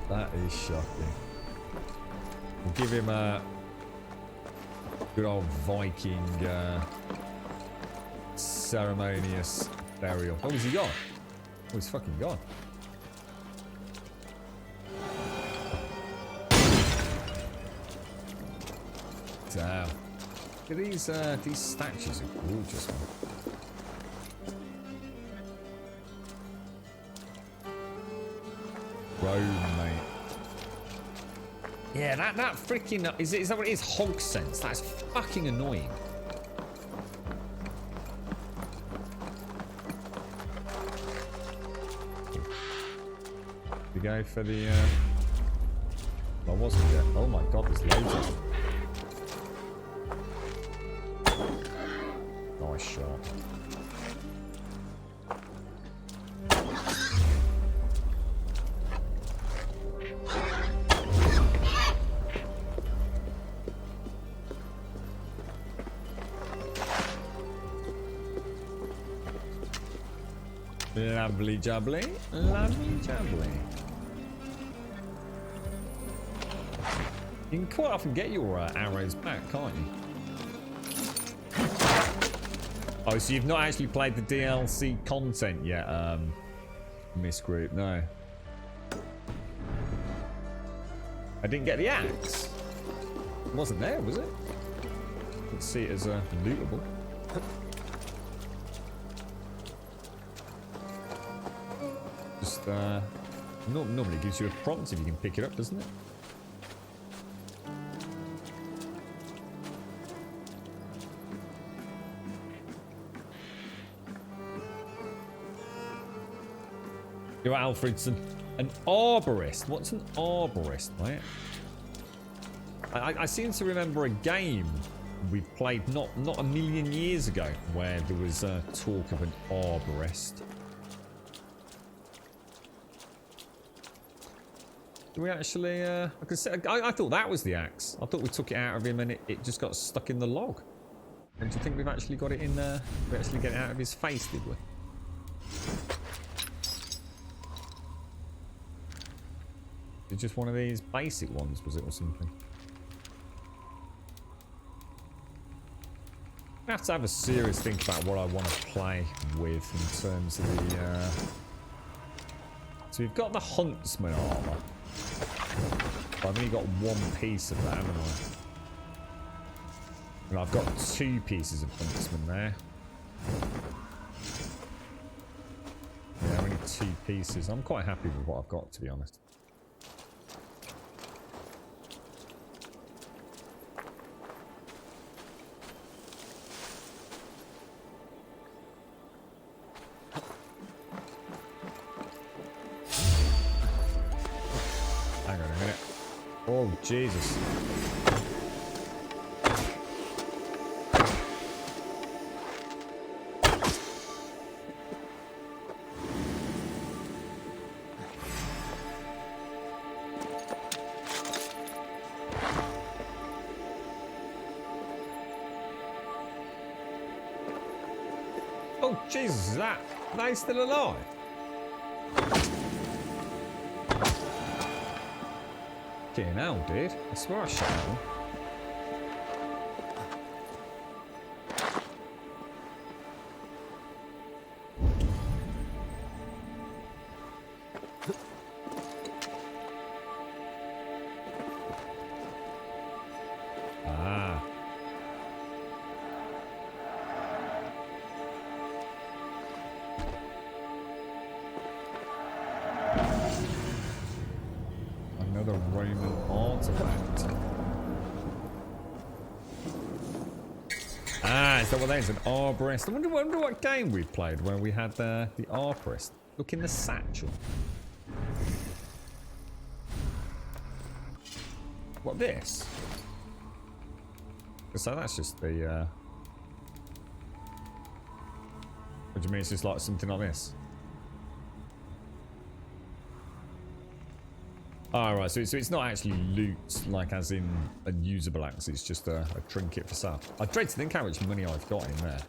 That is shocking. We'll give him a good old Viking ceremonious burial. Oh, is he gone? Oh, he's fucking gone. Damn. Look at these statues are gorgeous, man. Rome, mate. Yeah, that freaking is that what it is? Hog sense. That's fucking annoying. We go for the I wasn't yet. Oh my god, there's loads of them. Nice shot. Lovely jubbly. Lovely jubbly. You can quite often get your arrows back, can't you? Oh, so you've not actually played the DLC content yet, Miss Group? No. I didn't get the axe. It wasn't there, was it? Let's see it as lootable. Just normally gives you a prompt if you can pick it up, doesn't it? You're Alfredson. An arborist. What's an arborist, mate? I seem to remember a game we played not a million years ago where there was talk of an arborist. Do we actually? I thought that was the axe. I thought we took it out of him and it just got stuck in the log. And do you think we've actually got it in there? We actually get it out of his face, did we? Is it just one of these basic ones, was it, or something? I have to have a serious think about what I want to play with in terms of the... So we've got the huntsman armor. I've only got one piece of that, haven't I? And I've got 2 pieces of huntsman there. Yeah, only 2 pieces. I'm quite happy with what I've got, to be honest. Hang on a minute. Oh, Jesus. Oh, Jesus, is that? Are they still alive? Fucking hell, dude. I swear I shot them. Ah. Another Roman artifact. Ah, is that what that is? An arborist. I wonder what game we played where we had the arborist. Look in the satchel. What, this? So that's just the... What do you mean it's just like something like this? Oh, right, so it's not actually loot, like as in a usable axe, it's just a trinket for sale. I dread to think how much money I've got in there.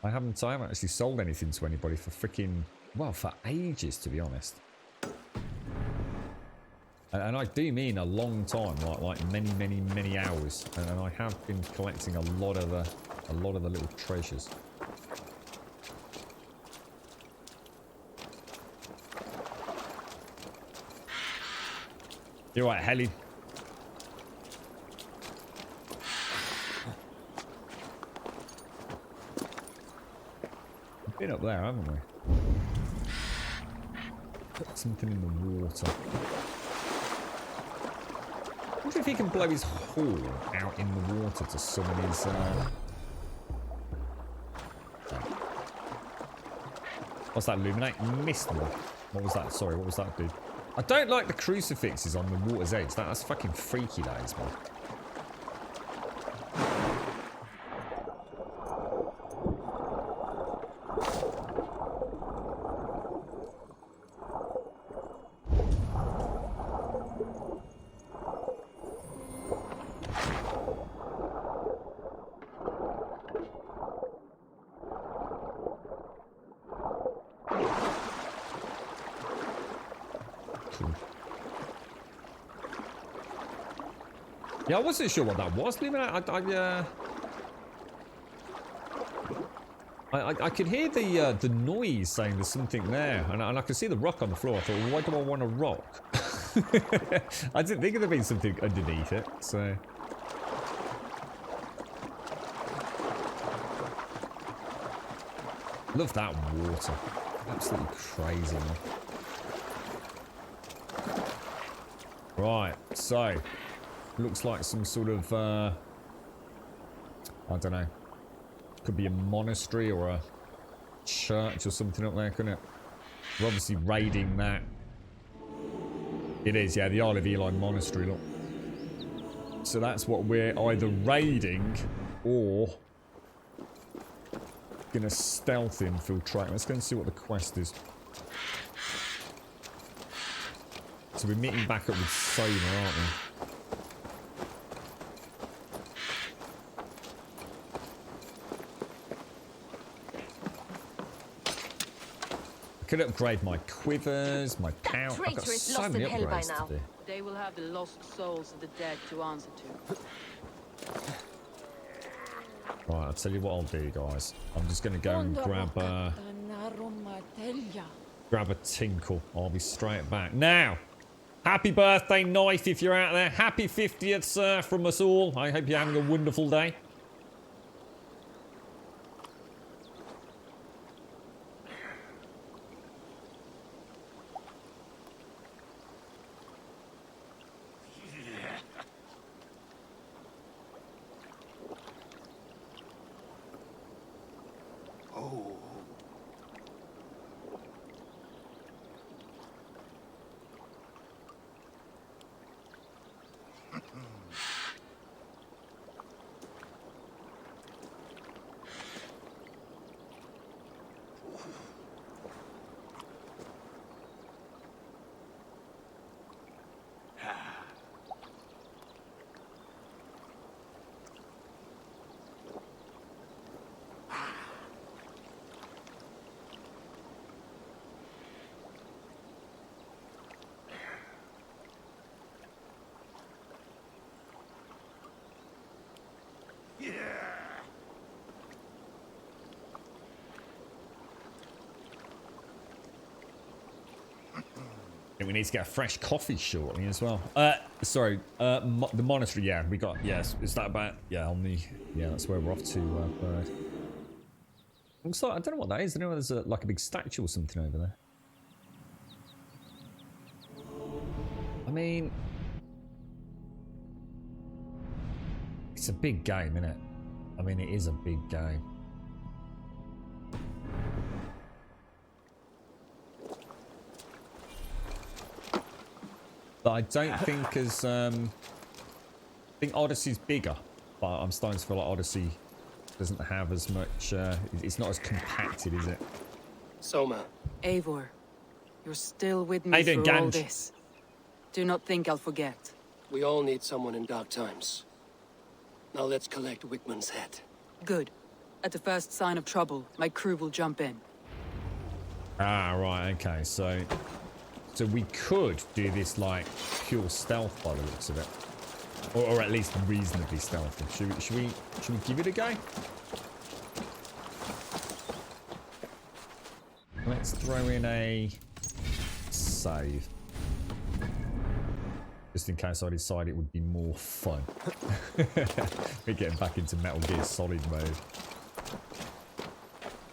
I haven't actually sold anything to anybody for freaking, well, for ages, to be honest. And I do mean a long time, like many hours. And I have been collecting a lot of the little treasures. You're right, Helly. We've been up there, haven't we? Put something in the water. I wonder if he can blow his horn out in the water to summon his... What's that, illuminate? Mist one. What was that? Sorry, what was that, dude? I don't like the crucifixes on the water's edge. That's fucking freaky, that is, man. Yeah, I wasn't sure what that was. I could hear the noise saying there's something there, and I could see the rock on the floor. I thought, well, why do I want a rock? I didn't think there'd be something underneath it, so... Love that water. Absolutely crazy, man. Right, so... Looks like some sort of, I don't know. Could be a monastery or a church or something up there, couldn't it? We're obviously raiding that. It is, yeah, the Isle of Eli Monastery, look. So that's what we're either raiding or gonna stealth infiltrate. Let's go and see what the quest is. So we're meeting back up with Sona, aren't we? I could upgrade my quivers, my power. I've got so many upgrades to do. They will have the lost souls of the dead to answer to. Right, I'll tell you what I'll do, guys. I'm just going to go and grab a tinkle. I'll be straight back. Now, happy birthday, Knife, if you're out there. Happy 50th, sir, from us all. I hope you're having a wonderful day. We need to get a fresh coffee shortly as well. Sorry, the monastery, yeah, we got, yes, is that about, yeah, on the, yeah, that's where we're off to, Bird. Looks like, I don't know what that is, I don't know if there's like a big statue or something over there. I mean, it's a big game, isn't it? I mean, it is a big game. But I don't think as I think Odyssey's bigger, but I'm starting to feel like Odyssey doesn't have as much. It's not as compacted, is it? Soma. Eivor, you're still with me through all this. Do not think I'll forget. We all need someone in dark times. Now let's collect Wickman's head. Good. At the first sign of trouble, my crew will jump in. Ah, right. Okay, so we could do this like pure stealth by the looks of it, or at least reasonably stealthy. Should we give it a go? Let's throw in a save, just in case I decide it would be more fun. We're getting back into Metal Gear Solid mode.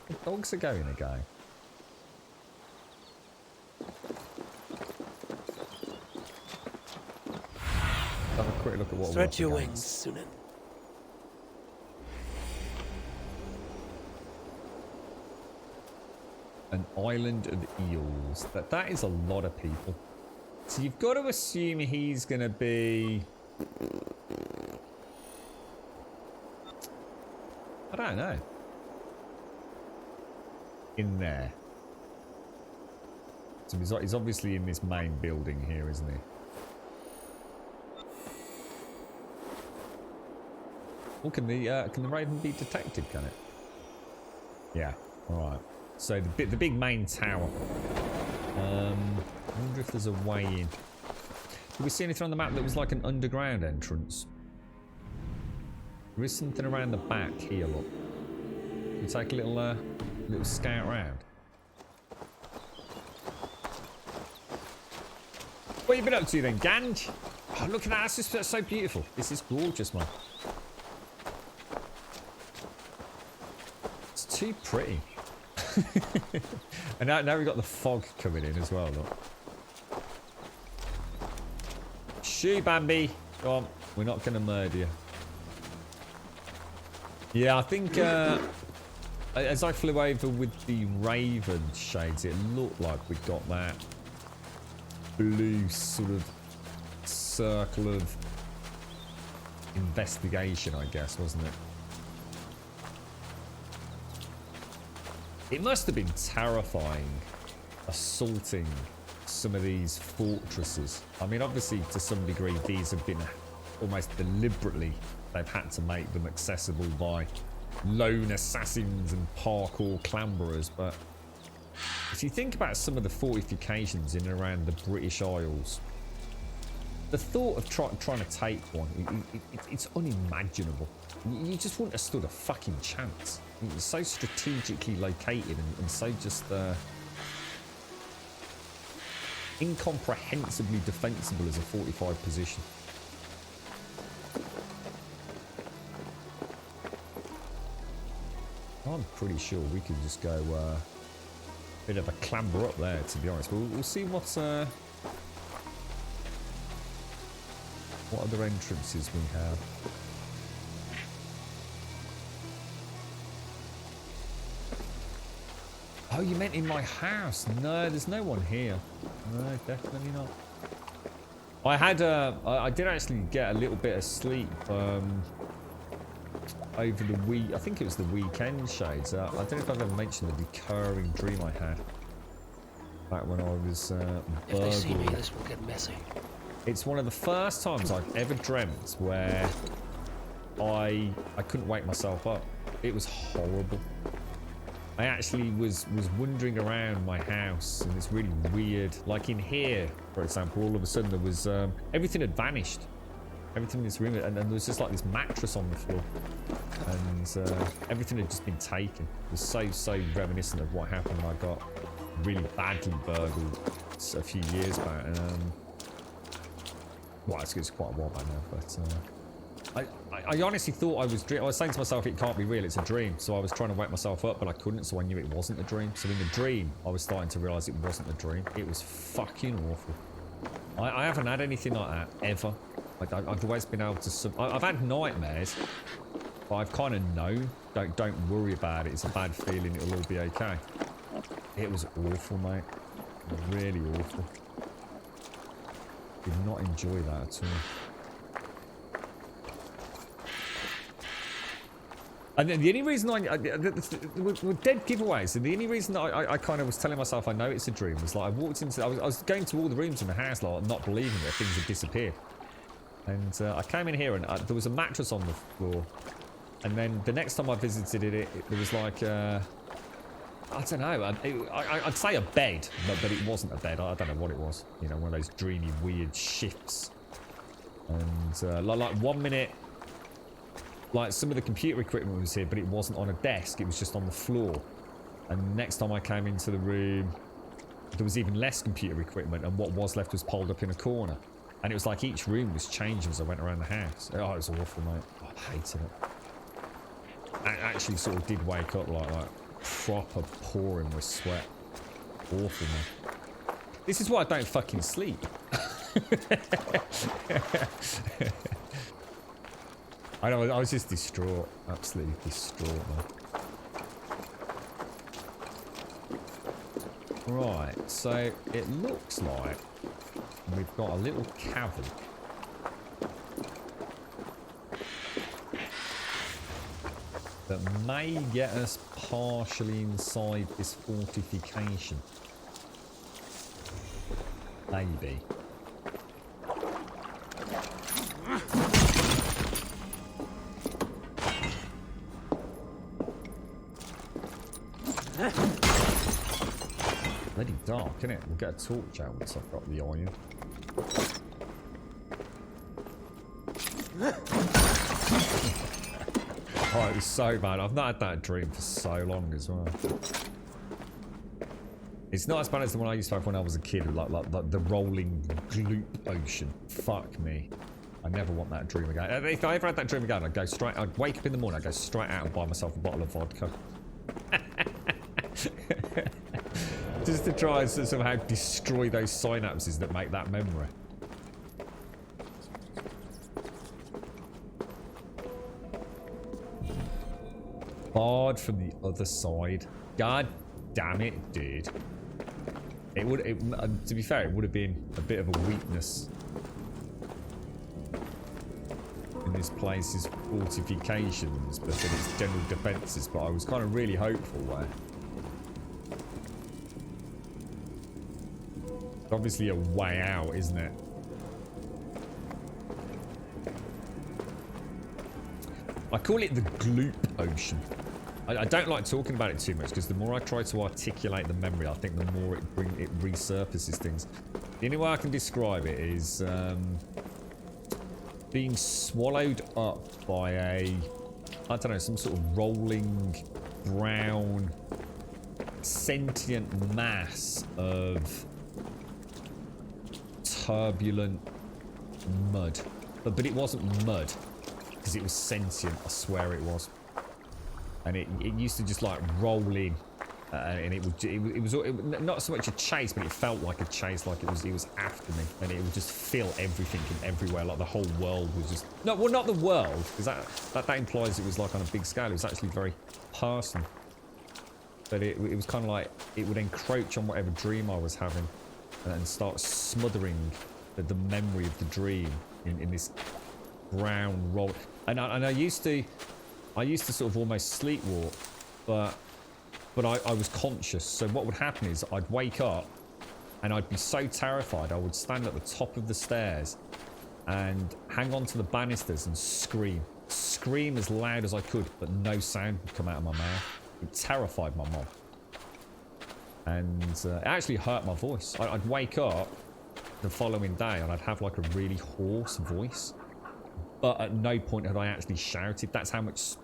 The dogs are going again. Have a quick look at what Stretch your wings, Sunan. An island of eels. That is a lot of people. So you've got to assume he's going to be... I don't know. In there. So he's obviously in this main building here, isn't he? Oh, can the raven be detected? Can it? Yeah. All right. So the big main tower. I wonder if there's a way in. Did we see anything on the map that was like an underground entrance? There is something around the back here. Look. We take a little scout round. What have you been up to then, Ganj? Oh, look at that! That's so beautiful. This is gorgeous, man. Too pretty. And now we've got the fog coming in as well, look. Shoo, Bambi. Go on. We're not going to murder you. Yeah, I think as I flew over with the Raven shades, it looked like we got that blue sort of circle of investigation, I guess, wasn't it? It must have been terrifying assaulting some of these fortresses. I mean, obviously, to some degree, these have been almost deliberately, they've had to make them accessible by lone assassins and parkour clamberers. But if you think about some of the fortifications in and around the British Isles, the thought of trying to take one, it's unimaginable. You just wouldn't have stood a fucking chance. It's so strategically located and so just incomprehensibly defensible as a fortified position. I'm pretty sure we could just go bit of a clamber up there, to be honest. But we'll see what other entrances we have. Oh, you meant in my house? No, there's no one here. No, definitely not. I had I did actually get a little bit of sleep over the week. I think it was the weekend, Shades. I don't know if I've ever mentioned the recurring dream I had back when I was If they see me, this will get messy. It's one of the first times I've ever dreamt where I couldn't wake myself up. It was horrible. I actually was wandering around my house and it's really weird. Like in here, for example, all of a sudden there was everything had vanished. Everything in this room, and then there was just like this mattress on the floor, and everything had just been taken. It was so reminiscent of what happened when I got really badly burgled a few years back. And well, it's quite a while back now, but I honestly thought I was dreaming. I was saying to myself, it can't be real, it's a dream. So I was trying to wake myself up, but I couldn't, so I knew it wasn't a dream. So in the dream, I was starting to realise it wasn't a dream. It was fucking awful. I haven't had anything like that, ever. I've always been able to... I've had nightmares, but I've kind of known. Don't worry about it, it's a bad feeling, it'll all be okay. It was awful, mate. Really awful. Did not enjoy that at all. And then the only reason we're dead giveaways, and the only reason I kind of was telling myself I know it's a dream was like I walked into, I was going to all the rooms in the house, like not believing that things had disappeared. And I came in here and there was a mattress on the floor. And then the next time I visited it, there was like, I don't know, I'd say a bed, but it wasn't a bed. I don't know what it was. You know, one of those dreamy, weird shifts. And like 1 minute, like some of the computer equipment was here, but it wasn't on a desk, it was just on the floor. And next time I came into the room, there was even less computer equipment, and what was left was piled up in a corner. And it was like each room was changing as I went around the house. Oh, it was awful, mate. Oh, I hated it. I actually sort of did wake up like proper pouring with sweat. Awful, man. This is why I don't fucking sleep. I know, I was just distraught. Absolutely distraught, man. Right, so it looks like we've got a little cavern. That may get us partially inside this fortification. Maybe. Bloody dark, isn't it? We'll get a torch out once I've got the iron. Oh, it was so bad. I've not had that dream for so long as well. It's not as bad as the one I used to have when I was a kid, like the rolling gloop ocean. Fuck me. I never want that dream again. If I ever had that dream again, I'd wake up in the morning, I'd go straight out and buy myself a bottle of vodka. Just to try and somehow destroy those synapses that make that memory. barred from the other side. God damn it, dude. It would, to be fair, it would have been a bit of a weakness in this place's fortifications, but in its general defences. But I was kind of really hopeful there. It's obviously a way out, isn't it? I call it the Gloop Ocean. I don't like talking about it too much because the more I try to articulate the memory, I think the more it resurfaces things. The only way I can describe it is being swallowed up by I don't know, some sort of rolling brown sentient mass of turbulent mud. But it wasn't mud because it was sentient, I swear it was. And it used to just like roll in, and it was not so much a chase, but it felt like a chase, like it was after me, and it would just fill everything and everywhere, like the whole world was just well, not the world, because that implies it was like on a big scale. It was actually very personal, but it was kind of like it would encroach on whatever dream I was having, and start smothering the memory of the dream in this brown roll. And I used to sort of almost sleepwalk, but I was conscious. So what would happen is I'd wake up and I'd be so terrified I would stand at the top of the stairs and hang on to the banisters and scream as loud as I could, but no sound would come out of my mouth. It terrified my mom, and it actually hurt my voice. I'd wake up the following day and I'd have like a really hoarse voice, but at no point had I actually shouted. That's how much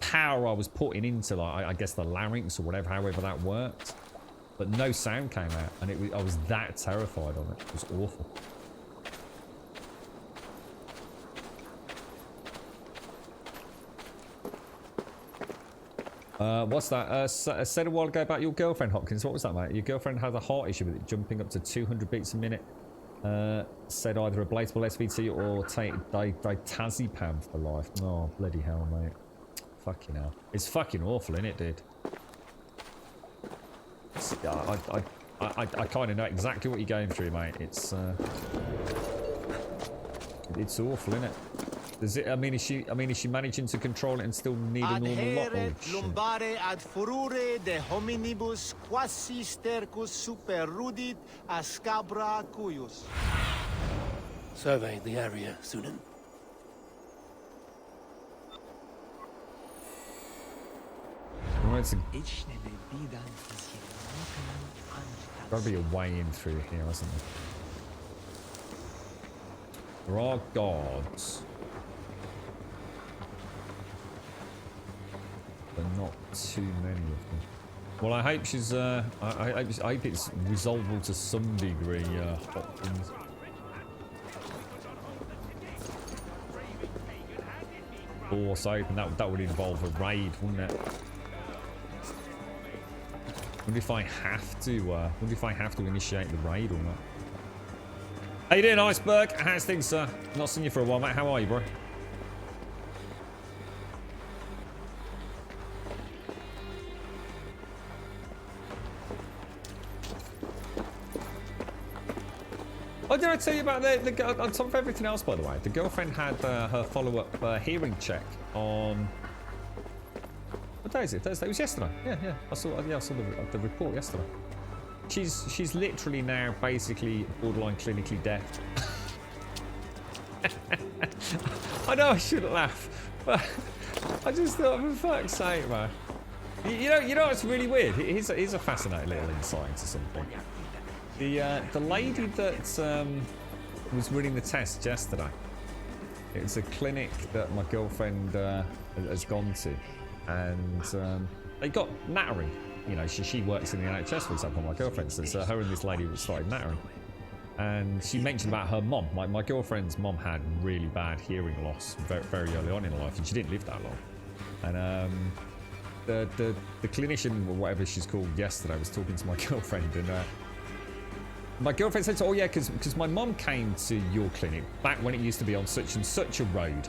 power I was putting into, like, I guess the larynx or whatever, however that worked. But no sound came out, and I was that terrified of it. It was awful. What's that? I said a while ago about your girlfriend, Hopkins. What was that, mate? Your girlfriend has a heart issue with it jumping up to 200 beats a minute. Said either a blatable SVT or take diazepam for life. Oh, bloody hell, mate. Fucking hell. It's fucking awful, isn't it, dude? I kind of know exactly what you're going through, mate. It's awful, isn't it? Does it? I mean, is she managing to control it and still need a normal lot? Lumbare ad furore de hominibus quasi stercus super rudit ascabra cuius. Survey the area, Sunan. Gotta be a way in through here, isn't there? There are guards, but not too many of them. Well, I hope she's. I hope it's resolvable to some degree. Hopkins. Force open. That would involve a raid, wouldn't it? Wonder if I have to initiate the raid or not. How you doing, Iceberg? How's things, sir? Not seen you for a while, mate. How are you, bro? Oh, did I tell you about the on top of everything else, by the way? The girlfriend had her follow-up hearing check on... What day is it? Thursday? It was yesterday. Yeah. I saw the report yesterday. She's literally now basically borderline clinically deaf. I know I shouldn't laugh, but I just thought, for fuck's sake, man. You know what's really weird? Here's a fascinating little insight into something. The lady that was running the test yesterday, it's a clinic that my girlfriend has gone to. And they got nattering. You know, she works in the NHS, for example, my girlfriend says. So her and this lady started nattering. And she mentioned about her mom. My girlfriend's mom had really bad hearing loss very, very early on in life, and she didn't live that long. And the clinician, or whatever she's called, yesterday was talking to my girlfriend, and my girlfriend said, "Oh yeah, because my mom came to your clinic back when it used to be on such and such a road."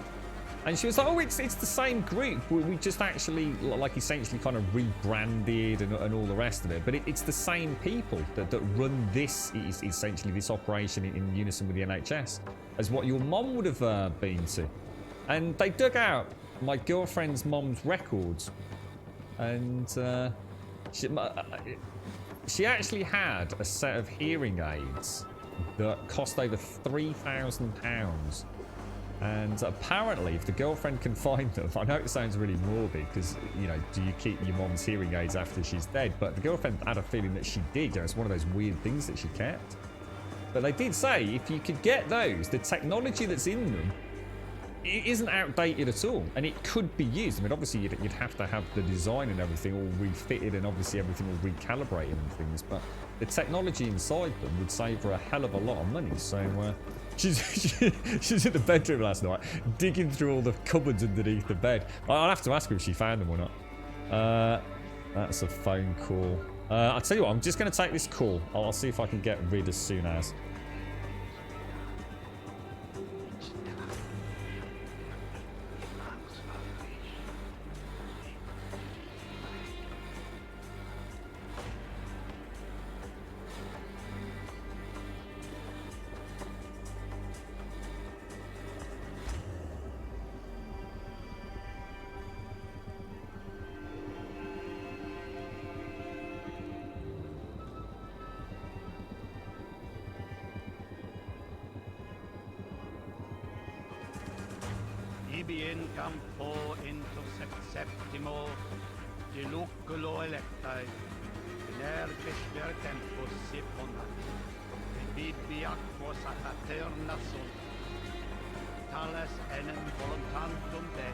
And she was like, oh, it's the same group. We just actually, like, essentially kind of rebranded and all the rest of it. But it's the same people that run this, essentially, this operation in unison with the NHS as what your mom would have been to. And they dug out my girlfriend's mom's records. And she actually had a set of hearing aids that cost over £3,000. And apparently, if the girlfriend can find them, I know it sounds really morbid because, you know, do you keep your mom's hearing aids after she's dead? But the girlfriend had a feeling that she did. It's one of those weird things that she kept. But they did say if you could get those, the technology that's in them, it isn't outdated at all. And it could be used. I mean, obviously, you'd have to have the design and everything all refitted and obviously everything all recalibrated and things. But the technology inside them would save her a hell of a lot of money. So, she's in the bedroom last night, digging through all the cupboards underneath the bed. I'll have to ask her if she found them or not. That's a phone call. I'll tell you what, I'm just going to take this call. I'll see if I can get rid as soon as. Ibi in campo intercept septimo, diluculo electai, inerbis per tempus siponat, bibi aquos apaterna sunt, tales enem voluntantum Dei.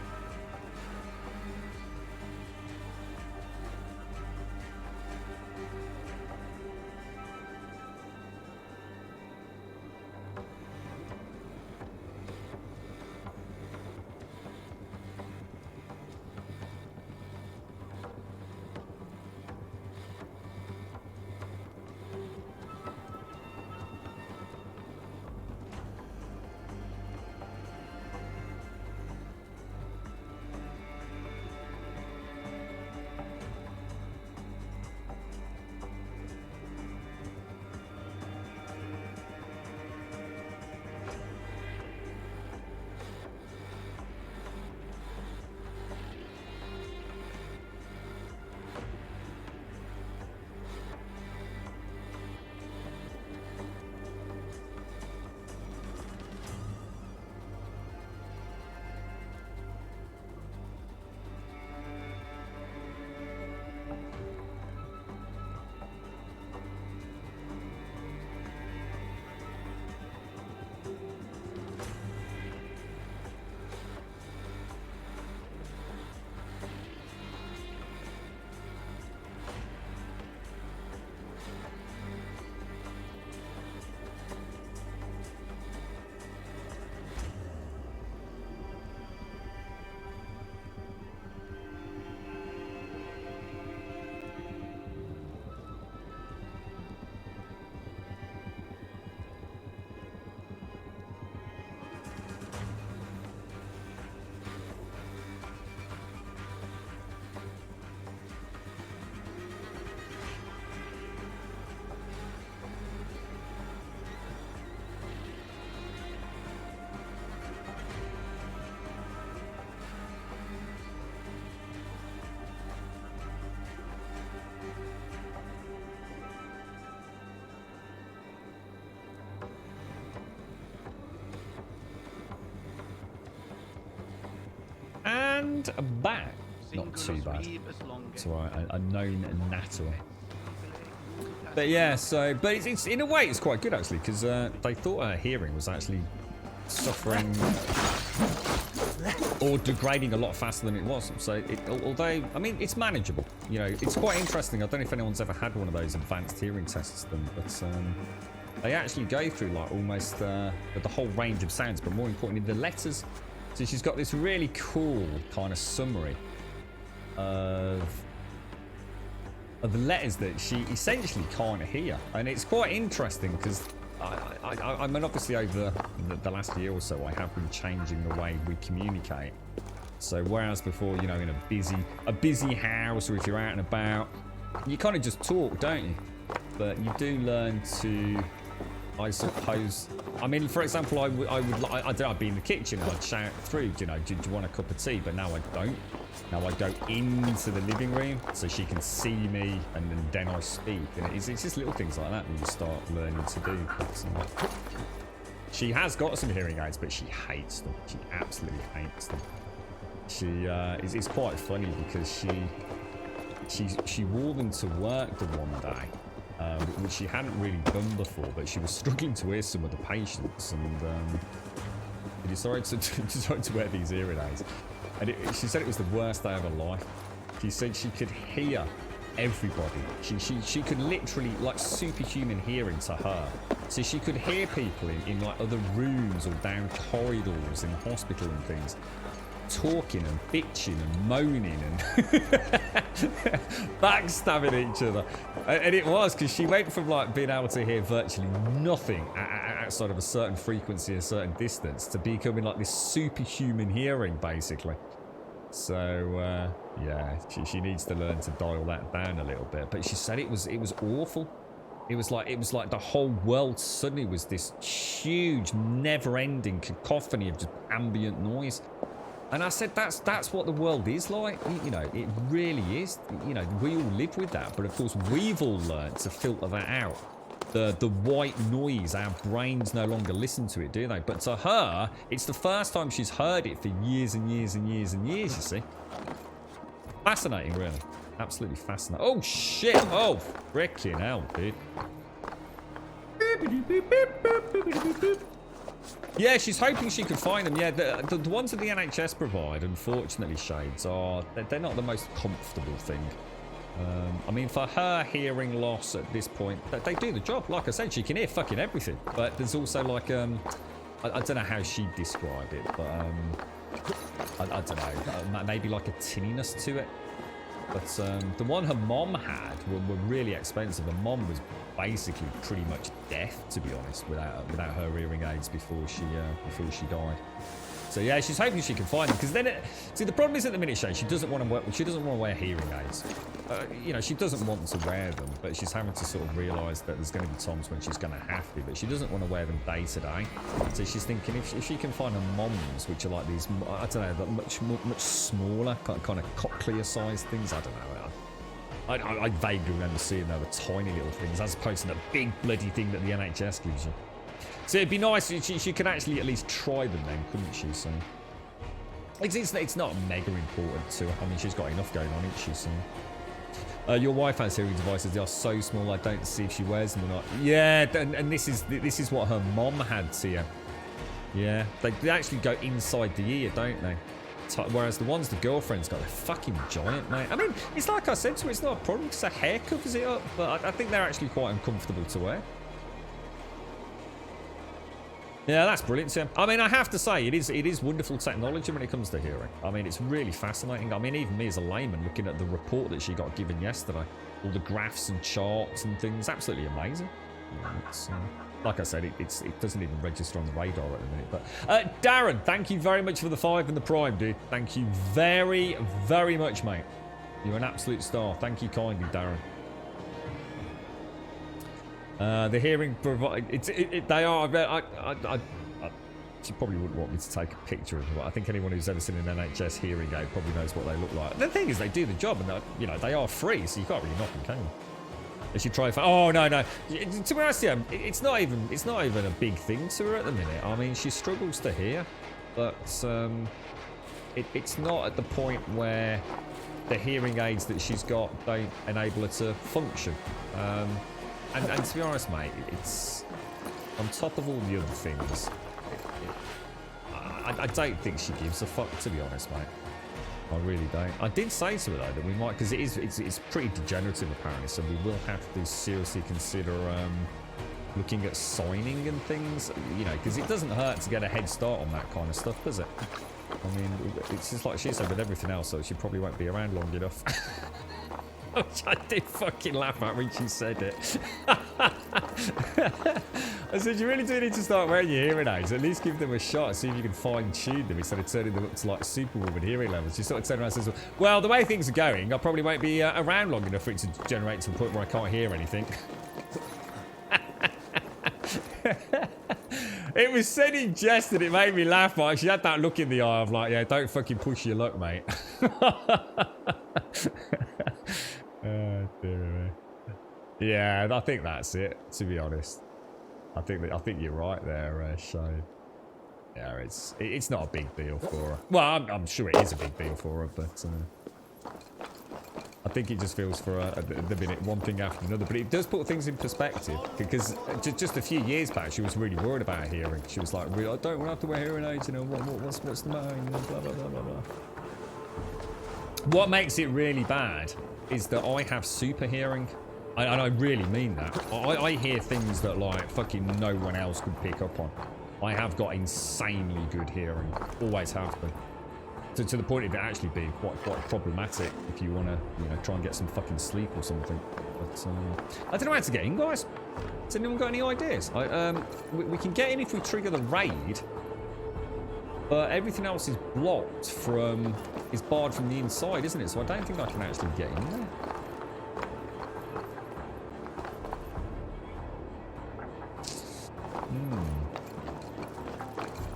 And back. Not too bad. It's alright, a known natter. But yeah, so, but it's in a way it's quite good actually, because they thought her hearing was actually suffering or degrading a lot faster than it was. So, although, I mean, it's manageable. You know, it's quite interesting. I don't know if anyone's ever had one of those advanced hearing tests, but they actually go through like almost the whole range of sounds, but more importantly, the letters. So she's got this really cool kind of summary of the letters that she essentially can't hear, and it's quite interesting because I mean, obviously over the last year or so, I have been changing the way we communicate. So whereas before, you know, in a busy house, or if you're out and about, you kind of just talk, don't you? But you do learn to, I suppose. I mean, for example, I don't know, I'd be in the kitchen and I'd shout through, you know, do you want a cup of tea? But now I don't. Now I go into the living room so she can see me, and then I speak. And it's just little things like that you start learning to do. She has got some hearing aids, but she hates them. She absolutely hates them. It's quite funny because she wore them to work the one day, which she hadn't really done before, but she was struggling to hear some of the patients, and she decided to wear these hearing aids. And she said it was the worst day of her life. She said she could hear everybody. She could literally, like, superhuman hearing to her. So she could hear people in like other rooms or down corridors in the hospital and things, talking and bitching and moaning and backstabbing each other. And it was because she went from like being able to hear virtually nothing outside of a certain frequency, a certain distance, to becoming like this superhuman hearing, basically. So yeah, she needs to learn to dial that down a little bit. But she said it was awful. It was like the whole world suddenly was this huge, never-ending cacophony of just ambient noise. And I said, that's what the world is like. You know, it really is. You know, we all live with that. But of course, we've all learned to filter that out. The white noise, our brains no longer listen to it, do they? But to her, it's the first time she's heard it for years and years and years and years, you see. Fascinating, really. Absolutely fascinating. Oh, shit. Oh, freaking hell, dude. Yeah, she's hoping she could find them. Yeah, the ones that the NHS provide, unfortunately, Shades, they're not the most comfortable thing. I mean, for her hearing loss at this point, they do the job. Like I said, she can hear fucking everything. But there's also like, I don't know how she'd describe it, but I don't know, maybe like a tinniness to it. But the one her mom had were really expensive. Her mom was basically pretty much deaf, to be honest, without her hearing aids before she died. So yeah, she's hoping she can find them, because then see, the problem is at the minute, Shane, she doesn't want to wear hearing aids. You know, she doesn't want to wear them, but she's having to sort of realise that there's going to be times when she's going to have to. But she doesn't want to wear them day to day. So she's thinking if she can find her mom's, which are like these, I don't know, much smaller, kind of cochlear-sized things. I don't know. I vaguely remember seeing the tiny little things, as opposed to the big bloody thing that the NHS gives you. So it'd be nice if she could actually at least try them then, couldn't she? So it's not mega important to her. I mean, she's got enough going on, isn't she? So your wife has hearing devices. They are so small, I don't see if she wears them or not. Yeah, and this is what her mom had, Tia. Yeah, they actually go inside the ear, don't they? Whereas the ones the girlfriend's got, they're fucking giant, mate. I mean, it's like I said to her, it's not a problem because her hair covers it up, but I think they're actually quite uncomfortable to wear. Yeah, that's brilliant, Tim. I mean, I have to say, it is wonderful technology when it comes to hearing. I mean, it's really fascinating. I mean, even me as a layman, looking at the report that she got given yesterday, all the graphs and charts and things, absolutely amazing. It's, like I said, it doesn't even register on the radar at the minute. But Darren, thank you very much for the 5 and the Prime, dude. Thank you very, very much, mate. You're an absolute star. Thank you kindly, Darren. The hearing provide they are. She probably wouldn't want me to take a picture of them. I think anyone who's ever seen an NHS hearing aid probably knows what they look like. The thing is, they do the job, and you know they are free, so you can't really knock them, can you? If she try, oh no. To be honest, yeah, it's not even a big thing to her at the minute. I mean, she struggles to hear, but it's not at the point where the hearing aids that she's got don't enable her to function. And to be honest, mate, it's on top of all the other things. I don't think she gives a fuck, to be honest, mate. I really don't. I did say to her though that we might, because it's pretty degenerative apparently, so we will have to seriously consider looking at signing and things. You know, because it doesn't hurt to get a head start on that kind of stuff, does it? I mean, it's just like she said with everything else, so she probably won't be around long enough. Which I did fucking laugh at when she said it. I said, you really do need to start wearing your hearing aids. At least give them a shot. See if you can fine-tune them instead of turning them up to like Superwoman hearing levels. She sort of turned around and says, well, the way things are going, I probably won't be around long enough for it to generate to the point where I can't hear anything. It was said in jest and it made me laugh. Like, she had that look in the eye of like, yeah, don't fucking push your luck, mate. Oh, dear me. Yeah, I think that's it, to be honest. I think you're right there, Shane. Yeah, it's not a big deal for her. Well, I'm sure it is a big deal for her, but I think it just feels for her at the minute one thing after another. But it does put things in perspective, because just a few years back she was really worried about her hearing. She was like, I don't want to have to wear hearing aids, you know, what's the matter, you know, blah blah blah blah blah. What makes it really bad is that I have super hearing, and I really mean that. I hear things that like fucking no one else could pick up on. I have got insanely good hearing, always have been. To the point of it actually being quite problematic if you want to, you know, try and get some fucking sleep or something. But I don't know how to get in, guys. Has anyone got any ideas? We can get in if we trigger the raid, but everything else is blocked from, is barred from the inside, isn't it? So I don't think I can actually get in there.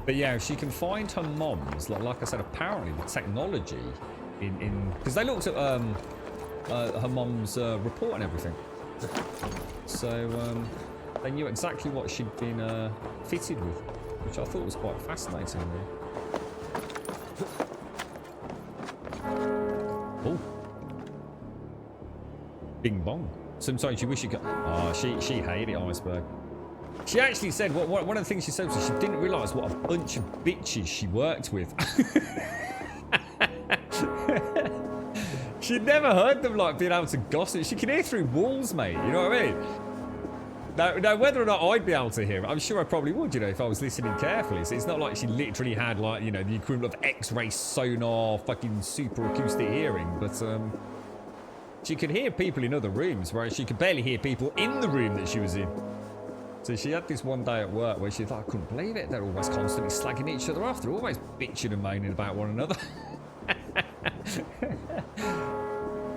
But yeah, if she can find her mom's, like I said, apparently the technology in because they looked at her mom's report and everything, so they knew exactly what she'd been fitted with, which I thought was quite fascinating. Oh, bing bong. Sometimes you wish you could. Oh, she hated Iceberg. She actually said, one of the things she said was she didn't realise what a bunch of bitches she worked with. She'd never heard them like being able to gossip. She can hear through walls, mate. You know what I mean? Now, whether or not I'd be able to hear it, I'm sure I probably would, you know, if I was listening carefully. So it's not like she literally had like, you know, the equivalent of X-ray sonar, fucking super acoustic hearing. But she could hear people in other rooms, whereas she could barely hear people in the room that she was in. So she had this one day at work where she thought, I couldn't believe it. They're always constantly slagging each other off. They're always bitching and moaning about one another.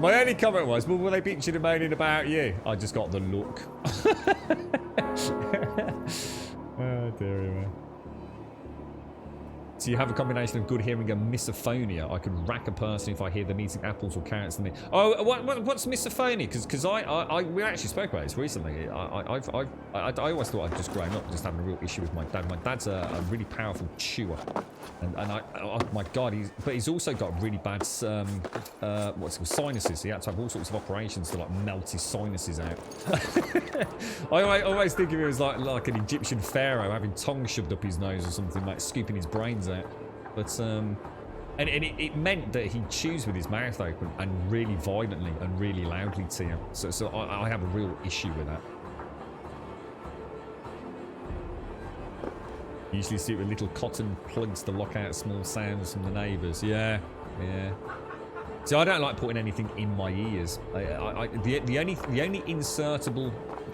My only comment was, well, were they bitching and moaning about you? I just got the look. Oh, dear me. So you have a combination of good hearing and misophonia. I could rack a person if I hear them eating apples or carrots. And oh, what's misophonia? Because we actually spoke about this recently. I always thought I'd just grown up just having a real issue with my dad. My dad's a really powerful chewer, and oh my god, he's also got really bad what's it called, sinuses. He had to have all sorts of operations to like melt his sinuses out. I always think of him as like an Egyptian pharaoh having tongue shoved up his nose or something, like scooping his brains out. But and it meant that he chews with his mouth open and really violently and really loudly to you. So I have a real issue with that. Usually see it with little cotton plugs to lock out small sounds from the neighbours. Yeah. So I don't like putting anything in my ears. The only insertable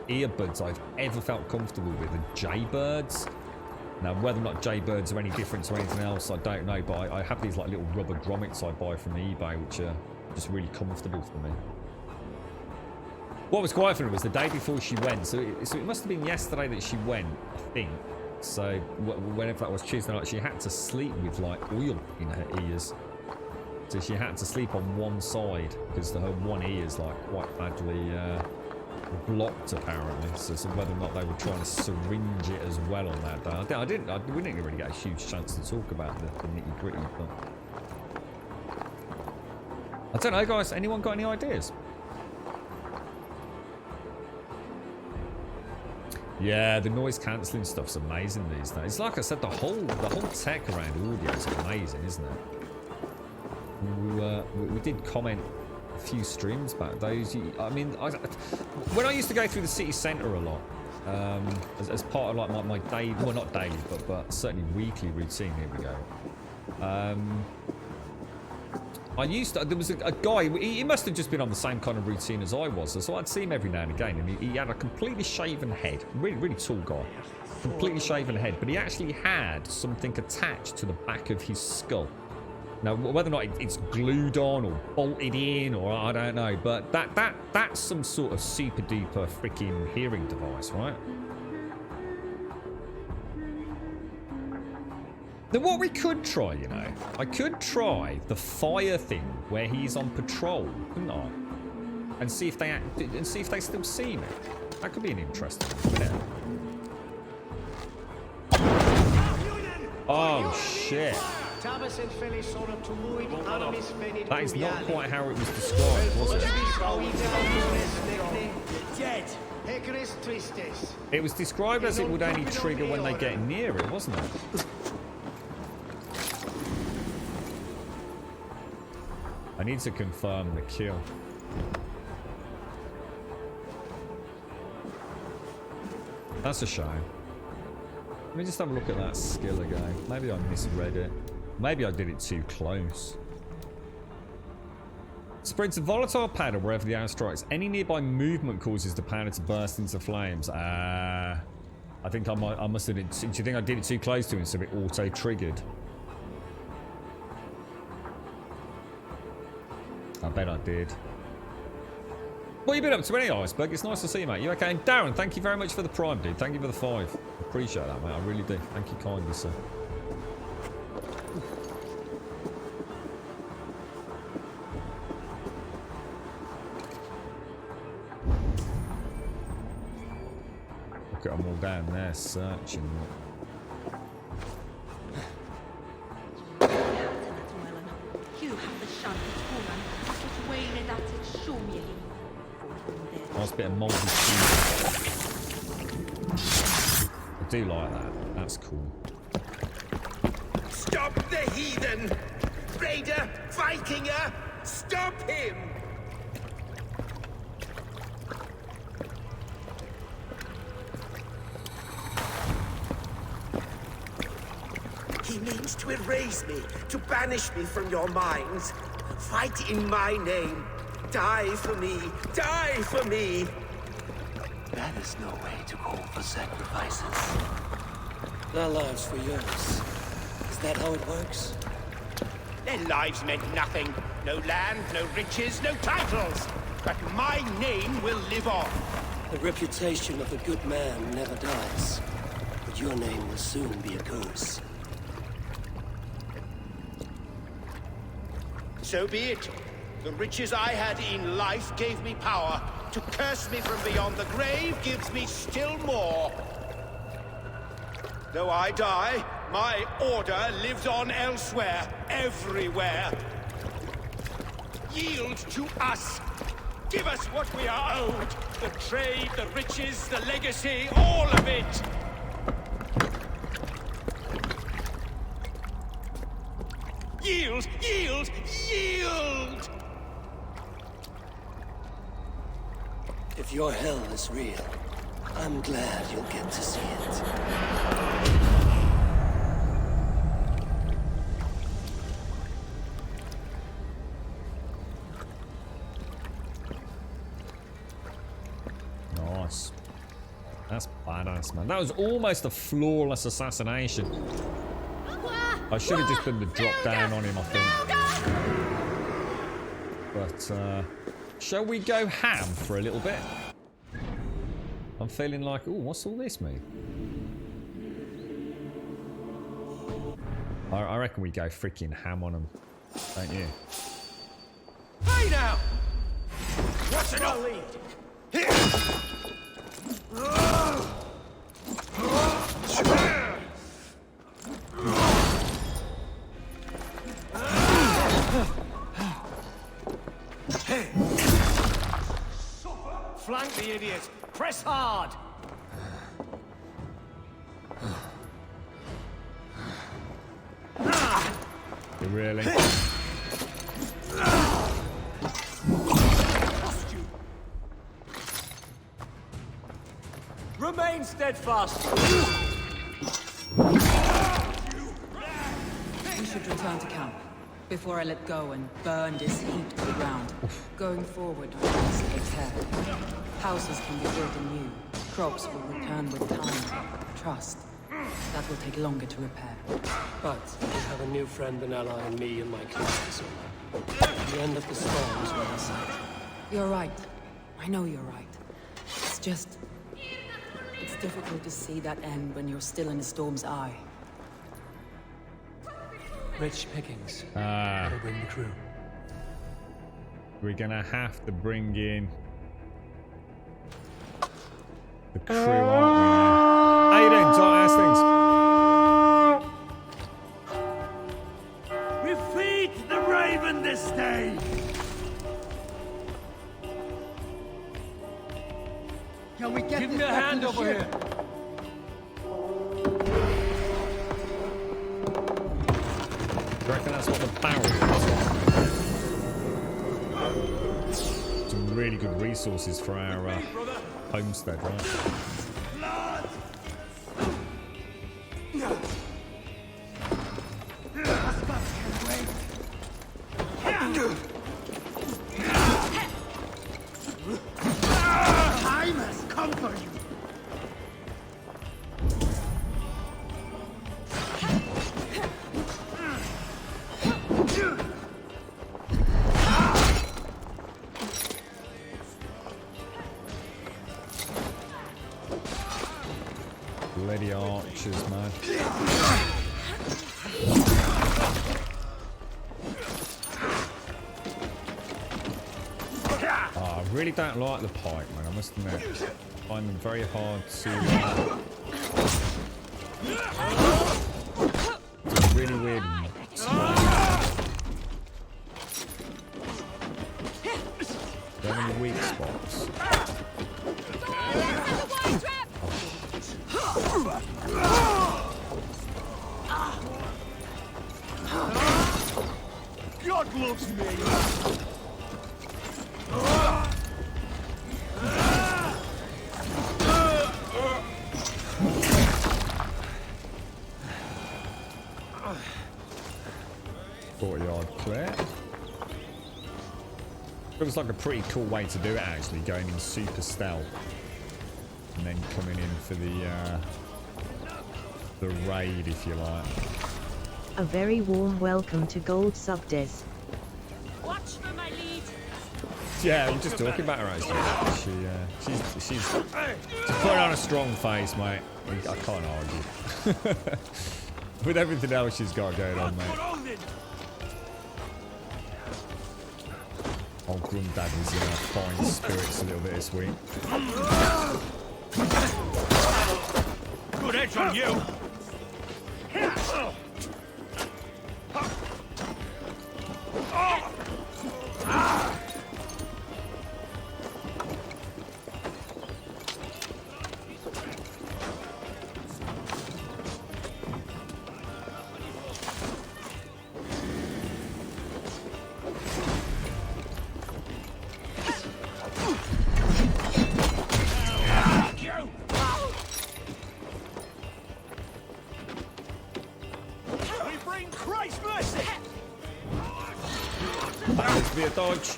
earbuds I've ever felt comfortable with are Jaybirds. Now, whether or not Jaybirds are any different to anything else, I don't know. But I have these like little rubber grommets I buy from eBay, which are just really comfortable for me. What was quite funny was the day before she went. So it must have been yesterday that she went, I think. So whenever that was, Tuesday night, she had to sleep with like oil in her ears. So she had to sleep on one side because her one ear is like quite badly blocked apparently. So whether or not they were trying to syringe it as well on that day, we didn't really get a huge chance to talk about the nitty gritty. But I don't know, guys. Anyone got any ideas? Yeah, the noise cancelling stuff's amazing these days. Like I said, the whole tech around audio is amazing, isn't it? We did comment a few streams back. Those, I mean, when I used to go through the city centre a lot, as part of like my daily, well not daily, but certainly weekly routine. Here we go. there was a guy, he must have just been on the same kind of routine as I was, so I'd see him every now and again, and he had a completely shaven head, really, really tall guy, completely shaven head, but he actually had something attached to the back of his skull. Now, whether or not it's glued on or bolted in, or I don't know, but that's some sort of super duper freaking hearing device, right? Then what we could try, you know, I could try the fire thing where he's on patrol, couldn't I? And see if they still see me. That could be an interesting one. Oh shit! That is not quite how it was described, was it? It was described as it would only trigger when they get near it, wasn't it? I need to confirm the kill. That's a shame. Let me just have a look at that skill again. Maybe I misread it. Maybe I did it too close. Spreads a volatile powder wherever the arrow strikes. Any nearby movement causes the powder to burst into flames. I think I must have did. Do you think I did it too close to him so it auto-triggered? I bet I did. What have you been up to anyway, Iceberg? It's nice to see you, mate. You okay? And Darren, thank you very much for the prime, dude. Thank you for the 5. Appreciate that, mate. I really do. Thank you kindly, sir. Look at them all down there searching. Nice bit of mouldy cheese. I do like that. That's cool. Stop the heathen! Raider! Vikinger! Stop him! He means to erase me, to banish me from your minds. Fight in my name. Die for me! Die for me! That is no way to call for sacrifices. Their lives for yours. Is that how it works? Their lives meant nothing. No land, no riches, no titles. But my name will live on. The reputation of a good man never dies. But your name will soon be a curse. So be it. The riches I had in life gave me power. To curse me from beyond the grave gives me still more. Though I die, my order lives on elsewhere, everywhere. Yield to us. Give us what we are owed. The trade, the riches, the legacy, all of it. Yield, yield, yield! If your hell is real, I'm glad you'll get to see it. Nice. That's badass, man. That was almost a flawless assassination. I should have just done the drop down on him, I think. But, shall we go ham for a little bit? I'm feeling like, ooh, what's all this mean? I reckon we go freaking ham on them, don't you? Hey now! What's enough? Flank the idiot! Press hard! Really? Remain steadfast! We should return to camp. before I let go and burn this heat to the ground. Going forward, we must take care. Houses can be built anew. Crops will return with time. Trust. That will take longer to repair. But we have a new friend and ally in me and my clans. The end of the storm is well in sight. You're right. I know you're right. It's just... it's difficult to see that end when you're still in the storm's eye. Rich pickings. Gotta bring the crew. We're gonna have to bring in the crew, aren't we? How you doing, Tom? How's things? We feed the raven this day. Can we get Give this me a back hand to the over ship? here. Do you reckon that's what the barrel is? Some really good resources for our homestead, right? Time has come for you. Bloody archers, man. Oh, I really don't like the pike, man. I must admit. I find them very hard to... it's a really weird spot. There are many weak spots. God loves me. Yard clear. Looks like a pretty cool way to do it, actually, going in super stealth and then coming in for the raid, if you like. A very warm welcome to Gold Subdes. Watch for my lead. Yeah, I'm just talking about her, actually. She's putting on a strong face, mate. I can't argue. With everything else she's got going on, mate. Old Granddad was in fine spirits a little bit this week. Good edge on you. Be a dodge.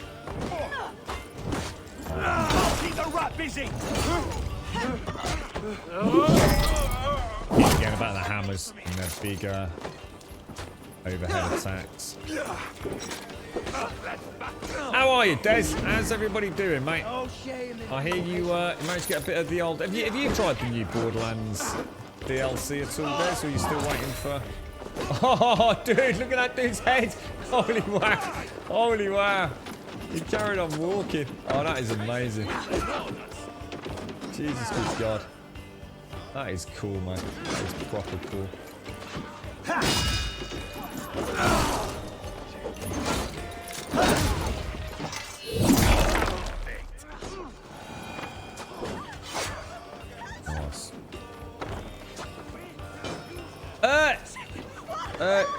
Keep the rat busy. Again about the hammers and their big overhead attacks. How are you, Des? How's everybody doing, mate? I hear you managed to get a bit of the old... Have you tried the new Borderlands DLC at all, Des? Or are you still waiting for... Oh, dude, look at that dude's head. Holy wow. Holy wow. He carried on walking. Oh, that is amazing. Jesus good God. That is cool, man. That is proper cool. Nice.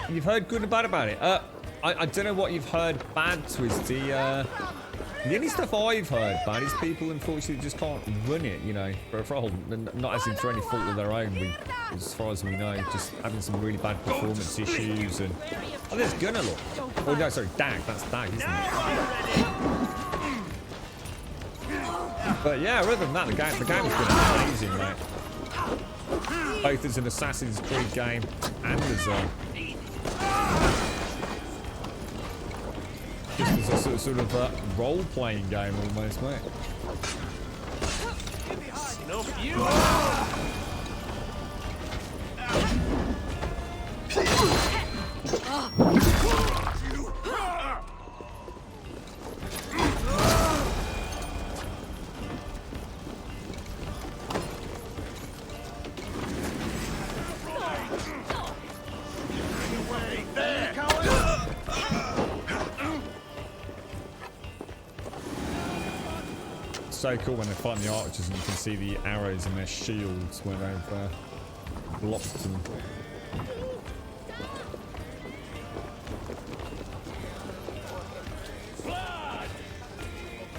You've heard good and bad about it. I don't know what you've heard bad, Twisty. The only stuff I've heard bad is people unfortunately just can't run it, you know, for a whole, not as in for any fault of their own. As far as we know, just having some really bad performance issues and Oh, there's Gunnar. Oh no, sorry, Dag. That's Dag, isn't it? But yeah, other than that, the game's been amazing, mate. Both as an Assassin's Creed game and as a just as a sort of role-playing game almost, mate. So cool when they fight the archers and you can see the arrows in their shields when they've blocked them.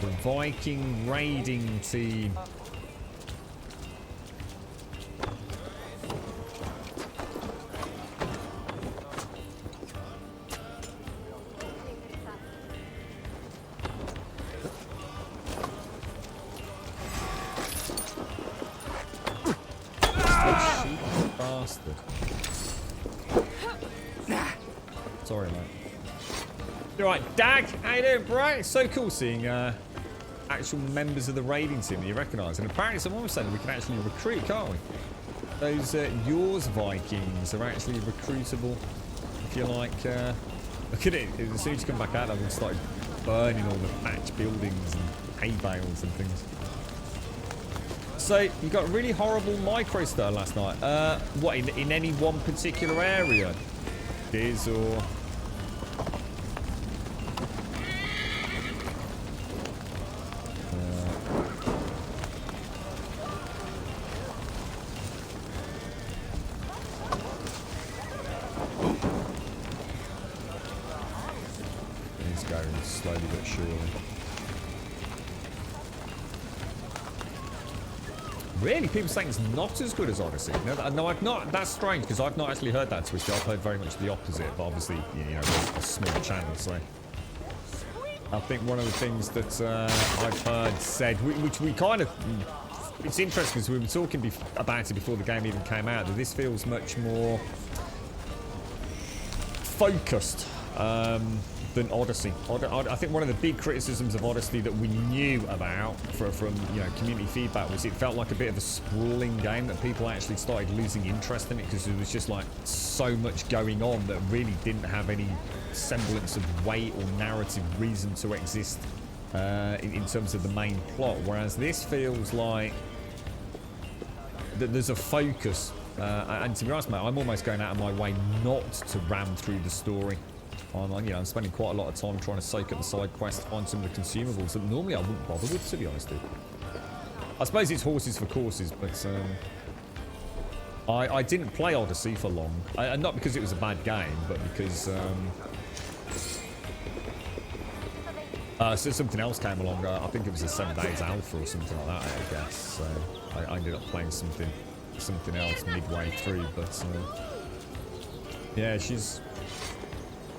The Viking raiding team. Sorry, mate. You're right, Dag. How you doing, bro? It's so cool seeing actual members of the raiding team that you recognise. And apparently, someone was saying we can actually recruit, can't we? Those yours Vikings are actually recruitable. If you like, look at it. As soon as you come back out, they've started burning all the thatch buildings and hay bales and things. So you got a really horrible micro stir last night. What in any one particular area? Is or he's going slowly but surely. Really? People saying it's not as good as Odyssey? No, I've not. That's strange because I've not actually heard that twist. I've heard very much the opposite, but obviously, you know, a small channel, so. I think one of the things that I've heard said, which we kind of, it's interesting because we were talking about it before the game even came out, that this feels much more focused than Odyssey. I think one of the big criticisms of Odyssey that we knew about from you know community feedback was it felt like a bit of a sprawling game, that people actually started losing interest in it because there was just like so much going on that really didn't have any semblance of weight or narrative reason to exist in terms of the main plot. Whereas this feels like that there's a focus. And to be honest, mate, I'm almost going out of my way not to ram through the story. I'm spending quite a lot of time trying to soak up the side quest, find some of the consumables that normally I wouldn't bother with, to be honest with you. I suppose it's horses for courses, but I didn't play Odyssey for long. Not because it was a bad game, but because so something else came along. I think it was a 7 Days Alpha or something like that, I guess. So I ended up playing something else midway through, but yeah,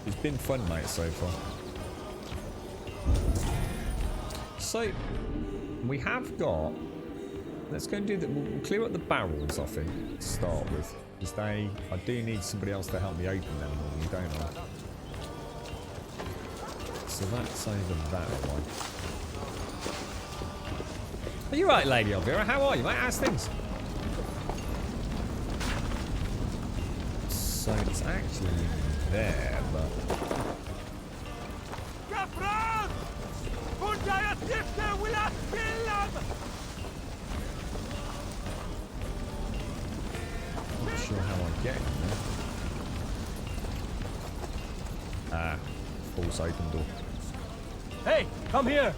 it's been fun, mate, so far. So we have got, let's go and do that. We'll clear up the barrels, I think, to start with, because I do need somebody else to help me open them normally, don't I? So that's over that one. Are you right, Lady Elvira? How are you, mate? How's things? So it's actually there, but not sure how I get in there. Ah, false open door. Hey, come here.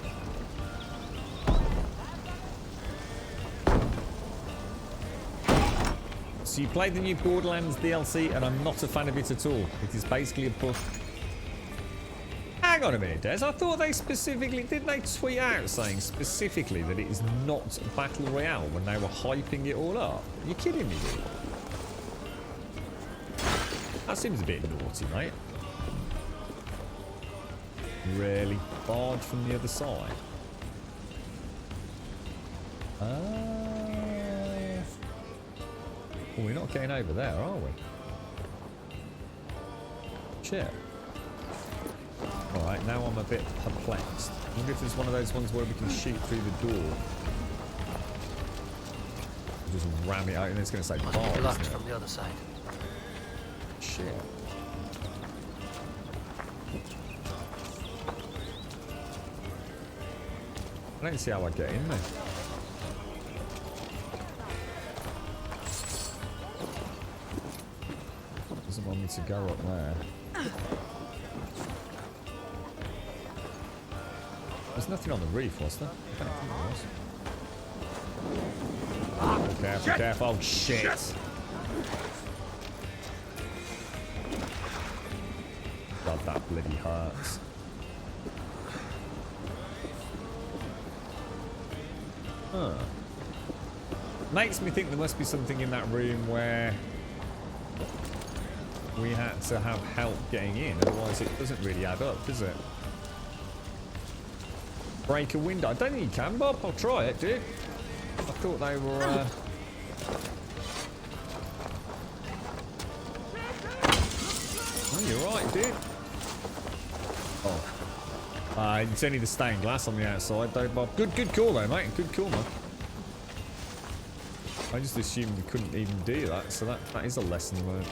So you played the new Borderlands DLC, and I'm not a fan of it at all. It is basically a book. Hang on a minute, Des. I thought they specifically... Didn't they tweet out saying specifically that it is not Battle Royale when they were hyping it all up? Are you kidding me, dude? That seems a bit naughty, mate. really barred from the other side. Well, we're not getting over there, are we? Shit. Alright, now I'm a bit perplexed. I wonder if there's one of those ones where we can shoot through the door. Just ram it out, and it's going to say bar, Locked from the other side. Shit. I don't see how I get in there. Doesn't want me to go up there. There's nothing on the reef, was there? I don't think there was. Careful, careful. Oh, shit. God, that bloody hurts. Huh. Makes me think there must be something in that room where we had to have help getting in, otherwise it doesn't really add up, does it? Break a window. I don't think you can, Bob. I'll try it, dude. I thought they were... Oh, you're right, dude. Oh. It's only the stained glass on the outside, though, Bob. Good call, though, mate. Good call, man. I just assumed we couldn't even do that, so that is a lesson learned.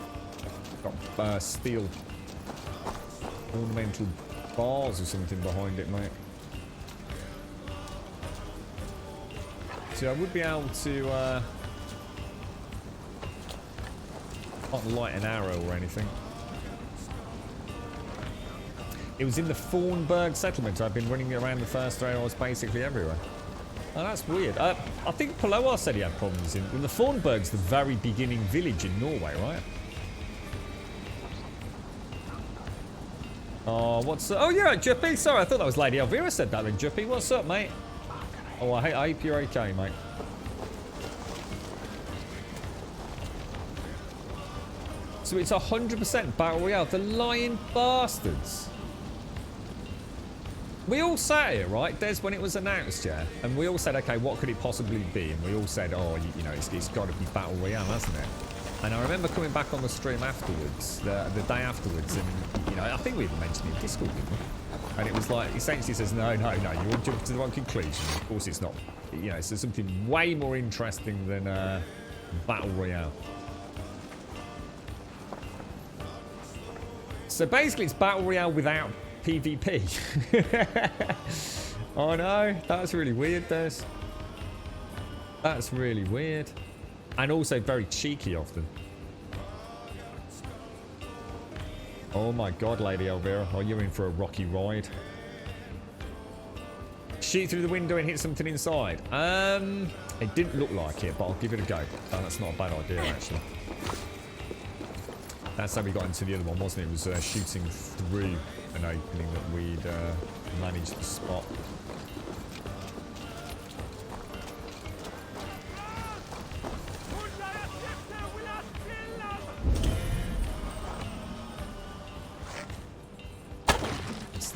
Got steel ornamental bars or something behind it, mate. So I would be able to not light an arrow or anything. It was in the Thornburg settlement. I've been running around the first area. I was basically everywhere. Oh, that's weird. I think Paloar said he had problems in... Well, the Thornburg's the very beginning village in Norway, right? Oh, what's up? Oh, you're right, Juppy. Sorry, I thought that was Lady Elvira said that then, Juppy. What's up, mate? Oh, I hope you're okay, mate. So it's 100% Battle Royale. The lying bastards. We all sat here, right, Des, when it was announced, yeah? And we all said, okay, what could it possibly be? And we all said, oh, you know, it's got to be Battle Royale, hasn't it? And I remember coming back on the stream afterwards, the day afterwards, and, you know, I think we even mentioned it in Discord, didn't we? And it was like, essentially says, no, you all jumped to the wrong conclusion. Of course it's not. You know, it's something way more interesting than Battle Royale. So basically it's Battle Royale without PvP. Oh no, that's really weird, Des. That's really weird. And also very cheeky of them. Oh my god, Lady Elvira. Oh, you're in for a rocky ride. Shoot through the window and hit something inside. It didn't look like it, but I'll give it a go. Oh, that's not a bad idea, actually. That's how we got into the other one, wasn't it? It was shooting through an opening that we'd managed to spot.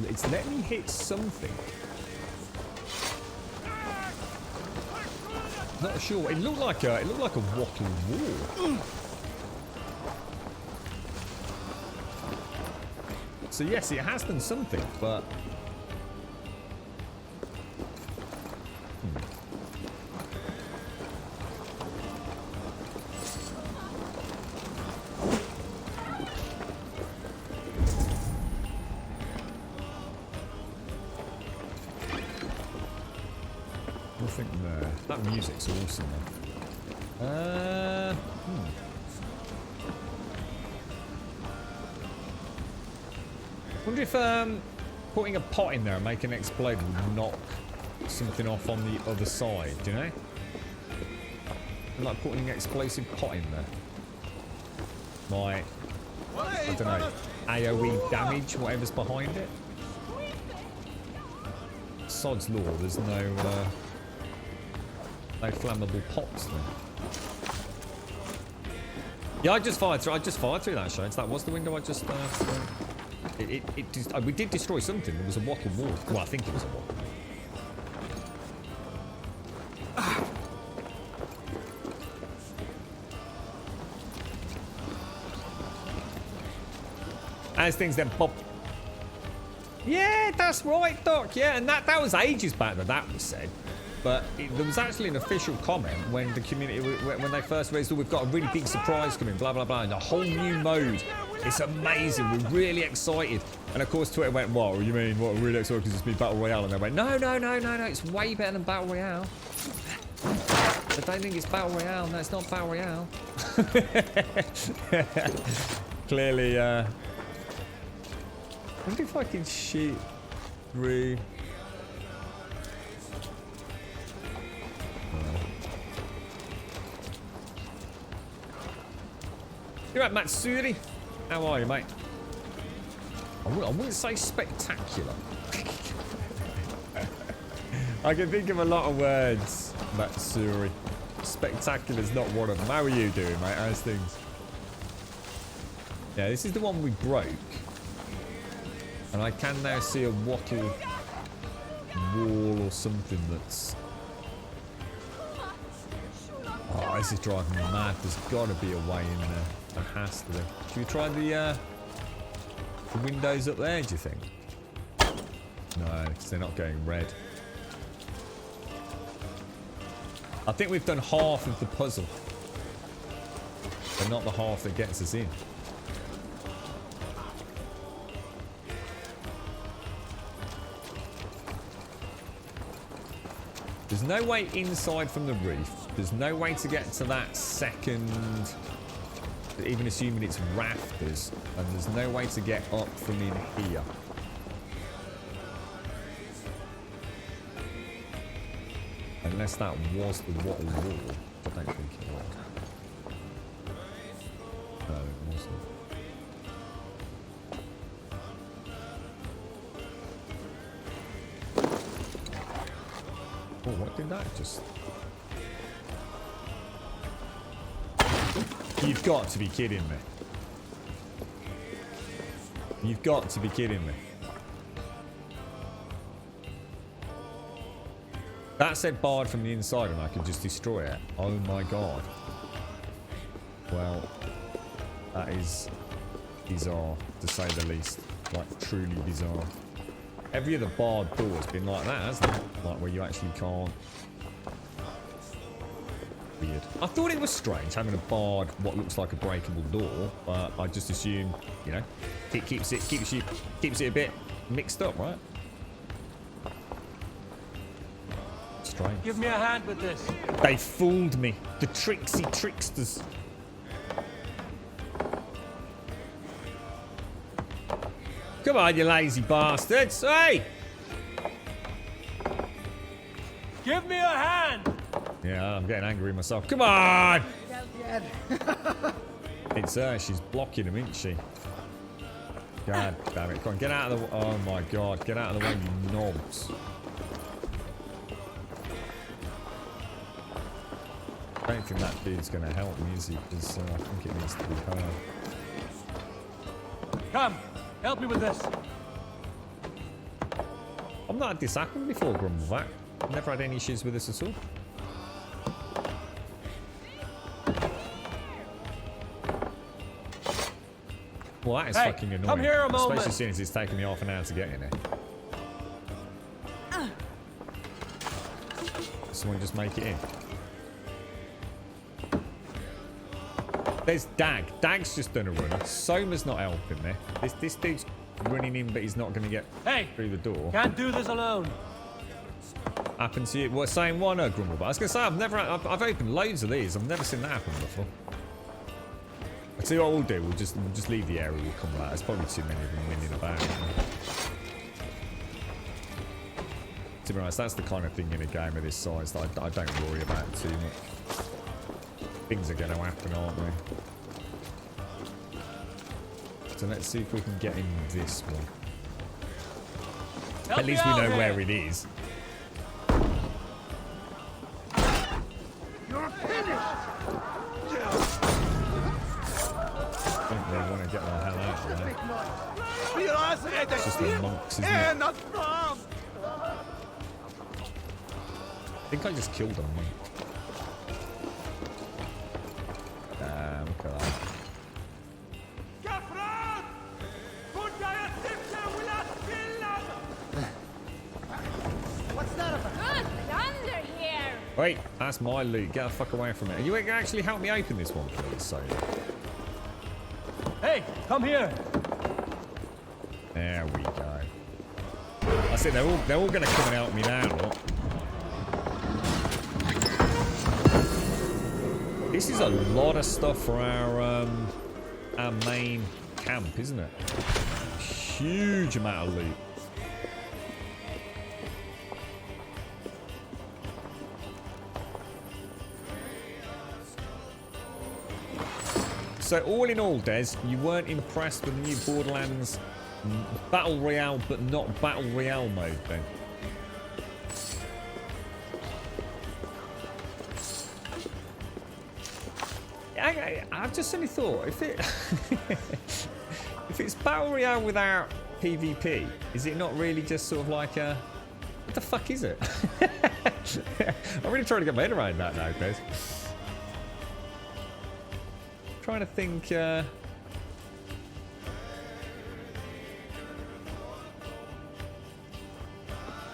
It's let me hit something. Not sure. It looked like a wattle wall. So yes, it has done something, but nothing there. That music's awesome, though. I wonder if putting a pot in there and making it explode would knock something off on the other side, do you know? Like putting an explosive pot in there. Like, I don't know, AoE damage, whatever's behind it. Sod's law, there's no flammable pots then. Yeah, I just fired through that, Shades. That was the window I just We did destroy something. There was a wattle wall. Well, I think it was a wattle. As things then pop. Yeah, that's right, Doc. Yeah, and that was ages back that was said. But there was actually an official comment when the community, when they first raised, we've got a really big surprise coming, blah, blah, blah, and a whole new mode. It's amazing. We're really excited. And of course, Twitter went, what, you mean, what, really excited because it's been Battle Royale? And they went, no, it's way better than Battle Royale. But they think it's Battle Royale. No, it's not Battle Royale. Clearly, I wonder if I can shoot through. You're right, Matsuri. How are you, mate? I wouldn't say spectacular. I can think of a lot of words, Matsuri. Spectacular's not one of them. How are you doing, mate? How's things? Yeah, this is the one we broke. And I can now see a wattle wall or something that's... Oh, this is driving me mad. There's got to be a way in there. There has to be. Should we try the windows up there, do you think? No, because they're not going red. I think we've done half of the puzzle. But not the half that gets us in. There's no way inside from the roof. There's no way to get to that second, even assuming it's rafters. And there's no way to get up from in here. Unless that was the wattle wall. I don't think it was. No, it wasn't. Oh, what did that just... You've got to be kidding me. You've got to be kidding me. That said barred from the inside and I could just destroy it. Oh my god. Well, that is bizarre, to say the least. Like, truly bizarre. Every other barred door has been like that, hasn't it? Like, where you actually can't... Weird. I thought it was strange having a barred, what looks like a breakable door, but I just assume, you know, it keeps it a bit mixed up, right? Strange. Give me a hand with this. They fooled me. The tricksy tricksters. Come on, you lazy bastards. Hey! Give me a hand! Yeah, I'm getting angry myself. Come on! It's her. She's blocking him, isn't she? God damn it. Come on, get out of the... Oh, my God. Get out of the way, you knobs. I don't think that dude's going to help me, is he? Because I think it needs to be her. Come, help me with this. I've not had this happen before, Grumbleback. Never had any issues with this at all. Well, that is fucking annoying. Come here a moment. Especially as soon as it's taken me half an hour to get in here. Someone just make it in. There's Dag. Dag's just done a runner. Soma's not helping me. This dude's running in, but he's not going to get through the door. Can't do this alone. Happened to you? What, same one, Grumble? I was going to say, I've opened loads of these. I've never seen that happen before. I'll tell you what we'll do. We'll just leave the area. We'll come out. There's probably too many of them winning about. To be honest, that's the kind of thing in a game of this size that I don't worry about too much. Things are going to happen, aren't they? So let's see if we can get in this one. At least we know where it is. You're finished. I think they want to get the hell out of there. It's just the monks, isn't it? I think I just killed a monk. Look at that. What's that about? Good thunder here. Wait, that's my loot. Get the fuck away from it. Are you going to actually help me open this one, please? So. Hey, come here. There we go. That's it. They're all going to come and help me now. Look. This is a lot of stuff for our main camp, isn't it? Huge amount of loot. So all in all, Des, you weren't impressed with the new Borderlands Battle Royale, but not Battle Royale mode, then? I've just suddenly thought, if it's Battle Royale without PvP, is it not really just sort of like a... What the fuck is it? I'm really trying to get my head around that now, Des. Trying to think.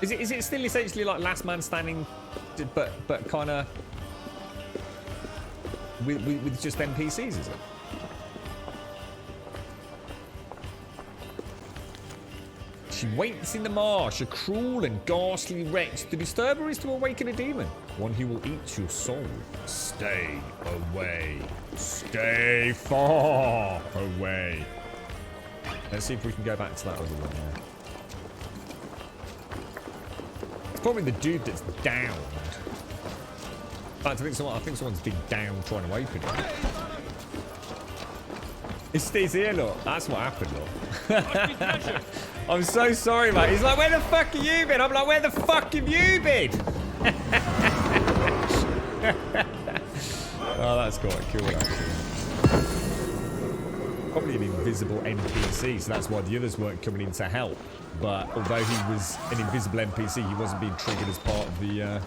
Is it still essentially like Last Man Standing, but kind of with just NPCs? Is it? She waits in the marsh, a cruel and ghastly wretch. To disturb her is to awaken a demon, one who will eat your soul. Stay away. Stay far away. Let's see if we can go back to that other one now. It's probably the dude that's downed. In fact, I think someone's been down trying to open it. It stays here, look. That's what happened, look. I'm so sorry, mate. He's like, where the fuck have you been? I'm like, where the fuck have you been? Oh, that's quite cool, actually. Probably an invisible NPC, so that's why the others weren't coming in to help. But although he was an invisible NPC, he wasn't being triggered as part of the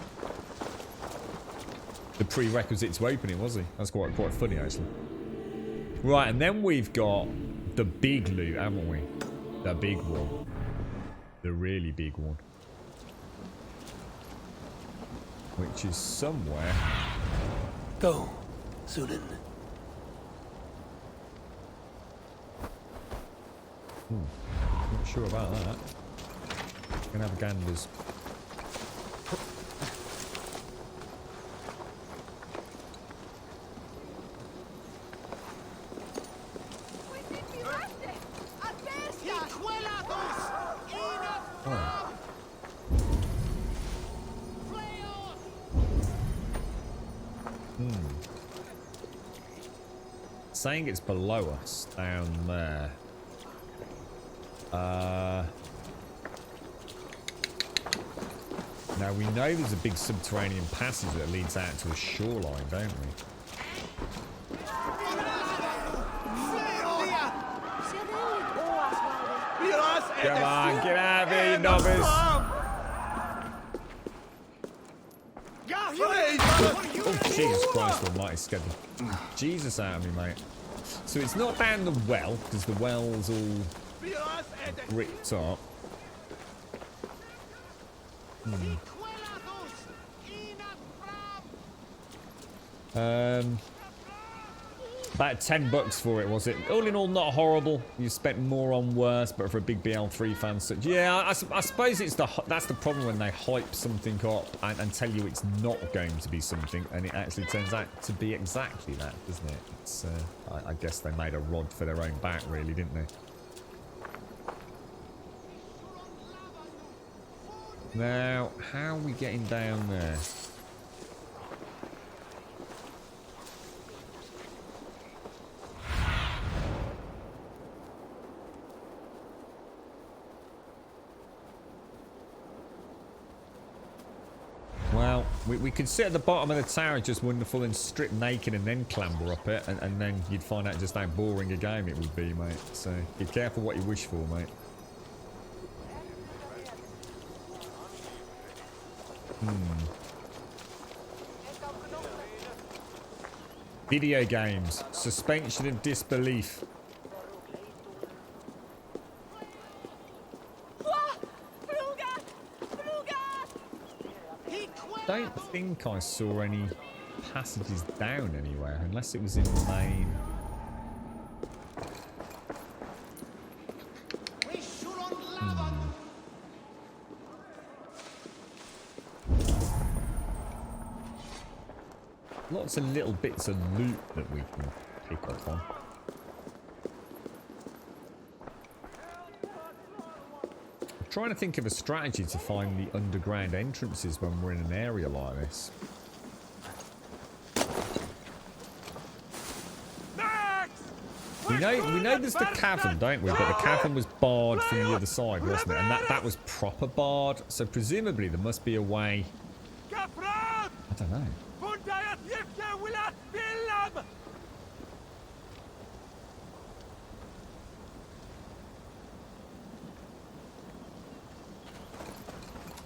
prerequisite to open it, was he? That's quite funny, actually. Right, and then we've got the big loot, haven't we? The big one. The really big one. Which is somewhere. Go, Sunan. Not sure about that. Gonna have ganders. Saying it's below us down there. Now we know there's a big subterranean passage that leads out to a shoreline, don't we? Come on, get out of here, you novice! Oh, Jesus Christ almighty, scared the Jesus out of me, mate. So it's not down the well, because the well's all ripped up. About $10 for it, was it? All in all, not horrible. You spent more on worse, but for a big BL3 fan, so yeah, I suppose it's that's the problem when they hype something up and tell you it's not going to be something, and it actually turns out to be exactly that, doesn't it? It's I guess they made a rod for their own back, really, didn't they? Now, how are we getting down there? Well, We could sit at the bottom of the tower just wonderful and strip naked and then clamber up it, and then you'd find out just how boring a game it would be, mate. So be careful what you wish for, mate. Video games. Suspension of disbelief. Don't think I saw any passages down anywhere, unless it was in the main. Lots of little bits of loot that we can pick up on. I'm trying to think of a strategy to find the underground entrances when we're in an area like this. We know there's the cavern, don't we? But the cavern was barred from the other side, wasn't it? And that was proper barred. So presumably there must be a way. I don't know.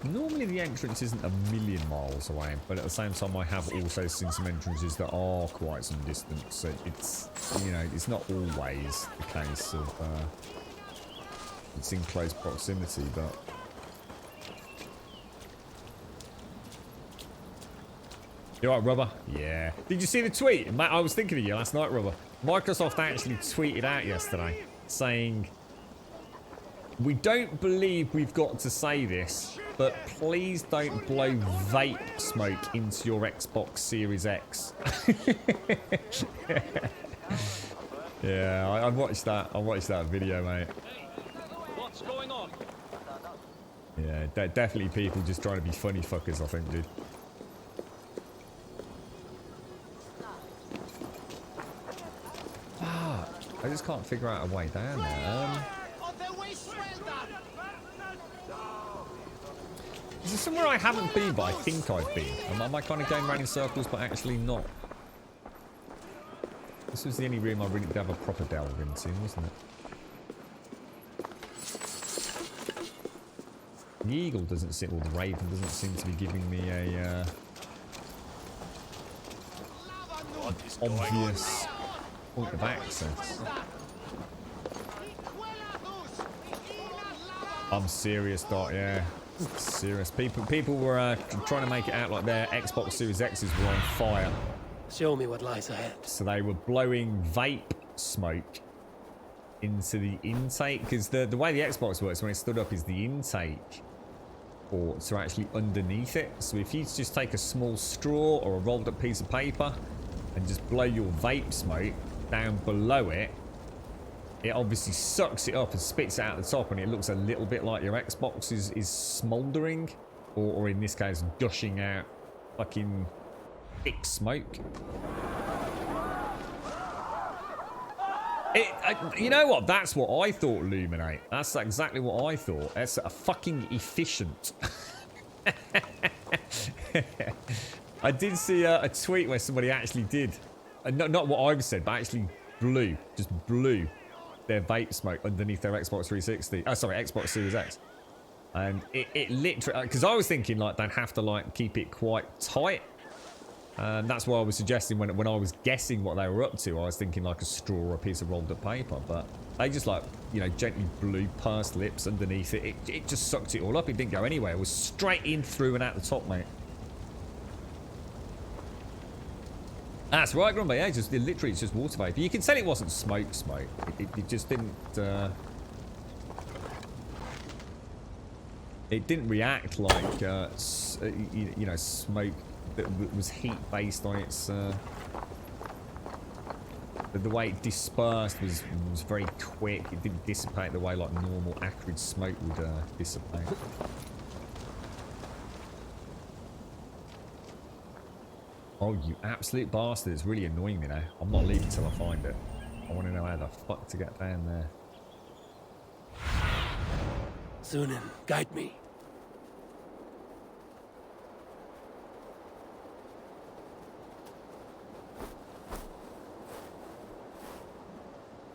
Normally the entrance isn't a million miles away, but at the same time I have also seen some entrances that are quite some distance, so it's, you know, it's not always the case of it's in close proximity, but you alright, Rubber? Yeah. Did you see the tweet? I was thinking of you last night, Rubber. Microsoft actually tweeted out yesterday saying, "We don't believe we've got to say this, but please don't blow vape smoke into your Xbox Series X." Yeah, I watched that. I watched that video, mate. What's going on? Yeah, definitely people just trying to be funny fuckers, I think, dude. Ah, I just can't figure out a way down there. Is there somewhere I haven't been, but I think I've been? Am I kind of going around in circles, but actually not? This was the only room I really did have a proper delve into, wasn't it? The eagle doesn't seem, or the raven doesn't seem to be giving me a obvious point of access. I'm serious, Dot, yeah. Serious. People were trying to make it out like their Xbox Series X's were on fire. Show me what lies ahead. So they were blowing vape smoke into the intake, because the way the Xbox works when it stood up is the intake ports are actually underneath it. So if you just take a small straw or a rolled up piece of paper and just blow your vape smoke down below it, it obviously sucks it up and spits it out the top, and it looks a little bit like your Xbox is smouldering, or in this case, gushing out fucking thick smoke. You know what? That's what I thought, Luminate. That's exactly what I thought. That's a fucking efficient. I did see a tweet where somebody actually did, not what I've said, but actually just blew their vape smoke underneath their Xbox 360. Oh, sorry, Xbox Series X. And it literally, because I was thinking like they'd have to like keep it quite tight. And that's why I was suggesting when I was guessing what they were up to, I was thinking like a straw or a piece of rolled up paper. But they just like, you know, gently blew pursed lips underneath it. It just sucked it all up. It didn't go anywhere. It was straight in, through and out the top, mate. That's right, Grumby. Yeah, literally, it's just water vapor. You can tell it wasn't smoke. It just didn't. It didn't react like you know, smoke that was heat based on its. The way it dispersed was very quick. It didn't dissipate the way like normal acrid smoke would dissipate. Oh, you absolute bastard. It's really annoying me now. I'm not leaving till I find it. I want to know how the fuck to get down there. Sunan, guide me.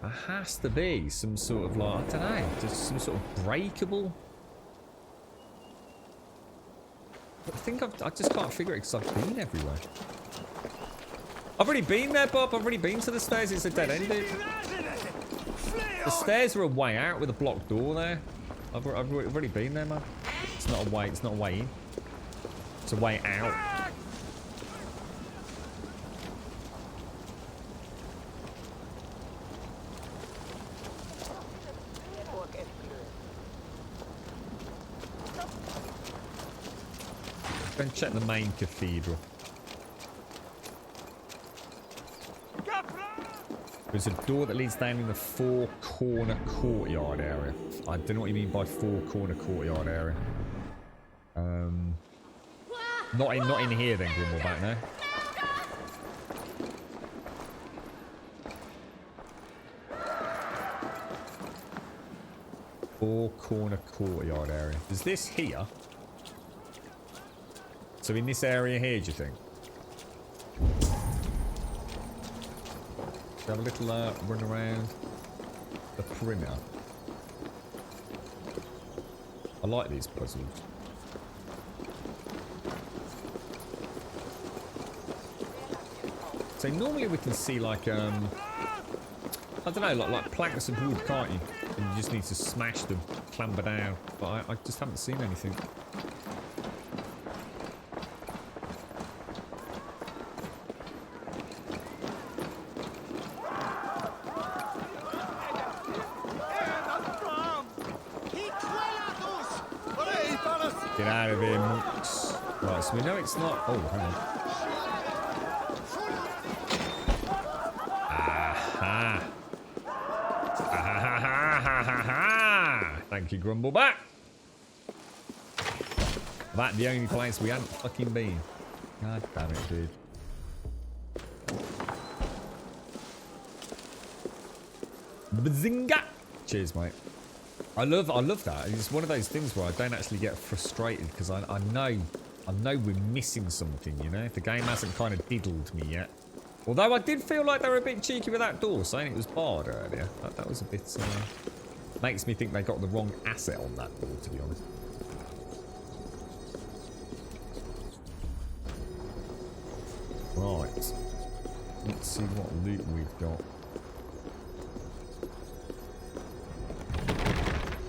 There has to be some sort of like, I don't know, just some sort of breakable. I think I just can't figure it because I've been everywhere. I've already been there, Bob. I've already been to the stairs. It's a dead end, dude. The stairs are a way out with a blocked door there. I've already been there, man. It's not a way. It's not a way in. It's a way out. Go and check the main cathedral. There's a door that leads down in the four-corner courtyard area. I don't know what you mean by four-corner courtyard area. Not in here then, Grumbleback, no? Four-corner courtyard area. Is this here? So in this area here, do you think? Have a little run around the perimeter. I like these puzzles. So normally we can see like I don't know, like planks of wood, can't you? And you just need to smash them, clamber down. But I just haven't seen anything. Get out of here, monks. Right, so we know it's not... Oh, hang on. Aha. Ha. Thank you, Grumbleback. That the only place we hadn't fucking been. God damn it, dude. Bazinga! Cheers, mate. I love that. It's one of those things where I don't actually get frustrated because I know we're missing something, you know? The game hasn't kind of diddled me yet. Although I did feel like they were a bit cheeky with that door, saying it was barred earlier. That was a bit... makes me think they got the wrong asset on that door, to be honest. Right. Let's see what loot we've got.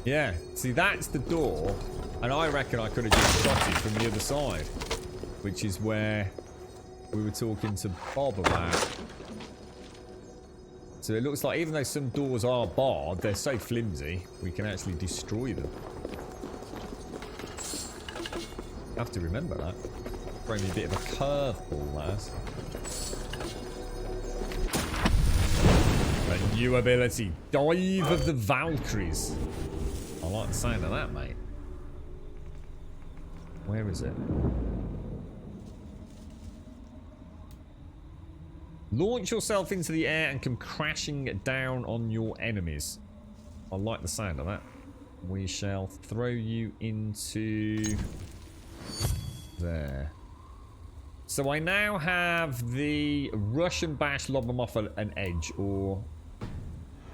Yeah, see that's the door, and I reckon I could have just shot it from the other side, which is where we were talking to Bob about. So it looks like even though some doors are barred, they're so flimsy, we can actually destroy them. I have to remember that. Throw me a bit of a curveball, lads. A new ability, Dive of the Valkyries. I like the sound of that, mate. Where is it? Launch yourself into the air and come crashing down on your enemies. I like the sound of that. We shall throw you into there. So I now have the Russian bash, lob them off an edge, or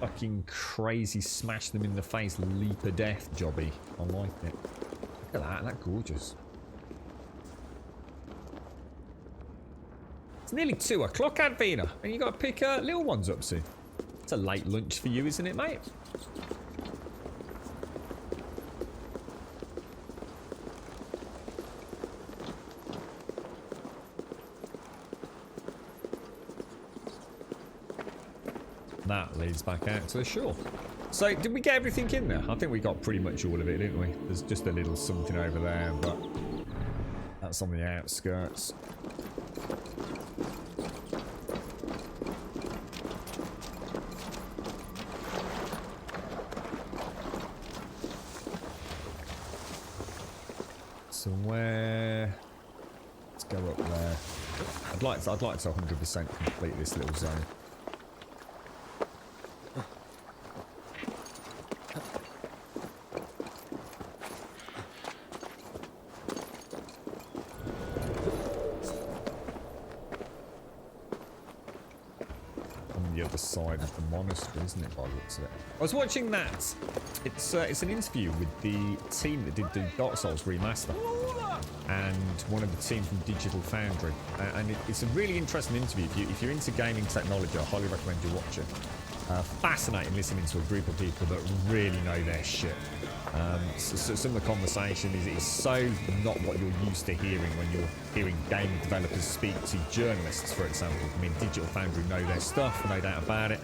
fucking crazy smash them in the face, leap of death jobby. I like it. Look at that, that's gorgeous. It's nearly 2 o'clock, Advina, and you got to pick little ones up soon. It's a late lunch for you, isn't it, mate? That leads back out to the shore. So, did we get everything in there? I think we got pretty much all of it, didn't we? There's just a little something over there, but that's on the outskirts. So where? Let's go up there. I'd like to 100% complete this little zone. other side of the monastery, isn't it, by the looks of it? I was watching that. It's an interview with the team that did the Dark Souls remaster, and one of the team from Digital Foundry. And it's a really interesting interview. If you're into gaming technology, I highly recommend you watch it. Fascinating listening to a group of people that really know their shit. So some of the conversation is so not what you're used to hearing when you're hearing game developers speak to journalists, for example. I mean, Digital Foundry know their stuff, no doubt about it.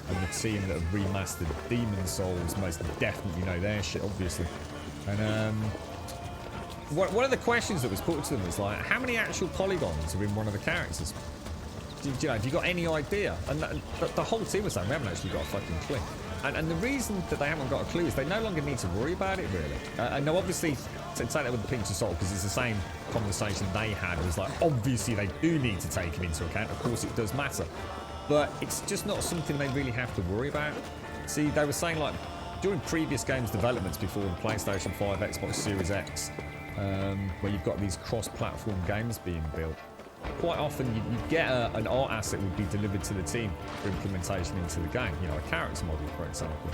And the team that have remastered Demon Souls most definitely know their shit, obviously. And one of the questions that was put to them was like, how many actual polygons are in one of the characters? Have you got any idea? And the whole team was saying, we haven't actually got a fucking clue. And the reason that they haven't got a clue is they no longer need to worry about it, really. And now, obviously, take that with a pinch of salt, because it's the same conversation they had. It was like, obviously, they do need to take it into account. Of course, it does matter. But it's just not something they really have to worry about. See, they were saying, like, during previous games developments before the PlayStation 5, Xbox Series X, where you've got these cross-platform games being built, quite often you get an art asset would be delivered to the team for implementation into the game, you know, a character model, for example,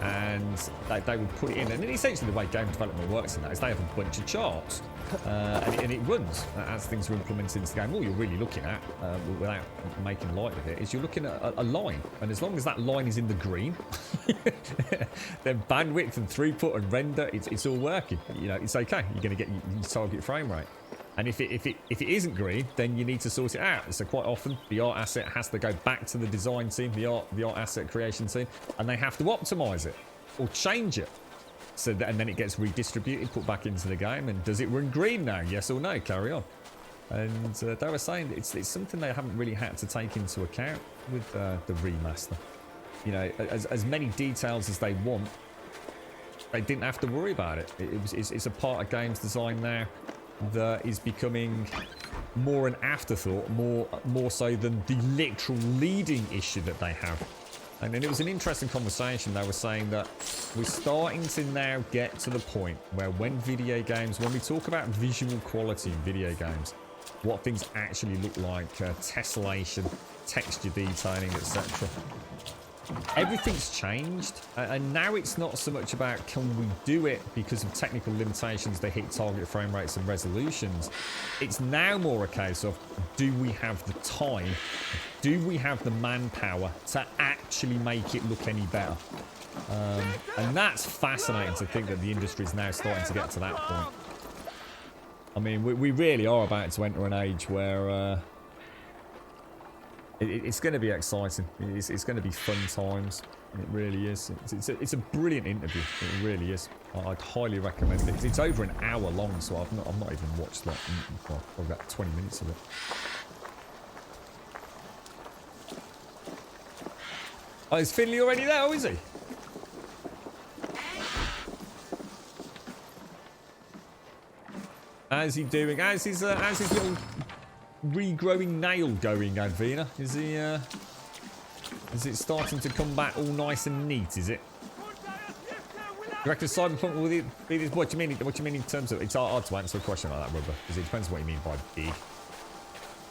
and they would put it in. And then essentially the way game development works in that is they have a bunch of charts, and it runs as things are implemented into the game. All you're really looking at, without making light of it, is you're looking at a line, and as long as that line is in the green, then bandwidth and throughput and render, it's all working. You know, it's okay. You're going to get your target frame rate. And if it isn't green, then you need to sort it out. So quite often, the art asset has to go back to the design team, the art asset creation team, and they have to optimize it or change it. So that, and then it gets redistributed, put back into the game. And does it run green now? Yes or no? Carry on. And they were saying that it's something they haven't really had to take into account with the remaster. You know, as many details as they want, they didn't have to worry about it. It's a part of games design now that is becoming more an afterthought, more so than the literal leading issue that they have. And then it was an interesting conversation. They were saying that we're starting to now get to the point where when we talk about visual quality in video games, what things actually look like, tessellation, texture detailing, etc. Everything's changed, and now it's not so much about can we do it because of technical limitations that hit target frame rates and resolutions. It's now more a case of, do we have the time, do we have the manpower to actually make it look any better? And that's fascinating to think that the industry is now starting to get to that point. I mean, we really are about to enter an age where it's going to be exciting. It's going to be fun times. It really is. It's a brilliant interview. It really is. I'd highly recommend it. It's over an hour long, so I've not even watched that. Well, about 20 minutes of it. Oh, is Finley already there? Oh, is he? How's he doing? How's his little regrowing nail going, Advina? Is it starting to come back all nice and neat, is it? You reckon Cyberpunk will be this? What do you mean in terms of, it's hard to answer a question like that, Rubber, because it depends what you mean by big.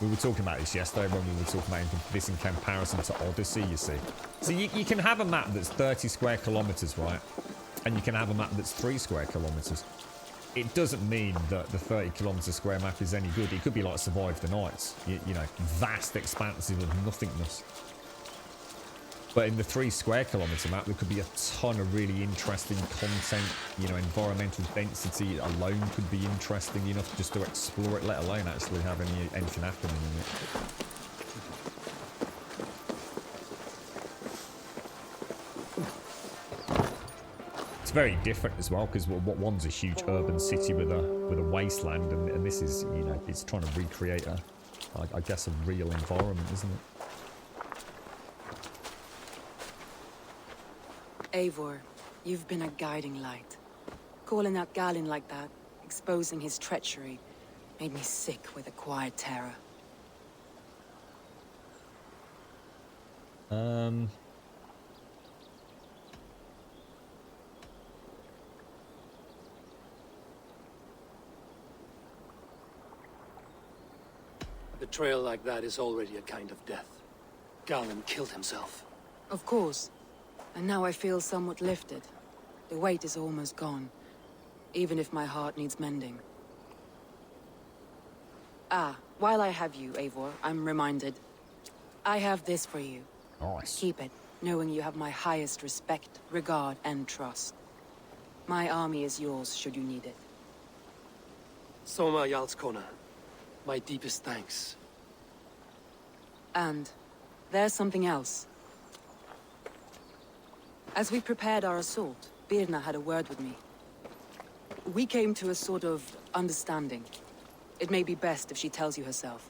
We were talking about this yesterday when we were talking about this in comparison to Odyssey, you see. So you can have a map that's 30 square kilometers, right? And you can have a map that's 3 square kilometers. It doesn't mean that the 30 kilometer square map is any good. It could be like Survive the Nights, you know, vast expanses of nothingness. But in the 3 square kilometer map, there could be a ton of really interesting content. You know, environmental density alone could be interesting enough just to explore it, let alone actually have anything happening in it. It's very different as well, because what one's a huge urban city with a wasteland, and this is, you know, it's trying to recreate I guess a real environment, isn't it? Eivor, you've been a guiding light. Calling out Galinn like that, exposing his treachery, made me sick with a quiet terror. Betrayal like that is already a kind of death. Galen killed himself. Of course. And now I feel somewhat lifted. The weight is almost gone. Even if my heart needs mending. Ah, while I have you, Eivor, I'm reminded. I have this for you. Nice. Keep it, knowing you have my highest respect, regard, and trust. My army is yours, should you need it. Soma Jarlskona. My deepest thanks. And there's something else. As we prepared our assault, Birna had a word with me. We came to a sort of understanding. It may be best if she tells you herself.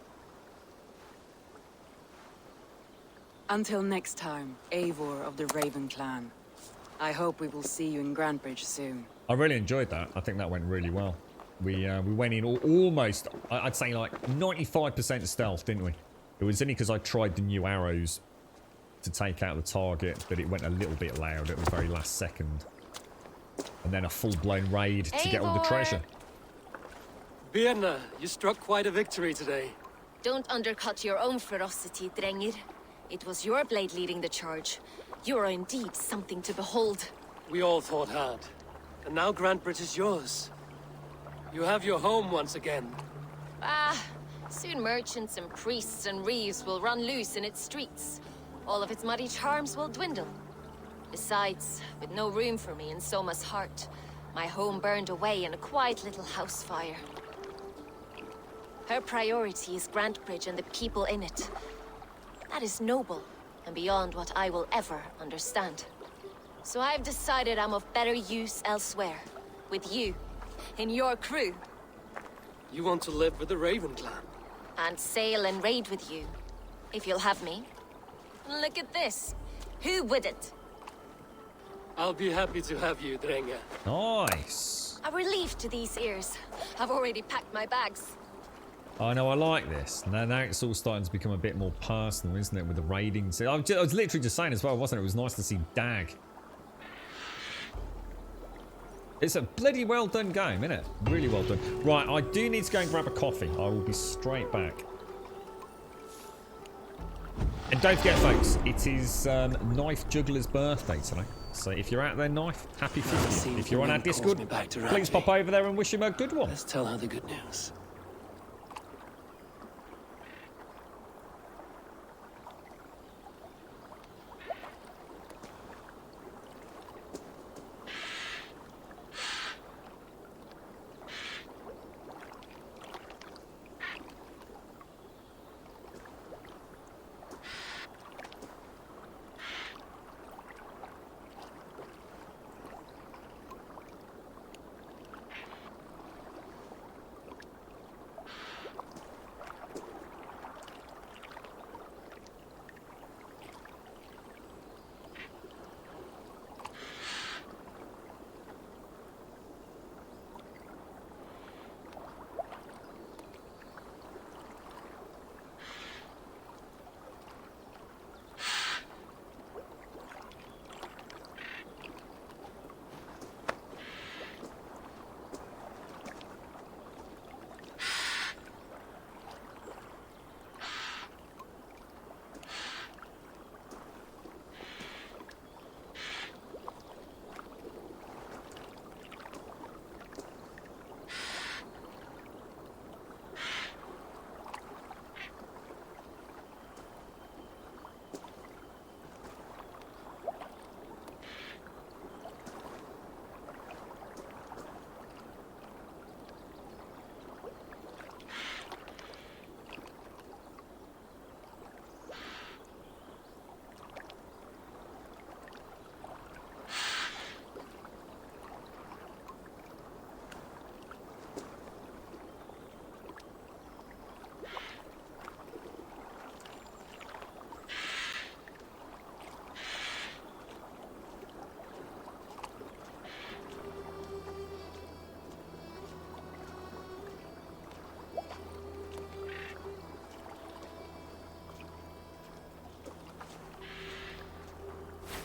Until next time, Eivor of the Raven Clan. I hope we will see you in Grantebridge soon. I really enjoyed that. I think that went really well. We went in almost, I'd say like 95% stealth, didn't we? It was only because I tried the new arrows to take out the target that it went a little bit loud at the very last second. And then a full-blown raid to get all the treasure. Birna, you struck quite a victory today. Don't undercut your own ferocity, Drengir. It was your blade leading the charge. You are indeed something to behold. We all fought hard. And now Grantebridge is yours. You have your home once again. Soon merchants and priests and reeves will run loose in its streets. All of its muddy charms will dwindle. Besides, with no room for me in Soma's heart, my home burned away in a quiet little house fire. Her priority is Grantebridge and the people in it. That is noble, and beyond what I will ever understand. So I've decided I'm of better use elsewhere. With you. In your crew. You want to live with the Raven Clan? And sail and raid with you. If you'll have me. Look at this. Who wouldn't? I'll be happy to have you, Drenge. Nice. A relief to these ears. I've already packed my bags. I know, I like this. Now it's all starting to become a bit more personal, isn't it, with the raiding. So I was literally just saying as well, wasn't it? It was nice to see Dag. It's a bloody well done game, isn't it? Really well done. Right, I do need to go and grab a coffee. I will be straight back. And don't forget, folks, it is Knife Juggler's birthday today. So if you're out there, Knife, happy 50th. If you're on our Discord, please pop over there and wish him a good one. Let's tell her the good news.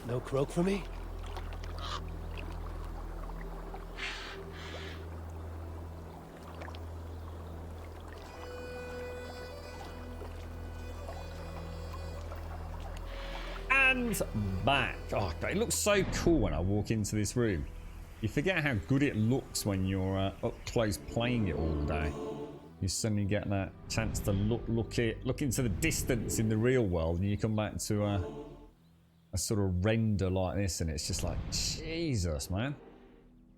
No croak for me? And back. Oh, it looks so cool when I walk into this room. You forget how good it looks when you're up close playing it all day. You suddenly get that chance to look into the distance in the real world, and you come back to a sort of render like this, and it's just like, Jesus, man.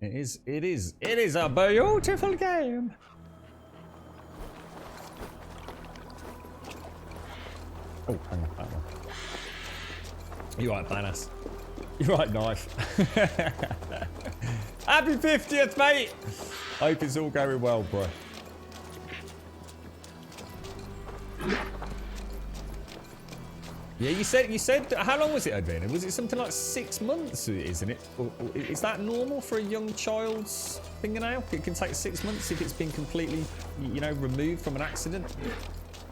It is a beautiful game. Oh, hang on, that one. You're right, badass. You're right, knife. Happy 50th, mate. Hope it's all going well, bro. Yeah, you said how long was it, Advena? Was it something like 6 months, isn't it? Or is that normal for a young child's fingernail? It can take 6 months if it's been completely, you know, removed from an accident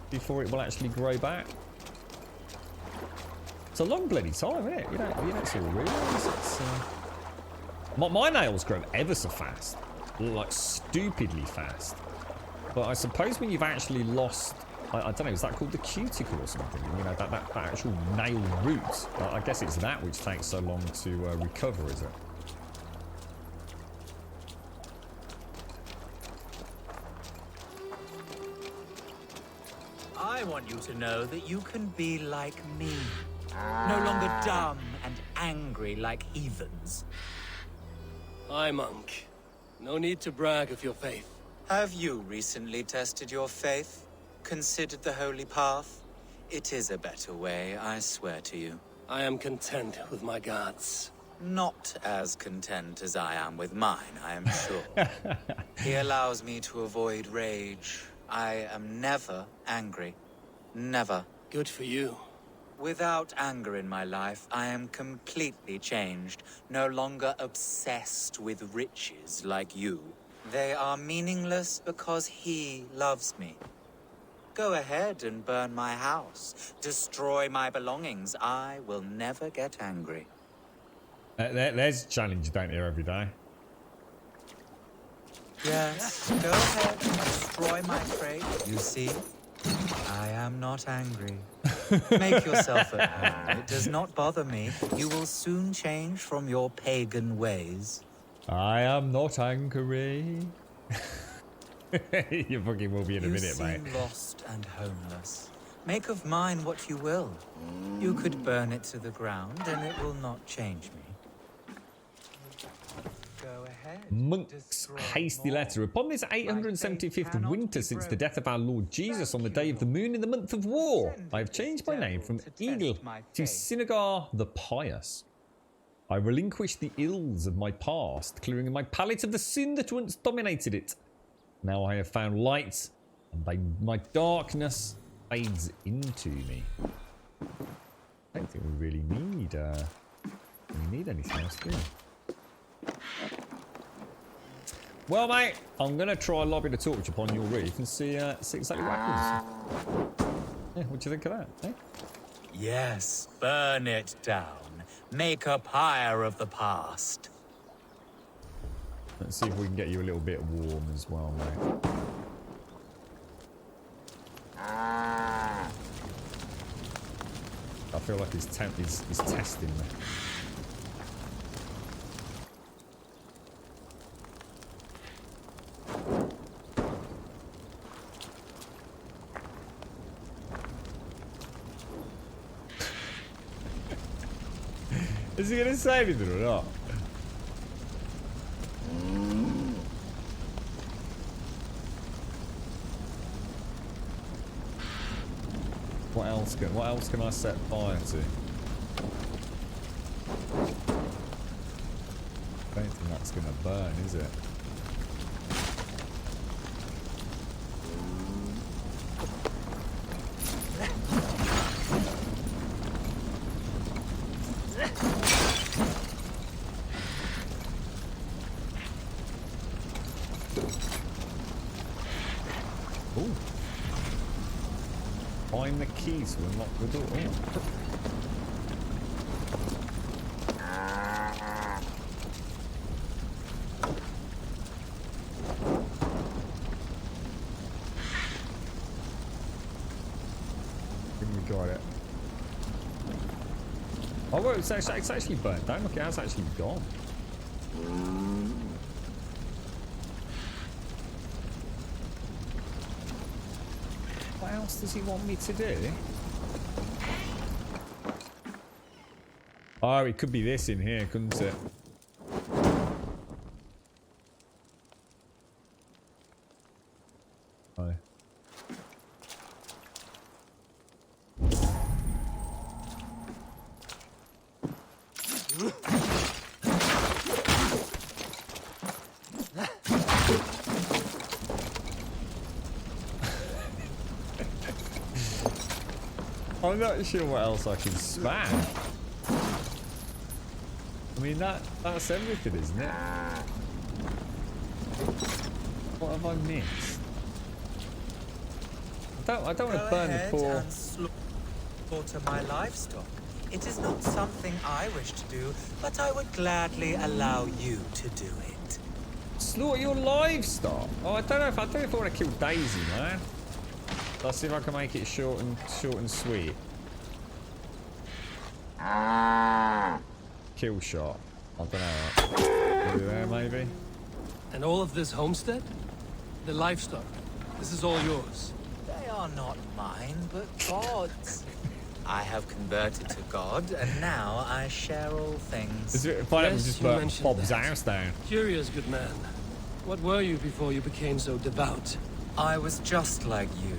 before it will actually grow back. It's a long bloody time, isn't it? You don't sort of realise it's. My nails grow ever so fast, like stupidly fast. But I suppose when you've actually lost, I don't know, is that called the cuticle or something? You know, that actual nail root. I guess it's that which takes so long to recover, is it? I want you to know that you can be like me. No longer dumb and angry like heathens. Aye, monk. No need to brag of your faith. Have you recently tested your faith? Considered the holy path? It is a better way, I swear to you. I am content with my gods. Not as content as I am with mine, I am sure. He allows me to avoid rage. I am never angry. Never. Good for you. Without anger in my life, I am completely changed. No longer obsessed with riches like you. They are meaningless because he loves me. Go ahead and burn my house. Destroy my belongings. I will never get angry. There's a challenge you don't hear every day. Yes, go ahead and destroy my trade. You see, I am not angry. Make yourself at home. It does not bother me. You will soon change from your pagan ways. I am not angry. You fucking will be in a minute, mate. You seem lost and homeless. Make of mine what you will. You could burn it to the ground and it will not change me. Go ahead. Monk's hasty letter. Upon this 875th winter since the death of our Lord Jesus on the day of the moon in the month of war, I have changed my name from Eagle to Synagar the Pious. I relinquish the ills of my past, clearing my palate of the sin that once dominated it. Now I have found light, and my darkness fades into me. I don't think we really need anything else, do we? Well, mate, I'm gonna try lobbing a torch upon your roof and see exactly what happens. Yeah, what do you think of that? Eh? Yes, burn it down. Make a pyre of the past. Let's see if we can get you a little bit warm as well, mate. I feel like he's testing me. Is he gonna save anything or not? What else can I set fire to? I don't think that's gonna burn, is it? Ooh. Find the keys to unlock the door. Ooh. I think we got it. Oh, well, it's actually burnt down. Look, it has actually gone. What else does he want me to do? Oh, it could be this in here, couldn't it? Oh. I'm not sure what else I can spam. I mean, that's everything, isn't it? What have I missed? I don't want to burn the poor... slaughter my livestock. It is not something I wish to do, but I would gladly allow you to do it. Slaughter your livestock? Oh, I don't know if I want to kill Daisy, man. Let's see if I can make it short and sweet. Kill shot. I don't know. Over there, maybe. And all of this homestead? The livestock. This is all yours. They are not mine, but God's. I have converted to God, and now I share all things. Find out just burn Bob's house down. Curious, good man. What were you before you became so devout? I was just like you,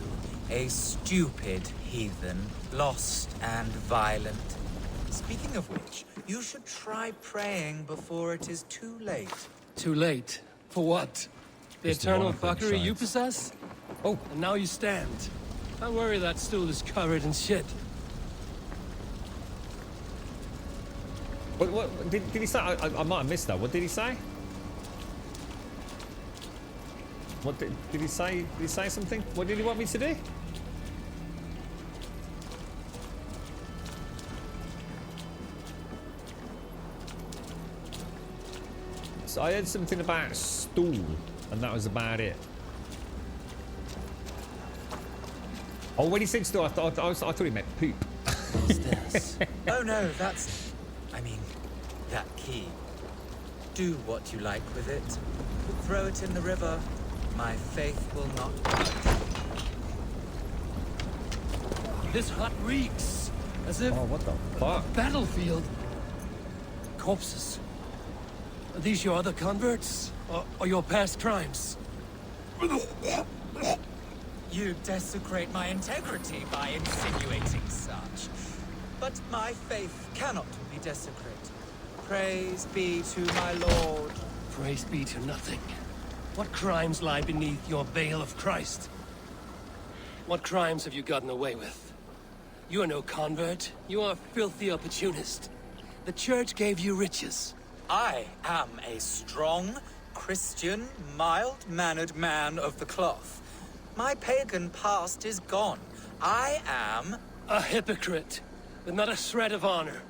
a stupid heathen, lost and violent. Speaking of which, you should try praying before it is too late. Too late? For what? The eternal fuckery you possess? Oh. And now you stand. Don't worry, that stool is covered in shit. What did he say? I might have missed that. What did he say? What did he say? Did he say something? What did he want me to do? So I heard something about stool, and that was about it. Oh, when he said stool, I thought he meant poop. Oh no, that's... I mean, that key. Do what you like with it. Throw it in the river. My faith will not hurt. This hut reeks, as if what the fuck? A battlefield. Corpses. Are these your other converts, or your past crimes? You desecrate my integrity by insinuating such. But my faith cannot be desecrated. Praise be to my Lord. Praise be to nothing. What crimes lie beneath your veil of Christ? What crimes have you gotten away with? You are no convert. You are a filthy opportunist. The church gave you riches. I am a strong, Christian, mild-mannered man of the cloth. My pagan past is gone. I am... a hypocrite, with not a shred of honor.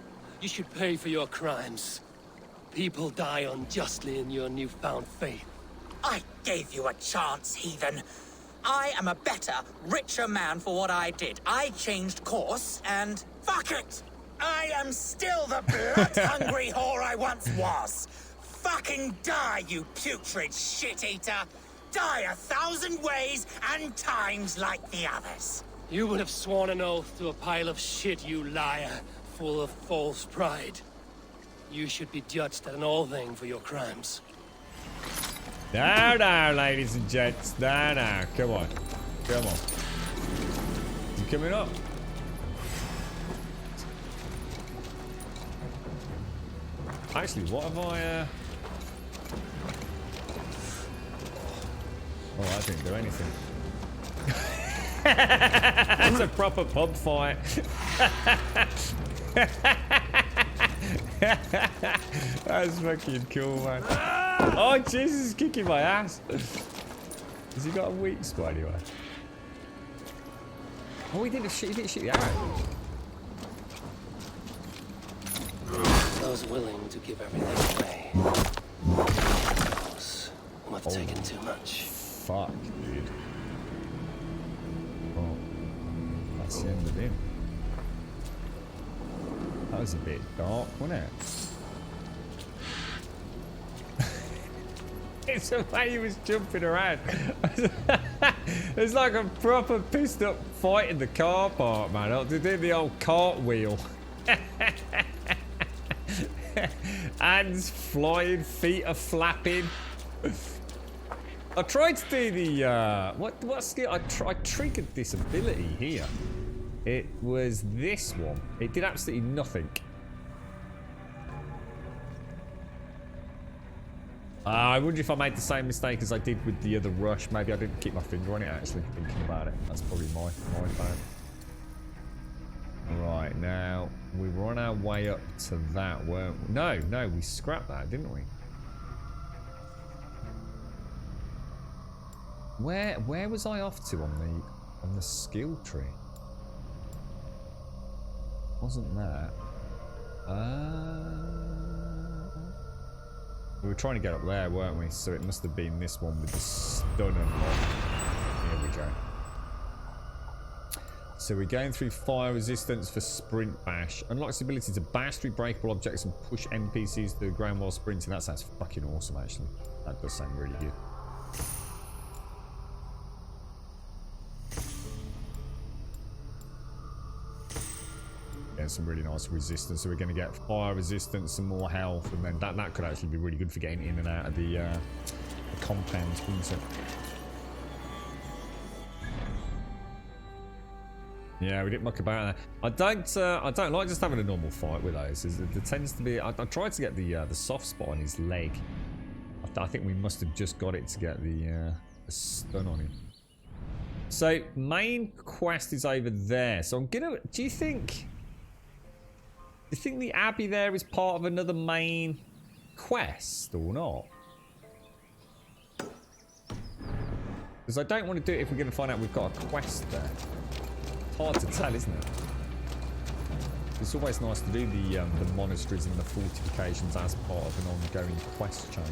You should pay for your crimes. People die unjustly in your newfound faith. I gave you a chance, heathen. I am a better, richer man for what I did. I changed course, and fuck it! I am still the blood-hungry whore I once was. Fucking die, you putrid shit-eater! Die 1,000 ways and times like the others. You would have sworn an oath to a pile of shit, you liar, full of false pride. You should be judged at an all-thing for your crimes. Now, ladies and gents. Now. Come on. Come on. Is he coming up? Actually, what have I, Oh, I didn't do anything. It's a proper pub fight. That's fucking cool, man. Oh, Jesus, he's kicking my ass. Has he got a weak spot anyway? Oh, he didn't shoot the arrow. I was willing to give everything away. I must have taken too much. Fuck, dude. Oh, that's the end of him. was a bit dark, wasn't it? It's the way he was jumping around. It's like a proper pissed up fight in the car park, man. They did the old cartwheel. Hands flying, feet are flapping. I tried to do the what skill? I triggered this ability here. It was this one. It did absolutely nothing. I wonder if I made the same mistake as I did with the other rush. Maybe I didn't keep my finger on it, actually, thinking about it. That's probably my bad. Right, now, we were on our way up to that, weren't we? No, we scrapped that, didn't we? Where was I off to on the skill tree? Wasn't that? We were trying to get up there, weren't we? So it must have been this one with the stun unlock. Here we go. So we're going through fire resistance for sprint bash. Unlocks the ability to bash through breakable objects and push NPCs to the ground while sprinting. That sounds fucking awesome, actually. That does sound really good. Yeah, some really nice resistance. So we're going to get fire resistance, some more health, and then that could actually be really good for getting in and out of the compounds, wouldn't it? Yeah, we didn't muck about that. I don't like just having a normal fight with those. There tends to be. I tried to get the soft spot on his leg. I think we must have just got it to get the stun on him. So main quest is over there. So I'm gonna. Do you think the Abbey there is part of another main quest or not? Because I don't want to do it if we're going to find out we've got a quest there. Hard to tell, isn't it? It's always nice to do the monasteries and the fortifications as part of an ongoing quest chain.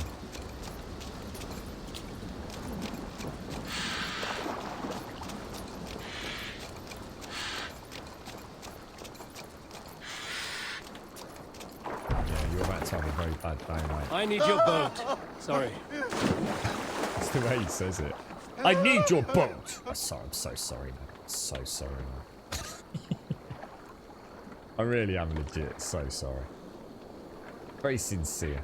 Yeah, you're about to have a very bad day, mate. I need your boat. Sorry. That's the way he says it. I need your boat. I'm so sorry, man. So sorry, man. I really am legit so sorry. Very sincere.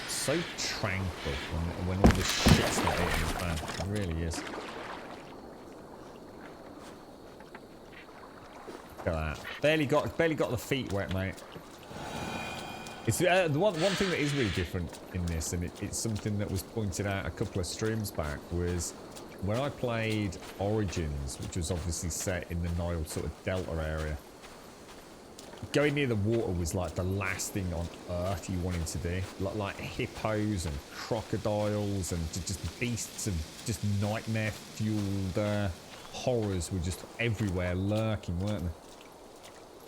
So tranquil when all this shit's not hitting the fan. It really is. Look at that. Barely got the feet wet, mate. It's the one thing that is really different in this, and it's something that was pointed out a couple of streams back, was when I played Origins, which was obviously set in the Nile sort of Delta area. Going near the water was like the last thing on earth you wanted to do. Like hippos and crocodiles and just beasts of just nightmare-fueled horrors were just everywhere lurking, weren't they?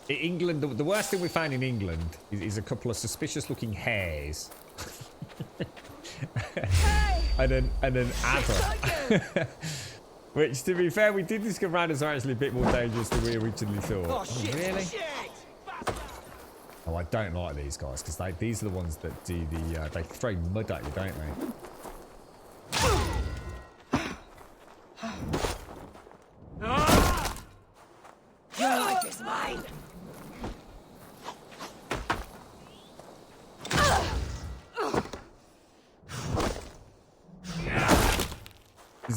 In England, the worst thing we found in England is a couple of suspicious-looking hares. and an adder. Which, to be fair, we did discover adders are actually a bit more dangerous than we originally thought. Oh, really? Oh, I don't like these guys, because these are the ones that do the... they throw mud at you, don't they? Your life is mine!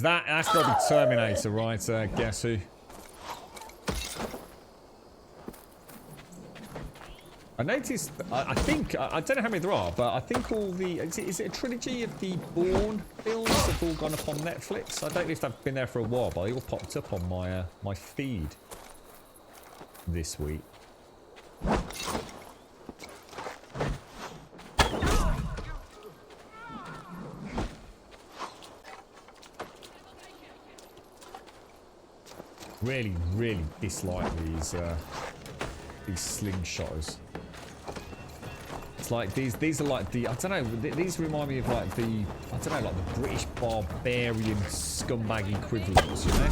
That's got to be Terminator, right? Guess who? I noticed, I think, I don't know how many there are, but I think all the, is it a trilogy of the Bourne films have all gone up on Netflix? I don't know if they've been there for a while, but they all popped up on my my feed this week. Really dislike these slingshotters. It's like these are like the, I don't know, these remind me of like the, I don't know, like the British barbarian scumbag equivalents, you know?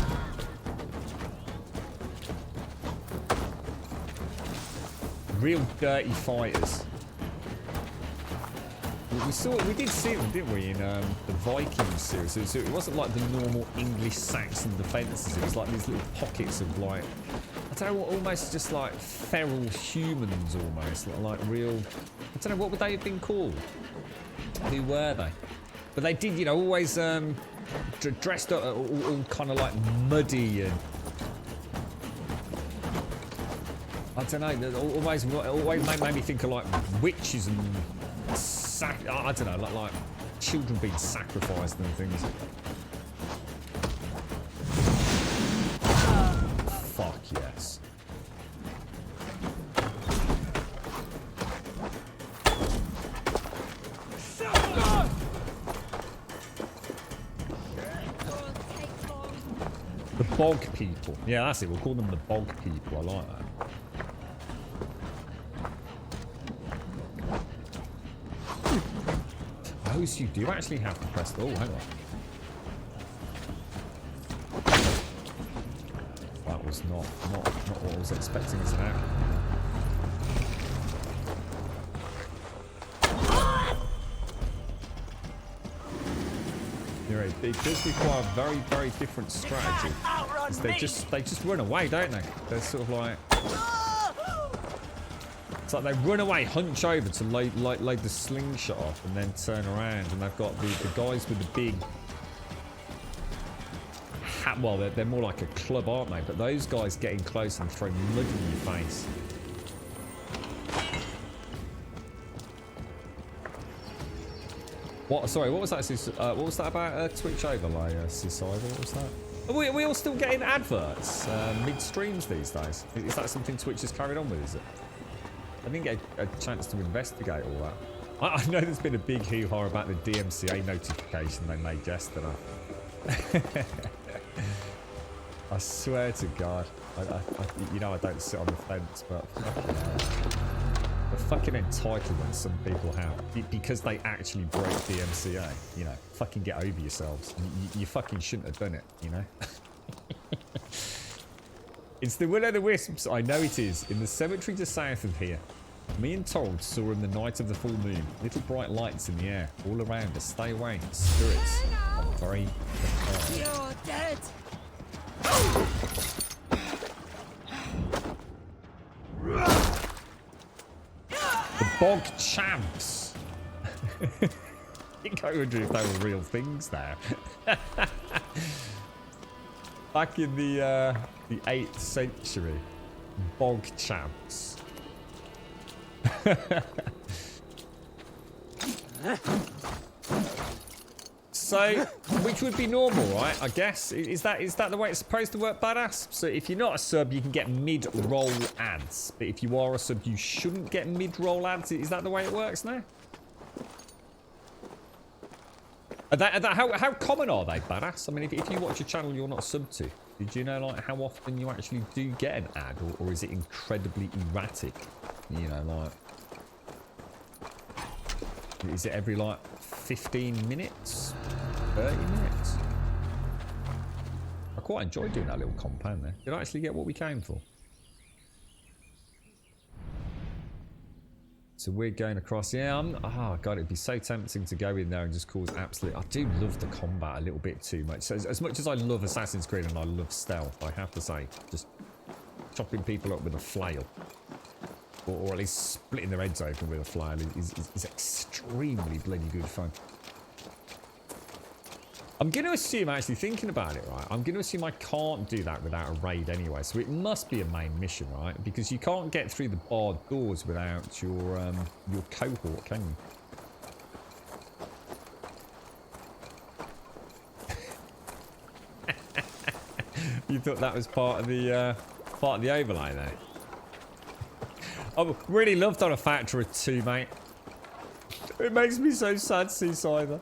Real dirty fighters. We did see them, didn't we, in the Vikings series? So it wasn't like the normal English Saxon defences. It was like these little pockets of like, I don't know, almost just like feral humans, almost like real. I don't know, what would they have been called? Who were they? But they did, you know, always dressed up all kind of like muddy and. I don't know. Always made me think of like witches and I don't know, like children being sacrificed and things. Fuck yes. The bog people. Yeah, that's it. We'll call them the bog people. I like that. So you do actually have to press the... Oh, hang on. That was not what I was expecting it to happen. You're right, it does require a very, very different strategy. They just run away, don't they? They're sort of like... It's like they run away, hunch over to load the slingshot off and then turn around, and they've got the guys with the big hat. Well, they're more like a club, aren't they? But those guys getting close and throwing mud in your face. What? Sorry, what was that? What was that about Twitch overlay, Seaside? What was that? Are we all still getting adverts mid-streams these days? Is that something Twitch has carried on with, is it? I didn't get a chance to investigate all that. I know there's been a big hoo-ha about the DMCA notification they made yesterday. I swear to God. You know I don't sit on the fence, but the fucking entitlement some people have because they actually broke DMCA, you know, fucking get over yourselves. You fucking shouldn't have done it, you know? It's the Will-o'-the-Wisps, I know it is, in the cemetery to south of here. Me and Told saw him the night of the full moon. Little bright lights in the air, all around us. Stay away, spirits are very prepared. You're dead! The bog champs! I think I wonder if they were real things there. Back in the 8th century, bog champs. So, which would be normal, right? I guess is that the way it's supposed to work, badass? So if you're not a sub, you can get mid-roll ads, but if you are a sub, you shouldn't get mid-roll ads. Is that the way it works now? How common are they, badass? I mean, if you watch a channel you're not sub to, did you know like how often you actually do get an ad, or is it incredibly erratic? You know, like, is it every like 15 minutes, 30 minutes? I quite enjoyed doing that little compound there. Did I actually get what we came for? So we're going across. Yeah, oh god, it'd be so tempting to go in there and just cause absolute. I do love the combat a little bit too much. So as much as I love Assassin's Creed and I love stealth, I have to say, just chopping people up with a flail, or at least splitting their heads open with a flail, is extremely bloody good fun. I'm going to assume, actually thinking about it, right, I'm going to assume I can't do that without a raid anyway, so it must be a main mission, right? Because you can't get through the barred doors without your cohort, can you? You thought that was part of the overlay there? I really loved on a factor of 2, mate. It makes me so sad, Seasider.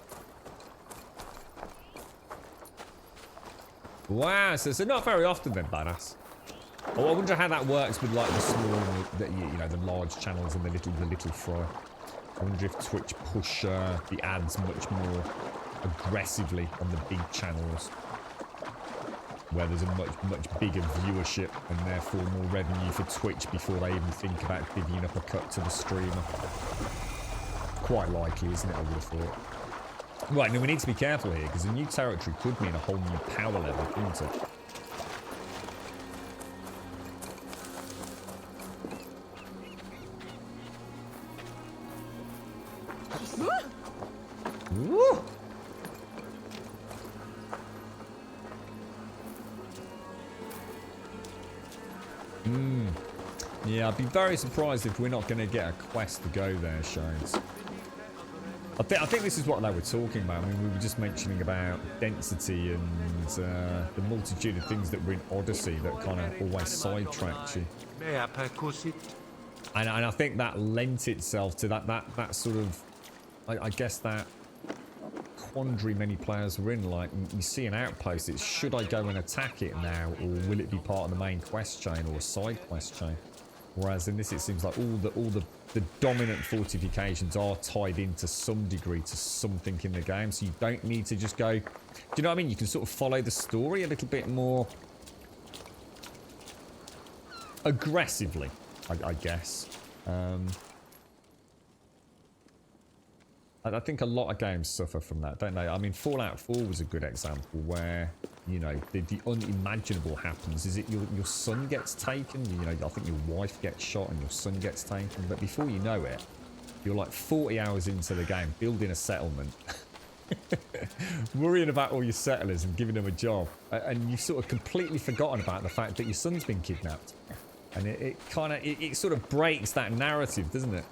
Wow, so not very often then, badass. Oh, I wonder how that works with like the small, you know, the large channels and the little fry. I wonder if Twitch push the ads much more aggressively on the big channels, where there's a much bigger viewership and therefore more revenue for Twitch before they even think about divvying up a cut to the streamer. Quite likely, isn't it? I would have thought. Right, now we need to be careful here, because a new territory could mean a whole new power level, couldn't it? Woo! Yeah, I'd be very surprised if we're not going to get a quest to go there, Shades. I think this is what they were talking about. I mean, we were just mentioning about density and the multitude of things that were in Odyssey that kind of always sidetracked you. And I think that lent itself to that sort of, I guess, that quandary many players were in. Like, you see an outpost, it's should I go and attack it now, or will it be part of the main quest chain or a side quest chain? Whereas in this, it seems like all the dominant fortifications are tied into some degree to something in the game, so you don't need to just go. Do you know what I mean? You can sort of follow the story a little bit more aggressively, I guess. I think a lot of games suffer from that, don't they? I mean, Fallout 4 was a good example where, you know, the unimaginable happens. Is it your son gets taken? You know, I think your wife gets shot and your son gets taken. But before you know it, you're like 40 hours into the game, building a settlement, worrying about all your settlers and giving them a job. And you've sort of completely forgotten about the fact that your son's been kidnapped. And it sort of breaks that narrative, doesn't it?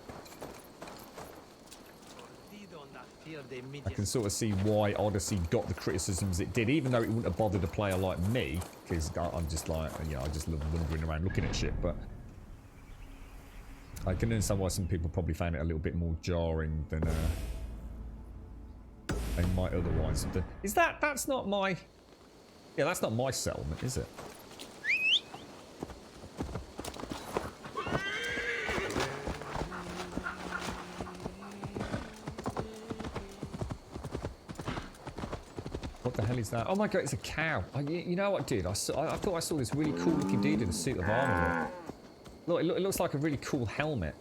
I can sort of see why Odyssey got the criticisms it did, even though it wouldn't have bothered a player like me, because I'm just like, you know, I just love wandering around looking at shit, but I can understand why some people probably found it a little bit more jarring than they might otherwise have done. Is that's not my... Yeah, that's not my settlement, is it? What the hell is that? Oh my god, it's a cow. You know what, dude? I thought I saw this really cool looking dude in a suit of armor. Look, it looks like a really cool helmet.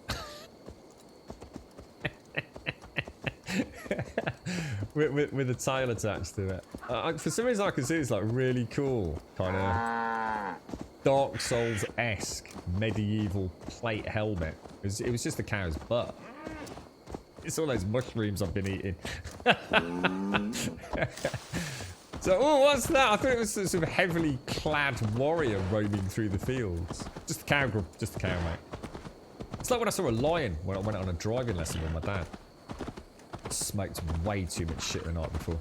with a tail attached to it. For some reason I can see it's like really cool. Kind of Dark Souls-esque medieval plate helmet. It was just a cow's butt. It's all those mushrooms I've been eating. So, oh, what's that? I thought it was a sort of heavily clad warrior roaming through the fields. Just a cow, just a cow, mate. It's like when I saw a lion when I went on a driving lesson with my dad. I smoked way too much shit the night before.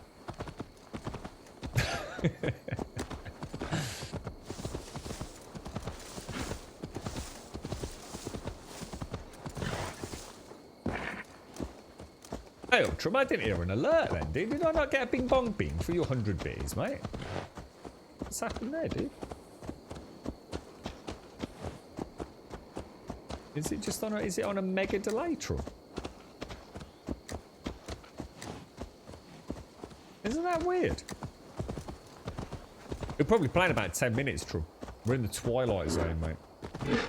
Hey, Ultram, I didn't hear an alert then, dude. Did I not get a bing bong bing for your 100 beers, mate? What's happened there, dude? Is it just on a, is it on a mega delay, Trum? Isn't that weird? We're probably playing about 10 minutes, Trum. We're in the twilight zone, mate.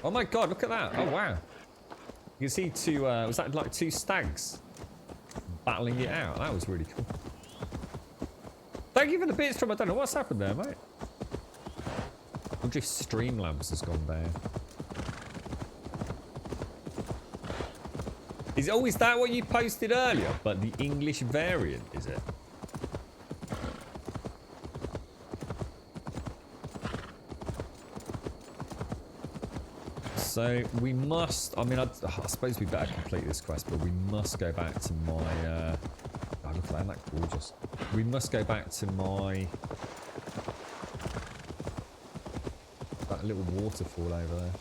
Oh my god, look at that. Oh wow. You can see two, was that like two stags battling it out? That was really cool. Thank you for the bits, Trum. I don't know what's happened there, mate. I wonder if Streamlabs has gone down. Is that what you posted earlier? But the English variant, is it? So we must, I mean, I suppose we better complete this quest, but we must go back to my, oh, look at that, isn't that gorgeous? We must go back to my, that little waterfall over there.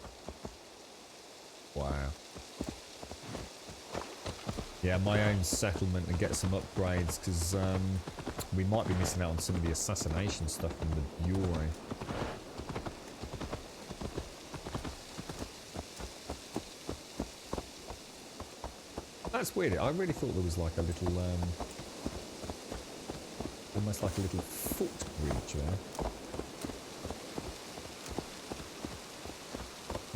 Wow. Yeah, my own settlement and get some upgrades, because we might be missing out on some of the assassination stuff in the Bureau. That's weird. I really thought there was like a little, almost like a little footbridge there.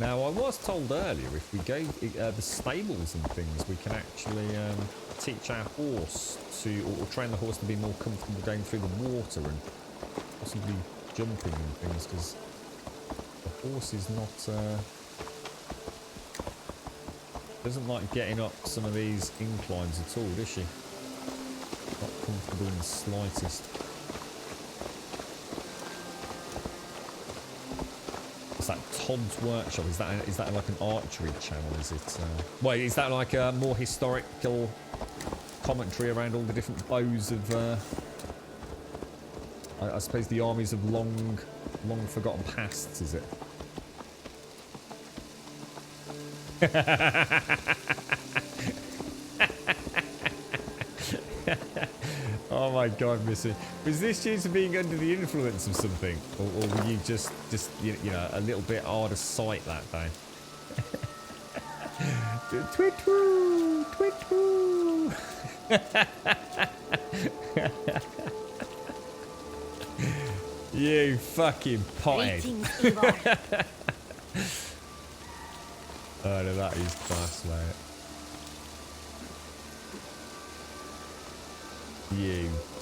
Now, I was told earlier if we go the stables and things, we can actually teach our horse to, or train the horse to be more comfortable going through the water and possibly jumping and things, because the horse is not, doesn't like getting up some of these inclines at all, does she? Not comfortable in the slightest. What's that? Todd's Workshop. Is that like an archery channel? Is it? Wait, is that like a more historical commentary around all the different bows of? I suppose the armies of long forgotten pasts. Is it? Oh my god, Missy. Was this due to being under the influence of something? Or were you just you know, a little bit hard of sight that day? Twit-woo! Twit-woo! You fucking pothead. Oh no, that is class, mate.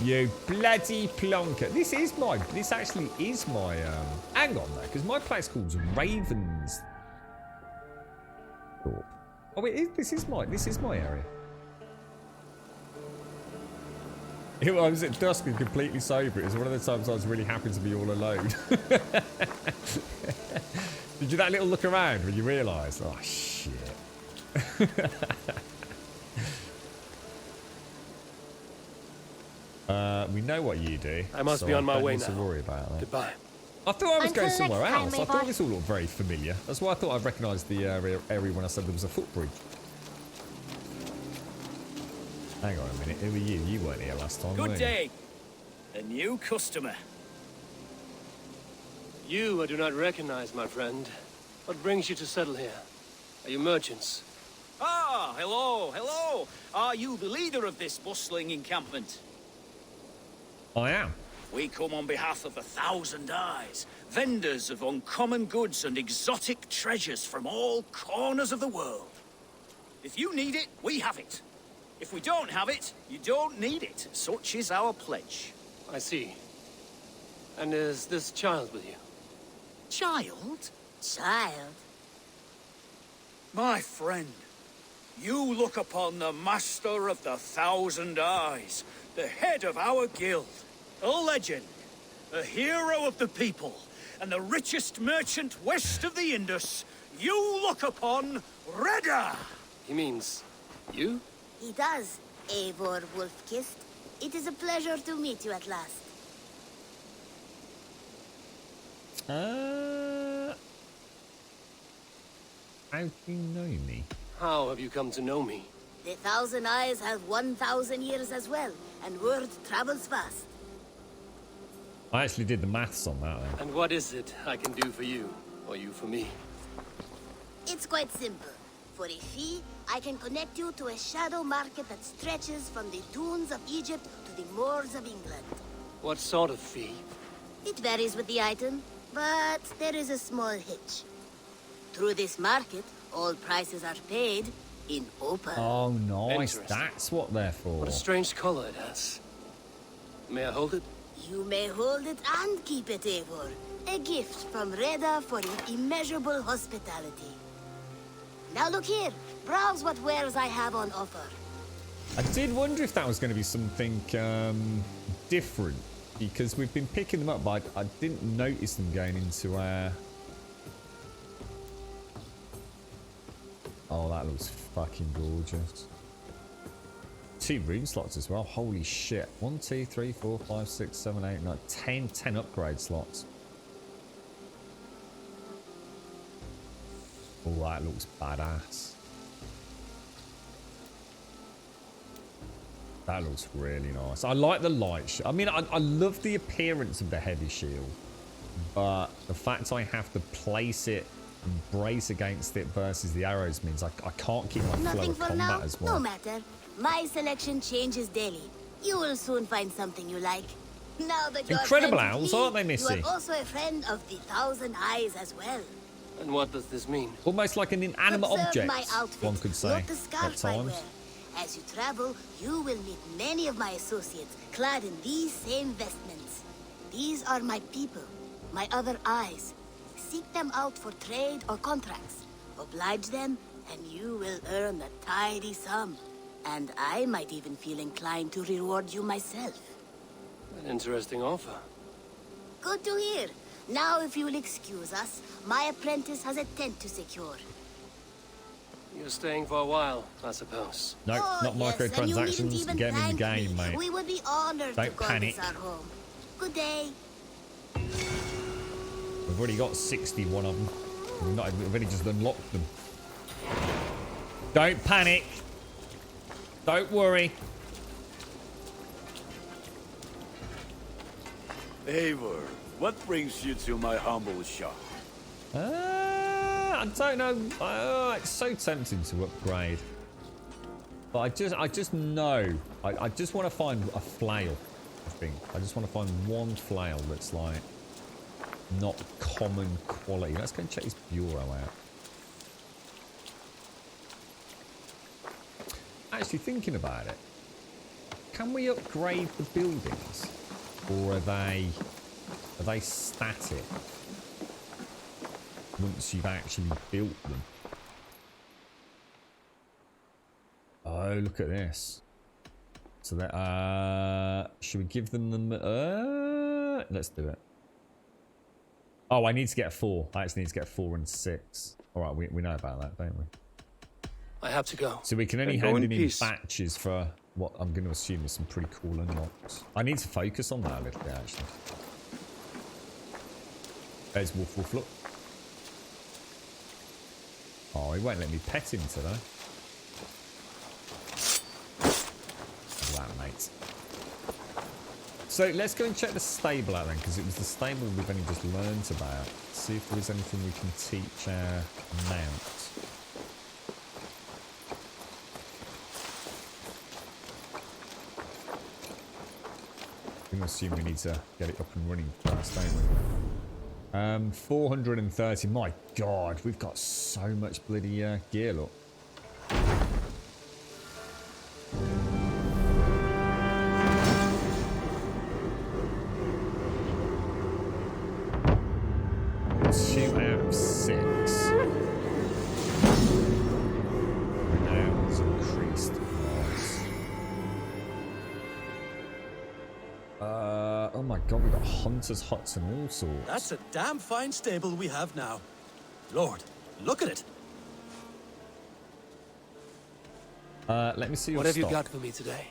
You bloody plonker. This actually is my, hang on though, because my place called Ravens. Oh wait, this is my area. I was at dusk and completely sober. It was one of the times I was really happy to be all alone. Did you that little look around when you realised? Oh shit. We know what you do. I must be on my way now. To worry about that. Goodbye. I thought I was going somewhere else. I thought this all looked very familiar. That's why I thought I recognised the area when I said there was a footbridge. Hang on a minute. Who are you? You weren't here last time, were you? Good day. A new customer. You I do not recognize, my friend. What brings you to settle here? Are you merchants? Ah, hello, hello. Are you the leader of this bustling encampment? I am. We come on behalf of 1,000 Eyes, vendors of uncommon goods and exotic treasures from all corners of the world. If you need it, we have it. If we don't have it, you don't need it. Such is our pledge. I see. And is this child with you? Child? Child? My friend, you look upon the master of the 1,000 Eyes, the head of our guild, a legend, a hero of the people, and the richest merchant west of the Indus. You look upon Reda! He means you? He does, Eivor Wolfkist. It is a pleasure to meet you at last. How do you know me? How have you come to know me? The 1,000 Eyes have 1,000 years as well, and word travels fast. I actually did the maths on that then. And what is it I can do for you, or you for me? It's quite simple. For a fee, I can connect you to a shadow market that stretches from the dunes of Egypt to the moors of England. What sort of fee? It varies with the item, but there is a small hitch. Through this market, all prices are paid in opal. Oh, nice. That's what they're for. What a strange color it has. May I hold it? You may hold it and keep it, Eivor. A gift from Reda for your immeasurable hospitality. Now look here. Browse what wares I have on offer. I did wonder if that was going to be something different, because we've been picking them up, but I didn't notice them going into our... Oh, that looks fucking gorgeous. 2 rune slots as well. Holy shit. 1, 2, 3, 4, 5, 6, 7, 8, 9, 10 upgrade slots. Oh, that looks badass. That looks really nice. I like the light. I mean, I love the appearance of the heavy shield, but the fact I have to place it and brace against it versus the arrows means I can't keep my flow Nothing of for combat now. as well. No matter. My selection changes daily. You will soon find something you like. Now that you're Incredible a friend owls, with me, aren't they, Missy? You are also a friend of the Thousand Eyes as well. And what does this mean? Almost like an inanimate Observe object, my outfit. one could say, Note the at scarf I wear. times. As you travel, you will meet many of my associates clad in these same vestments. These are my people, my other eyes. Seek them out for trade or contracts. Oblige them, and you will earn a tidy sum. And I might even feel inclined to reward you myself. An interesting offer. Good to hear. Now, if you will excuse us, my apprentice has a tent to secure. You're staying for a while, I suppose. No, not Yes, and you needn't microtransactions. even Get in the thank game, me. mate. We would be honored Don't to call panic. this our home. Good day. We've already got 61 of them. We've already just unlocked them. Don't panic. Don't worry. Eivor, what brings you to my humble shop? I don't know. It's so tempting to upgrade. But I just know. I just want to find a flail, I think. I just want to find one flail that's like not common quality. Let's go and check his bureau out. Actually thinking about it, can we upgrade the buildings? Or are they static once you've actually built them? Oh, look at this. So that should we give them the let's do it. Oh, I need to get a 4. I actually need to get a 4 and 6. All right, we know about that, don't we? I have to go. So we can only hand them in batches for what I'm going to assume is some pretty cool unlocks. I need to focus on that a little bit, actually. There's Wolf Wolf, look. Oh, he won't let me pet him today. Look at that, mate. So let's go and check the stable out then, because it was the stable we've only just learnt about. See if there's anything we can teach our mount. I'm going to assume we need to get it up and running first, don't we? 430. My God, we've got so much bloody gear, look. It's 2 out of 6. Renown's increased. Nice. Oh my God, we've got hunters' huts and all sorts. That's a damn fine stable we have now. Lord, look at it. Let me see your What have you stock. got for me today?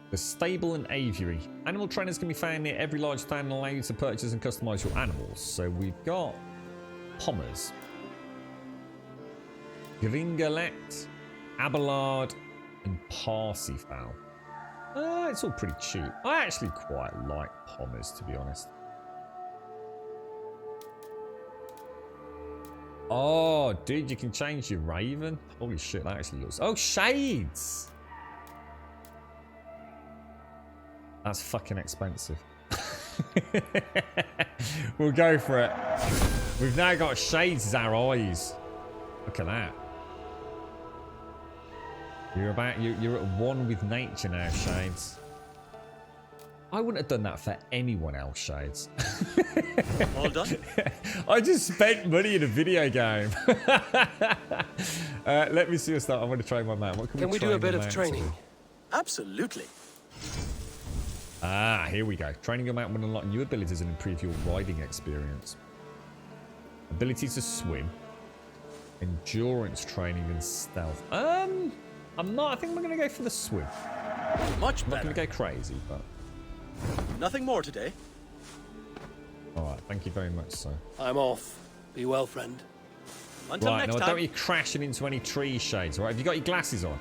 The stable and aviary. Animal trainers can be found near every large town and allow you to purchase and customize your animals. So we've got Pommers, Gringalet, Abelard, and Parsifal. It's all pretty cheap. I actually quite like Pommers, to be honest. Oh, dude, you can change your raven. Holy shit, that actually looks... Oh, shades! That's fucking expensive. We'll go for it. We've now got shades as our eyes. Look at that. You're at one with nature now, Shades. I wouldn't have done that for anyone else, Shades. All done? I just spent money in a video game. Let me see your stuff. I want to try my mount. What can we do a bit your of mount training? to? Absolutely. Ah, here we go. Training your mount will unlock new abilities and improve your riding experience. Ability to swim. Endurance training and stealth. I'm not. I think we're going to go for the swim. Much I'm not better. going to go crazy, but... Nothing more today. Alright, thank you very much, sir. I'm off. Be well, friend. Until Right, next now time. don't be crashing into any tree shades, alright? Have you got your glasses on?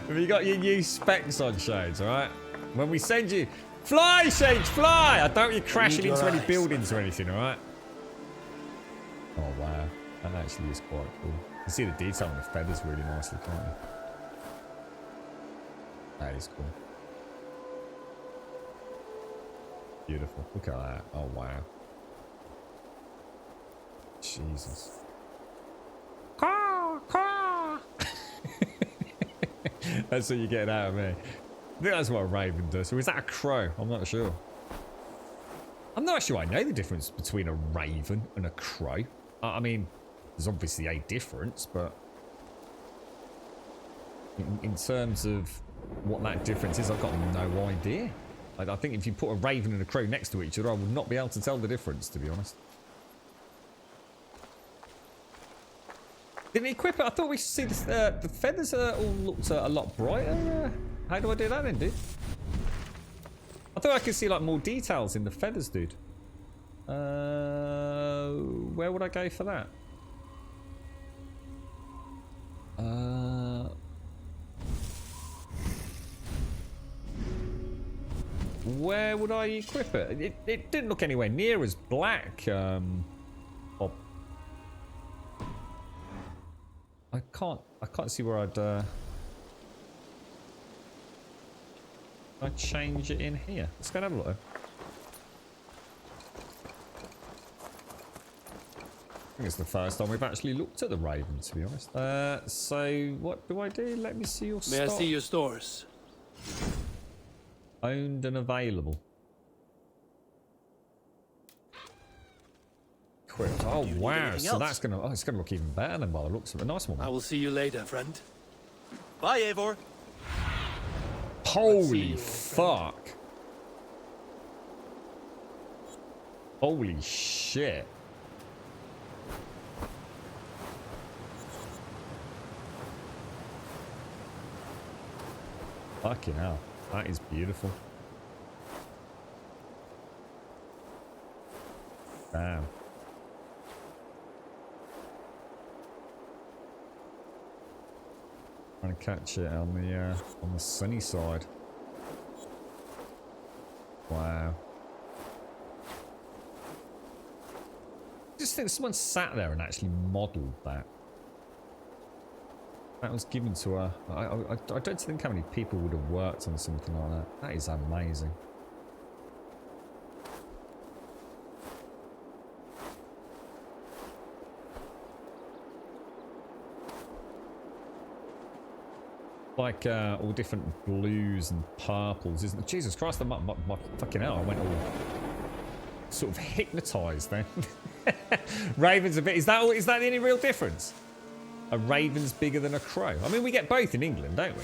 Have you got your new specs on, Shades, alright? When we send you Fly, Shades, fly! I don't want you crashing your into any eyes, buildings or anything, alright? Oh, wow. That actually is quite cool. You can see the detail on the feathers really nicely, can't you? That is cool. Beautiful. Look at that. Oh, wow. Jesus. Caw, caw. That's what you're getting out of me. I think that's what a raven does. Or is that a crow? I'm not sure. I'm not sure I know the difference between a raven and a crow. I mean, there's obviously a difference, but in terms of what that difference is, I've got no idea. I think if you put a raven and a crow next to each other, I would not be able to tell the difference, to be honest. Didn't equip it? I thought we should see the feathers all looked a lot brighter. How do I do that then, dude? I thought I could see like more details in the feathers, dude. Where would I go for that? Where would I equip it? It didn't look anywhere near as black. I can't see where I'd change it in here. Let's go and have a look. I think it's the first time we've actually looked at the raven, to be honest. So what do I do? Let me see your stock. May I see your stores? Owned and available. Equipped. Oh wow! So that's gonna it's gonna look even better than by the looks of it. A nice one. I will see you later, friend. Bye, Eivor. Holy fuck! Holy shit! Fucking hell! That is beautiful. Damn. Trying to catch it on the sunny side. Wow. I just think someone sat there and actually modelled that. That was given to her. I don't think how many people would have worked on something like that. That is amazing. Like all different blues and purples, isn't it? Jesus Christ, my fucking hell, I went all sort of hypnotised then. Raven's a bit, is that the only real difference? A raven's bigger than a crow. I mean, we get both in England, don't we?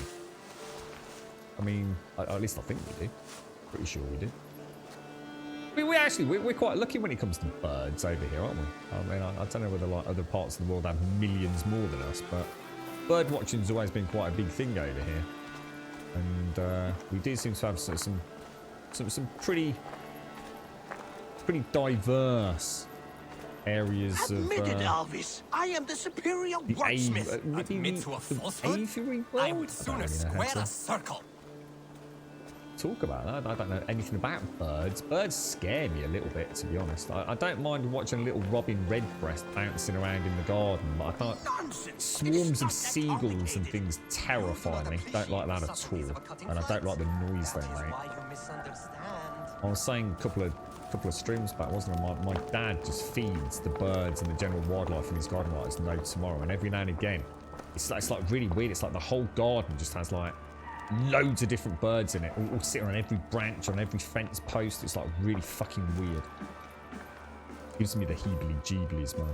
I mean, at least I think we do. Pretty sure we do. I mean, we're quite lucky when it comes to birds over here, aren't we? I mean, I don't know whether like other parts of the world have millions more than us, but bird watching's always been quite a big thing over here, and we do seem to have some pretty diverse areas Admit of. it, Alvis. I am the superior wordsmith. Admit to a falsehood? I would sooner square a circle. Talk about that. I don't know anything about birds. Birds scare me a little bit, to be honest. I don't mind watching a little robin redbreast bouncing around in the garden, but I can't. Swarms of seagulls and things terrify me. Don't like that at all, and I don't like the noise they make. I was saying a couple of streams back, wasn't I? My dad just feeds the birds and the general wildlife in his garden like it's no tomorrow, and every now and again, it's like really weird. It's like the whole garden just has like loads of different birds in it, all sitting on every branch, on every fence post. It's like really fucking weird. Gives me the heebly-jeeblies, man.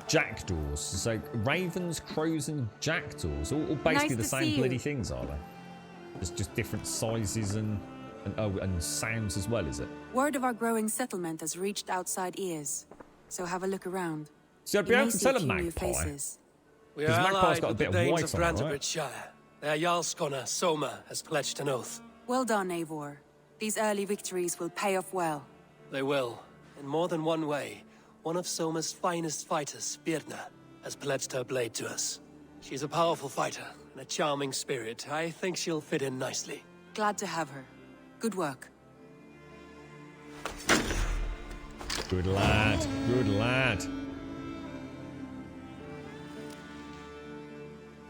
Jackdaws. So ravens, crows, and jackdaws, all basically the same bloody things, are they? It's just different sizes and sounds as well, is it? Word of our growing settlement has reached outside ears, so have a look around. So I'd be able to tell a magpie. We Because are magpie's allied got a with bit the of Danes white of on it, right? Brandenburgshire. Their Jarlskona, Soma, has pledged an oath. Well done, Eivor. These early victories will pay off well. They will, in more than one way. One of Soma's finest fighters, Birna, has pledged her blade to us. She's a powerful fighter and a charming spirit. I think she'll fit in nicely. Glad to have her. Good work. Good lad. Good lad.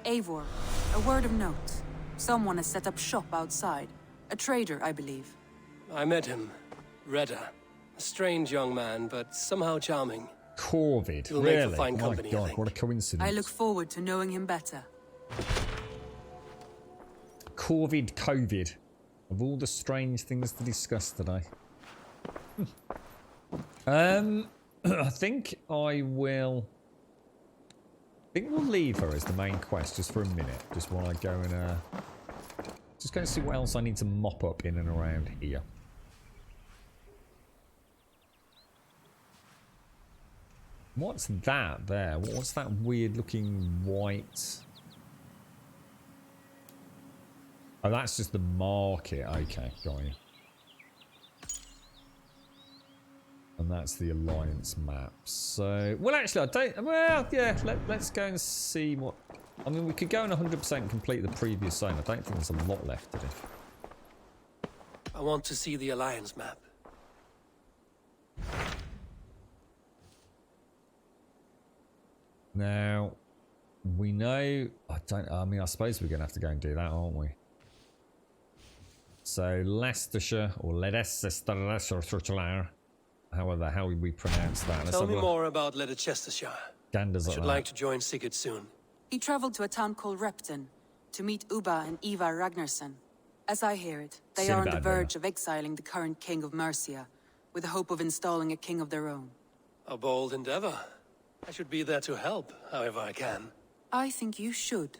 Eivor, a word of note. Someone has set up shop outside. A trader, I believe. I met him. Redda. A strange young man, but somehow charming. Corvid, He'll really? make for fine company, My I God, think. what a coincidence. I look forward to knowing him better. COVID. Of all the strange things to discuss today. I think we'll leave her as the main quest just for a minute. Just while I go and just go and see what else I need to mop up in and around here. What's that there? What's that weird looking white? Oh, that's just the market. Okay, got you. And that's the Alliance map. So, well, actually, I don't... Well, yeah, let's go and see what... I mean, we could go and 100% complete the previous zone. I don't think there's a lot left to do. I want to see the Alliance map. Now, we know... I mean, I suppose we're going to have to go and do that, aren't we? So, Leicestershire, or Leicestershire, however the hell we pronounce that. Tell me more about Leicestershire. Ganders I should like to join Sigurd soon. He traveled to a town called Repton to meet Ubba and Ivar Ragnarsson. As I hear it, they are on the verge of exiling the current king of Mercia, with the hope of installing a king of their own. A bold endeavor. I should be there to help, however I can. I think you should.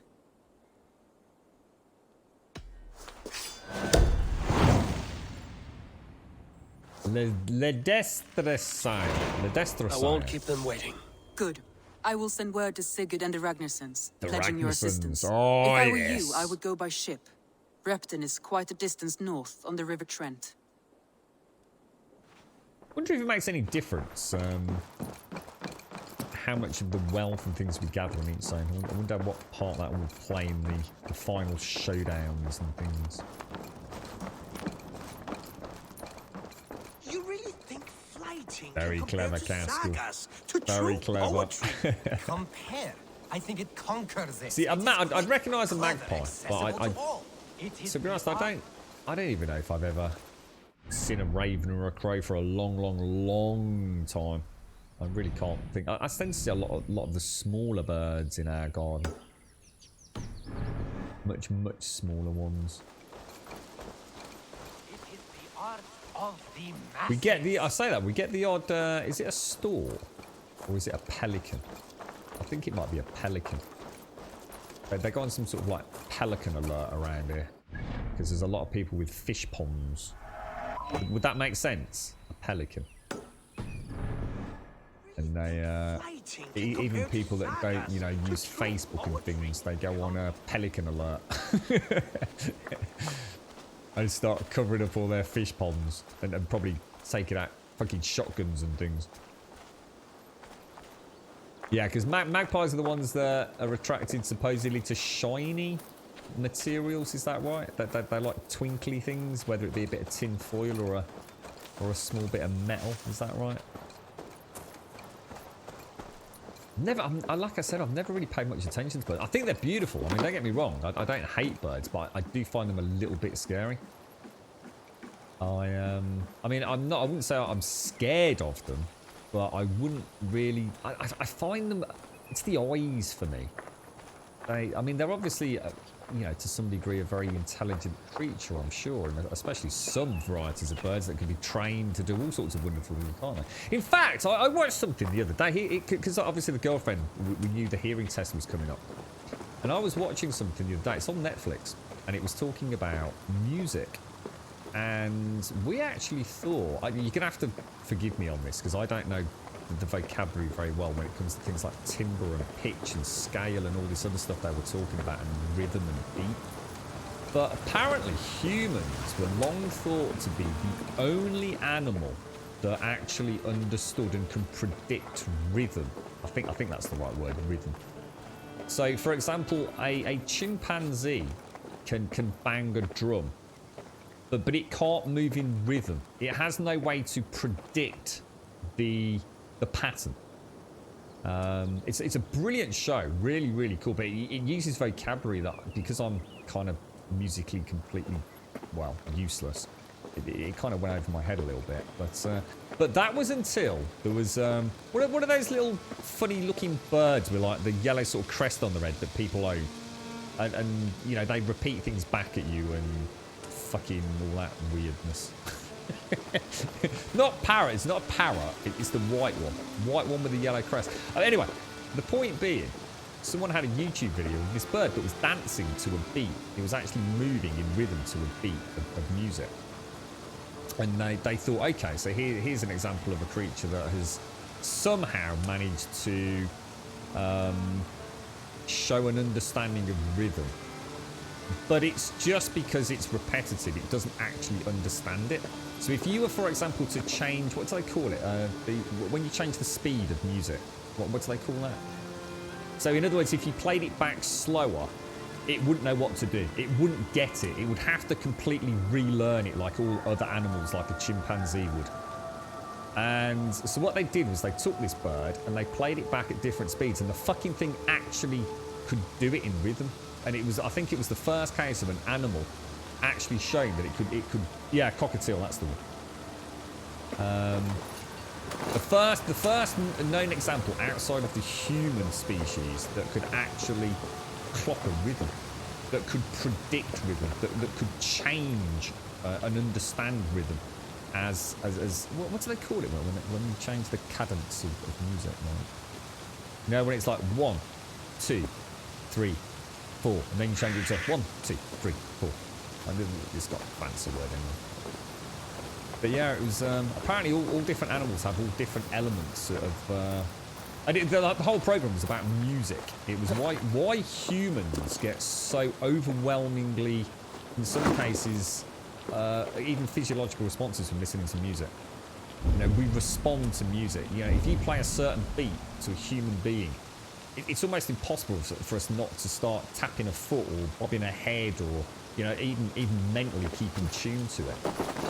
Leicestershire. I won't keep them waiting. Good. I will send word to Sigurd and the Ragnarssons, The pledging your assistance. Oh, if I were yes. you, I would go by ship. Repton is quite a distance north on the River Trent. Wonder if it makes any difference how much of the wealth and things we gather in each zone. I wonder what part that will play in the final showdowns and things. You really think flighting Very can clever, compare to Castle. sagas, to Very true clever. poetry? Compare. I think it conquers it. See, I'd recognise a magpie, but accessible to all. It is to be honest, I don't even know if I've ever seen a raven or a crow for a long time. I really can't think. I tend to see a lot of the smaller birds in our garden. Much smaller ones. It is the art of the We get the. I say that we get the odd. Is it a stork or is it a pelican? I think it might be a pelican. They got on some sort of like pelican alert around here because there's a lot of people with fish ponds. Would that make sense? A pelican. And they, even people that don't, use Facebook and things, they go on a pelican alert. And start covering up all their fish ponds and probably taking out fucking shotguns and things. Yeah, because magpies are the ones that are attracted supposedly to shiny materials, is that right? They like twinkly things, whether it be a bit of tin foil or a small bit of metal, is that right? Like I said, I've never really paid much attention to birds. I think they're beautiful. I mean, don't get me wrong. I don't hate birds, but I do find them a little bit scary. I mean, I wouldn't say I'm scared of them, but I wouldn't really. I find them. It's the eyes for me. I mean, they're obviously, to some degree, a very intelligent creature, I'm sure, and especially some varieties of birds that can be trained to do all sorts of wonderful things, can't they? In fact, I watched something the other day, because obviously the girlfriend, we knew the hearing test was coming up, and I was watching something the other day. It's on Netflix, and it was talking about music, and we actually thought, you're going to have to forgive me on this, because I don't know the vocabulary very well when it comes to things like timbre and pitch and scale and all this other stuff they were talking about, and rhythm and beat. But apparently humans were long thought to be the only animal that actually understood and can predict rhythm. I think that's the right word, rhythm. So, for example, a chimpanzee can bang a drum, but it can't move in rhythm. It has no way to predict the pattern. It's a brilliant show, really, really cool. But it uses vocabulary that, because I'm kind of musically completely, well, useless. It kind of went over my head a little bit. But that was until there was what are those little funny-looking birds with like the yellow sort of crest on the head that people own, and you know they repeat things back at you and fucking all that weirdness. Not parrot. It's not a parrot. It's the white one with the yellow crest. Anyway, the point being, someone had a YouTube video of this bird that was dancing to a beat. It was actually moving in rhythm to a beat of music. And they thought, okay, so here's an example of a creature that has somehow managed to show an understanding of rhythm. But it's just because it's repetitive, it doesn't actually understand it. So if you were, for example, to change, what do they call it? When you change the speed of music, what do they call that? So in other words, if you played it back slower, it wouldn't know what to do. It wouldn't get it. It would have to completely relearn it like all other animals, like a chimpanzee would. And so what they did was they took this bird and they played it back at different speeds, and the fucking thing actually could do it in rhythm. And it was, I think it was the first case of an animal actually showing that it could, yeah, cockatiel, that's the one. The first known example outside of the human species that could actually clock a rhythm, that could predict rhythm, that could change and understand rhythm as what do they call it when you change the cadence of music, right? You know, when it's like 1, 2, 3, 4, and then you change it to 1, 2, 3, 4. It's got a fancy word anyway. But yeah, it was apparently all different animals have all different elements of. And the whole program was about music. It was why humans get so overwhelmingly, in some cases, even physiological responses from listening to music. You know, we respond to music. You know, if you play a certain beat to a human being, it's almost impossible for us not to start tapping a foot or bobbing a head or, you know, even mentally keeping tune to it.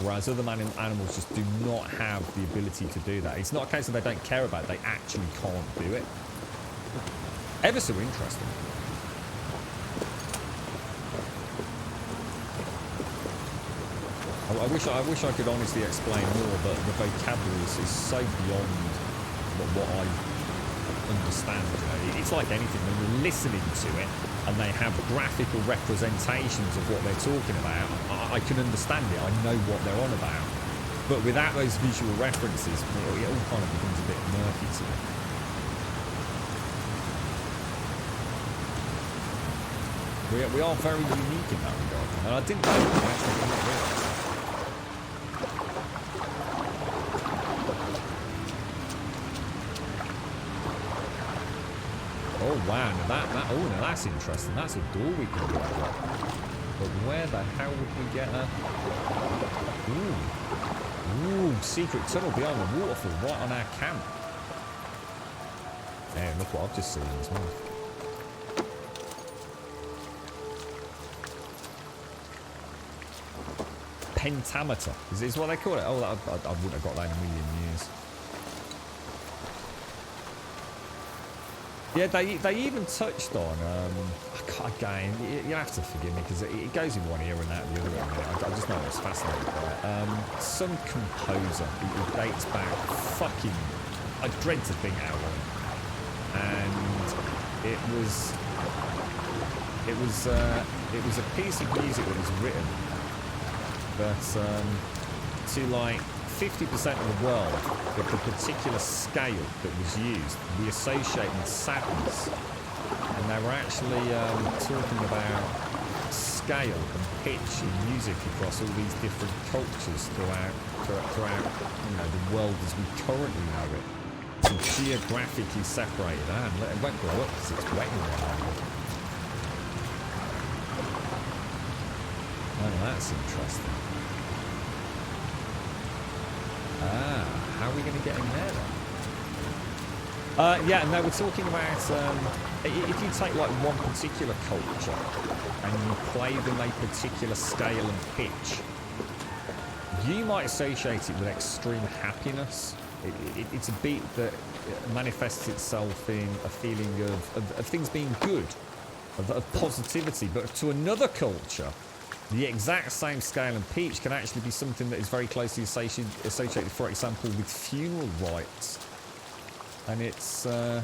Whereas other animals just do not have the ability to do that. It's not a case of they don't care about it, they actually can't do it. Ever so interesting. I wish I could honestly explain more, but the vocabulary is so beyond what I understand. You know? It's like anything, when you're listening to it and they have graphical representations of what they're talking about, I can understand it, I know what they're on about. But without those visual references, it all kind of becomes a bit murky to me. We are very unique in that regard, and I didn't know that, actually, I didn't realise. Oh wow, now that's interesting. That's a door we can go up. But where the hell would we get a... Ooh, secret tunnel behind the waterfall, right on our camp. Man, look what I've just seen as well. Pentameter is what they call it. Oh, I wouldn't have got that in a million years. Yeah, they even touched on, again, you have to forgive me because it goes in one ear and out the other one. I just know I was fascinated by it. Some composer who dates back fucking, I dread to think how long. And it was a piece of music that was written that to like 50% of the world, with the particular scale that was used, we associate with sadness. And they were actually talking about scale and pitch in music across all these different cultures throughout you know, the world as we currently know it. So geographically separated. And it won't blow up because it's waiting there. Oh, that's interesting. Ah. How are we going to get in there then? Yeah, no, we're talking about if you take like one particular culture and you play them a particular scale and pitch, you might associate it with extreme happiness. It's a beat that manifests itself in a feeling of things being good, of positivity. But to another culture, the exact same scale and pitch can actually be something that is very closely associated, for example, with funeral rites. And it's a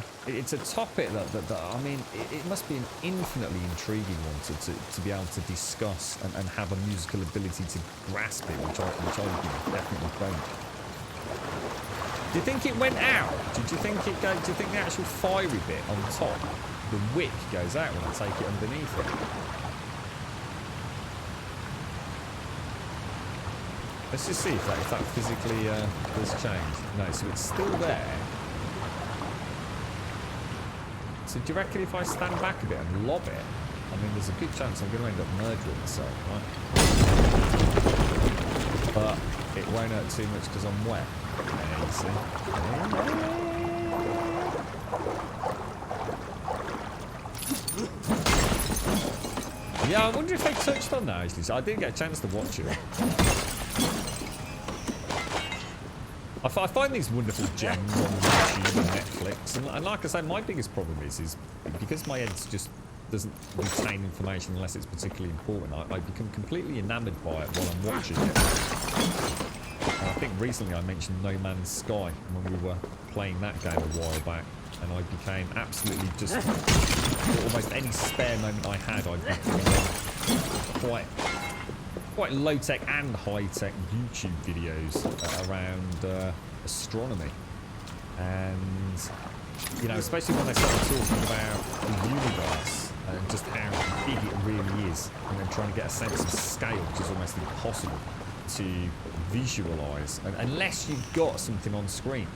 topic that I mean, it must be an infinitely intriguing one to be able to discuss and have a musical ability to grasp it, which I definitely don't. Do you think it went out? Do you think it go? Do you think the actual fiery bit on top, the wick, goes out when I take it underneath it? Let's just see if that physically does change. No, so it's still there. So do you reckon if I stand back a bit and lob it, I mean, there's a good chance I'm going to end up murdering myself, right? But it won't hurt too much because I'm wet. Yeah, you see. Yeah, I wonder if they touched on that actually. So I didn't get a chance to watch it. I find these wonderful gems on YouTube and Netflix, and like I say, my biggest problem is because my head just doesn't retain information unless it's particularly important. I become completely enamoured by it while I'm watching it. And I think recently I mentioned No Man's Sky when we were playing that game a while back, and I became absolutely just almost any spare moment I had, I'd be quite low-tech and high-tech YouTube videos around astronomy. And, you know, especially when they start talking about the universe and just how big it really is, and then trying to get a sense of scale, which is almost impossible to visualise, unless you've got something on screen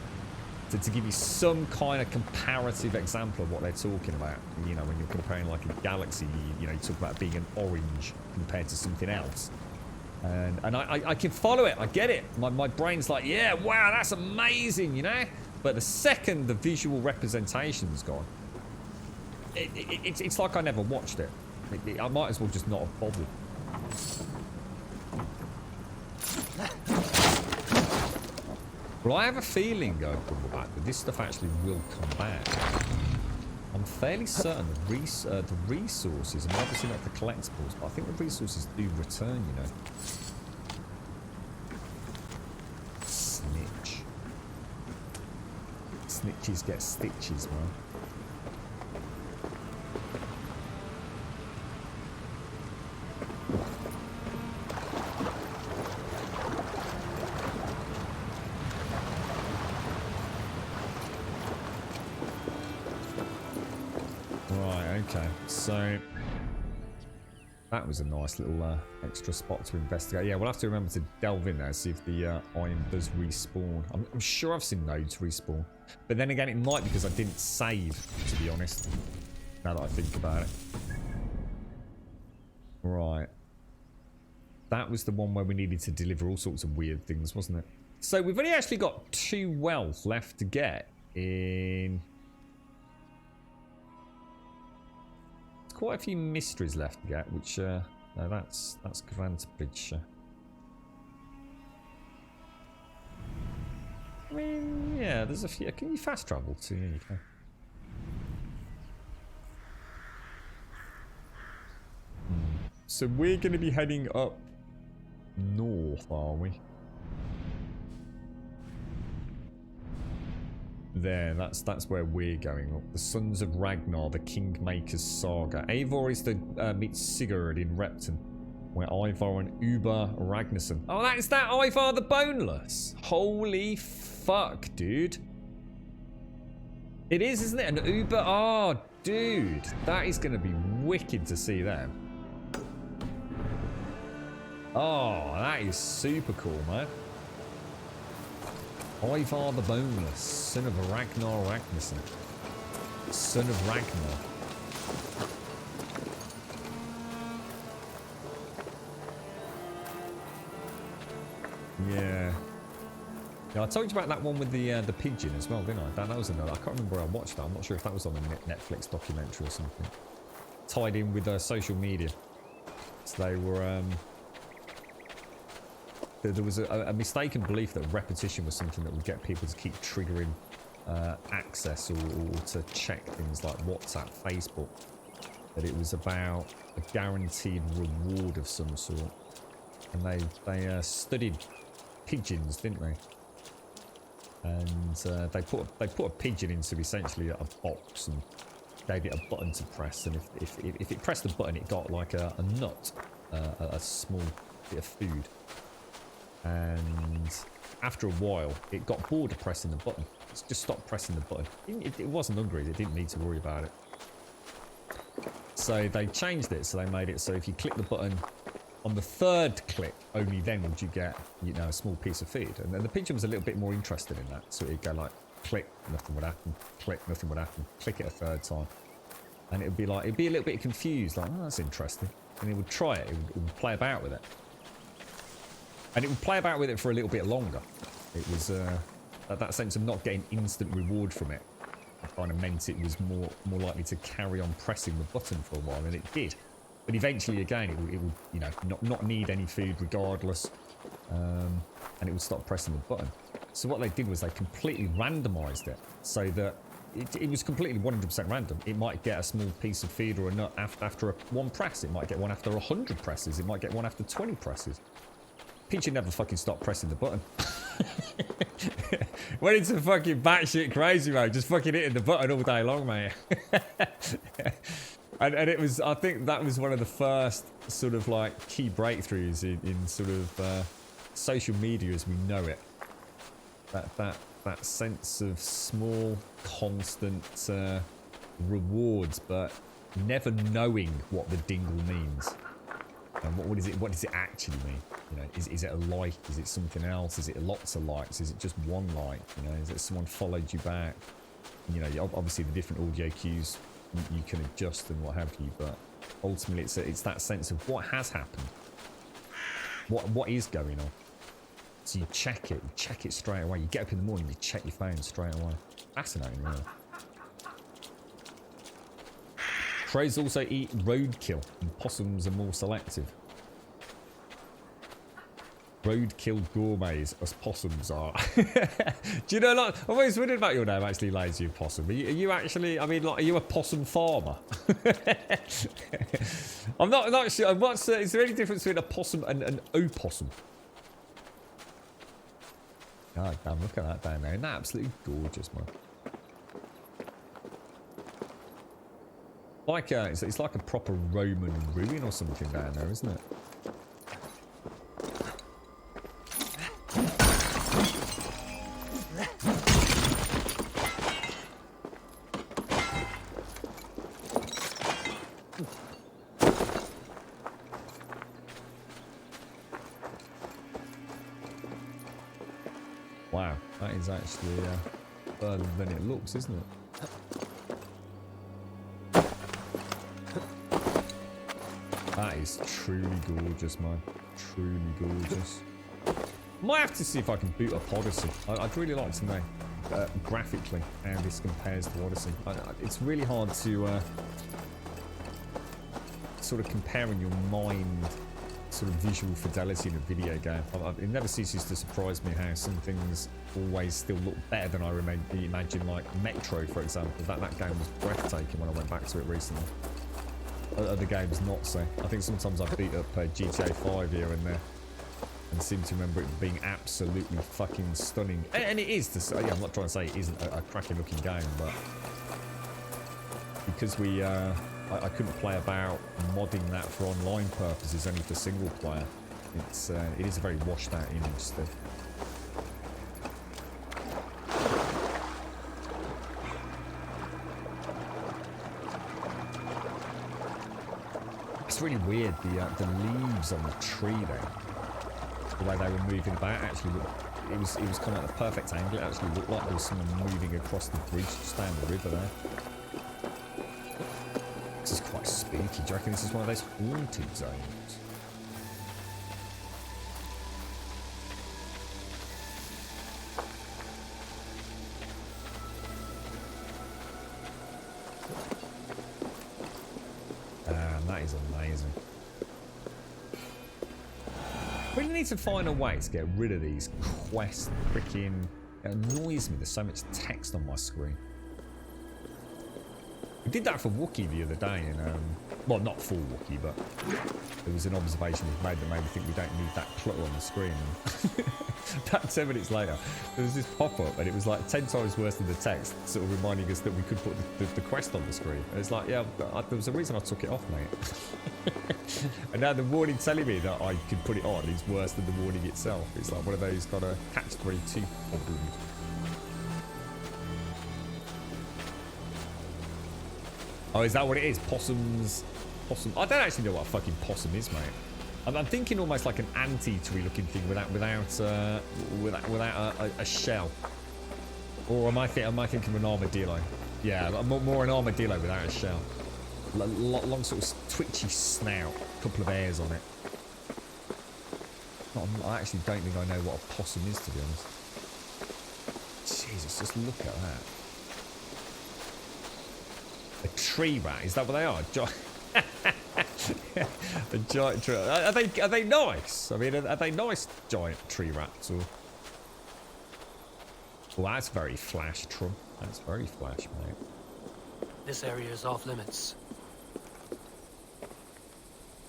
to give you some kind of comparative example of what they're talking about. You know, when you're comparing like a galaxy, you know, you talk about being an orange compared to something else. And I can follow it. I get it. My brain's like, yeah, wow, that's amazing, you know? But the second the visual representation's gone, it's like I never watched it. I might as well just not have bothered. Well, I have a feeling going back that this stuff actually will come back. I'm fairly certain the resources, I mean, obviously not the collectibles, but I think the resources do return, you know. Snitch. Snitches get stitches, man. Okay, so that was a nice little extra spot to investigate. Yeah, we'll have to remember to delve in there and see if the iron does respawn. I'm sure I've seen nodes respawn, but then again, it might be because I didn't save, to be honest, now that I think about it. Right. That was the one where we needed to deliver all sorts of weird things, wasn't it? So we've only actually got 2 wealth left to get in... Quite a few mysteries left to get, which no, that's Grant Bridge. I mean, yeah, there's a few. Can you fast travel to? Yeah, you can. So we're going to be heading up north, are we? There, that's where we're going. Look, the Sons of Ragnar, the Kingmaker's Saga. Eivor is to meet Sigurd in Repton, where Ivar and Uber Ragnarsson. Oh, that is that Ivar the Boneless. Holy fuck, dude. It is, isn't it? An Uber. Oh, dude, that is going to be wicked to see them. Oh, that is super cool, man. Ivar the Boneless, son of Ragnar Ragnarsson. Son of Ragnar. Yeah. Yeah, I told you about that one with the pigeon as well, didn't I? That was another. I can't remember where I watched that. I'm not sure if that was on a Netflix documentary or something. Tied in with social media. So they were. There was a mistaken belief that repetition was something that would get people to keep triggering access or to check things like WhatsApp, Facebook. That it was about a guaranteed reward of some sort. And they studied pigeons, didn't they? And they put a pigeon into essentially a box and gave it a button to press. And if it pressed the button, it got like a nut, a small bit of food. And after a while, it got bored of pressing the button. It just stopped pressing the button. It wasn't hungry. It didn't need to worry about it. So they changed it. So they made it so if you click the button on the third click, only then would you get, you know, a small piece of feed. And then the pigeon was a little bit more interested in that. So it'd go like, click, nothing would happen. Click, nothing would happen. Click it a third time. And it'd be like, it'd be a little bit confused. Like, oh, that's interesting. And it would try it. It would play about with it. And it would play about with it for a little bit longer. It was that sense of not getting instant reward from it. It kind of meant it was more likely to carry on pressing the button for a while, and it did. But eventually, again, it would you know not need any food regardless, and it would stop pressing the button. So what they did was they completely randomised it, so that it was completely 100% random. It might get a small piece of feed or a nut after one press. It might get one after 100 presses. It might get one after 20 presses. Pigeon never fucking stopped pressing the button. Went into fucking batshit crazy mode, just fucking hitting the button all day long, mate. and it was, I think that was one of the first sort of like key breakthroughs in sort of social media as we know it. That sense of small, constant rewards, but never knowing what the dingle means. And what does it actually mean? You know, is it a like? Is it something else? Is it lots of likes? Is it just one like? You know, is it someone followed you back? You know, obviously the different audio cues you can adjust and what have you, but ultimately it's that sense of what has happened. What is going on? So you check it straight away. You get up in the morning, you check your phone straight away. Fascinating, really. Crows also eat roadkill, and possums are more selective. Roadkill gourmets, as possums are. Do you know, like, I've always wondered about your name, actually, Lazy Possum. Are you actually, I mean, like, are you a possum farmer? I'm not sure. Is there any difference between a possum and an opossum? God damn, look at that down there. Isn't that absolutely gorgeous, man? Like it's like a proper Roman ruin or something down there, isn't it? Wow, that is actually further than it looks, isn't it? That is truly gorgeous, man. Truly gorgeous. Might have to see if I can boot up Odyssey. I'd really like to know graphically how this compares to Odyssey. It's really hard to sort of compare in your mind sort of visual fidelity in a video game. It never ceases to surprise me how some things always still look better than I imagine, like Metro, for example. That game was breathtaking when I went back to it recently. Other games not so. I think sometimes I beat up GTA 5 here and there and seem to remember it being absolutely fucking stunning. And it is to say, yeah, I'm not trying to say it isn't a cracking looking game, but because I couldn't play about modding that for online purposes, only for single player. It is a very washed out image still. It's really weird, the leaves on the tree there, the way they were moving about actually looked, it was kind of at the perfect angle. It actually looked like there was someone moving across the bridge just down the river there. This is quite spooky. Do you reckon this is one of those haunted zones? That is amazing. Really need to find a way to get rid of these quest freaking... It annoys me, there's so much text on my screen. We did that for Wookiee the other day, and well, not for Wookiee, but there was an observation we made that made me think we don't need that clutter on the screen. About 10 minutes later, there was this pop-up, and it was like 10 times worse than the text, sort of reminding us that we could put the quest on the screen. And it's like, yeah, there was a reason I took it off, mate. And now the warning telling me that I could put it on is worse than the warning itself. It's like one of those kind of catch-22 problems. Oh, is that what it is? Possums. Possum. I don't actually know what a fucking possum is, mate. I'm thinking almost like an anti-tree looking thing without a shell. Or am I thinking of an armadillo? Yeah, more an armadillo without a shell. Long sort of twitchy snout, couple of hairs on it. I actually don't think I know what a possum is, to be honest. Jesus, just look at that. A tree rat, is that what they are? A giant tree. Are they nice? I mean, are they nice giant tree rats? Or... Well, that's very flash, Trump. That's very flash, mate. This area is off limits.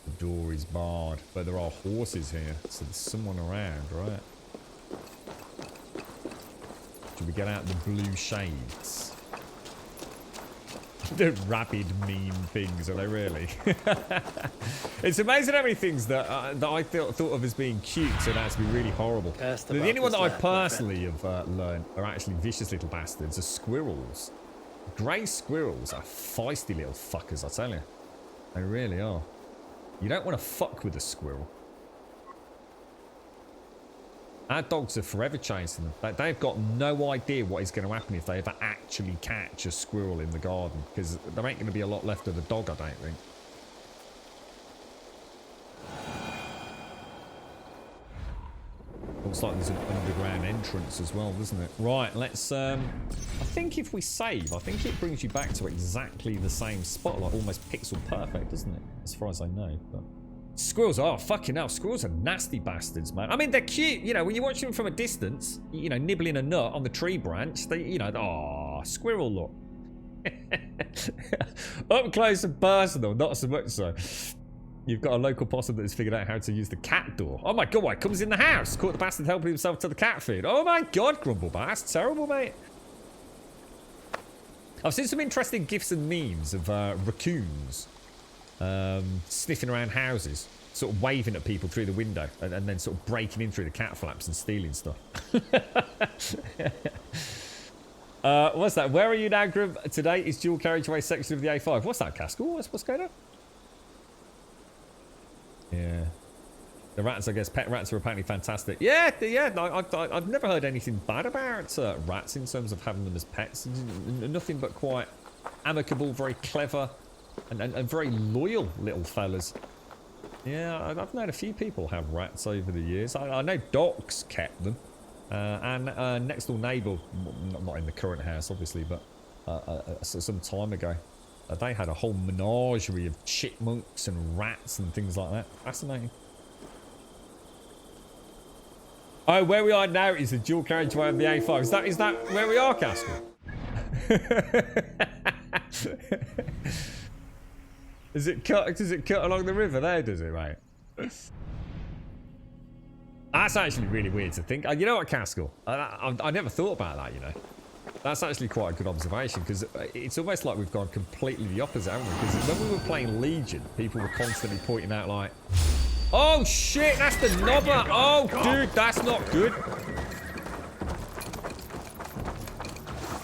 The door is barred, but there are horses here, so there's someone around, right? Should we get out the blue shades? The rabid meme things, are they really? It's amazing how many things that I thought of as being cute turned out to be really horrible. The only one that I personally have learned are actually vicious little bastards are squirrels. Grey squirrels are feisty little fuckers, I tell you. They really are. You don't want to fuck with a squirrel. Our dogs are forever chasing them. They've got no idea what is going to happen if they ever actually catch a squirrel in the garden, because there ain't going to be a lot left of the dog, I don't think. Looks like there's an underground entrance as well, doesn't it? Right, let's... I think if we save, I think it brings you back to exactly the same spot, like almost pixel perfect, doesn't it? As far as I know, but... Squirrels are fucking hell. Squirrels are nasty bastards, man. I mean, they're cute. You know, when you watch them from a distance, you know, nibbling a nut on the tree branch, they, you know, oh, squirrel look. Up close and personal, not so much so. You've got a local possum that has figured out how to use the cat door. Oh my god, why? Comes in the house. Caught the bastard helping himself to the cat food. Oh my god, Grumble, that's terrible, mate. I've seen some interesting gifs and memes of raccoons. Sniffing around houses, sort of waving at people through the window, and then sort of breaking in through the cat flaps and stealing stuff. What's that? Where are you now, Grim? Today is dual carriageway section of the A5. What's that, Castle? What's going on? Yeah. The rats, I guess, pet rats are apparently fantastic. Yeah, I've never heard anything bad about rats in terms of having them as pets. Nothing but quite amicable, very clever, and very loyal little fellas. Yeah, I've known a few people have rats over the years. I know Doc's kept them. And next door neighbour, not in the current house obviously, but some time ago, they had a whole menagerie of chipmunks and rats and things like that. Fascinating. Oh, where we are now is the dual carriageway on the A5. Is that where we are, Castle? Does it cut along the river there, does it, mate? That's actually really weird to think. You know what, Castle? I never thought about that, you know. That's actually quite a good observation, because it's almost like we've gone completely the opposite, haven't we? Because when we were playing Legion, people were constantly pointing out, like, oh shit, that's the knobber! Oh, dude, that's not good.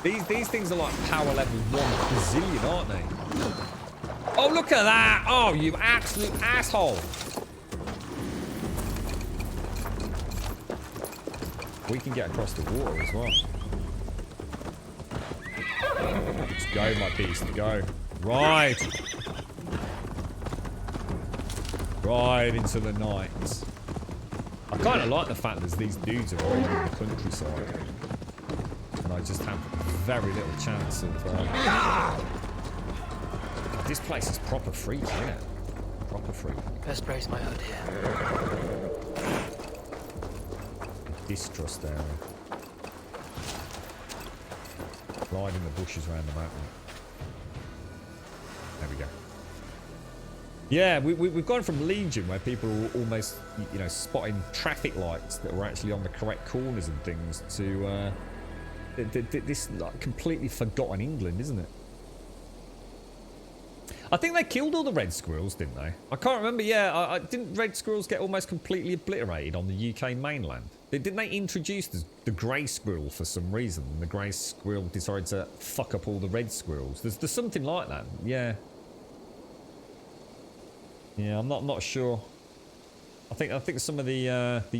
These things are like power level 1 bazillion, aren't they? Oh, look at that! Oh, you absolute asshole! We can get across the water as well. Let's go, my beast, go. Ride! Ride into the night. I kind of like the fact that these dudes are already in the countryside. And I just have very little chance of... This place is proper freaky, isn't it? proper fruit. Best brace my hood here. Distrust area. Glide in the bushes around the mountain. There we go. Yeah, we've gone from Legion, where people were almost, you know, spotting traffic lights that were actually on the correct corners and things, to this like, completely forgotten England, isn't it? I think they killed all the red squirrels, didn't they? I can't remember. Yeah, didn't red squirrels get almost completely obliterated on the UK mainland? Didn't they introduce the grey squirrel for some reason? And the grey squirrel decided to fuck up all the red squirrels. There's something like that. Yeah. Yeah, I'm not sure. I think some of the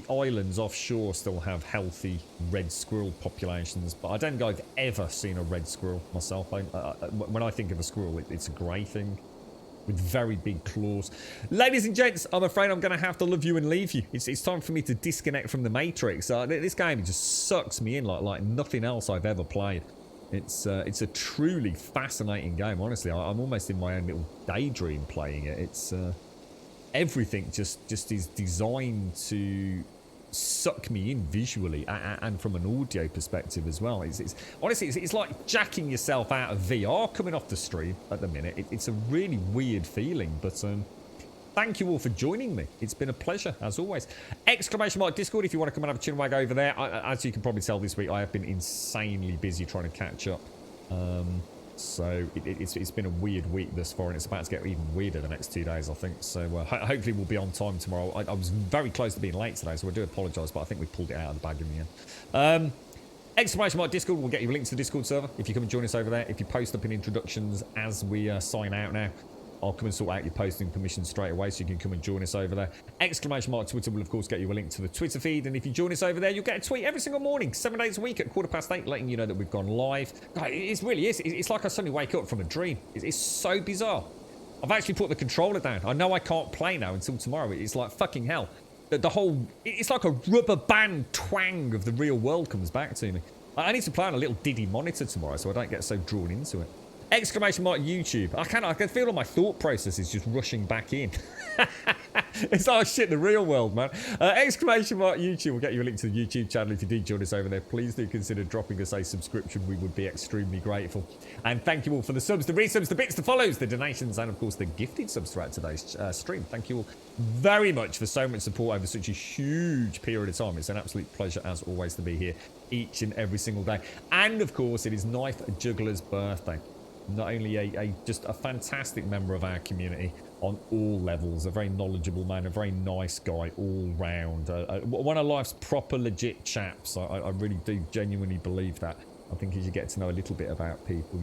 islands offshore still have healthy red squirrel populations, but I don't think I've ever seen a red squirrel myself. When I think of a squirrel, it's a grey thing with very big claws. Ladies and gents, I'm afraid I'm going to have to love you and leave you. It's time for me to disconnect from the Matrix. This game just sucks me in like nothing else I've ever played. It's a truly fascinating game. Honestly, I'm almost in my own little daydream playing it. It's everything just is designed to suck me in visually and from an audio perspective as well. Honestly, it's like jacking yourself out of VR coming off the stream at the minute. It's a really weird feeling, but thank you all for joining me. It's been a pleasure, as always. Exclamation mark Discord if you want to come and have a chinwag over there. As you can probably tell this week, I have been insanely busy trying to catch up. So it's been a weird week thus far, and it's about to get even weirder the next 2 days, I think. So hopefully we'll be on time tomorrow. I was very close to being late today, so I do apologise, but I think we pulled it out of the bag in the end. Exclamation mark Discord will get you a link to the Discord server if you come and join us over there. If you post up in introductions as we sign out now, I'll come and sort out your posting permissions straight away, so you can come and join us over there. Exclamation mark Twitter will, of course, get you a link to the Twitter feed. And if you join us over there, you'll get a tweet every single morning, 7 days a week at 8:15, letting you know that we've gone live. God, it really is. It's like I suddenly wake up from a dream. It's so bizarre. I've actually put the controller down. I know I can't play now until tomorrow. It's like fucking hell. The whole... It's like a rubber band twang of the real world comes back to me. I need to play on a little Diddy monitor tomorrow so I don't get so drawn into it. Exclamation mark YouTube. I can feel all my thought process is just rushing back in. It's like, oh shit, the real world, man. Exclamation mark YouTube will get you a link to the YouTube channel. If you did join us over there, please do consider dropping us a subscription. We would be extremely grateful. And thank you all for the subs, the resubs, the bits, the follows, the donations, and of course the gifted subs throughout today's stream. Thank you all very much for so much support over such a huge period of time. It's an absolute pleasure, as always, to be here each and every single day. And of course, it is Knife Juggler's birthday. Not only just a fantastic member of our community on all levels, a very knowledgeable man, a very nice guy all round, one of life's proper legit chaps. I really do genuinely believe that. I think as you get to know a little bit about people,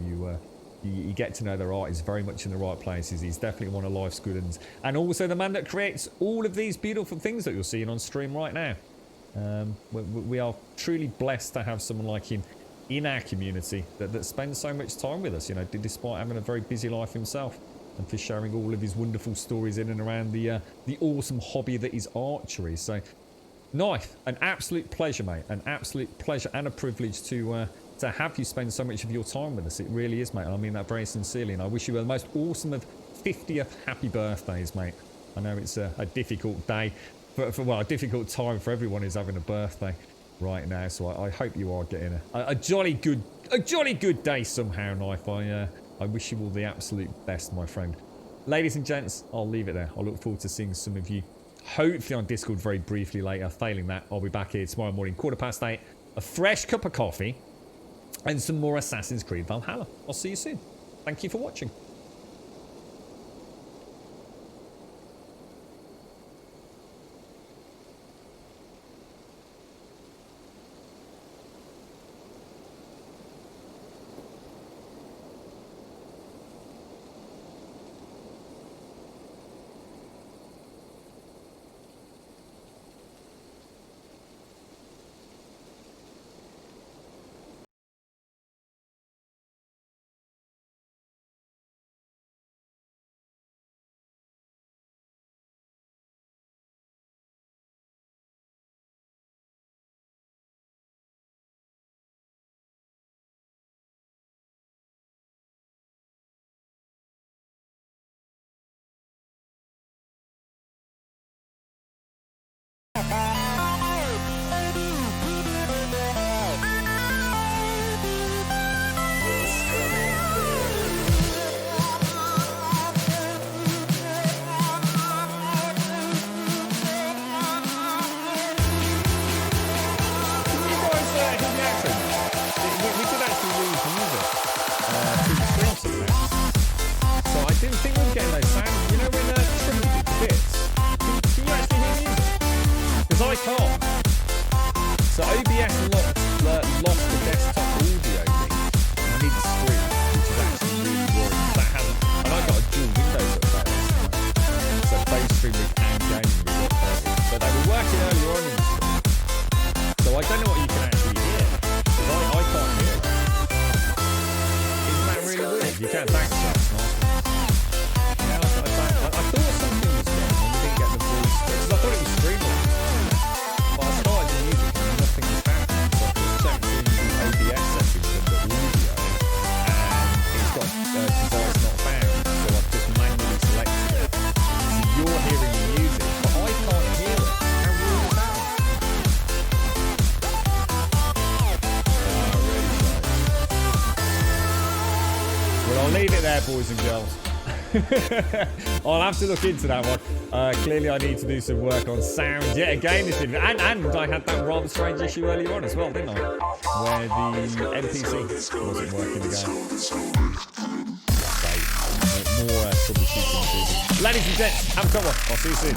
you get to know their art is very much in the right places. He's definitely one of life's good ones, and also the man that creates all of these beautiful things that you're seeing on stream right now. We are truly blessed to have someone like him in our community that spends so much time with us, you know, despite having a very busy life himself, and for sharing all of his wonderful stories in and around the awesome hobby that is archery. So, Knife, an absolute pleasure, mate, an absolute pleasure and a privilege to have you spend so much of your time with us. It really is, mate. I mean that very sincerely, and I wish you the most awesome of 50th happy birthdays, mate. I know it's a difficult day, well, a difficult time for everyone who's having a birthday right now, so I hope you are getting a jolly good day somehow, Knife. I wish you all the absolute best, my friend. Ladies and gents, I'll leave it there. I look forward to seeing some of you hopefully on Discord very briefly later. Failing that, I'll be back here tomorrow morning, 8:15, a fresh cup of coffee and some more Assassin's Creed Valhalla. I'll see you soon. Thank you for watching. didn't think we were getting those sounds. You know when Trinity did the bits? Can you actually hear music? Because I can't. So OBS lost the desktop audio link mid-screen, which is actually really worrying. That hasn't, and I got a dual Windows update. So both streaming and gaming was updated. So they were working earlier on in the stream. So I don't know what you can actually hear. Because I can't hear it. Isn't that really weird? You can't thank us. Yeah, I thought something was wrong when we didn't get the voice. Because I thought it was streamlined. But I started the music and nothing was happening. So I just checked in the OBS settings of the audio. And it's got device not found. So I've just manually selected it. So you're hearing the music, but I can't hear it. How weird is that? Well, I'll leave it there, boys and girls. I'll have to look into that one. Clearly, I need to do some work on sound. Yet again, this didn't. And I had that rather strange issue earlier on as well, didn't I? Where the NPC wasn't working again. More troubleshooting. Ladies and gents, have a good one. I'll see you soon.